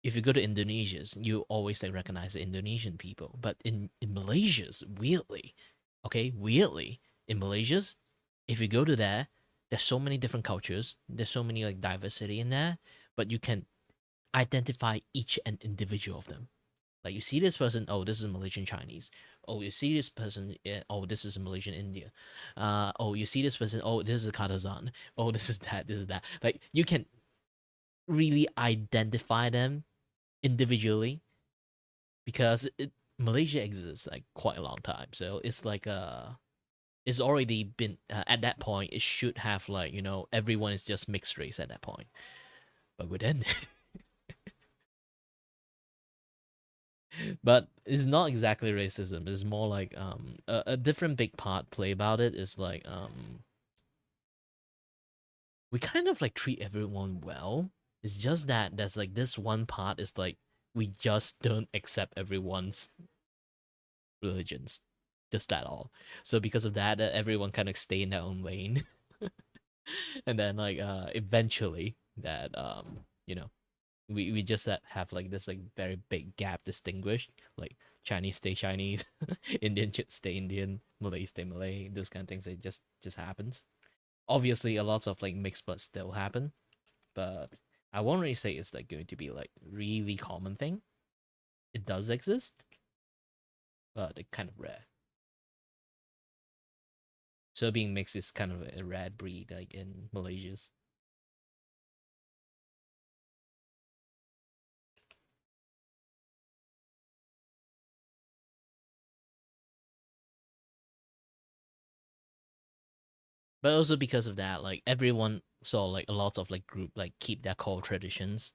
If you go to Indonesia's, you always like recognize the Indonesian people. But in Malaysia's, weirdly, in Malaysia's, if you go to there, there's so many different cultures. There's so many like diversity in there, but you can identify each and individual of them. Like you see this person, oh, this is Malaysian Chinese. Oh, you see this person, oh, this is Malaysian India. Oh, you see this person, oh, this is Katazan. Oh, this is that, this is that. Like you can really identify them individually because Malaysia exists like quite a long time. So it's like it's already been at that point. It should have like everyone is just mixed race at that point. But within but it's not exactly racism. It's more like a different big part play about it is like we kind of like treat everyone well. It's just that there's like this one part is like we just don't accept everyone's religions. Just that all. So because of that, everyone kind of stay in their own lane. And then like eventually that we just have like this like very big gap distinguished, like Chinese stay Chinese, Indian stay Indian, Malay stay Malay, those kind of things. It just happens. Obviously, a lot of like mixed blood still happen, but I won't really say it's like going to be like really common thing. It does exist, but it's kind of rare. So being mixed is kind of a rare breed, like in Malaysia. But also because of that, like everyone saw like a lot of like group like keep their core traditions,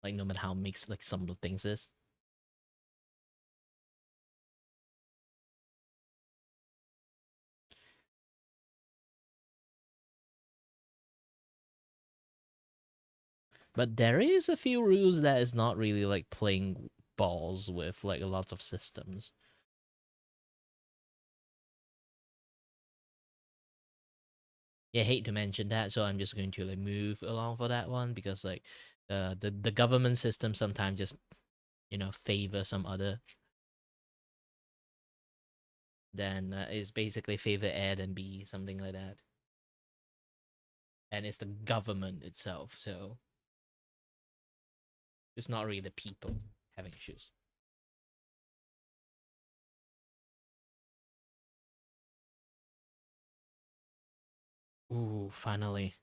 like no matter how mixed like some of the things is. But there is a few rules that is not really like playing balls with like a lot of systems. Yeah, I hate to mention that, so I'm just going to like move along for that one because like the government system sometimes just favor some other. Then it's basically favor A than B, something like that. And it's the government itself, so it's not really the people having issues. Ooh, finally,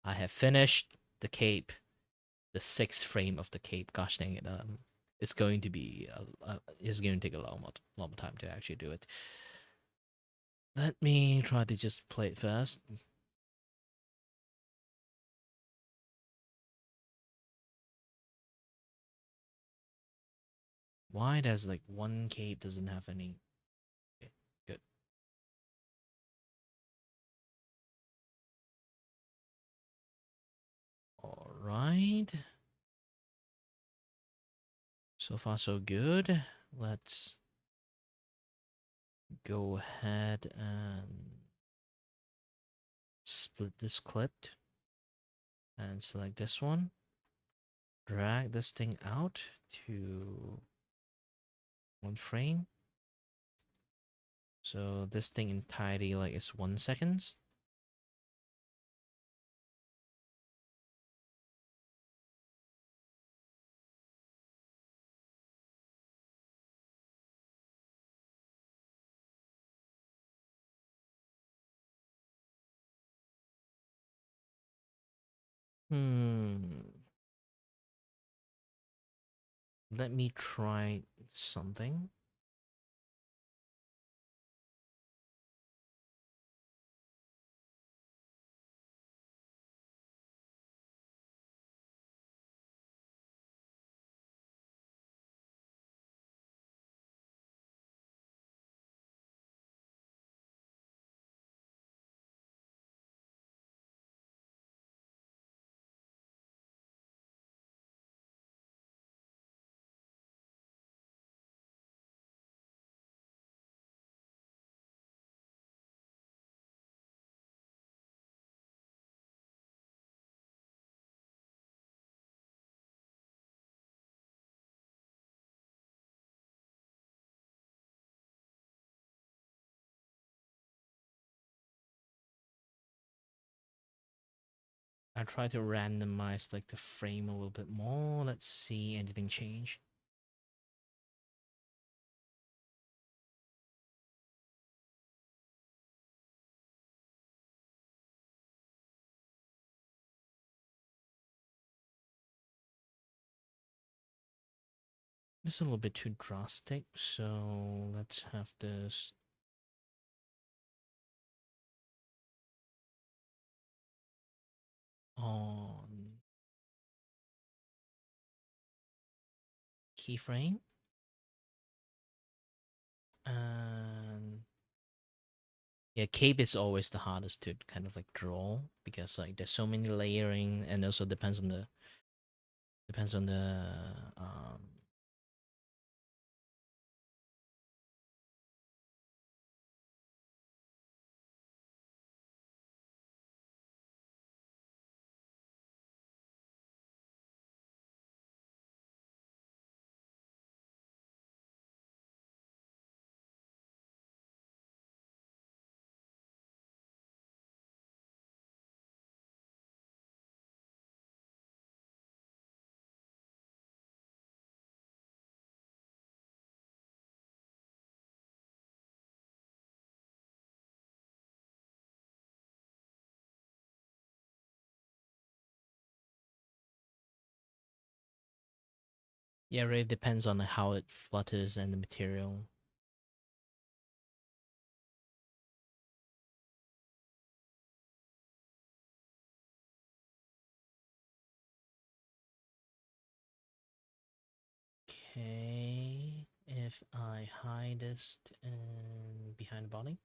I have finished the cape, the 6th frame of the cape. Gosh dang it! It's going to be it's going to take a long time to actually do it. Let me try to just play it first. Why does like one cape doesn't have any? Okay, good. All right. So far, so good. Let's go ahead and split this clip and select this one. Drag this thing out to 1 frame. So this thing entirely like is 1 second. Let me try something. I try to randomize like the frame a little bit more. Let's see anything change. This is a little bit too drastic, so let's have this on keyframe. And yeah, cape is always the hardest to kind of like draw because like there's so many layering and also depends on the um Yeah, really depends on how it flutters and the material. Okay, if I hide this and behind the body.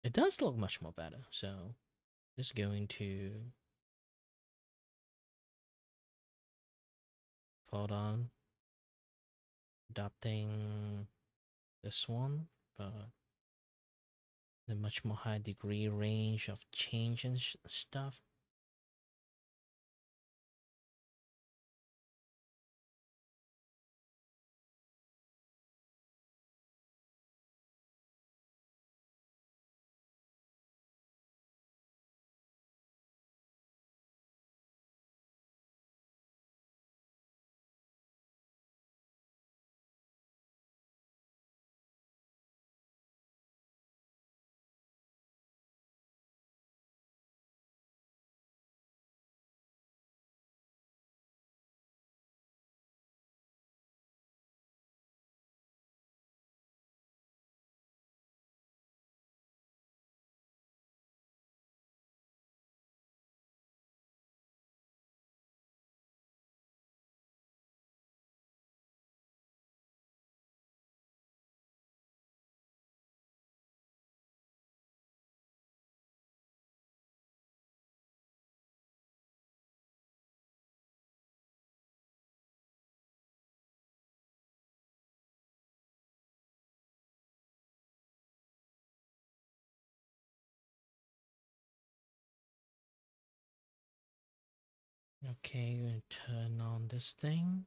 It does look much more better, so just going to hold on, adopting this one, but the much more high degree range of change and stuff. Okay, going to turn on this thing.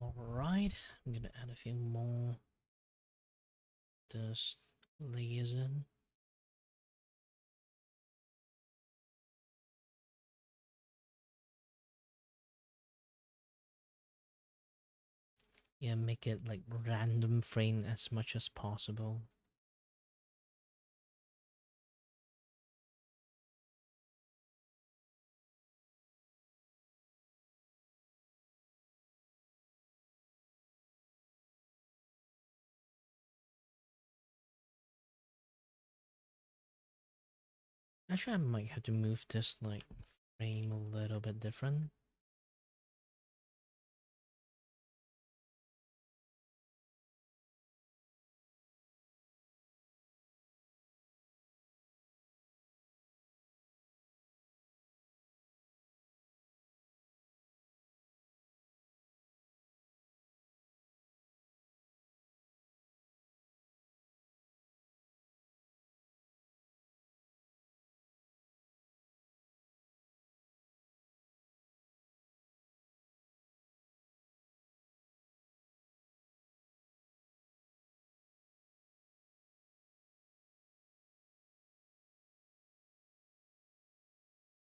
Alright, I'm gonna add a few more. Just layers in. Yeah, make it like random frame as much as possible. Actually, I might have to move this like frame a little bit different.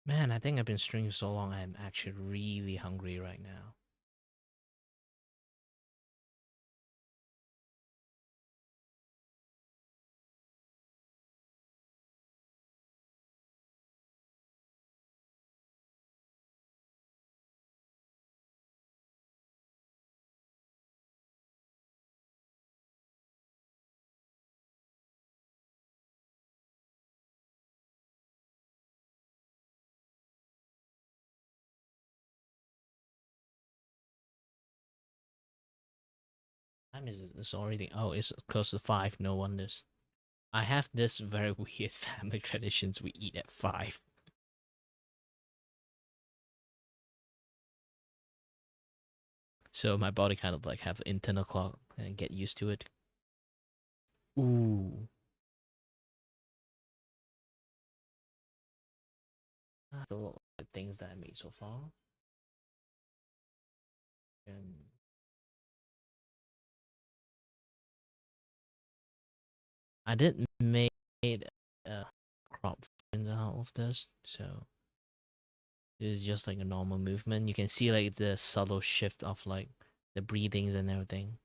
Man, I think I've been streaming so long, I'm actually really hungry right now. time is it? It's already it's close to 5. No wonders. I have this very weird family traditions. We eat at 5. So my body kind of like have an internal clock and get used to it. Ooh. The little things that I made so far. And I did made crop out of this, so it's just like a normal movement. You can see like the subtle shift of like the breathings and everything.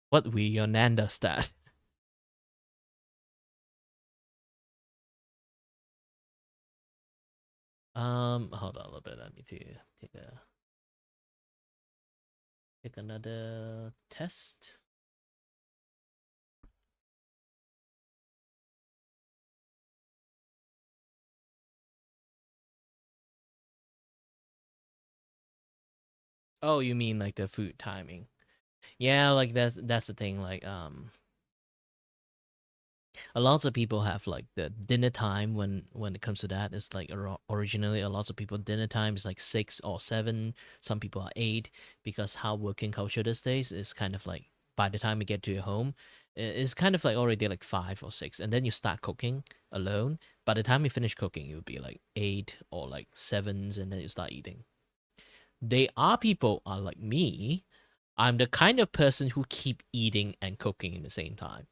What your nan does that? Hold on a little bit. I need to take another test. Oh, you mean like the food timing? Yeah, like that's the thing. Like a lot of people have like the dinner time when it comes to that. It's like originally a lot of people dinner time is like 6 or 7. Some people are 8 because how working culture these days is kind of like by the time you get to your home, it's kind of like already like 5 or 6, and then you start cooking alone. By the time you finish cooking, it would be like 8 or like 7s, and then you start eating. They are people are like me. I'm the kind of person who keep eating and cooking in the same time.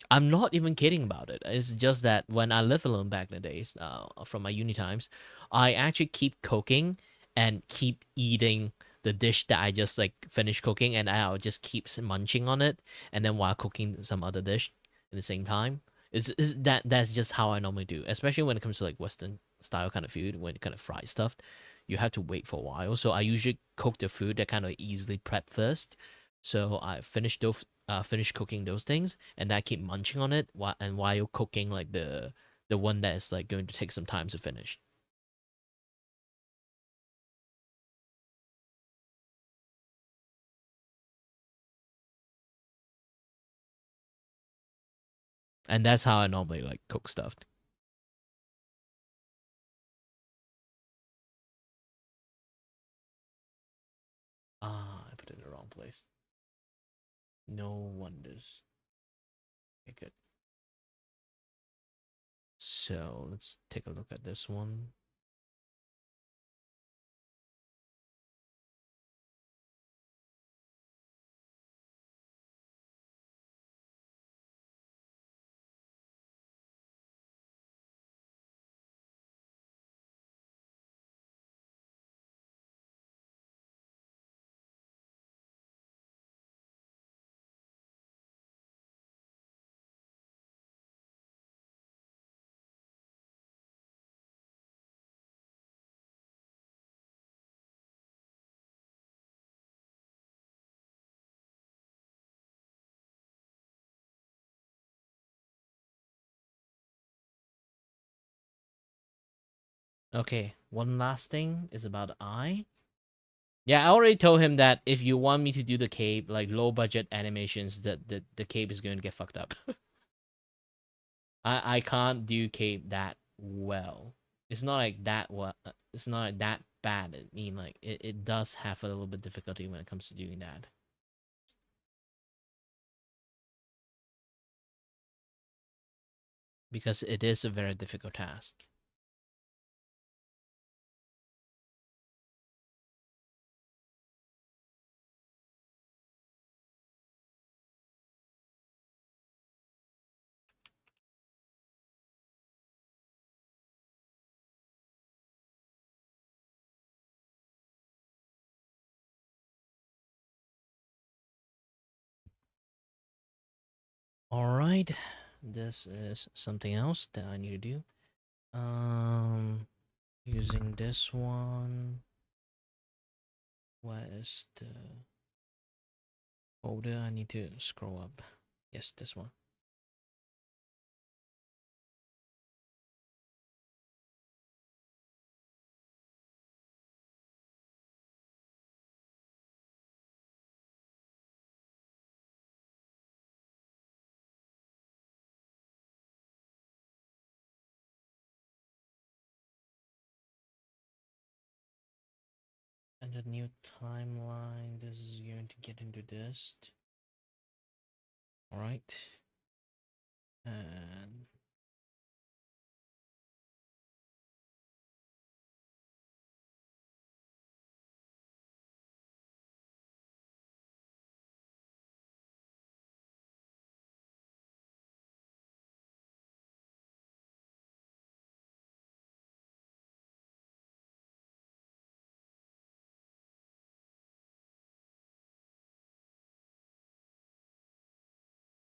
I'm not even kidding about it. It's just that when I lived alone back in the days, from my uni times, I actually keep cooking and keep eating the dish that I just like finished cooking, and I'll just keep munching on it, and then while cooking some other dish at the same time. That's just how I normally do, especially when it comes to like Western style kind of food, when it kind of fried stuff. You have to wait for a while, so I usually cook the food that kind of easily prep first. So I finish cooking those things, and I keep munching on it while cooking like the one that is like going to take some time to finish. And that's how I normally like cook stuff. I put it in the wrong place. No wonders. Okay, good. So let's take a look at this one. Okay, one last thing is about eye. Yeah, I already told him that if you want me to do the cape, like low budget animations, that the cape is going to get fucked up. I can't do cape that well. It's not like that it's not like that bad. I mean, like it does have a little bit difficulty when it comes to doing that. Because it is a very difficult task. All right. this is something else that I need to do. Using this one. What is the folder? I need to scroll up. Yes, this one. And the new timeline, this is going to get into this. Alright. And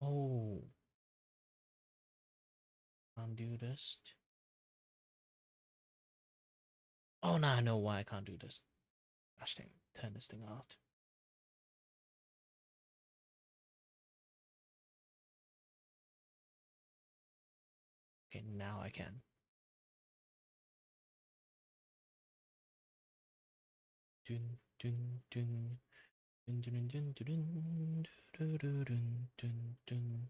oh, undo this. Oh, now I know why I can't do this. Gosh dang, turn this thing off. Okay, now I can. Dun dun dun dun dun dun dun dun dun dun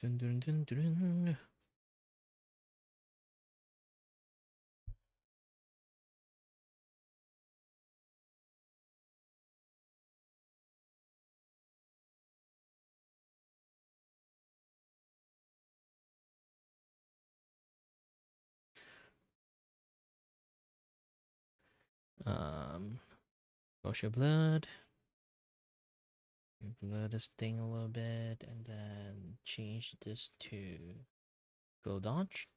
dun dun dun dun. Wash your blood. Blur this thing a little bit, and then change this to go dodge.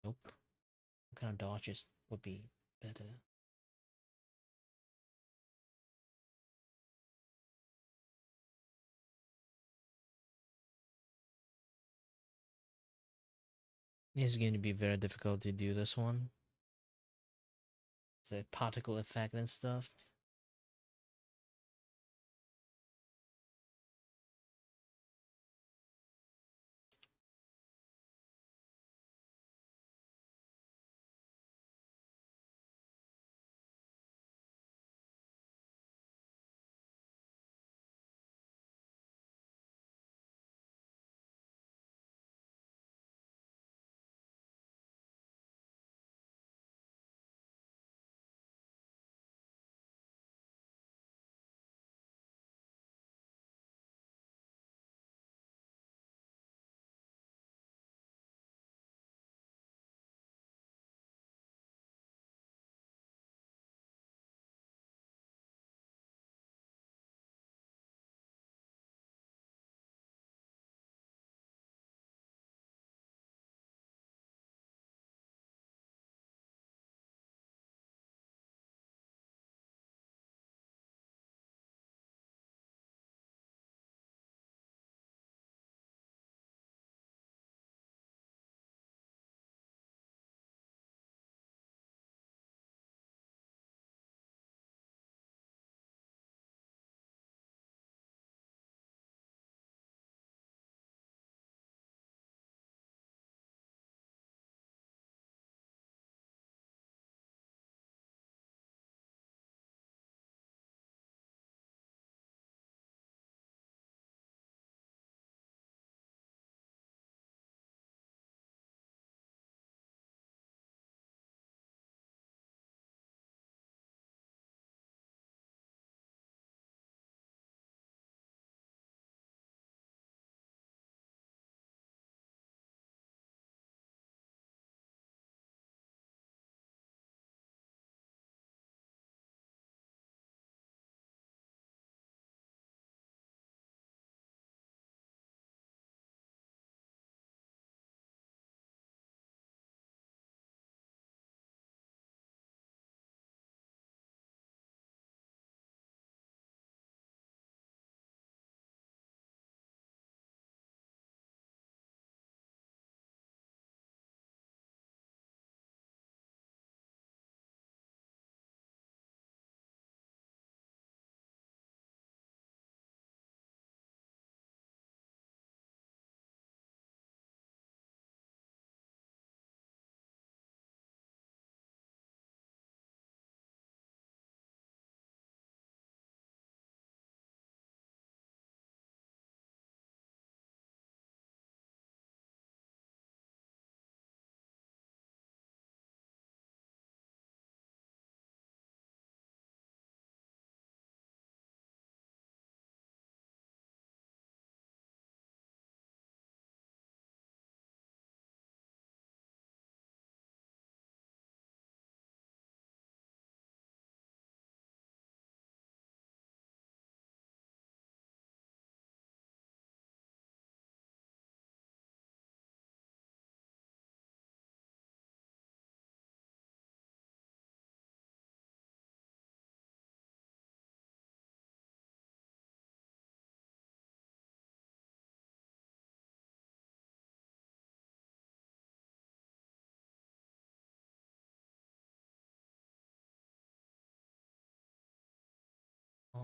Nope. What kind of dodges would be better? It's going to be very difficult to do this one. It's a particle effect and stuff.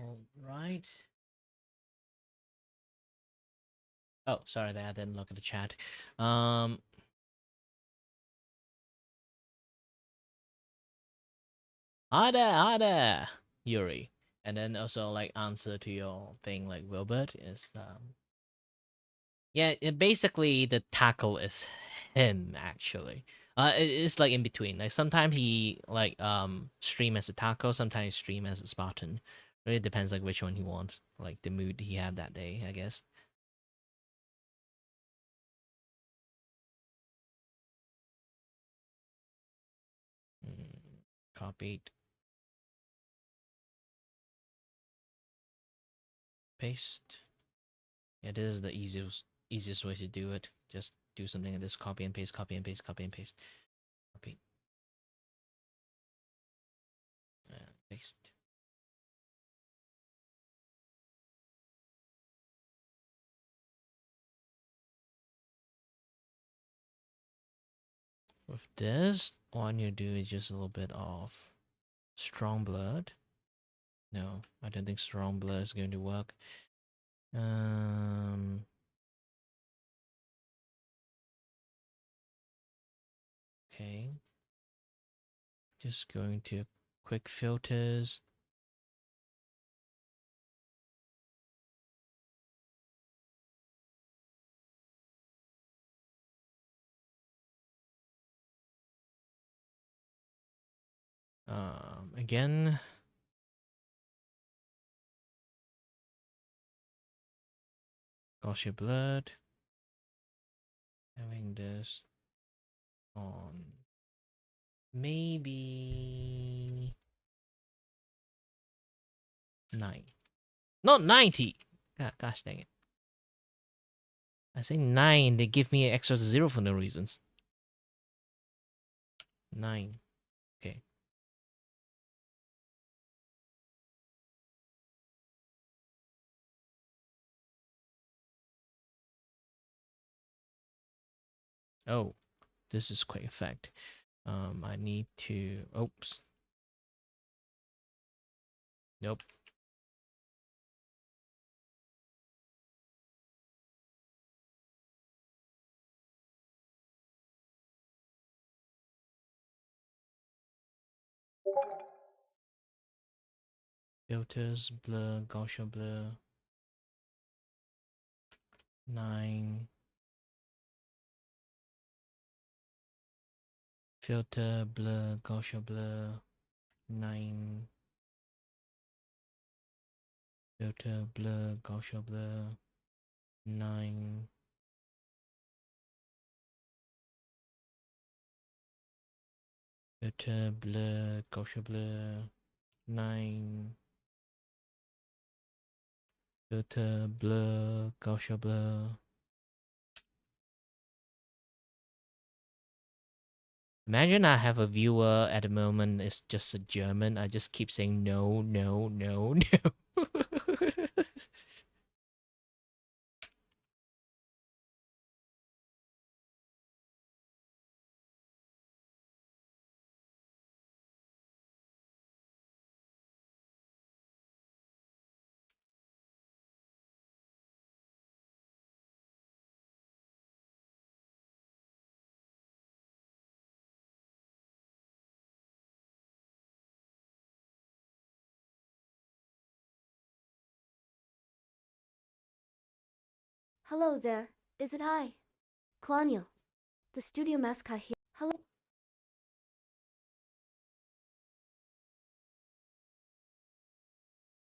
All right. Oh, sorry that I didn't look at the chat. Hi there, Yuri. And then also like answer to your thing like Wilbert is yeah, basically the tackle is him actually. It's like in between. Like sometimes he like stream as a tackle, sometimes he stream as a Spartan. Really depends like which one he wants, like the mood he have that day, I guess. Copied. Paste. Yeah, this is the easiest way to do it. Just do something like this: copy and paste, copy and paste, copy and paste, copy, paste. With this, all I need to do is just a little bit of strong blood. No, I don't think strong blood is going to work. Okay. Just going to quick filters. Again. Gaussian blood. Having this on maybe 9. Not 90. God, gosh dang it. I say 9, they give me an extra 0 for no reasons. 9. Okay. Oh, this is quick effect. I need to... Oops. Nope. Filters, blur, Gaussian blur. 9. Filter, blur, Gaussian blur. 9. Filter, blur, Gaussian blur. 9. Filter, blur, Gaussian blur. 9. Filter, blur, Gaussian blur. Imagine I have a viewer at the moment, it's just a German. I just keep saying no, no, no, no. Hello there, is it I? Claudio, the studio mascot here. Hello.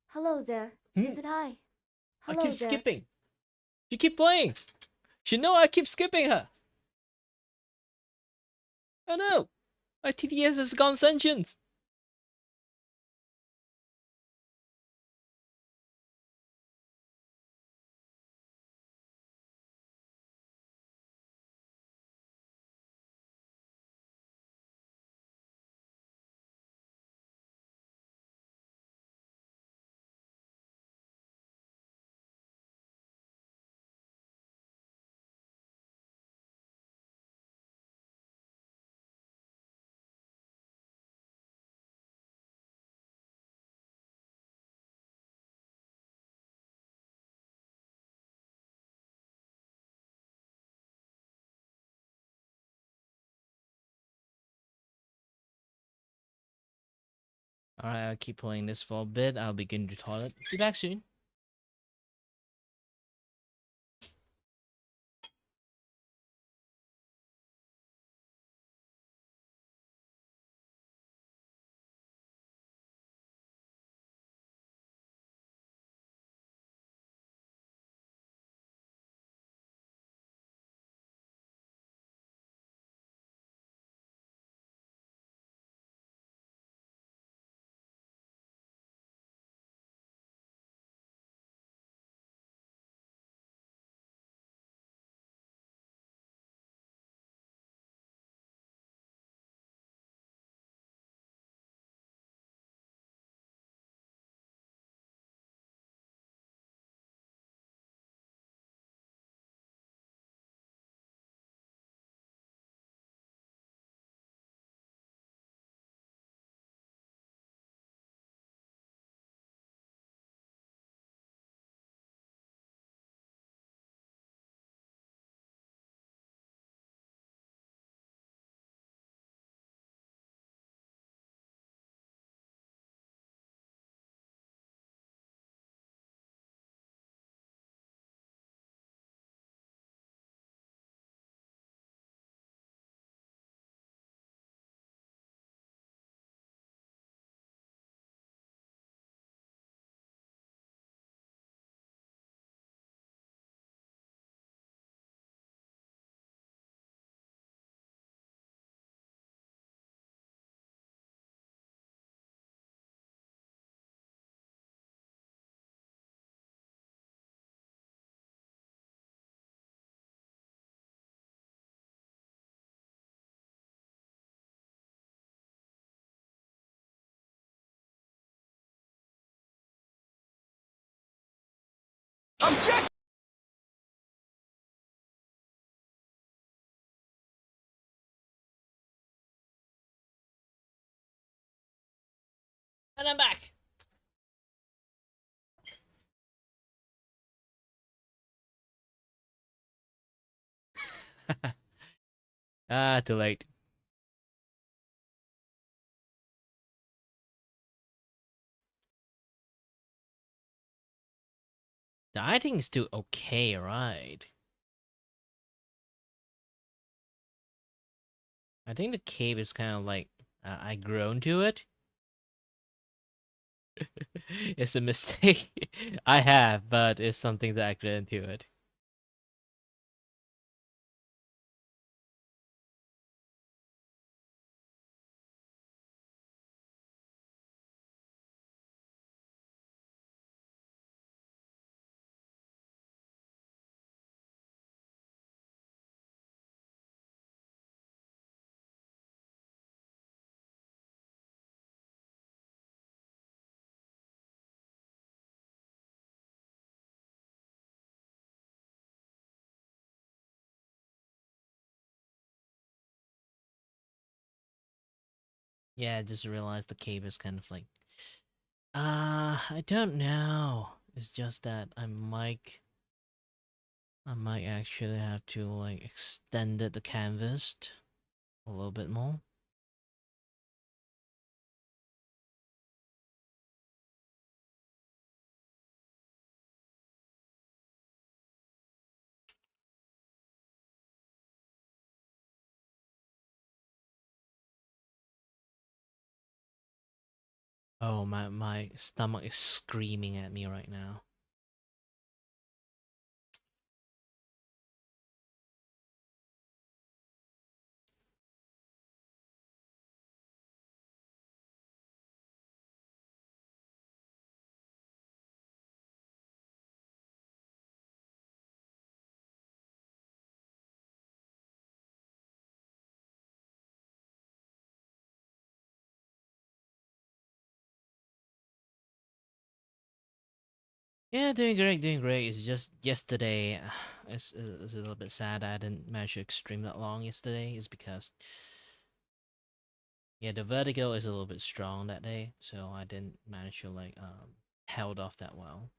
Hello there, is it I? I Hello keep there. skipping. She keep playing. She know I keep skipping her. Oh no, my TTS has gone sentient. Alright, I'll keep playing this for a bit. I'll be going to the toilet. Be back soon. Objection! And I'm back. Too late. The lighting is still okay, right? I think the cave is kind of like I grown to it. It's a mistake. I have, but it's something that I grown to it. Yeah, I just realized the cave is kind of like I don't know. It's just that I might actually have to like extend the canvas a little bit more. Oh, my stomach is screaming at me right now. Yeah, doing great, doing great. It's just yesterday, it's a little bit sad I didn't manage to stream that long yesterday. Is because yeah, the vertigo is a little bit strong that day, so I didn't manage to like held off that well.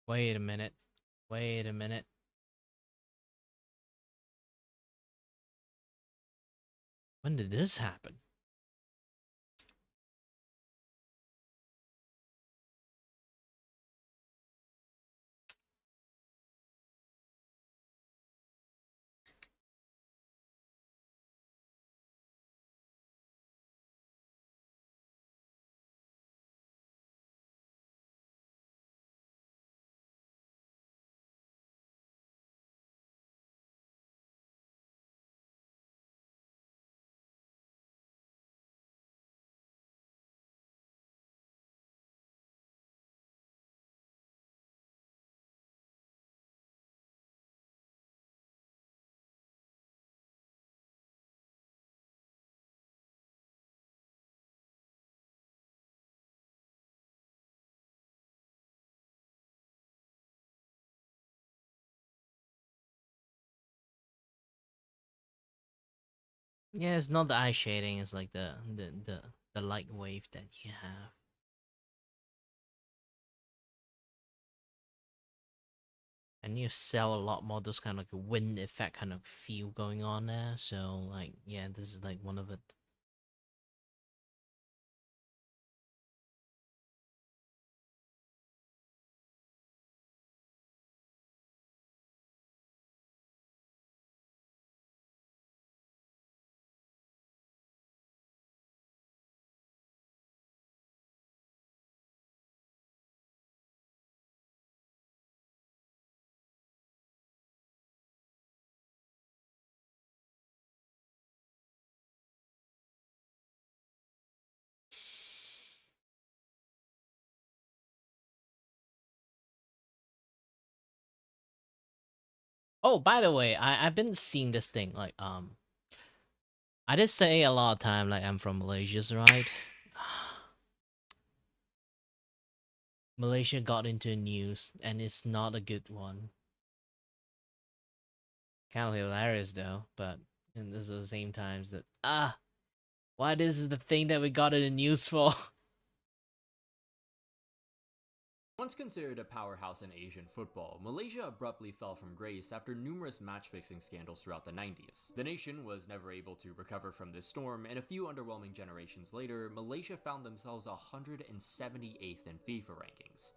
Wait a minute. Wait a minute. When did this happen? Yeah, it's not the eye shading, it's like the light wave that you have. And you sell a lot more those kind of like wind effect kind of feel going on there. So like yeah, this is like one of it. Oh, by the way, I've been seeing this thing like I did say a lot of time like I'm from Malaysia, right? Malaysia got into news and it's not a good one. Kind of hilarious though, but and this is the same times that why this is the thing that we got in the news for? Once considered a powerhouse in Asian football, Malaysia abruptly fell from grace after numerous match-fixing scandals throughout the 90s. The nation was never able to recover from this storm, and a few underwhelming generations later, Malaysia found themselves 178th in FIFA rankings.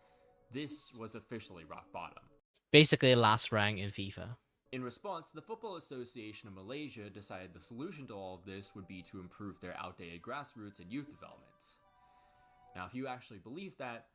This was officially rock bottom. Basically last rank in FIFA. In response, the Football Association of Malaysia decided the solution to all of this would be to improve their outdated grassroots and youth development. Now, if you actually believe that,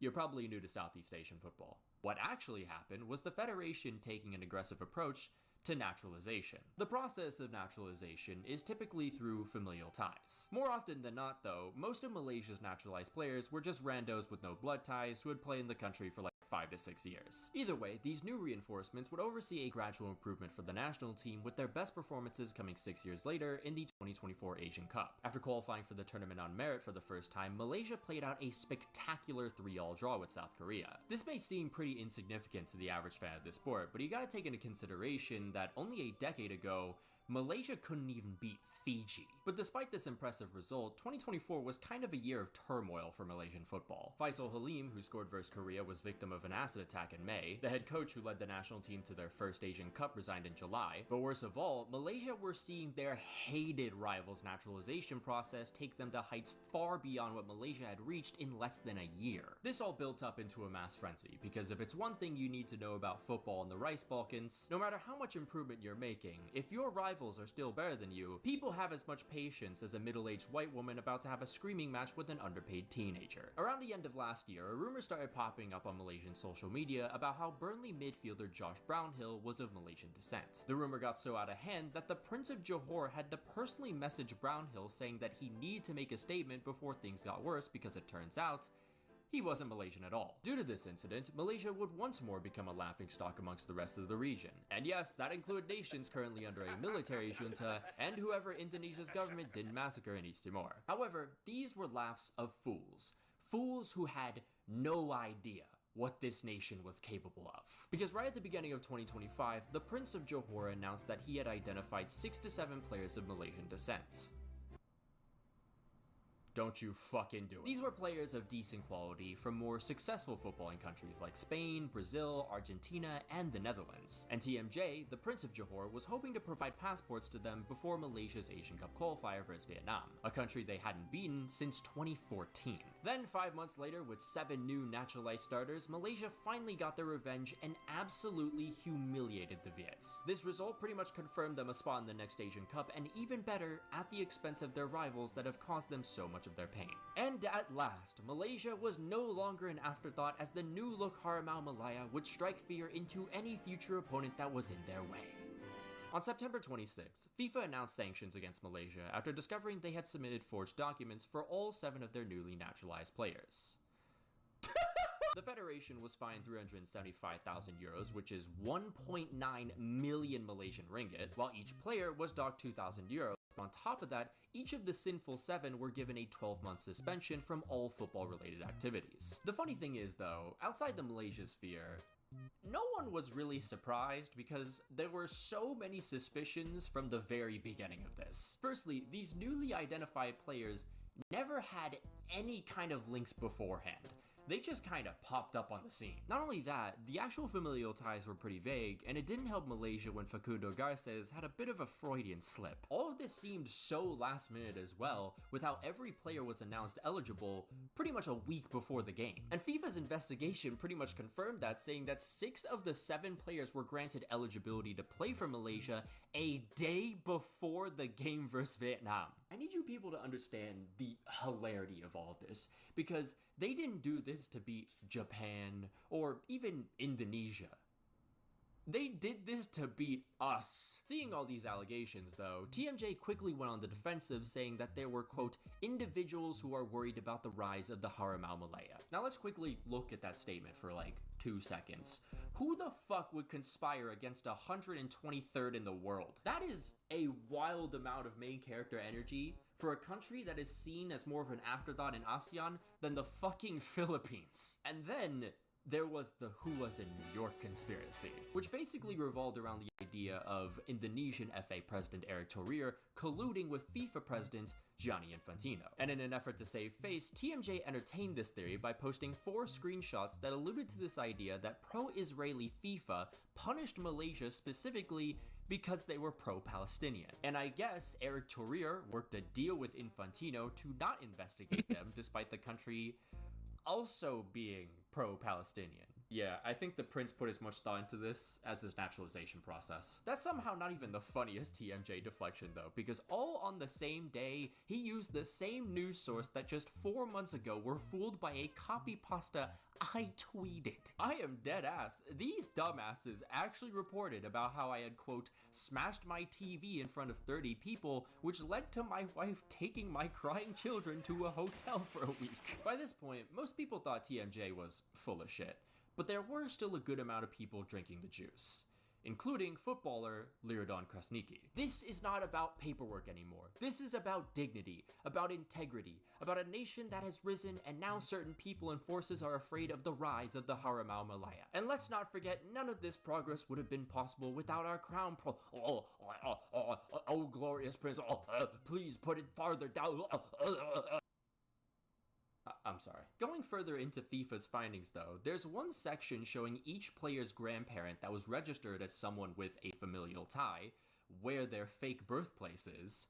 you're probably new to Southeast Asian football. What actually happened was the Federation taking an aggressive approach to naturalization. The process of naturalization is typically through familial ties. More often than not though, most of Malaysia's naturalized players were just randos with no blood ties who had played in the country for like 5 to 6 years. Either way, these new reinforcements would oversee a gradual improvement for the national team, with their best performances coming 6 years later in the 2024 Asian Cup. After qualifying for the tournament on merit for the first time, Malaysia played out a spectacular 3-all draw with South Korea. This may seem pretty insignificant to the average fan of this sport, but you gotta take into consideration that only a decade ago, Malaysia couldn't even beat Fiji. But despite this impressive result, 2024 was kind of a year of turmoil for Malaysian football. Faisal Halim, who scored versus Korea, was victim of an acid attack in May. The head coach who led the national team to their first Asian Cup resigned in July. But worst of all, Malaysia were seeing their hated rivals' naturalization process take them to heights far beyond what Malaysia had reached in less than a year. This all built up into a mass frenzy, because if it's one thing you need to know about football in the Rice Balkans, no matter how much improvement you're making, if your rivals are still better than you, people have as much patience as a middle-aged white woman about to have a screaming match with an underpaid teenager. Around the end of last year, a rumor started popping up on Malaysian social media about how Burnley midfielder Josh Brownhill was of Malaysian descent. The rumor got so out of hand that the Prince of Johor had to personally message Brownhill saying that he needed to make a statement before things got worse, because it turns out he wasn't Malaysian at all. Due to this incident, Malaysia would once more become a laughingstock amongst the rest of the region. And yes, that included nations currently under a military junta and whoever Indonesia's government didn't massacre in East Timor. However, these were laughs of fools. Fools who had no idea what this nation was capable of. Because right at the beginning of 2025, the Prince of Johor announced that he had identified 6 to 7 players of Malaysian descent. don't you fucking do it. These were players of decent quality from more successful footballing countries like Spain, Brazil, Argentina, and the Netherlands. And TMJ, the Prince of Johor, was hoping to provide passports to them before Malaysia's Asian Cup qualifier versus Vietnam, a country they hadn't beaten since 2014. Then 5 months later, with 7 new naturalized starters, Malaysia finally got their revenge and absolutely humiliated the Viets. This result pretty much confirmed them a spot in the next Asian Cup, and even better, at the expense of their rivals that have caused them so much of their pain. And at last, Malaysia was no longer an afterthought, as the new look Harimau Malaya would strike fear into any future opponent that was in their way. On September 26th, FIFA announced sanctions against Malaysia after discovering they had submitted forged documents for all 7 of their newly naturalized players. The federation was fined 375,000 euros, which is 1.9 million Malaysian ringgit, while each player was docked 2,000 euros. On top of that, each of the sinful 7 were given a 12-month suspension from all football-related activities. The funny thing is, though, outside the Malaysia sphere, no one was really surprised because there were so many suspicions from the very beginning of this. Firstly, these newly identified players never had any kind of links beforehand. They just kind of popped up on the scene. Not only that, the actual familial ties were pretty vague, and it didn't help Malaysia when Facundo Garces had a bit of a Freudian slip. All of this seemed so last minute as well, with how every player was announced eligible pretty much a week before the game. And FIFA's investigation pretty much confirmed that, saying that 6 of the 7 players were granted eligibility to play for Malaysia a day before the game versus Vietnam. I need you people to understand the hilarity of all of this, because they didn't do this to beat Japan or even Indonesia. They did this to beat us. Seeing all these allegations, though, TMJ quickly went on the defensive, saying that there were, quote, individuals who are worried about the rise of the Harimau Malaya. Now let's quickly look at that statement for like 2 seconds. Who the fuck would conspire against 123rd in the world? That is a wild amount of main character energy for a country that is seen as more of an afterthought in ASEAN than the fucking Philippines. And then there was the Who Was in New York conspiracy, which basically revolved around the idea of Indonesian FA President Erick Thohir colluding with FIFA President Gianni Infantino. And in an effort to save face, TMJ entertained this theory by posting 4 screenshots that alluded to this idea that pro-Israeli FIFA punished Malaysia specifically because they were pro-Palestinian. And I guess Erick Thohir worked a deal with Infantino to not investigate them, despite the country also being pro-Palestinian. Yeah, I think the prince put as much thought into this as his naturalization process. That's somehow not even the funniest TMJ deflection though, because all on the same day, he used the same news source that just 4 months ago were fooled by a copy pasta I tweeted. I am dead ass. These dumbasses actually reported about how I had, quote, smashed my TV in front of 30 people, which led to my wife taking my crying children to a hotel for a week. By this point, most people thought TMJ was full of shit, but there were still a good amount of people drinking the juice, including footballer Liridon Krasniki. This is not about paperwork anymore. This is about dignity, about integrity, about a nation that has risen, and now certain people and forces are afraid of the rise of the Harimau Malaya. And let's not forget, none of this progress would have been possible without our crown oh, glorious prince, please put it farther down. I'm sorry. Going further into FIFA's findings though, there's one section showing each player's grandparent that was registered as someone with a familial tie, where their fake birthplace is,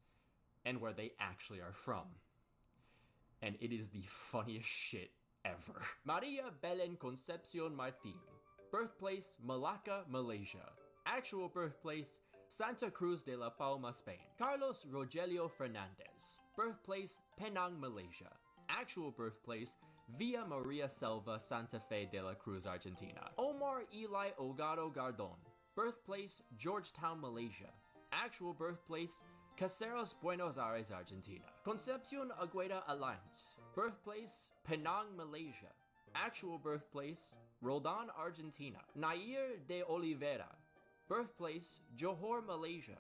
and where they actually are from. And it is the funniest shit ever. Maria Belén Concepcion Martin. Birthplace, Malacca, Malaysia. Actual birthplace, Santa Cruz de la Palma, Spain. Carlos Rogelio Fernandez. Birthplace, Penang, Malaysia. Actual birthplace, Villa Maria Selva, Santa Fe de la Cruz, Argentina. Omar Eli Ogado Gardon. Birthplace, Georgetown, Malaysia. Actual birthplace, Caseros, Buenos Aires, Argentina. Concepcion Agueda Alliance. Birthplace, Penang, Malaysia. Actual birthplace, Roldan, Argentina. Nair de Oliveira. Birthplace, Johor, Malaysia.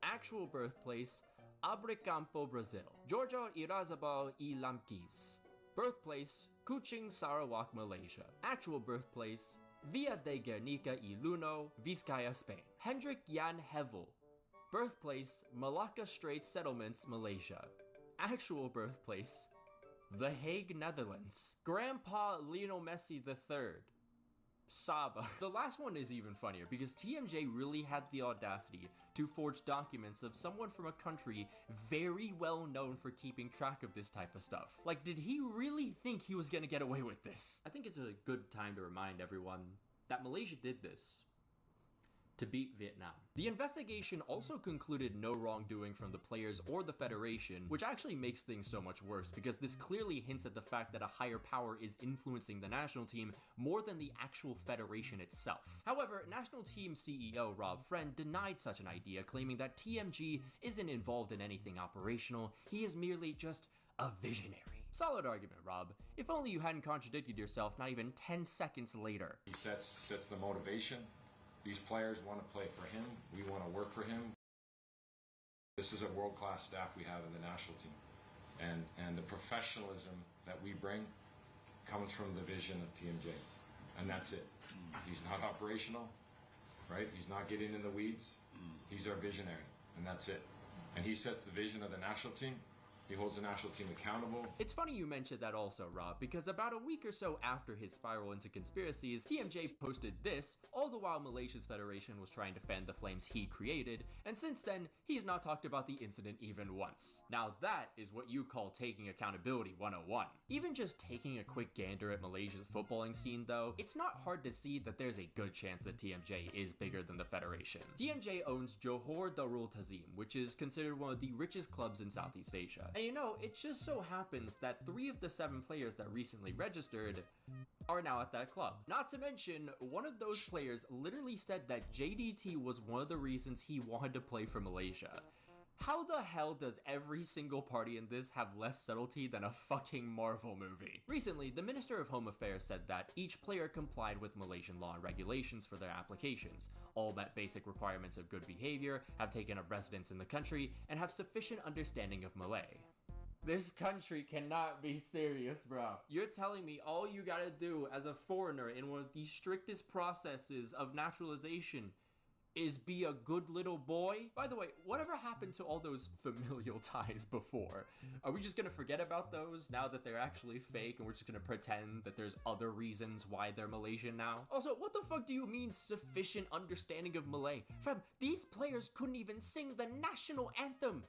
Actual birthplace, Abricampo, Brazil. Giorgio Irazabal y Lamquis. Birthplace, Kuching, Sarawak, Malaysia. Actual birthplace, Villa de Guernica y Luno, Vizcaya, Spain. Hendrik Jan Hevel. Birthplace, Malacca Strait Settlements, Malaysia. Actual birthplace, The Hague, Netherlands. Grandpa Lionel Messi III. Saba. The last one is even funnier because TMJ really had the audacity to forge documents of someone from a country very well known for keeping track of this type of stuff. Like, did he really think he was gonna get away with this? I think it's a good time to remind everyone that Malaysia did this to beat Vietnam. The investigation also concluded no wrongdoing from the players or the federation, which actually makes things so much worse because this clearly hints at the fact that a higher power is influencing the national team more than the actual federation itself. However, national team CEO Rob Friend denied such an idea, claiming that TMG isn't involved in anything operational, he is merely just a visionary. Solid argument, Rob. If only you hadn't contradicted yourself not even 10 seconds later. He sets the motivation. These players want to play for him. We want to work for him. This is a world-class staff we have in the national team. And the professionalism that we bring comes from the vision of TMJ. And that's it. He's not operational, right? He's not getting in the weeds. He's our visionary, and that's it. And he sets the vision of the national team. He holds the national team accountable. It's funny you mentioned that also, Rob, because about a week or so after his spiral into conspiracies, TMJ posted this, all the while Malaysia's federation was trying to fan the flames he created, and since then, he's not talked about the incident even once. Now that is what you call taking accountability 101. Even just taking a quick gander at Malaysia's footballing scene though, it's not hard to see that there's a good chance that TMJ is bigger than the federation. TMJ owns Johor Darul Ta'zim, which is considered one of the richest clubs in Southeast Asia. And you know, it just so happens that 3 of the 7 players that recently registered are now at that club. Not to mention, one of those players literally said that JDT was one of the reasons he wanted to play for Malaysia. How the hell does every single party in this have less subtlety than a fucking Marvel movie? Recently, the Minister of Home Affairs said that each player complied with Malaysian law and regulations for their applications, all met basic requirements of good behavior, have taken up residence in the country, and have sufficient understanding of Malay. This country cannot be serious, bro. You're telling me all you gotta do as a foreigner in one of the strictest processes of naturalization is be a good little boy? By the way, whatever happened to all those familial ties before? Are we just gonna forget about those now that they're actually fake and we're just gonna pretend that there's other reasons why they're Malaysian now? Also, what the fuck do you mean sufficient understanding of Malay? Fam, these players couldn't even sing the national anthem.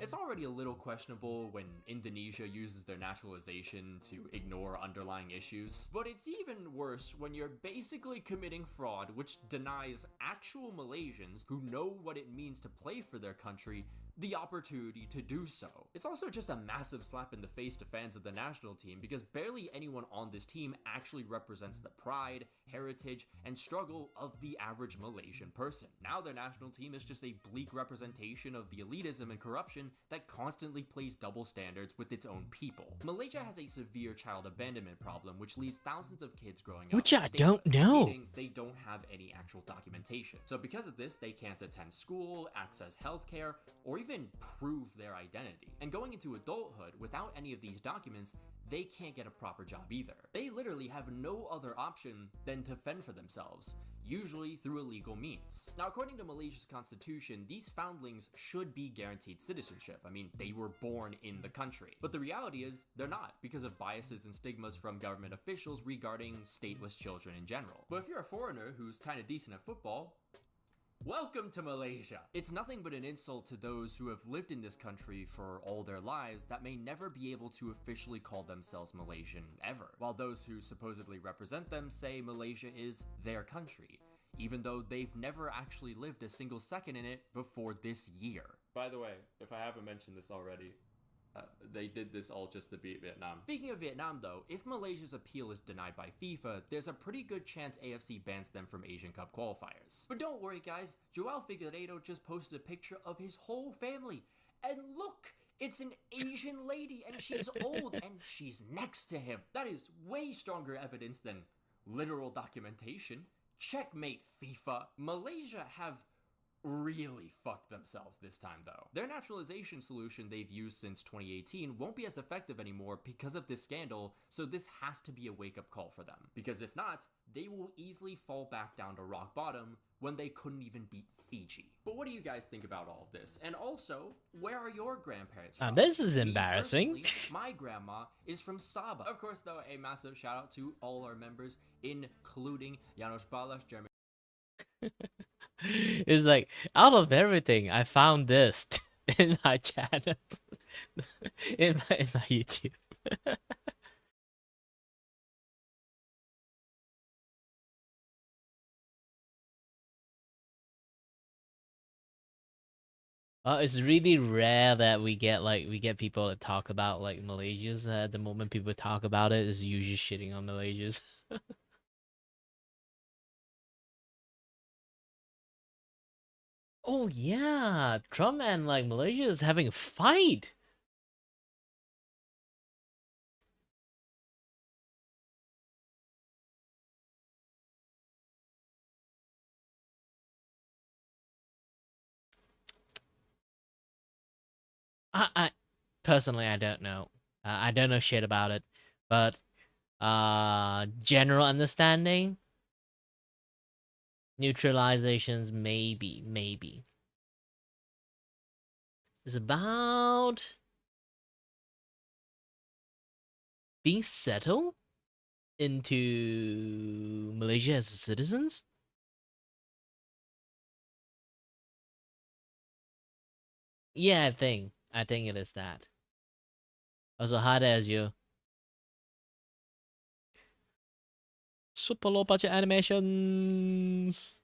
It's already a little questionable when Indonesia uses their naturalization to ignore underlying issues, but it's even worse when you're basically committing fraud which denies actual Malaysians who know what it means to play for their country the opportunity to do so. It's also just a massive slap in the face to fans of the national team because barely anyone on this team actually represents the pride, heritage, and struggle of the average Malaysian person. Now their national team is just a bleak representation of the elitism and corruption that constantly plays double standards with its own people. Malaysia has a severe child abandonment problem which leaves thousands of kids growing up Which I stateless, don't know. meaning they don't have any actual documentation. So because of this, they can't attend school, access healthcare, or even prove their identity. And going into adulthood without any of these documents, they can't get a proper job either. They literally have no other option than to fend for themselves, usually through illegal means. Now, according to Malaysia's constitution, these foundlings should be guaranteed citizenship. I mean, they were born in the country. But the reality is, they're not, because of biases and stigmas from government officials regarding stateless children in general. But if you're a foreigner who's kind of decent at football, welcome to Malaysia! It's nothing but an insult to those who have lived in this country for all their lives that may never be able to officially call themselves Malaysian ever, while those who supposedly represent them say Malaysia is their country, even though they've never actually lived a single second in it before this year. By the way, if I haven't mentioned this already, they did this all just to beat Vietnam. Speaking of Vietnam though, if Malaysia's appeal is denied by FIFA, there's a pretty good chance AFC bans them from Asian Cup qualifiers. But don't worry guys, Joao Figueiredo just posted a picture of his whole family. And look! It's an Asian lady and she's old and she's next to him. That is way stronger evidence than literal documentation. Checkmate, FIFA. Malaysia have really fucked themselves this time though. Their naturalization solution they've used since 2018 won't be as effective anymore because of this scandal, so this has to be a wake-up call for them. Because if not, they will easily fall back down to rock bottom when they couldn't even beat Fiji. But what do you guys think about all of this? And also, where are your grandparents from? This is Me, embarrassing. personally, my grandma is from Sabah. Of course, though, a massive shout out to all our members, including Janos Balas, Jeremy. It's like, out of everything, I found this in my channel, in my YouTube. It's really rare that we get people to talk about like Malaysians. At the moment people talk about it, is usually shitting on Malaysians. Oh yeah, Trump and like Malaysia is having a fight. I personally I don't know. I don't know shit about it, but general understanding, neutralizations maybe. It's about being settled into Malaysia as citizens. Yeah, I think it is that. Also, hard as you. Super low budget animations.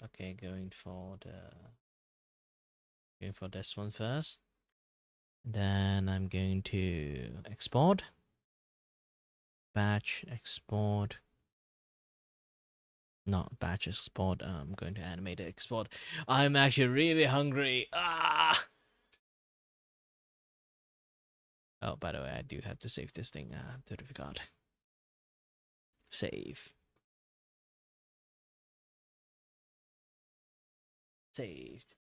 Okay, going for this one first. Then I'm going to export. Batch export. Not batch export. I'm going to animate the export. I'm actually really hungry. Ah. Oh, by the way, I do have to save this thing. Totally forgot. Save. Saved.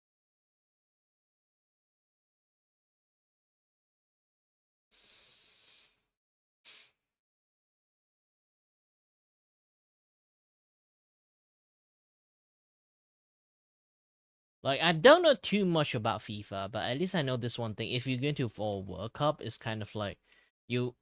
Like, I don't know too much about FIFA, but at least I know this one thing. If you're going to for World Cup, it's kind of like you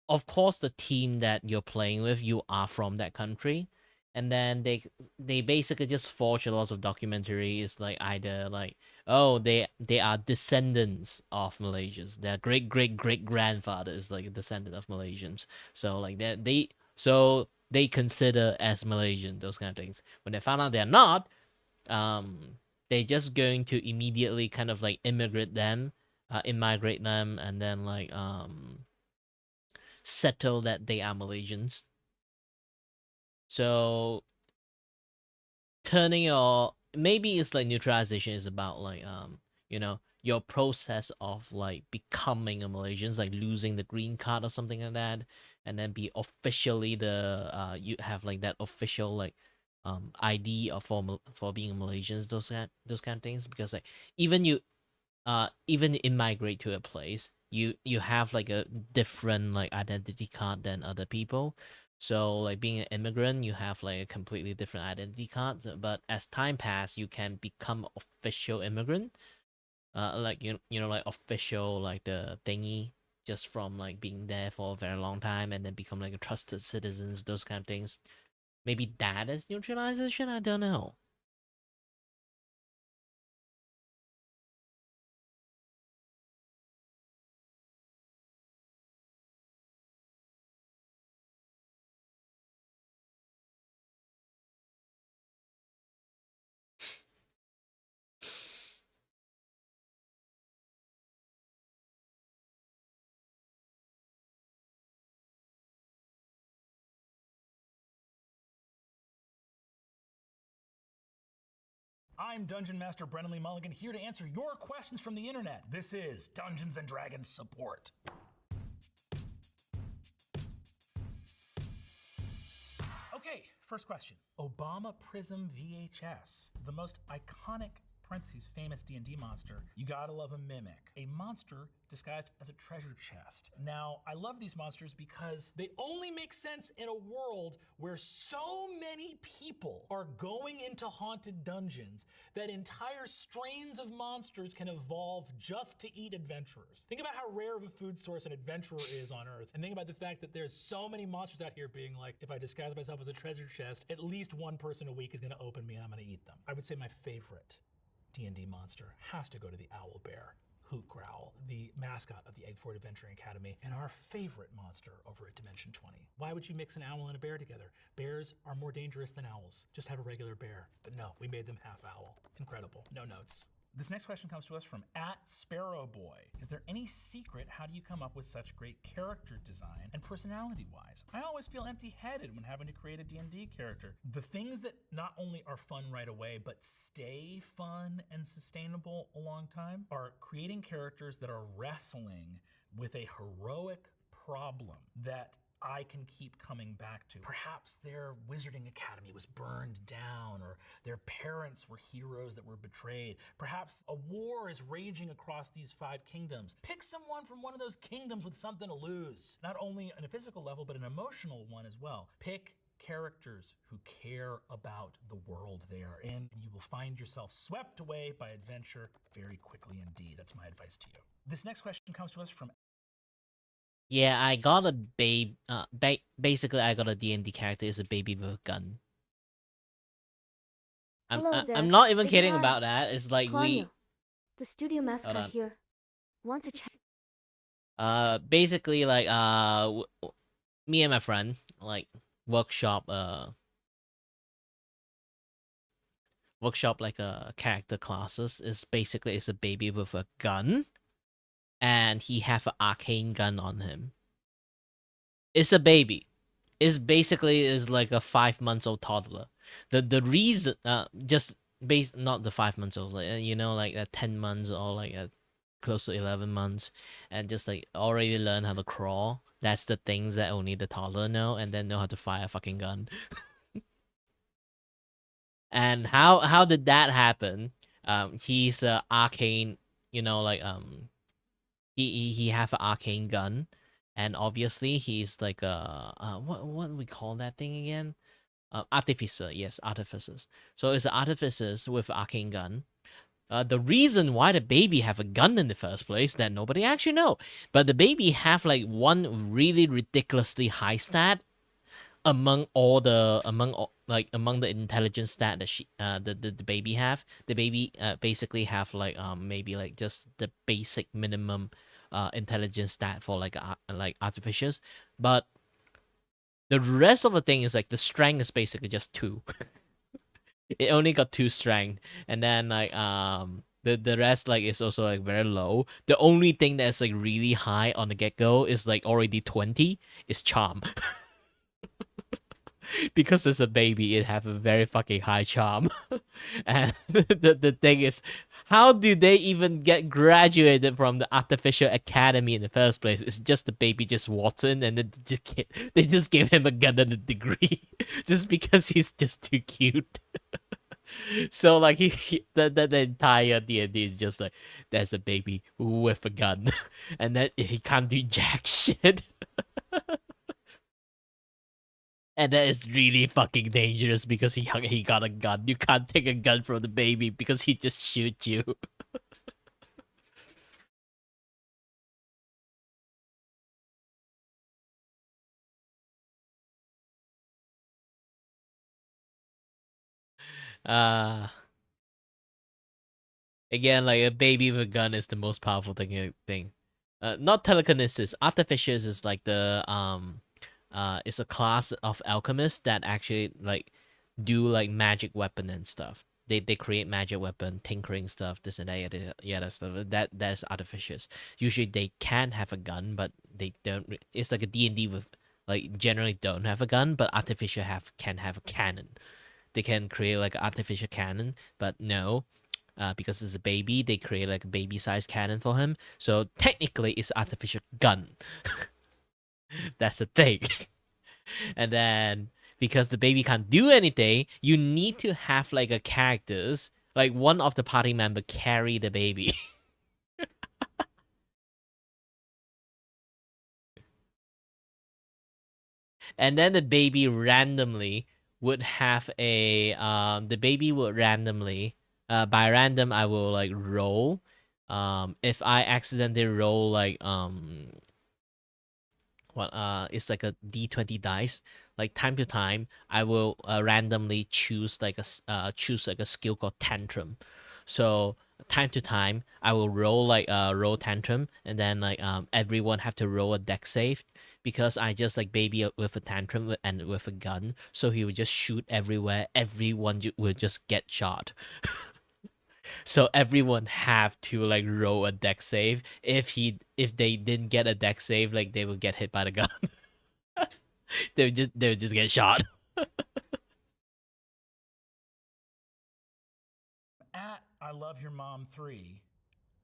of course the team that you're playing with, you are from that country. And then they basically just forge a lot of documentaries like either like, oh, they are descendants of Malaysians. Their great grandfather is like a descendant of Malaysians. So like they consider as Malaysian, those kind of things. When they found out they're not, they just going to immediately kind of like immigrate them, immigrate them, and then like settle that they are Malaysians. So turning your, maybe it's like neutralization is about like you know, your process of like becoming a Malaysian, like losing the green card or something like that, and then be officially the you have like that official like ID of for being a Malaysian, those kind of things. Because like even immigrate to a place, you have like a different like identity card than other people. So like being an immigrant, you have like a completely different identity card. But as time pass, you can become official immigrant. Like you know like official like the thingy, just from like being there for a very long time and then become like a trusted citizens, those kind of things. Maybe that is neutralization, I don't know. I'm Dungeon Master Brennan Lee Mulligan, here to answer your questions from the internet. This is Dungeons & Dragons Support. Okay, first question. Obama Prism VHS, the most iconic parentheses, famous D&D monster, you gotta love a mimic. A monster disguised as a treasure chest. Now, I love these monsters because they only make sense in a world where so many people are going into haunted dungeons that entire strains of monsters can evolve just to eat adventurers. Think about how rare of a food source an adventurer is on Earth, and think about the fact that there's so many monsters out here being like, if I disguise myself as a treasure chest, at least one person a week is gonna open me and I'm gonna eat them. I would say my favorite D&D monster has to go to the owl bear, Hoot Growl, the mascot of the Eggford Adventuring Academy, and our favorite monster over at Dimension 20. Why would you mix an owl and a bear together? Bears are more dangerous than owls. Just have a regular bear. But no, we made them half owl. Incredible. No notes. This next question comes to us from @SparrowBoy. Is there any secret? How do you come up with such great character design and personality-wise? I always feel empty-headed when having to create a D&D character. The things that not only are fun right away, but stay fun and sustainable a long time are creating characters that are wrestling with a heroic problem that I can keep coming back to. Perhaps their wizarding academy was burned down, or their parents were heroes that were betrayed. Perhaps a war is raging across these 5 kingdoms. Pick someone from one of those kingdoms with something to lose. Not only on a physical level, but an emotional one as well. Pick characters who care about the world they are in, and you will find yourself swept away by adventure very quickly indeed. That's my advice to you. This next question comes to us from Yeah, I got a basically I got a D&D character is a baby with a gun. Hello there. I'm not even Big kidding hi. about that. It's like Claudia, the studio Hold mascot on. here. Want to chat? Basically like me and my friend like workshop like character classes. Is basically it's a baby with a gun, and he have an arcane gun on him. It's a baby. It's basically is like a 5 months old toddler. The reason just not the 5 months old, like you know, like 10 months or like close to 11 months, and just like already learn how to crawl. That's the things that only the toddler know, and then know how to fire a fucking gun. And how did that happen? He's a arcane, you know, like he have an arcane gun, and obviously he's like a what do we call that thing again? Artificer, yes, artificers. So it's an artificers with arcane gun. The reason why the baby have a gun in the first place that nobody actually know, but the baby have like one really ridiculously high stat among the intelligence stat that the baby have. The baby basically have like maybe like just the basic minimum intelligence stat for like artificers, but the rest of the thing is like the strength is basically just 2. It only got 2 strength, and then like the rest like is also like very low. The only thing that's like really high on the get-go is like already 20 is charm. Because it's a baby, it have a very fucking high charm. And the thing is, how do they even get graduated from the artificial academy in the first place? It's just the baby just walks in, and then they just gave him a gun and a degree just because he's just too cute. So like the entire D&D is just like there's a baby with a gun, and then he can't do jack shit. And that is really fucking dangerous because he got a gun. You can't take a gun from the baby because he just shoot you. Again, like a baby with a gun is the most powerful thing. Not telekinesis. Artificers is like the it's a class of alchemists that actually like do like magic weapon and stuff. They create magic weapon, tinkering stuff, this and that, yada stuff. That's artificers. Usually they can have a gun, but they don't. It's like a D&D with like generally don't have a gun, but artificial can have a cannon. They can create like an artificial cannon, but no. Because it's a baby, they create like a baby-sized cannon for him. So technically, it's artificial gun. That's the thing. And then because the baby can't do anything, you need to have like a characters Like one of the party member carry the baby. And then the baby randomly would have a the baby would randomly by random I will like roll. If I accidentally roll like what it's like a d20 dice, like time to time I will randomly choose like a skill called tantrum. So time to time I will roll like roll tantrum, and then like everyone have to roll a deck save, because I just like baby with a tantrum and with a gun, so he would just shoot everywhere, everyone will just get shot. So everyone have to like roll a deck save. If they didn't get a deck save, like they would get hit by the gun. They would just get shot. At I Love Your Mom 3,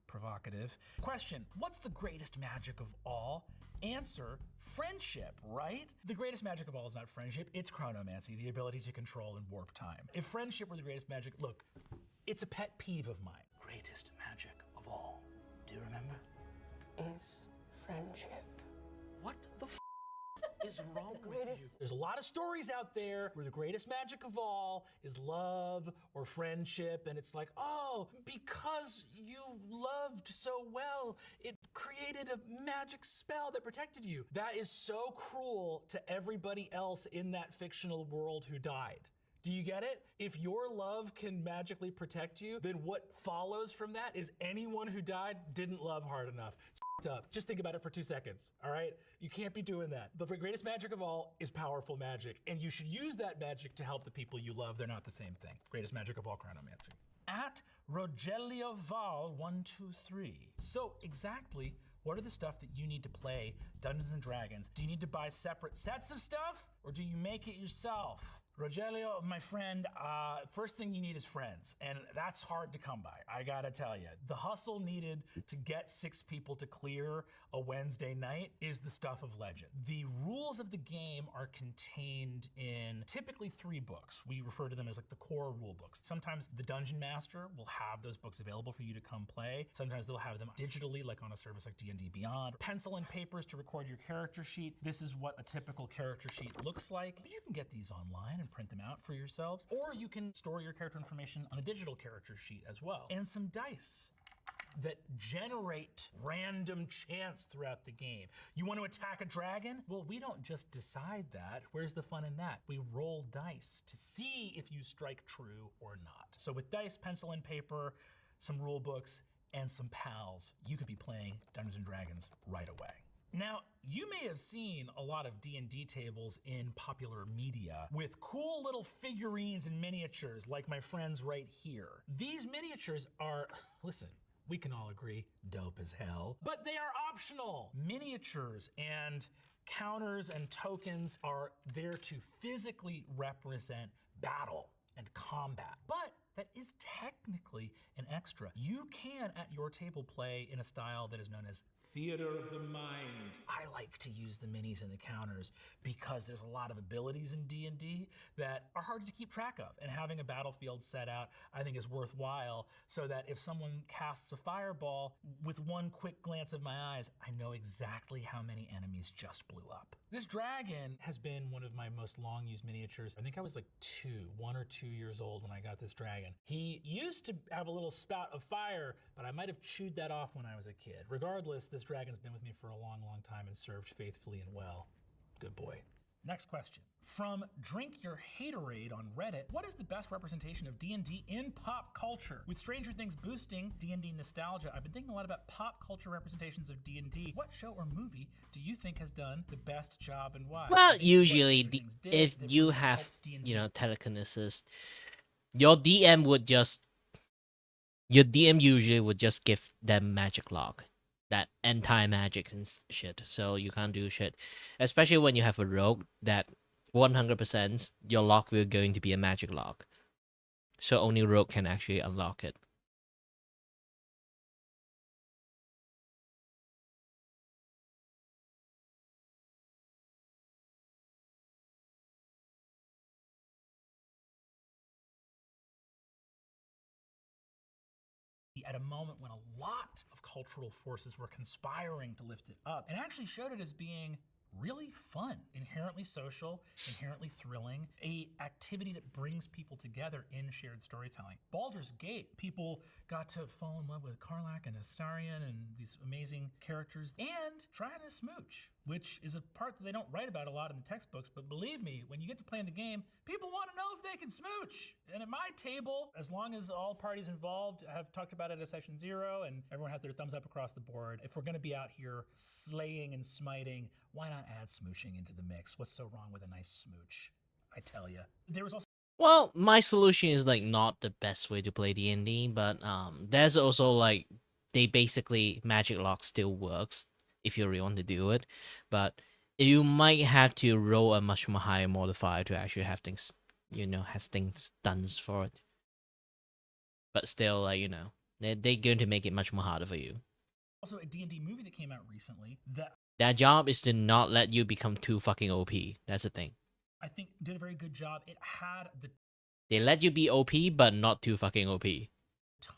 provocative. Question, what's the greatest magic of all? Answer, friendship, right? The greatest magic of all is not friendship, it's chronomancy, the ability to control and warp time. If friendship were the greatest magic, look, it's a pet peeve of mine. Greatest magic of all. Do you remember? Is friendship. What the is wrong with you? There's a lot of stories out there where the greatest magic of all is love or friendship, and it's like, oh, because you loved so well, it created a magic spell that protected you. That is so cruel to everybody else in that fictional world who died. Do you get it? If your love can magically protect you, then what follows from that is anyone who died didn't love hard enough. It's up. Just think about it for 2 seconds, all right? You can't be doing that. The greatest magic of all is powerful magic, and you should use that magic to help the people you love. They're not the same thing. Greatest magic of all, chronomancy. At Rogelio Val 123. So exactly, what are the stuff that you need to play Dungeons and Dragons? Do you need to buy separate sets of stuff, or do you make it yourself? Rogelio, my friend, first thing you need is friends, and that's hard to come by, I gotta tell you. The hustle needed to get 6 people to clear a Wednesday night is the stuff of legend. The rules of the game are contained in typically 3 books. We refer to them as like the core rule books. Sometimes the Dungeon Master will have those books available for you to come play. Sometimes they'll have them digitally, like on a service like D&D Beyond. Pencil and papers to record your character sheet. This is what a typical character sheet looks like. You can get these online and print them out for yourselves, or you can store your character information on a digital character sheet as well. And some dice that generate random chance throughout the game. You want to attack a dragon? Well, we don't just decide that. Where's the fun in that? We roll dice to see if you strike true or not. So with dice, pencil and paper, some rule books, and some pals, you could be playing Dungeons & Dragons right away. Now, you may have seen a lot of D&D tables in popular media with cool little figurines and miniatures like my friends right here. These miniatures are, listen, we can all agree, dope as hell, but they are optional. Miniatures and counters and tokens are there to physically represent battle and combat, but that is technically an extra. You can, at your table, play in a style that is known as theater of the mind. I like to use the minis and the counters because there's a lot of abilities in D&D that are hard to keep track of, and having a battlefield set out, I think, is worthwhile, so that if someone casts a fireball, with one quick glance of my eyes, I know exactly how many enemies just blew up. This dragon has been one of my most long-used miniatures. I think I was like 1 or 2 years old when I got this dragon. He used to have a little spout of fire, but I might have chewed that off when I was a kid. Regardless, this dragon's been with me for a long, long time and served faithfully and well. Good boy. Next question. From Drink Your Haterade on Reddit, what is the best representation of D&D in pop culture? With Stranger Things boosting D&D nostalgia, I've been thinking a lot about pop culture representations of D&D. What show or movie do you think has done the best job, and why? Well, usually if you have, telekinesis, your DM usually would just give them magic lock, that anti-magic and shit, so you can't do shit. Especially when you have a rogue that 100% your lock will going to be a magic lock. So only rogue can actually unlock it. D&D at a moment when a lot of cultural forces were conspiring to lift it up, and actually showed it as being really fun, inherently social, inherently thrilling, a activity that brings people together in shared storytelling. Baldur's Gate, people got to fall in love with Karlach and Astarion and these amazing characters and trying to smooch, which is a part that they don't write about a lot in the textbooks, but believe me, when you get to playing the game, people want to know if they can smooch. And at my table, as long as all parties involved have talked about it at session 0 and everyone has their thumbs up across the board, if we're going to be out here slaying and smiting, why not add smooching into the mix? What's so wrong with a nice smooch? I tell you. There was also Well, my solution is like not the best way to play D&D, but there's also like they basically magic lock still works if you really want to do it, but you might have to roll a much more higher modifier to actually have things, has things done for it. But still, like, they're going to make it much more harder for you. Also a D&D movie that came out recently that Their job is to not let you become too fucking OP. That's the thing. I think did a very good job. It had the They let you be OP, but not too fucking OP.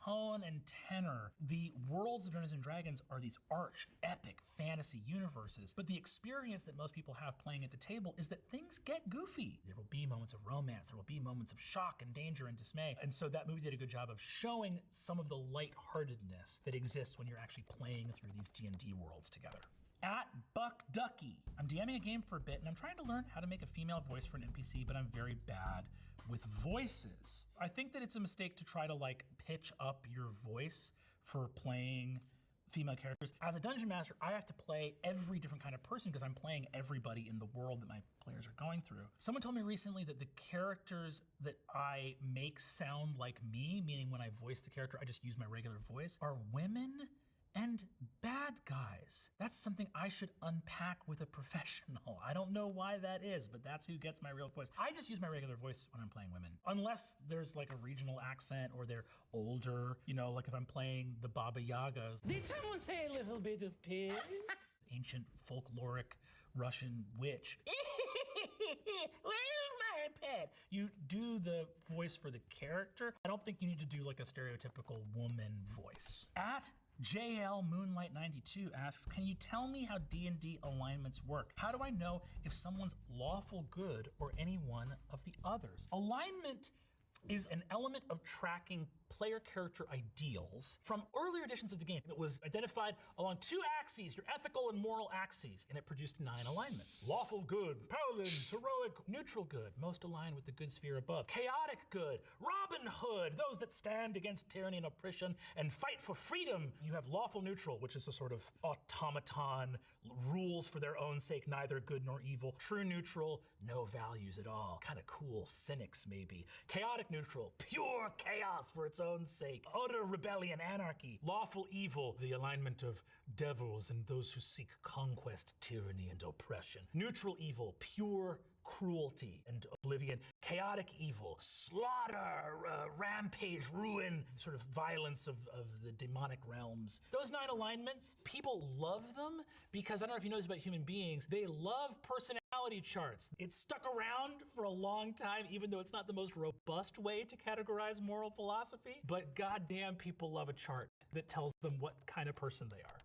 tone and tenor. The worlds of Dungeons and Dragons are these arch, epic fantasy universes, but the experience that most people have playing at the table is that things get goofy. There will be moments of romance, there will be moments of shock and danger and dismay, and so that movie did a good job of showing some of the lightheartedness that exists when you're actually playing through these D&D worlds together. At Buck Ducky, I'm DMing a game for a bit, and I'm trying to learn how to make a female voice for an NPC, but I'm very bad with voices. I think that it's a mistake to try to like pitch up your voice for playing female characters. As a dungeon master, I have to play every different kind of person because I'm playing everybody in the world that my players are going through. Someone told me recently that the characters that I make sound like me, meaning when I voice the character, I just use my regular voice, are women and bad guys. That's something I should unpack with a professional. I don't know why that is, but that's who gets my real voice. I just use my regular voice when I'm playing women. Unless there's like a regional accent or they're older, like if I'm playing the Baba Yagas. Did someone say a little bit of piss? Ancient folkloric Russian witch. Where's my pet? You do the voice for the character. I don't think you need to do like a stereotypical woman voice. At JL Moonlight 92 asks, can you tell me how D&D alignments work? How do I know if someone's lawful good or any one of the others? Alignment is an element of tracking player character ideals from earlier editions of the game. It was identified along 2 axes, your ethical and moral axes, and it produced 9 alignments. Lawful good, paladins, heroic, neutral good, most aligned with the good sphere above. Chaotic good, Robin Hood, those that stand against tyranny and oppression and fight for freedom. You have lawful neutral, which is a sort of automaton, rules for their own sake, neither good nor evil. True neutral, no values at all. Kind of cool, cynics maybe. Chaotic neutral, pure chaos for its own sake. Utter rebellion, anarchy. Lawful evil, the alignment of devils and those who seek conquest, tyranny, and oppression. Neutral evil, pure cruelty and oblivion. Chaotic evil, slaughter, rampage, ruin, sort of violence of the demonic realms. Those 9 alignments, people love them because, I don't know if you know this about human beings, they love personality charts. It's stuck around for a long time, even though it's not the most robust way to categorize moral philosophy, but goddamn people love a chart that tells them what kind of person they are.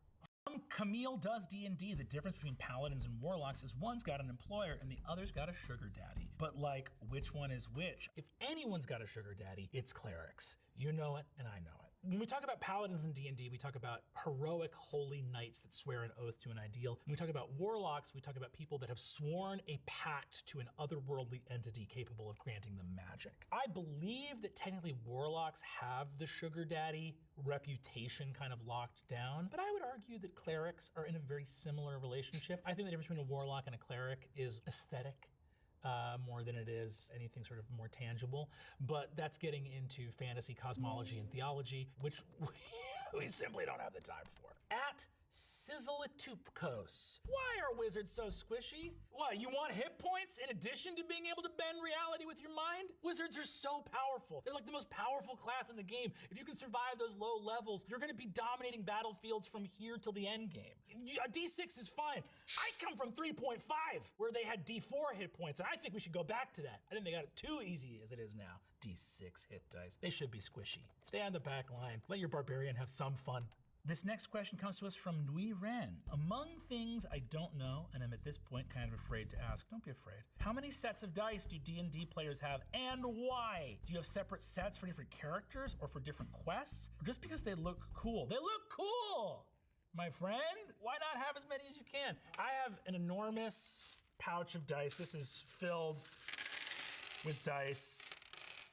Camille Does D&D, the difference between paladins and warlocks is one's got an employer and the other's got a sugar daddy. But like, which one is which? If anyone's got a sugar daddy, it's clerics. You know it and I know it. When we talk about paladins in D&D, we talk about heroic holy knights that swear an oath to an ideal. When we talk about warlocks, we talk about people that have sworn a pact to an otherworldly entity capable of granting them magic. I believe that technically warlocks have the sugar daddy reputation kind of locked down, but I would argue that clerics are in a very similar relationship. I think the difference between a warlock and a cleric is aesthetic. More than it is anything sort of more tangible, but that's getting into fantasy cosmology and theology, which we simply don't have the time for. At Sizzletupkos. Why are wizards so squishy? What, you want hit points in addition to being able to bend reality with your mind? Wizards are so powerful. They're like the most powerful class in the game. If you can survive those low levels, you're gonna be dominating battlefields from here till the end game. A D6 is fine. I come from 3.5, where they had D4 hit points, and I think we should go back to that. I think they got it too easy as it is now. D6 hit dice. They should be squishy. Stay on the back line. Let your barbarian have some fun. This next question comes to us from Nui Ren. Among things I don't know, and I'm at this point kind of afraid to ask, don't be afraid. How many sets of dice do D&D players have, and why? Do you have separate sets for different characters or for different quests? Or just because they look cool? They look cool, my friend. Why not have as many as you can? I have an enormous pouch of dice. This is filled with dice.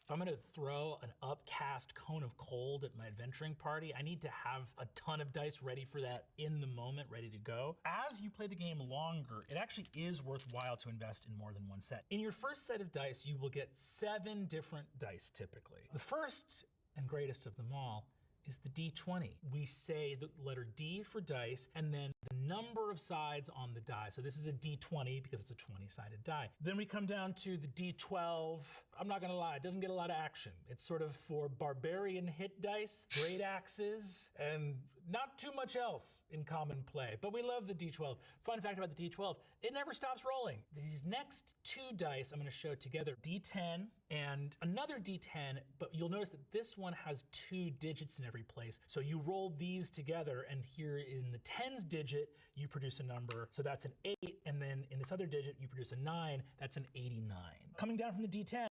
If I'm gonna throw an upcast cone of cold at my adventuring party, I need to have a ton of dice ready for that in the moment, ready to go. As you play the game longer, it actually is worthwhile to invest in more than one set. In your first set of dice, you will get 7 different dice typically. The first and greatest of them all is the D20. We say the letter D for dice, and then the number of sides on the die. So this is a D20 because it's a 20-sided die. Then we come down to the D12. I'm not gonna lie, it doesn't get a lot of action. It's sort of for barbarian hit dice, great axes, and not too much else in common play, but we love the D12. Fun fact about the D12, it never stops rolling. These next 2 dice I'm gonna show together, D10 and another D10, but you'll notice that this one has 2 digits in every place. So you roll these together, and here in the tens digit, you produce a number, so that's an 8, and then in this other digit, you produce a 9, that's an 89. Coming down from the D10,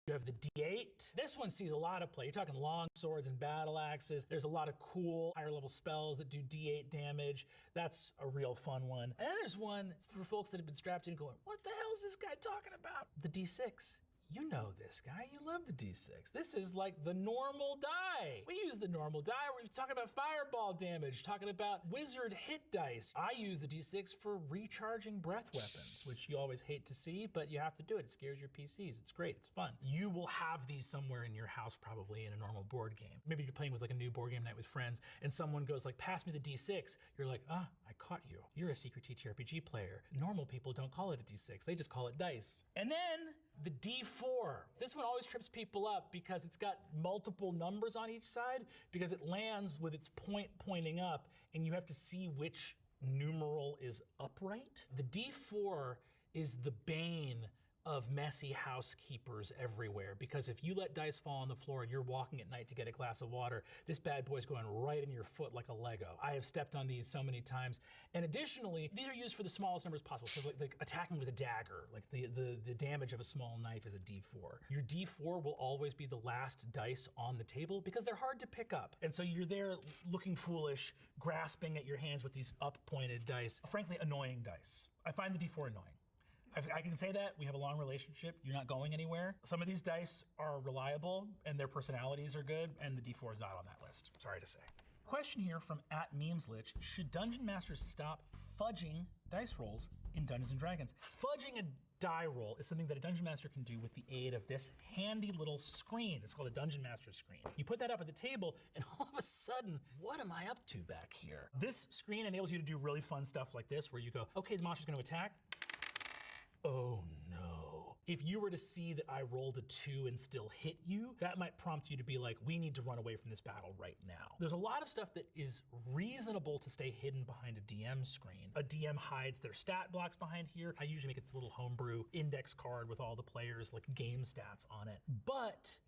you have the D8. This one sees a lot of play. You're talking long swords and battle axes. There's a lot of cool higher level spells that do D8 damage. That's a real fun one. And then there's one for folks that have been strapped in going, what the hell is this guy talking about? The D6. You know this guy, you love the D6. This is like the normal die. We use the normal die. We're talking about fireball damage, talking about wizard hit dice. I use the D6 for recharging breath weapons, which you always hate to see, but you have to do it. It scares your PCs. It's great, it's fun. You will have these somewhere in your house probably in a normal board game. Maybe you're playing with like a new board game night with friends and someone goes like, pass me the D6. You're like, I caught you. You're a secret TTRPG player. Normal people don't call it a D6, they just call it dice. And then the D4. This one always trips people up because it's got multiple numbers on each side because it lands with its point pointing up and you have to see which numeral is upright. The D4 is the bane of messy housekeepers everywhere because if you let dice fall on the floor and you're walking at night to get a glass of water, this bad boy's going right in your foot like a Lego. I have stepped on these so many times. And additionally, these are used for the smallest numbers possible. So like attacking with a dagger, like the damage of a small knife is a D4. Your D4 will always be the last dice on the table because they're hard to pick up. And so you're there looking foolish, grasping at your hands with these up-pointed dice. Frankly, annoying dice. I find the D4 annoying. I can say that, we have a long relationship, you're not going anywhere. Some of these dice are reliable and their personalities are good, and the D4 is not on that list, sorry to say. Question here from @memeslich, should Dungeon Masters stop fudging dice rolls in Dungeons & Dragons? Fudging a die roll is something that a Dungeon Master can do with the aid of this handy little screen. It's called a Dungeon Master screen. You put that up at the table and all of a sudden, what am I up to back here? This screen enables you to do really fun stuff like this where you go, okay, the monster's gonna attack. Oh no. If you were to see that I rolled a 2 and still hit you, that might prompt you to be like, we need to run away from this battle right now. There's a lot of stuff that is reasonable to stay hidden behind a DM screen. A DM hides their stat blocks behind here. I usually make it this little homebrew index card with all the players, like game stats on it. But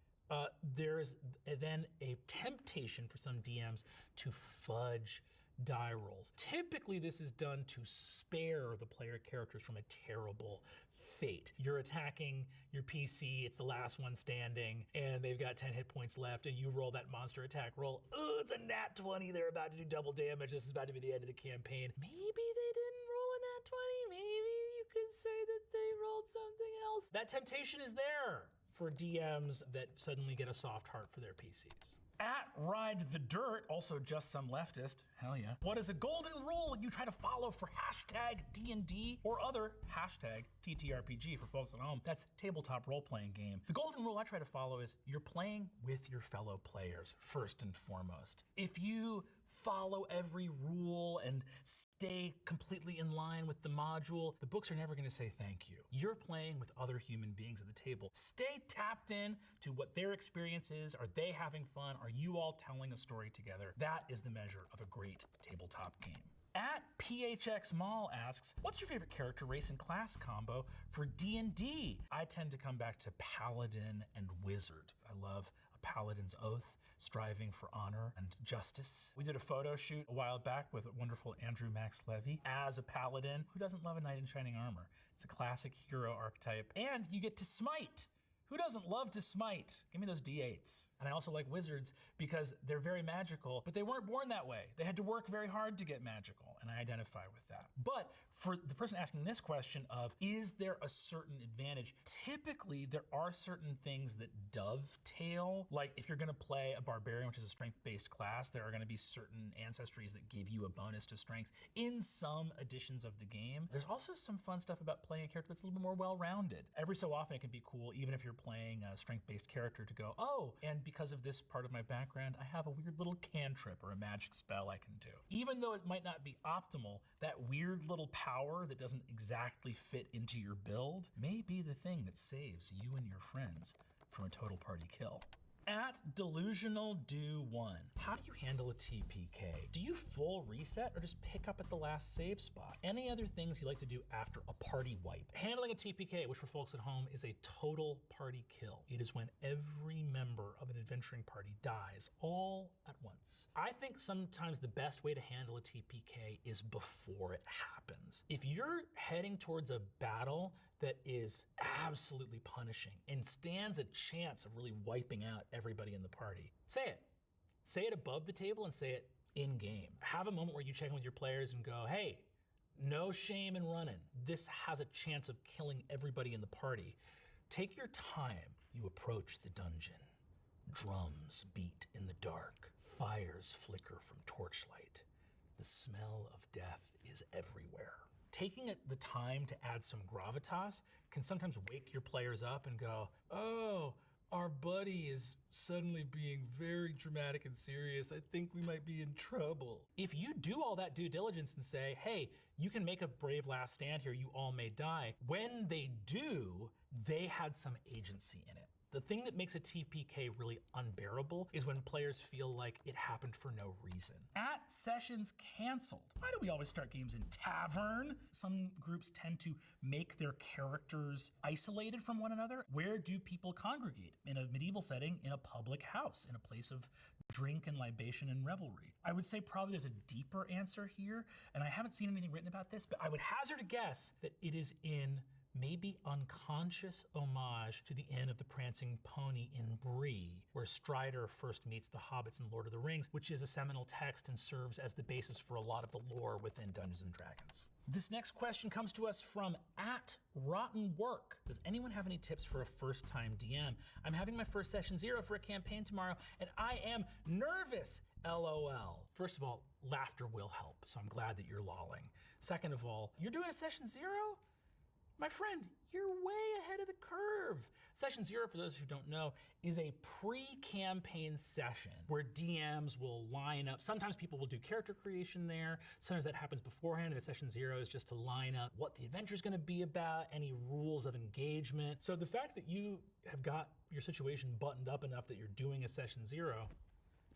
there's then a temptation for some DMs to fudge die rolls. Typically this is done to spare the player characters from a terrible fate. You're attacking your PC, it's the last one standing, and they've got 10 hit points left, and you roll that monster attack roll. Oh, it's a nat 20, they're about to do double damage, this is about to be the end of the campaign. Maybe they didn't roll a nat 20, maybe you could say that they rolled something else. That temptation is there for DMs that suddenly get a soft heart for their PCs. @RideTheDirt, also just some leftist, hell yeah. What is a golden rule you try to follow for #D&D or other #TTRPG for folks at home? That's tabletop role-playing game. The golden rule I try to follow is you're playing with your fellow players, first and foremost. If you follow every rule and stay completely in line with the module, the books are never going to say thank you. You're playing with other human beings at the table. Stay tapped in to what their experience is. Are they having fun? Are you all telling a story together? That is the measure of a great tabletop game. At PHX Mall asks, what's your favorite character race and class combo for D&D? I tend to come back to Paladin and Wizard. I love a Paladin's oath, striving for honor and justice. We did a photo shoot a while back with wonderful Andrew Max Levy as a Paladin. Who doesn't love a knight in shining armor? It's a classic hero archetype. And you get to smite. Who doesn't love to smite? Give me those D8s. And I also like wizards because they're very magical, but they weren't born that way. They had to work very hard to get magical, and I identify with that. But for the person asking this question of, is there a certain advantage? Typically, there are certain things that dovetail. Like if you're gonna play a barbarian, which is a strength-based class, there are gonna be certain ancestries that give you a bonus to strength in some editions of the game. There's also some fun stuff about playing a character that's a little bit more well-rounded. Every so often it can be cool, even if you're playing a strength-based character, to go, oh, and because of this part of my background, I have a weird little cantrip or a magic spell I can do. Even though it might not be optimal, that weird little power that doesn't exactly fit into your build may be the thing that saves you and your friends from a total party kill. At Delusional Do 1, how do you handle a TPK? Do you full reset or just pick up at the last save spot? Any other things you like to do after a party wipe? Handling a TPK, which for folks at home is a total party kill. It is when every member of an adventuring party dies all at once. I think sometimes the best way to handle a TPK is before it happens. If you're heading towards a battle that is absolutely punishing and stands a chance of really wiping out everybody in the party, say it. Say it above the table and say it in game. Have a moment where you check in with your players and go, hey, no shame in running. This has a chance of killing everybody in the party. Take your time. You approach the dungeon. Drums beat in the dark. Fires flicker from torchlight. The smell of death is everywhere. Taking the time to add some gravitas can sometimes wake your players up and go, oh, our buddy is suddenly being very dramatic and serious. I think we might be in trouble. If you do all that due diligence and say, hey, you can make a brave last stand here, you all may die. When they do, they had some agency in it. The thing that makes a TPK really unbearable is when players feel like it happened for no reason. At sessions canceled. Why do we always start games in tavern? Some groups tend to make their characters isolated from one another. Where do people congregate? In a medieval setting, in a public house, in a place of drink and libation and revelry. I would say probably there's a deeper answer here, and I haven't seen anything written about this, but I would hazard a guess that it is in maybe unconscious homage to the Inn of the Prancing Pony in Bree, where Strider first meets the hobbits in Lord of the Rings, which is a seminal text and serves as the basis for a lot of the lore within Dungeons & Dragons. This next question comes to us from @RottenWork. Does anyone have any tips for a first-time DM? I'm having my first session 0 for a campaign tomorrow, and I am nervous, LOL. First of all, laughter will help, so I'm glad that you're lolling. Second of all, you're doing a session 0? My friend, you're way ahead of the curve. Session 0, for those who don't know, is a pre-campaign session where DMs will line up. Sometimes people will do character creation there. Sometimes that happens beforehand, and the session 0 is just to line up what the adventure is going to be about, any rules of engagement. So the fact that you have got your situation buttoned up enough that you're doing a session 0,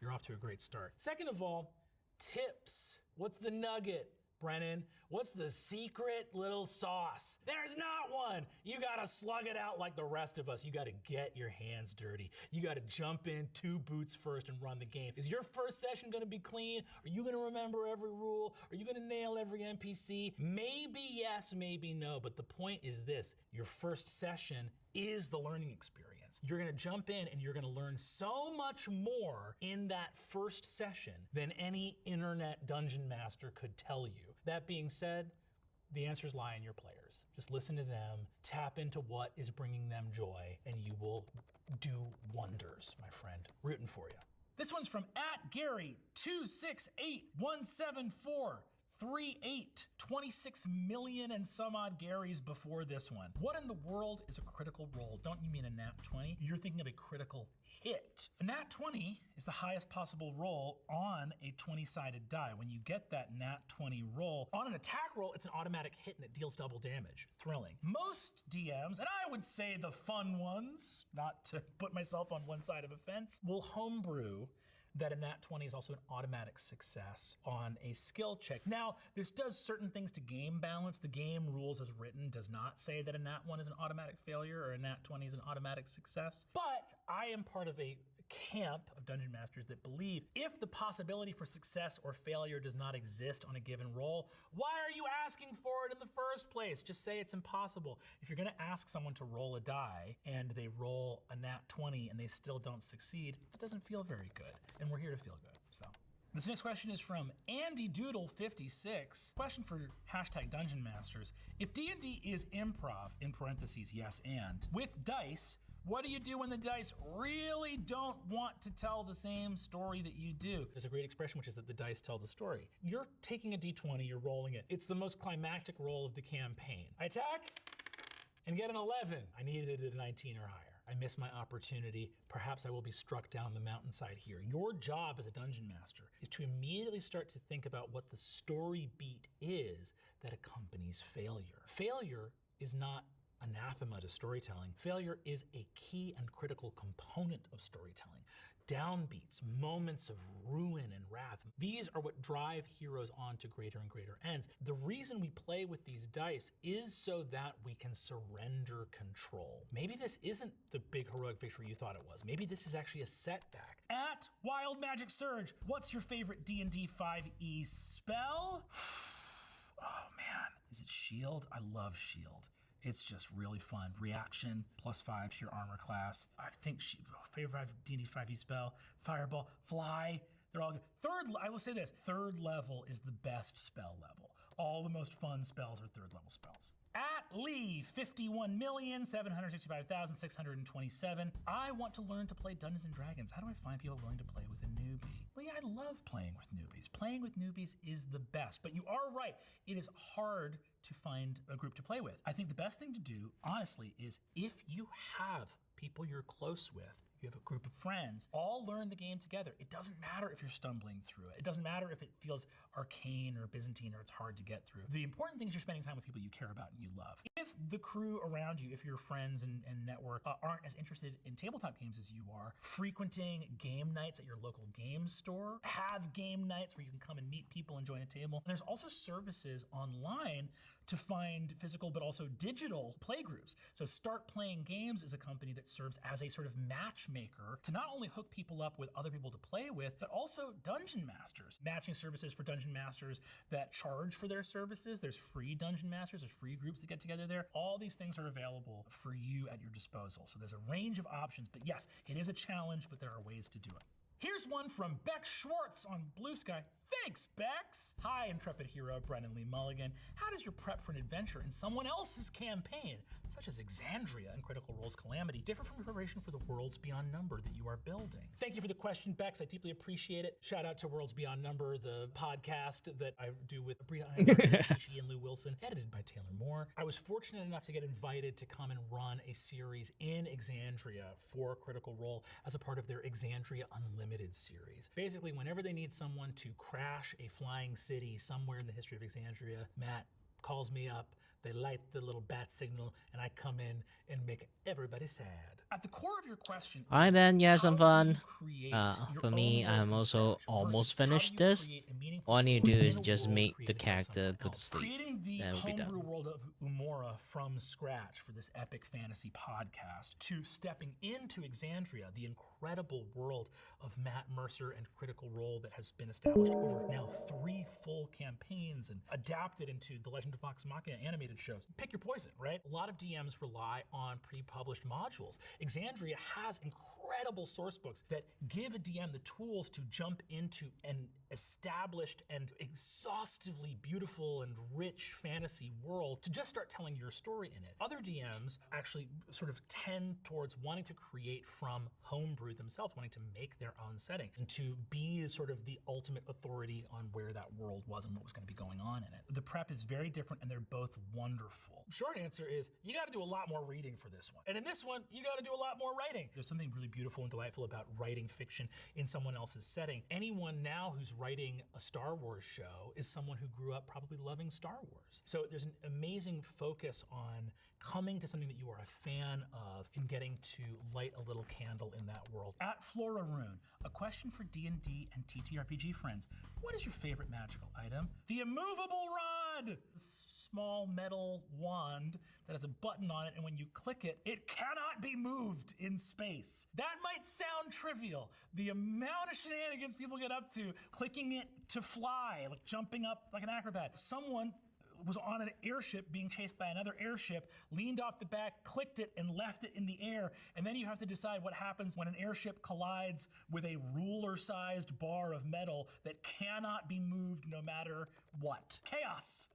you're off to a great start. Second of all, tips. What's the nugget? Brennan, what's the secret little sauce? There's not one. You gotta slug it out like the rest of us. You gotta get your hands dirty. You gotta jump in 2 boots first and run the game. Is your first session gonna be clean? Are you gonna remember every rule? Are you gonna nail every NPC? Maybe yes, maybe no, but the point is this: your first session is the learning experience. You're gonna jump in and you're gonna learn so much more in that first session than any internet dungeon master could tell you. That being said, the answers lie in your players. Just listen to them, tap into what is bringing them joy, and you will do wonders, my friend. Rooting for you. This one's from @Gary268174. 3-8, 26 million and some odd Garys before this one. What in the world is a critical roll? Don't you mean a nat 20? You're thinking of a critical hit. A nat 20 is the highest possible roll on a 20-sided die. When you get that nat 20 roll, on an attack roll, it's an automatic hit and it deals double damage. Thrilling. Most DMs, and I would say the fun ones, not to put myself on one side of a fence, will homebrew that a nat 20 is also an automatic success on a skill check. Now, this does certain things to game balance. The game rules as written does not say that a nat 1 is an automatic failure or a nat 20 is an automatic success. But I am part of a camp of Dungeon Masters that believe if the possibility for success or failure does not exist on a given roll, why are you asking for it in the first place? Just say it's impossible. If you're gonna ask someone to roll a die and they roll a nat 20 and they still don't succeed, it doesn't feel very good. And we're here to feel good, so. This next question is from Andy Doodle 56. Question for hashtag Dungeon Masters. If D&D is improv, in parentheses, yes and, with dice, what do you do when the dice really don't want to tell the same story that you do? There's a great expression, which is that the dice tell the story. You're taking a d20, you're rolling it. It's the most climactic roll of the campaign. I attack and get an 11. I needed it at a 19 or higher. I missed my opportunity. Perhaps I will be struck down the mountainside here. Your job as a dungeon master is to immediately start to think about what the story beat is that accompanies failure. Failure is not anathema to storytelling. Failure is a key and critical component of storytelling. Downbeats, moments of ruin and wrath, these are what drive heroes on to greater and greater ends. The reason we play with these dice is so that we can surrender control. Maybe this isn't the big heroic victory you thought it was. Maybe this is actually a setback. At Wild Magic Surge, what's your favorite D&D 5e spell? Oh man, is it Shield? I love Shield. It's just really fun. Reaction, +5 to your armor class. I think favorite D&D 5e spell, Fireball, Fly, they're all good. I will say this, third level is the best spell level. All the most fun spells are third level spells. At Lee, 51,765,627. I want to learn to play Dungeons and Dragons. How do I find people willing to play with a newbie? Well, yeah, I love playing with newbies. Playing with newbies is the best, but you are right. It is hard to find a group to play with. I think the best thing to do, honestly, is if you have people you're close with, you have a group of friends, all learn the game together. It doesn't matter if you're stumbling through it. It doesn't matter if it feels arcane or Byzantine or it's hard to get through. The important thing is you're spending time with people you care about and you love. If the crew around you, if your friends and network aren't as interested in tabletop games as you are, frequenting game nights at your local game store, have game nights where you can come and meet people and join a table. And there's also services online to find physical but also digital play groups. So Start Playing Games is a company that serves as a sort of matchmaker to not only hook people up with other people to play with, but also dungeon masters. Matching services for dungeon masters that charge for their services. There's free dungeon masters, there's free groups that get together there. All these things are available for you at your disposal. So there's a range of options, but yes, it is a challenge, but there are ways to do it. Here's one from Bex Schwartz on Blue Sky. Thanks, Bex! Hi, intrepid hero Brennan Lee Mulligan. How does your prep for an adventure in someone else's campaign, such as Exandria and Critical Role's Calamity, differ from your preparation for the Worlds Beyond Number that you are building? Thank you for the question, Bex. I deeply appreciate it. Shout out to Worlds Beyond Number, the podcast that I do with Bria Iyengar, and Lou Wilson, edited by Taylor Moore. I was fortunate enough to get invited to come and run a series in Exandria for Critical Role as a part of their Exandria Unlimited series. Basically, whenever they need someone to crash a flying city somewhere in the history of Exandria, Matt calls me up, they light the little bat signal, and I come in and make everybody sad. At the core of your question, Alright then, you have some fun. For me, I'm also almost finished this. All I need to do is just make the character go to sleep. Creating the That will be done. homebrew world of Umora from scratch for this epic fantasy podcast, to stepping into Exandria, the incredible world of Matt Mercer and Critical Role that has been established over now 3 full campaigns and adapted into the Legend of Vox Machina animated it shows. Pick your poison, right? A lot of DMs rely on pre-published modules. Exandria has incredible source books that give a DM the tools to jump into an established and exhaustively beautiful and rich fantasy world to just start telling your story in it. Other DMs actually sort of tend towards wanting to create from homebrew themselves, wanting to make their own setting and to be sort of the ultimate authority on where that world was and what was going to be going on in it. The prep is very different and they're both wonderful. Short answer is you got to do a lot more reading for this one. And in this one, you got to do a lot more writing. There's something really beautiful and delightful about writing fiction in someone else's setting. Anyone now who's writing a Star Wars show is someone who grew up probably loving Star Wars. So there's an amazing focus on coming to something that you are a fan of and getting to light a little candle in that world. At Flora Rune, a question for D&D and TTRPG friends. What is your favorite magical item? The immovable rod! Small metal wand that has a button on it, and when you click it, it cannot be moved in space. That might sound trivial. The amount of shenanigans people get up to clicking it to fly, like jumping up like an acrobat. Someone was on an airship being chased by another airship, leaned off the back, clicked it, and left it in the air. And then you have to decide what happens when an airship collides with a ruler-sized bar of metal that cannot be moved no matter what. Chaos!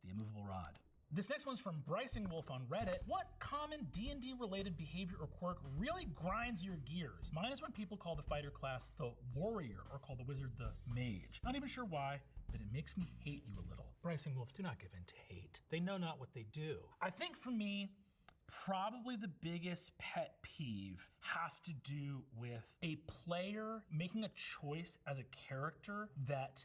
The immovable rod. This next one's from Bryson Wolf on Reddit. What common D&D related behavior or quirk really grinds your gears? Mine is when people call the fighter class the warrior or call the wizard the mage. Not even sure why, but it makes me hate you a little. Bryson Wolf, do not give in to hate. They know not what they do. I think for me, probably the biggest pet peeve has to do with a player making a choice as a character that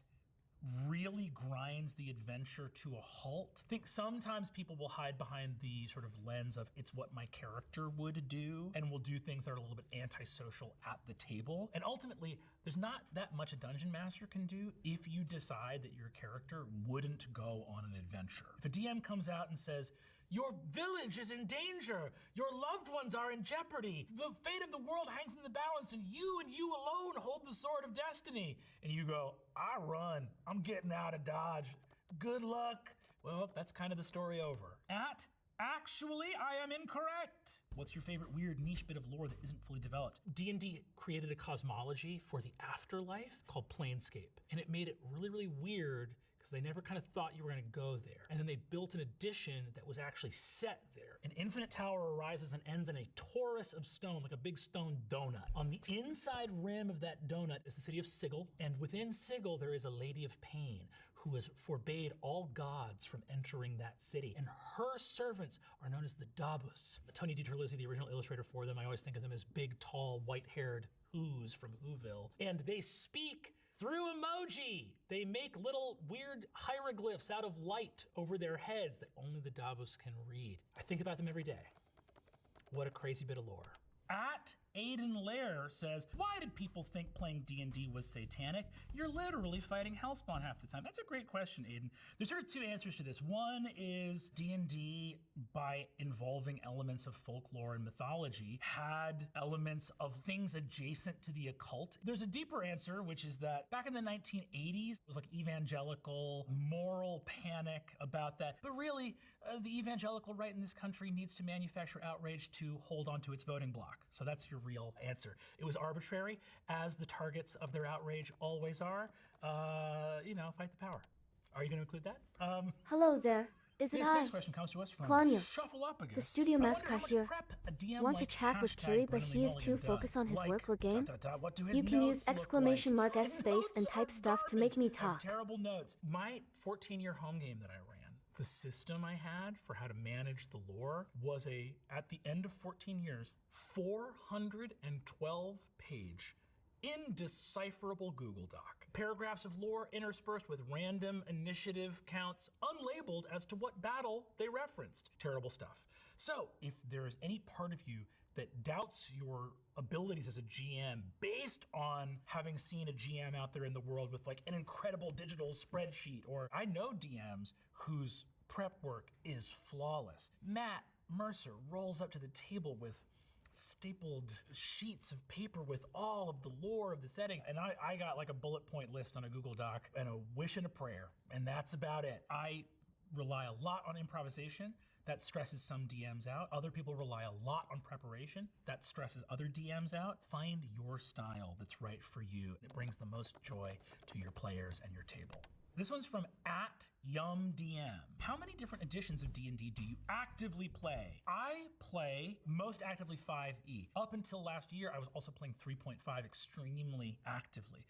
really grinds the adventure to a halt. I think sometimes people will hide behind the sort of lens of it's what my character would do and will do things that are a little bit antisocial at the table. And ultimately, there's not that much a dungeon master can do if you decide that your character wouldn't go on an adventure. If a DM comes out and says, your village is in danger. Your loved ones are in jeopardy. The fate of the world hangs in the balance and you alone hold the sword of destiny. And you go, I run. I'm getting out of Dodge. Good luck. Well, that's kind of the story over. Actually, I am incorrect. What's your favorite weird niche bit of lore that isn't fully developed? D&D created a cosmology for the afterlife called Planescape. And it made it really, really weird because they never kind of thought you were gonna go there. And then they built an edition that was actually set there. An infinite tower arises and ends in a torus of stone, like a big stone donut. On the inside rim of that donut is the city of Sigil, and within Sigil there is a Lady of Pain who has forbade all gods from entering that city. And her servants are known as the Dabus. Tony DiTerlizzi, the original illustrator for them, I always think of them as big, tall, white-haired Who's from Whoville. And they speak through emoji. They make little weird hieroglyphs out of light over their heads that only the Dabus can read. I think about them every day. What a crazy bit of lore. At Aiden Lair says, why did people think playing D&D was satanic? You're literally fighting Hellspawn half the time. That's a great question, Aiden. There's sort of two answers to this. One is D&D, by involving elements of folklore and mythology, had elements of things adjacent to the occult. There's a deeper answer, which is that back in the 1980s, it was like evangelical, moral panic about that. But really, the evangelical right in this country needs to manufacture outrage to hold onto its voting bloc. So that's your real answer. It was arbitrary, as the targets of their outrage always are. Fight the power. Are you going to include that? Hello there. Is it this I? Next question comes to us from Claudia, Shuffleupagus. the studio I wonder mascot how much here. prep a DM Want to like chat with Kiri, but he is too #Brennan focused on his does. work or game? What do his You can use notes look exclamation like? mark S space and type stuff to make me I have talk. terrible notes. My 14-year home game that I ran, the system I had for how to manage the lore was at the end of 14 years, 412-page indecipherable Google Doc. Paragraphs of lore interspersed with random initiative counts unlabeled as to what battle they referenced. Terrible stuff. So if there is any part of you that doubts your abilities as a GM based on having seen a GM out there in the world with like an incredible digital spreadsheet, or I know DMs whose prep work is flawless. Matt Mercer rolls up to the table with stapled sheets of paper with all of the lore of the setting. And I got like a bullet point list on a Google Doc and a wish and a prayer, and that's about it. I rely a lot on improvisation. That stresses some DMs out. Other people rely a lot on preparation. That stresses other DMs out. Find your style that's right for you. It brings the most joy to your players and your table. This one's from @YumDM. How many different editions of D&D do you actively play? I play most actively 5e. Up until last year, I was also playing 3.5 extremely actively.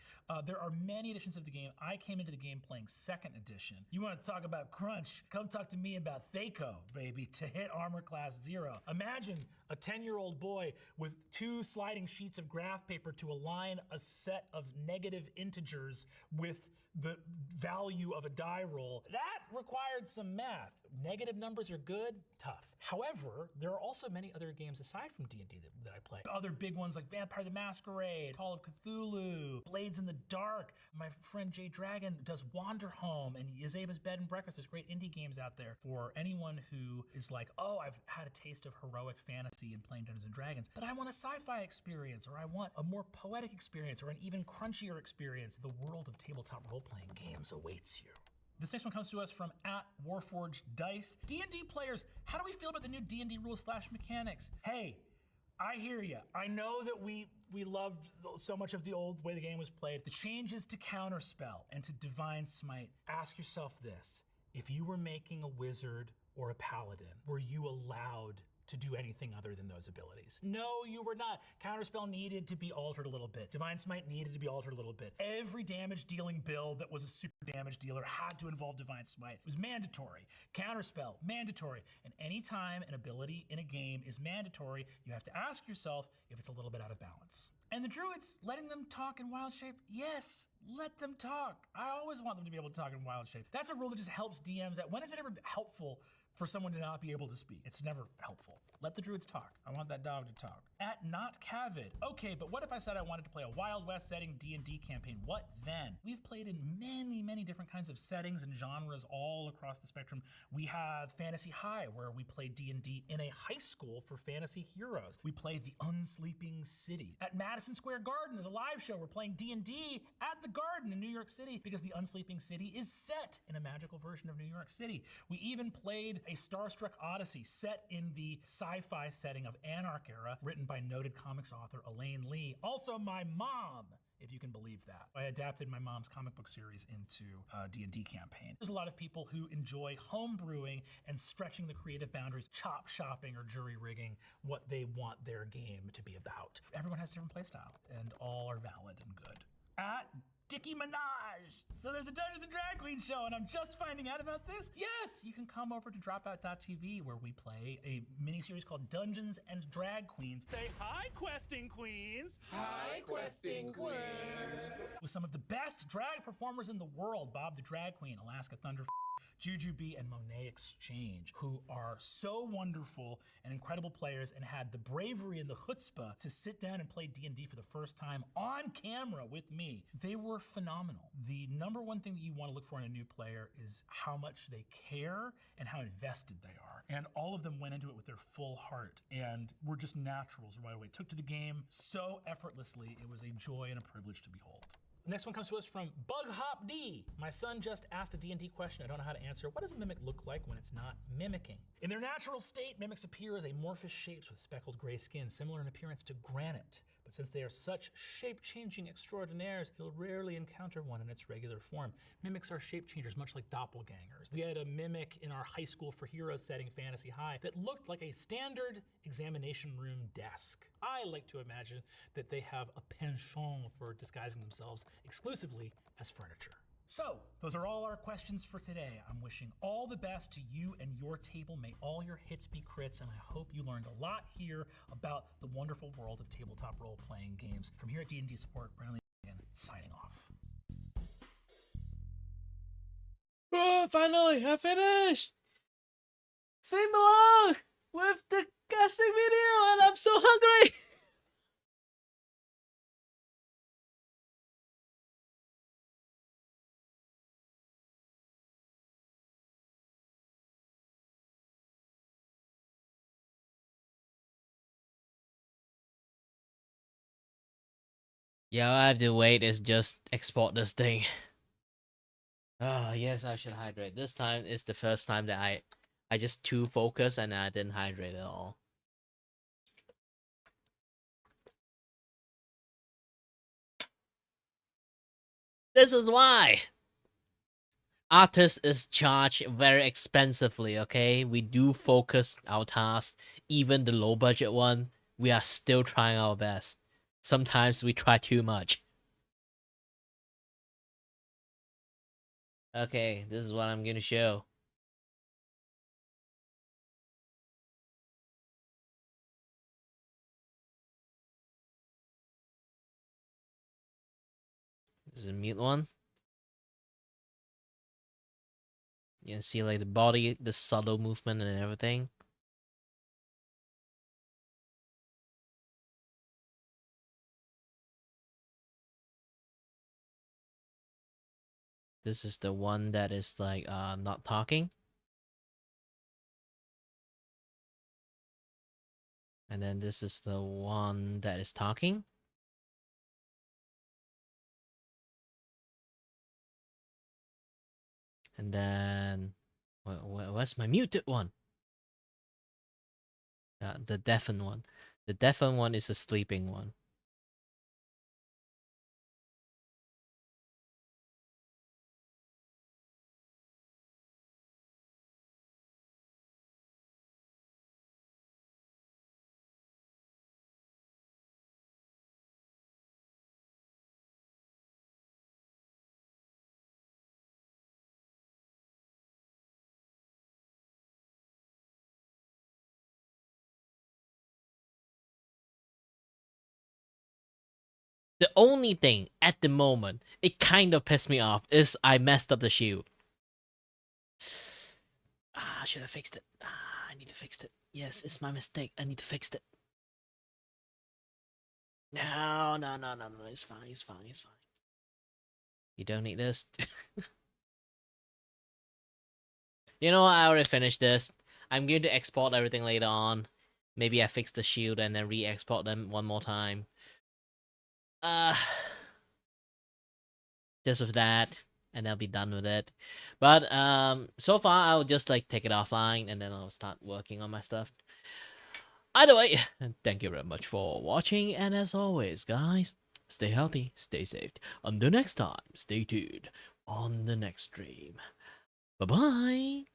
There are many editions of the game. I came into the game playing 2nd edition. You want to talk about crunch? Come talk to me about Thaco, baby, to hit armor class 0. Imagine a 10-year-old boy with 2 sliding sheets of graph paper to align a set of negative integers with the value of a die roll. That required some math. Negative numbers are good, tough. However, there are also many other games aside from D&D that I play. Other big ones like Vampire the Masquerade, Call of Cthulhu, Blades in the Dark. My friend Jay Dragon does Wander Home and Yazeba's Bed and Breakfast. There's great indie games out there for anyone who is like, oh, I've had a taste of heroic fantasy and playing Dungeons & Dragons, but I want a sci-fi experience, or I want a more poetic experience, or an even crunchier experience. The world of tabletop role-playing games awaits you. This next one comes to us from @WarforgedDice. D&D players, how do we feel about the new D&D rules/mechanics? Hey, I hear you. I know that we loved so much of the old way the game was played. The changes to Counterspell and to Divine Smite. Ask yourself this. If you were making a wizard or a paladin, were you allowed to do anything other than those abilities? No, you were not. Counterspell needed to be altered a little bit. Divine Smite needed to be altered a little bit. Every damage dealing build that was a super damage dealer had to involve Divine Smite. It was mandatory. Counterspell, mandatory. And anytime an ability in a game is mandatory, you have to ask yourself if it's a little bit out of balance. And the druids, letting them talk in wild shape? Yes, let them talk. I always want them to be able to talk in wild shape. That's a rule that just helps DMs out. When is it ever helpful for someone to not be able to speak? It's never helpful. Let the druids talk. I want that dog to talk. @NotCavid. Okay, but what if I said I wanted to play a Wild West setting D&D campaign? What then? We've played in many, many different kinds of settings and genres all across the spectrum. We have Fantasy High, where we play D&D in a high school for fantasy heroes. We play The Unsleeping City. At Madison Square Garden is a live show. We're playing D&D at the Garden in New York City because The Unsleeping City is set in a magical version of New York City. We even played a Starstruck Odyssey set in the sci-fi setting of Anarch era, written by noted comics author Elaine Lee, also my mom, if you can believe that. I adapted my mom's comic book series into a D&D campaign. There's a lot of people who enjoy home brewing and stretching the creative boundaries, chop shopping or jury rigging what they want their game to be about. Everyone has a different playstyle, and all are valid and good. @Dickie Minaj. So there's a Dungeons & Drag Queen show, and I'm just finding out about this? Yes, you can come over to dropout.tv, where we play a miniseries called Dungeons & Drag Queens. Say hi, questing queens. Hi, questing queens. With some of the best drag performers in the world, Bob the Drag Queen, Alaska Thunder, Jujubee, and Monet Exchange, who are so wonderful and incredible players and had the bravery and the chutzpah to sit down and play D&D for the first time on camera with me. They were phenomenal. The number one thing that you want to look for in a new player is how much they care and how invested they are. And all of them went into it with their full heart and were just naturals right away. Took to the game so effortlessly. It was a joy and a privilege to behold. The next one comes to us from Bug Hop D. My son just asked a D&D question I don't know how to answer. What does a mimic look like when it's not mimicking? In their natural state, mimics appear as amorphous shapes with speckled gray skin, similar in appearance to granite. But since they are such shape-changing extraordinaires, you'll rarely encounter one in its regular form. Mimics are shape changers, much like doppelgangers. We had a mimic in our high school for heroes setting, Fantasy High, that looked like a standard examination room desk. I like to imagine that they have a penchant for disguising themselves exclusively as furniture. So, those are all our questions for today. I'm wishing all the best to you and your table. May all your hits be crits, and I hope you learned a lot here about the wonderful world of tabletop role-playing games. From here at D&D Support, Brownlee signing off. Oh, finally, I finished! Sing along with the casting video, and I'm so hungry! Yeah, all I have to wait is just export this thing. Oh yes, I should hydrate. This time is the first time that I just too focused and I didn't hydrate at all. This is why artist is charged very expensively. Okay, we do focus our task, even the low budget one. We are still trying our best. Sometimes we try too much. Okay, this is what I'm gonna show. This is a mute one. You can see like the body, the subtle movement and everything. This is the one that is like not talking. And then this is the one that is talking. And then where's my muted one? The deafened one. The deafened one is a sleeping one. The only thing at the moment, it kind of pissed me off, is I messed up the shield. Should I fixed it? I need to fix it. Yes, it's my mistake. I need to fix it. No, it's fine, it's fine, it's fine. You don't need this. You know what, I already finished this. I'm going to export everything later on. Maybe I fix the shield and then re-export them one more time. Just with that, and I'll be done with it. But so far I'll just like take it offline and then I'll start working on my stuff. Either way, thank you very much for watching, and as always, guys, stay healthy, stay safe. Until next time, stay tuned on the next stream. Bye-bye.